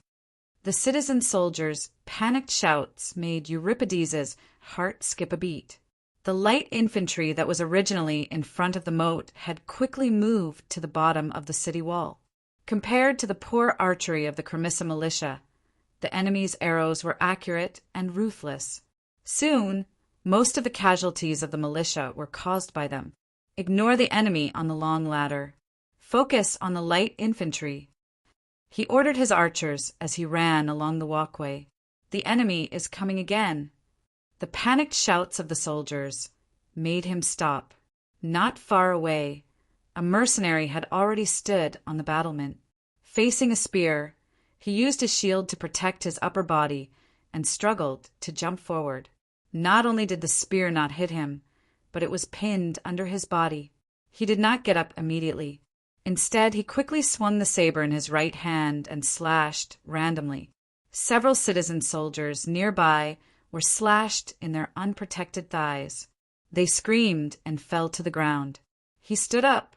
The citizen soldiers' panicked shouts made Euripides's heart skip a beat. The light infantry that was originally in front of the moat had quickly moved to the bottom of the city wall. Compared to the poor archery of the Crimissa militia, the enemy's arrows were accurate and ruthless. Soon, most of the casualties of the militia were caused by them. Ignore the enemy on the long ladder. Focus on the light infantry. He ordered his archers as he ran along the walkway. The enemy is coming again. The panicked shouts of the soldiers made him stop. Not far away, a mercenary had already stood on the battlement. Facing a spear, he used his shield to protect his upper body and struggled to jump forward. Not only did the spear not hit him, but it was pinned under his body. He did not get up immediately. Instead, he quickly swung the saber in his right hand and slashed randomly. Several citizen soldiers nearby were slashed in their unprotected thighs. They screamed and fell to the ground. He stood up,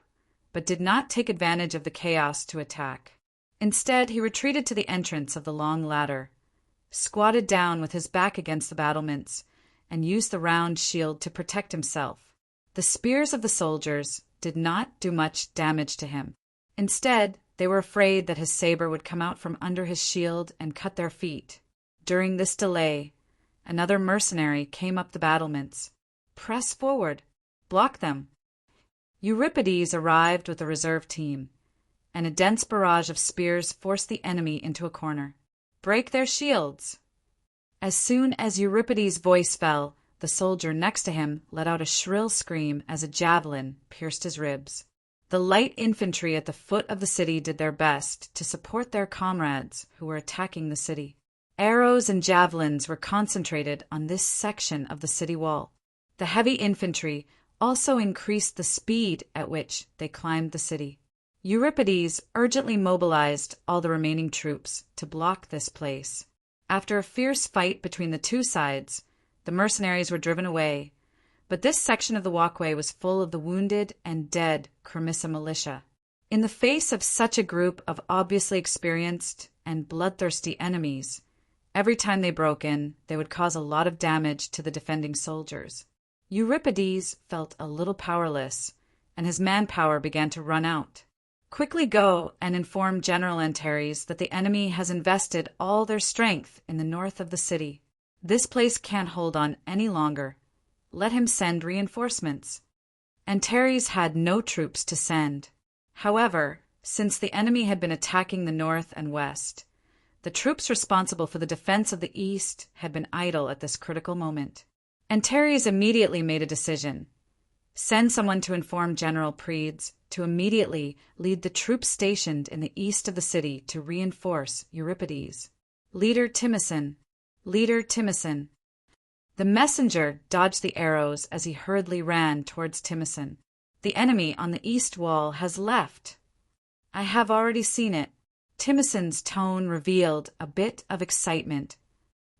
but did not take advantage of the chaos to attack. Instead, he retreated to the entrance of the long ladder, squatted down with his back against the battlements, and used the round shield to protect himself. The spears of the soldiers did not do much damage to him. Instead, they were afraid that his saber would come out from under his shield and cut their feet. During this delay, another mercenary came up the battlements. Press forward. Block them. Euripides arrived with a reserve team, and a dense barrage of spears forced the enemy into a corner. Break their shields. As soon as Euripides' voice fell, the soldier next to him let out a shrill scream as a javelin pierced his ribs. The light infantry at the foot of the city did their best to support their comrades who were attacking the city. Arrows and javelins were concentrated on this section of the city wall. The heavy infantry also increased the speed at which they climbed the city. Euripides urgently mobilized all the remaining troops to block this place. After a fierce fight between the two sides, the mercenaries were driven away, but this section of the walkway was full of the wounded and dead Crimissa militia. In the face of such a group of obviously experienced and bloodthirsty enemies, every time they broke in, they would cause a lot of damage to the defending soldiers. Euripides felt a little powerless, and his manpower began to run out. Quickly go and inform General Antares that the enemy has invested all their strength in the north of the city. This place can't hold on any longer. Let him send reinforcements. Antares had no troops to send. However, since the enemy had been attacking the north and west, the troops responsible for the defense of the east had been idle at this critical moment. Antares immediately made a decision. Send someone to inform General Predes to immediately lead the troops stationed in the east of the city to reinforce Euripides. Leader Timison. Leader Timison. The messenger dodged the arrows as he hurriedly ran towards Timison. The enemy on the east wall has left. I have already seen it. Timisan's tone revealed a bit of excitement.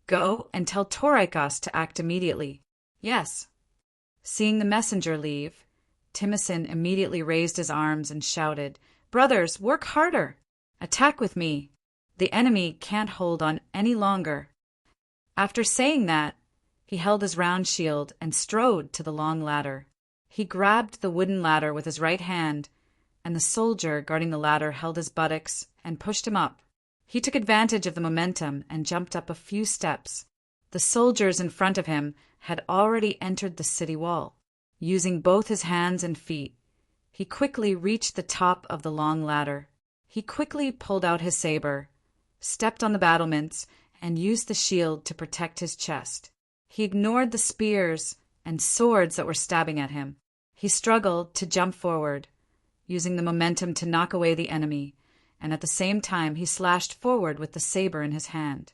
Go and tell Torikos to act immediately. Yes. Seeing the messenger leave, Timisan immediately raised his arms and shouted, Brothers, work harder! Attack with me! The enemy can't hold on any longer. After saying that, he held his round shield and strode to the long ladder. He grabbed the wooden ladder with his right hand, and the soldier guarding the ladder held his buttocks and pushed him up. He took advantage of the momentum and jumped up a few steps. The soldiers in front of him had already entered the city wall. Using both his hands and feet, he quickly reached the top of the long ladder. He quickly pulled out his saber, stepped on the battlements, and used the shield to protect his chest. He ignored the spears and swords that were stabbing at him. He struggled to jump forward, using the momentum to knock away the enemy, and at the same time he slashed forward with the saber in his hand.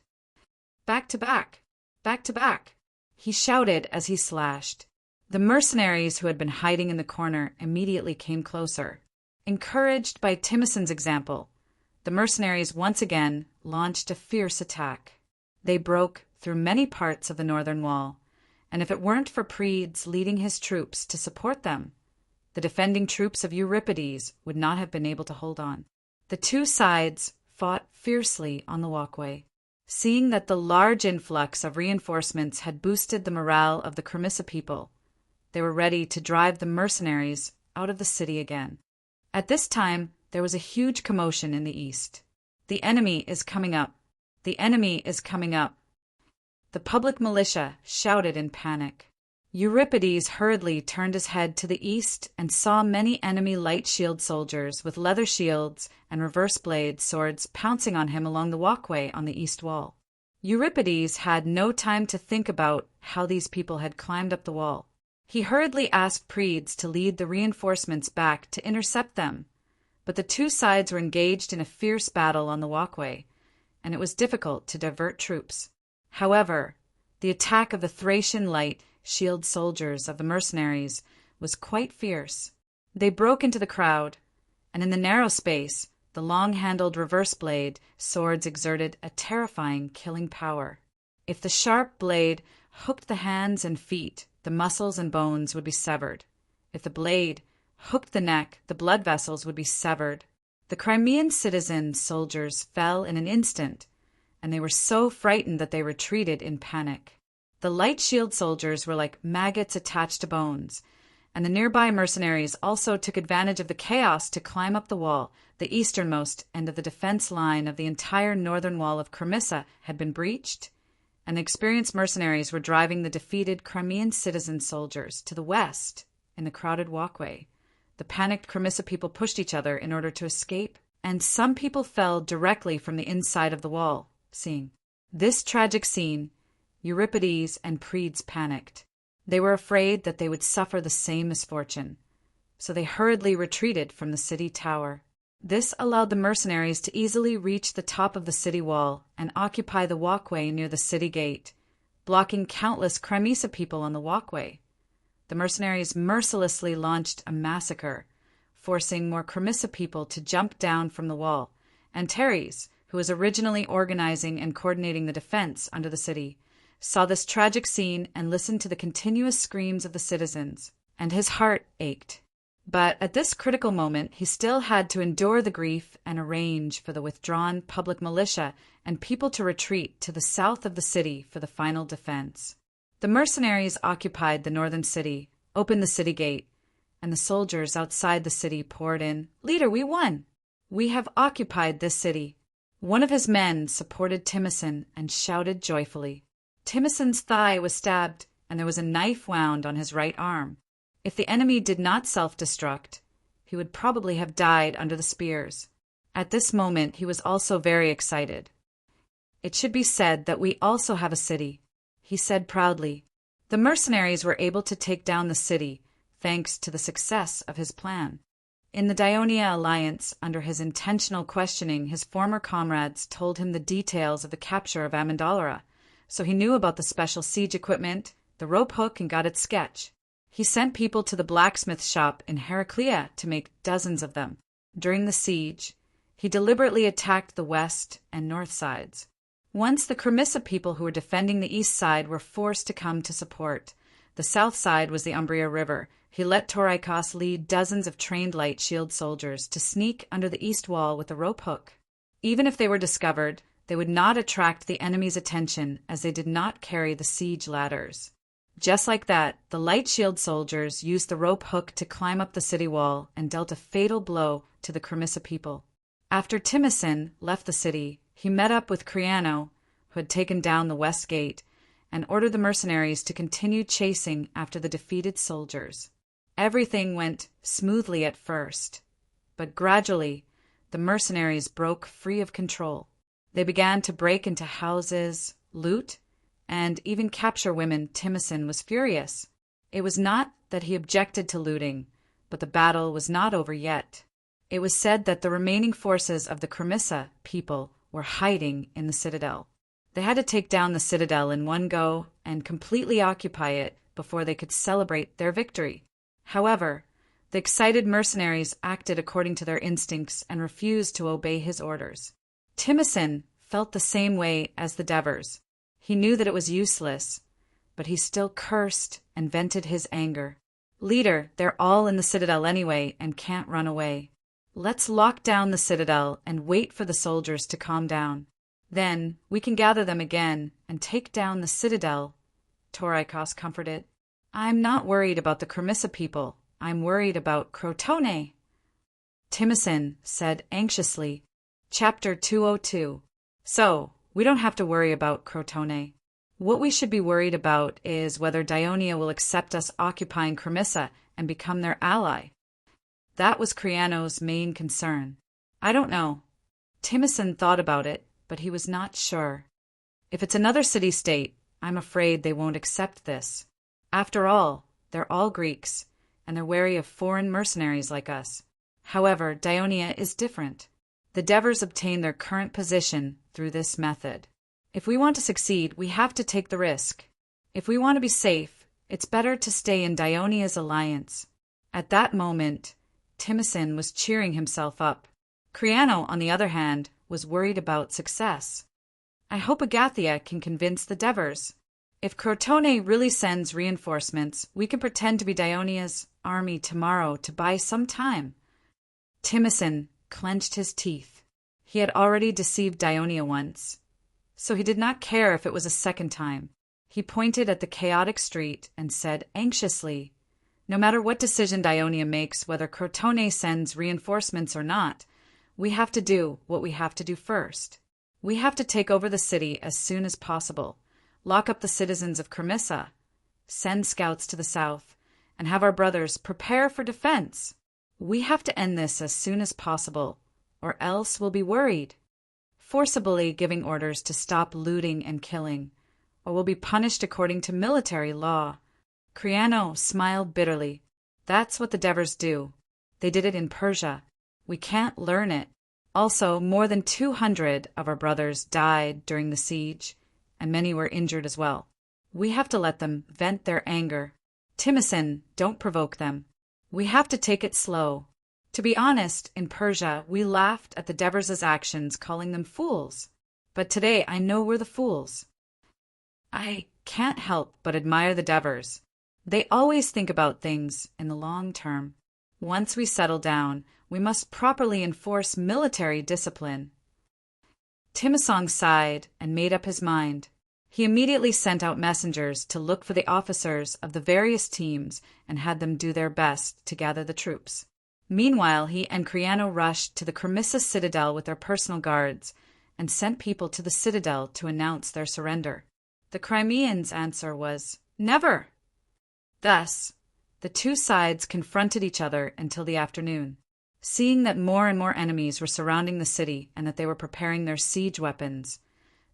Back to back! Back to back! He shouted as he slashed. The mercenaries who had been hiding in the corner immediately came closer. Encouraged by Timisan's example, the mercenaries once again launched a fierce attack. They broke through many parts of the northern wall, and if it weren't for Prides leading his troops to support them, the defending troops of Euripides would not have been able to hold on. The two sides fought fiercely on the walkway. Seeing that the large influx of reinforcements had boosted the morale of the Cremissa people, they were ready to drive the mercenaries out of the city again. At this time, there was a huge commotion in the east. The enemy is coming up. The enemy is coming up. The public militia shouted in panic. Euripides hurriedly turned his head to the east and saw many enemy light shield soldiers with leather shields and reverse blade swords pouncing on him along the walkway on the east wall. Euripides had no time to think about how these people had climbed up the wall. He hurriedly asked Prides to lead the reinforcements back to intercept them, but the two sides were engaged in a fierce battle on the walkway, and it was difficult to divert troops. However, the attack of the Thracian light shield soldiers of the mercenaries was quite fierce. They broke into the crowd, and in the narrow space, the long-handled reverse blade swords exerted a terrifying killing power. If the sharp blade hooked the hands and feet, the muscles and bones would be severed. If the blade hooked the neck, the blood vessels would be severed. The Crimean citizen soldiers fell in an instant, and they were so frightened that they retreated in panic. The light shield soldiers were like maggots attached to bones, and the nearby mercenaries also took advantage of the chaos to climb up the wall. The easternmost end of the defense line of the entire northern wall of Cremissa had been breached, and the experienced mercenaries were driving the defeated Crimean citizen soldiers to the west in the crowded walkway. The panicked Cremissa people pushed each other in order to escape, and some people fell directly from the inside of the wall. Seeing this tragic scene, Euripides and Prides panicked. They were afraid that they would suffer the same misfortune, so they hurriedly retreated from the city tower. This allowed the mercenaries to easily reach the top of the city wall and occupy the walkway near the city gate, blocking countless Cremissa people on the walkway. The mercenaries mercilessly launched a massacre, forcing more Cremissa people to jump down from the wall, and Teres, who was originally organizing and coordinating the defense under the city, saw this tragic scene and listened to the continuous screams of the citizens, and his heart ached. But at this critical moment, he still had to endure the grief and arrange for the withdrawn public militia and people to retreat to the south of the city for the final defense. The mercenaries occupied the northern city, opened the city gate, and the soldiers outside the city poured in. "Leader, we won! We have occupied this city." One of his men supported Timisan and shouted joyfully. Timisan's thigh was stabbed, and there was a knife wound on his right arm. If the enemy did not self-destruct, he would probably have died under the spears. At this moment, he was also very excited. "It should be said that we also have a city," he said proudly. The mercenaries were able to take down the city, thanks to the success of his plan. In the Dionia alliance, under his intentional questioning, his former comrades told him the details of the capture of Amyndolara, so he knew about the special siege equipment, the rope hook, and got its sketch. He sent people to the blacksmith shop in Heraclea to make dozens of them. During the siege, he deliberately attacked the west and north sides. Once the Crimissa people who were defending the east side were forced to come to support. The south side was the Umbria River. He let Torikos lead dozens of trained light shield soldiers to sneak under the east wall with a rope hook. Even if they were discovered, they would not attract the enemy's attention as they did not carry the siege ladders. Just like that, the light shield soldiers used the rope hook to climb up the city wall and dealt a fatal blow to the Crimissa people. After Timicin left the city, he met up with Creano, who had taken down the west gate, and ordered the mercenaries to continue chasing after the defeated soldiers. Everything went smoothly at first, but gradually the mercenaries broke free of control. They began to break into houses, loot, and even capture women. Timicin was furious. It was not that he objected to looting, but the battle was not over yet. It was said that the remaining forces of the Crimissa people were hiding in the citadel. They had to take down the citadel in one go and completely occupy it before they could celebrate their victory. However, the excited mercenaries acted according to their instincts and refused to obey his orders. Timicin felt the same way as the Devers. He knew that it was useless, but he still cursed and vented his anger. "Leader, they're all in the citadel anyway and can't run away. Let's lock down the citadel and wait for the soldiers to calm down. Then we can gather them again and take down the citadel," Torikos comforted. "I'm not worried about the Crimissa people. I'm worried about Crotone," Timicin said anxiously. Chapter 202. So, we don't have to worry about Crotone. What we should be worried about is whether Dionia will accept us occupying Crimissa and become their ally. That was Creano's main concern. "I don't know." Timicin thought about it, but he was not sure. "If it's another city-state, I'm afraid they won't accept this. After all, they're all Greeks, and they're wary of foreign mercenaries like us. However, Dionia is different. The Devers obtain their current position through this method. If we want to succeed, we have to take the risk. If we want to be safe, it's better to stay in Dionia's alliance." At that moment, Timicin was cheering himself up. Creano, on the other hand, was worried about success. "I hope Agathia can convince the Devers. If Crotone really sends reinforcements, we can pretend to be Dionia's army tomorrow to buy some time." Timicin clenched his teeth. He had already deceived Dionia once, so he did not care if it was a second time. He pointed at the chaotic street and said anxiously, "No matter what decision Dionia makes, whether Crotone sends reinforcements or not, we have to do what we have to do first. We have to take over the city as soon as possible, lock up the citizens of Crimissa, send scouts to the south, and have our brothers prepare for defense. We have to end this as soon as possible, or else we'll be worried. Forcibly giving orders to stop looting and killing, or we'll be punished according to military law." Creano smiled bitterly. "That's what the Devers do. They did it in Persia. We can't learn it. Also, more than 200 of our brothers died during the siege, and many were injured as well. We have to let them vent their anger. Timicin, don't provoke them. We have to take it slow. To be honest, in Persia, we laughed at the Devers' actions, calling them fools. But today I know we're the fools. I can't help but admire the Devers. They always think about things in the long term. Once we settle down, we must properly enforce military discipline." Timicin sighed and made up his mind. He immediately sent out messengers to look for the officers of the various teams and had them do their best to gather the troops. Meanwhile, he and Creano rushed to the Crimissa citadel with their personal guards and sent people to the citadel to announce their surrender. The Crimeans' answer was, "Never." Thus, the two sides confronted each other until the afternoon. Seeing that more and more enemies were surrounding the city and that they were preparing their siege weapons,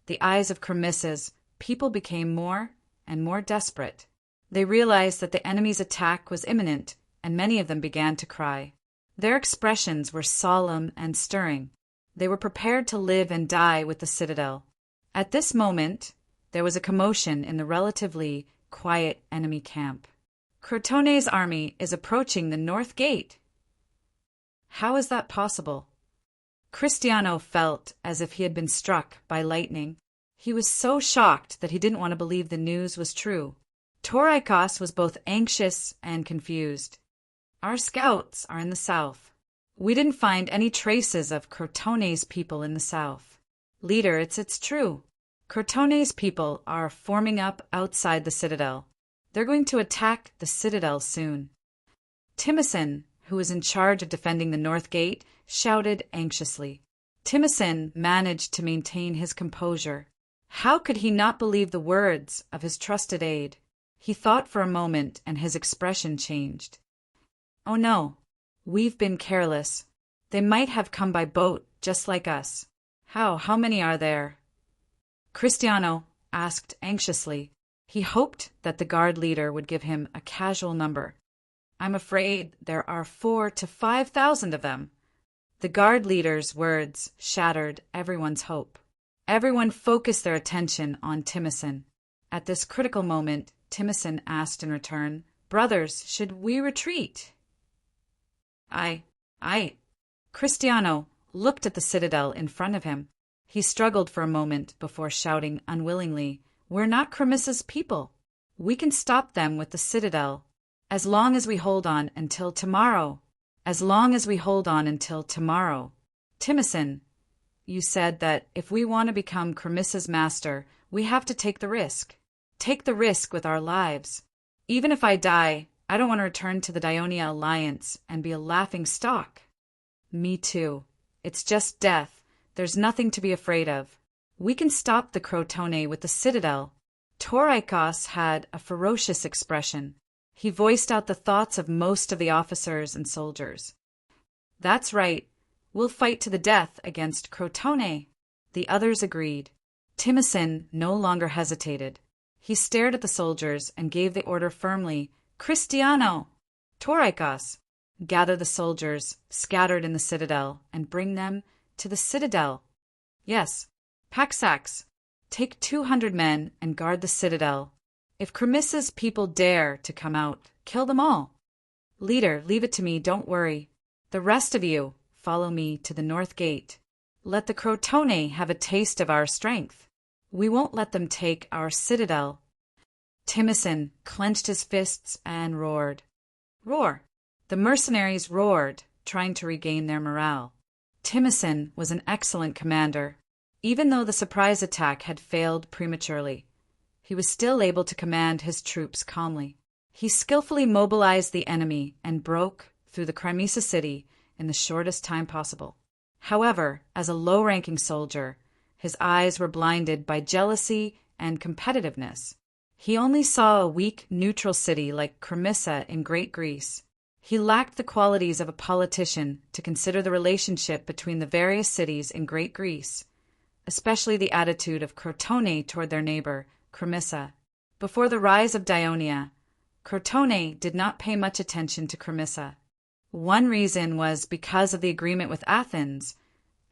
the eyes of Crimissa's people became more and more desperate. They realized that the enemy's attack was imminent, and many of them began to cry. Their expressions were solemn and stirring. They were prepared to live and die with the citadel. At this moment, there was a commotion in the relatively quiet enemy camp. "Crotone's army is approaching the north gate." How is that possible? Cristiano felt as if he had been struck by lightning. He was so shocked that he didn't want to believe the news was true. Torikos was both anxious and confused. Our scouts are in the south. We didn't find any traces of Crotone's people in the south. Leader, it's true. Crotone's people are forming up outside the citadel. They're going to attack the citadel soon. Timothy, who was in charge of defending the north gate, shouted anxiously. Timothy managed to maintain his composure. How could he not believe the words of his trusted aide? He thought for a moment, and his expression changed. Oh no, we've been careless. They might have come by boat, just like us. How many are there? Cristiano asked anxiously. He hoped that the guard leader would give him a casual number. I'm afraid there are 4,000 to 5,000 of them. The guard leader's words shattered everyone's hope. Everyone focused their attention on Timothy. At this critical moment, Timothy asked in return, Brothers, should we retreat? I. Cristiano looked at the citadel in front of him. He struggled for a moment before shouting unwillingly, We're not Cremissa's people. We can stop them with the citadel. As long as we hold on until tomorrow. As long as we hold on until tomorrow. Timothy, you said that if we want to become Cremissa's master, we have to take the risk. Take the risk with our lives. Even if I die, I don't want to return to the Dionia Alliance and be a laughing stock. Me too. It's just death. There's nothing to be afraid of. We can stop the Crotone with the citadel. Torikos had a ferocious expression. He voiced out the thoughts of most of the officers and soldiers. That's right. We'll fight to the death against Crotone. The others agreed. Timothy no longer hesitated. He stared at the soldiers and gave the order firmly, Cristiano! Torikos! Gather the soldiers scattered in the citadel and bring them to the citadel. Yes, Paxax, take 200 men and guard the citadel. If Cremissa's people dare to come out, kill them all. Leader, leave it to me, don't worry. The rest of you, follow me to the north gate. Let the Crotone have a taste of our strength. We won't let them take our citadel. Timothy clenched his fists and roared. Roar! The mercenaries roared, trying to regain their morale. Timothy was an excellent commander. Even though the surprise attack had failed prematurely, he was still able to command his troops calmly. He skillfully mobilized the enemy and broke through the Crimisa city in the shortest time possible. However, as a low-ranking soldier, his eyes were blinded by jealousy and competitiveness. He only saw a weak, neutral city like Crimisa in Great Greece. He lacked the qualities of a politician to consider the relationship between the various cities in Great Greece, especially the attitude of Crotone toward their neighbor, Crimisa. Before the rise of Dionia, Crotone did not pay much attention to Crimisa. One reason was because of the agreement with Athens,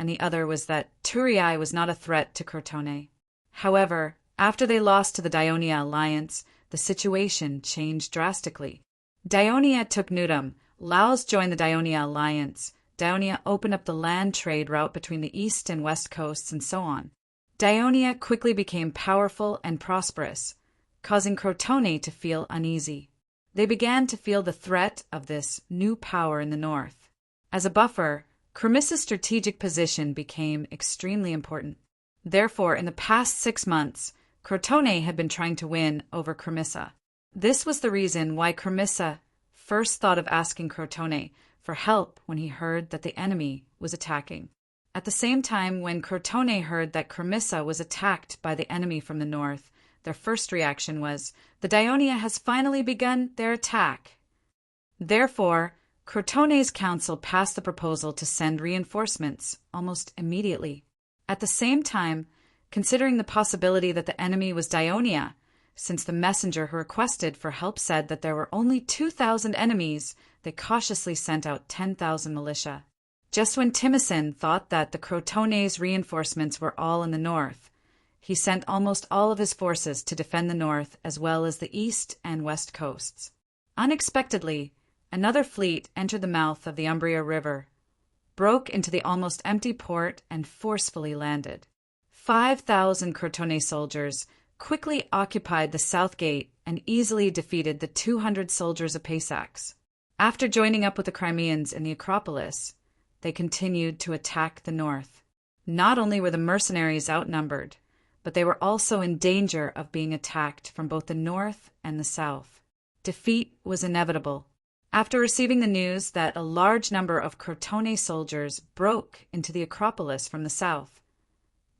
and the other was that Thurii was not a threat to Crotone. However, after they lost to the Dionia alliance, the situation changed drastically. Dionia took Nudum, Laos joined the Dionia alliance, Dionia opened up the land trade route between the east and west coasts, and so on. Dionia quickly became powerful and prosperous, causing Crotone to feel uneasy. They began to feel the threat of this new power in the north. As a buffer, Cremissa's strategic position became extremely important. Therefore, in the past 6 months, Crotone had been trying to win over Crimissa. This was the reason why Crimissa first thought of asking Crotone for help when he heard that the enemy was attacking. At the same time, when Crotone heard that Crimissa was attacked by the enemy from the north, their first reaction was, the Dionia has finally begun their attack. Therefore, Crotone's council passed the proposal to send reinforcements almost immediately. At the same time, considering the possibility that the enemy was Dionia, since the messenger who requested for help said that there were only 2,000 enemies, they cautiously sent out 10,000 militia. Just when Timothy thought that the Crotone's reinforcements were all in the north, he sent almost all of his forces to defend the north as well as the east and west coasts. Unexpectedly, another fleet entered the mouth of the Umbria River, broke into the almost empty port and forcefully landed. 5,000 Crotone soldiers quickly occupied the south gate and easily defeated the 200 soldiers of Paysax. After joining up with the Crimeans in the Acropolis, they continued to attack the north. Not only were the mercenaries outnumbered, but they were also in danger of being attacked from both the north and the south. Defeat was inevitable. After receiving the news that a large number of Crotone soldiers broke into the Acropolis from the south,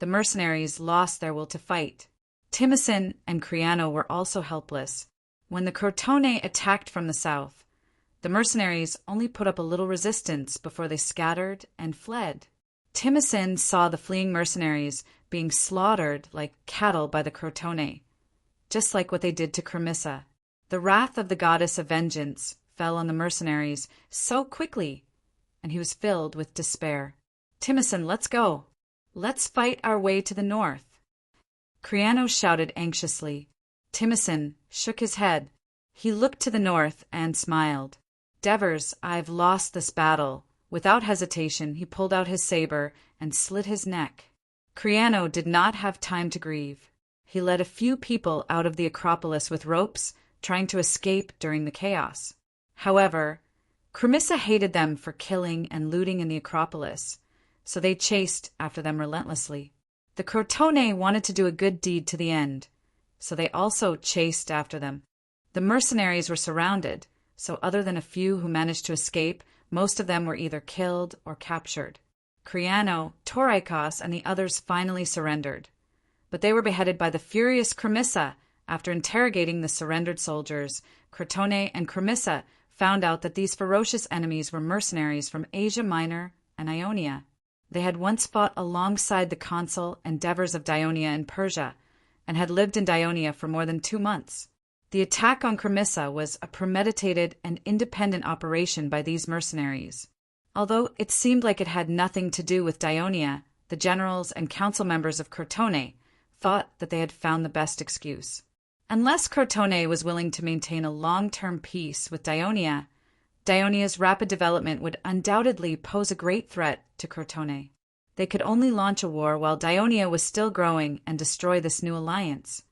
the mercenaries lost their will to fight. Timicin and Criano were also helpless. When the Crotone attacked from the south, the mercenaries only put up a little resistance before they scattered and fled. Timicin saw the fleeing mercenaries being slaughtered like cattle by the Crotone, just like what they did to Cremissa. The wrath of the goddess of vengeance fell on the mercenaries so quickly, and he was filled with despair. Timicin, let's go. Let's fight our way to the north. Criano shouted anxiously. Timicin shook his head. He looked to the north and smiled. Devers, I've lost this battle. Without hesitation, he pulled out his saber and slit his neck. Criano did not have time to grieve. He led a few people out of the Acropolis with ropes, trying to escape during the chaos. However, Cremissa hated them for killing and looting in the Acropolis, so they chased after them relentlessly. The Crotone wanted to do a good deed to the end, so they also chased after them. The mercenaries were surrounded, so other than a few who managed to escape, most of them were either killed or captured. Criano, Toraikos, and the others finally surrendered, but they were beheaded by the furious Cremissa. After interrogating the surrendered soldiers, Crotone and Cremissa found out that these ferocious enemies were mercenaries from Asia Minor and Ionia. They had once fought alongside the consul and Devers of Dionia in Persia, and had lived in Dionia for more than 2 months. The attack on Cremissa was a premeditated and independent operation by these mercenaries. Although it seemed like it had nothing to do with Dionia, the generals and council members of Crotone thought that they had found the best excuse. Unless Crotone was willing to maintain a long-term peace with Dionia, Dionia's rapid development would undoubtedly pose a great threat to Crotone. They could only launch a war while Dionia was still growing and destroy this new alliance.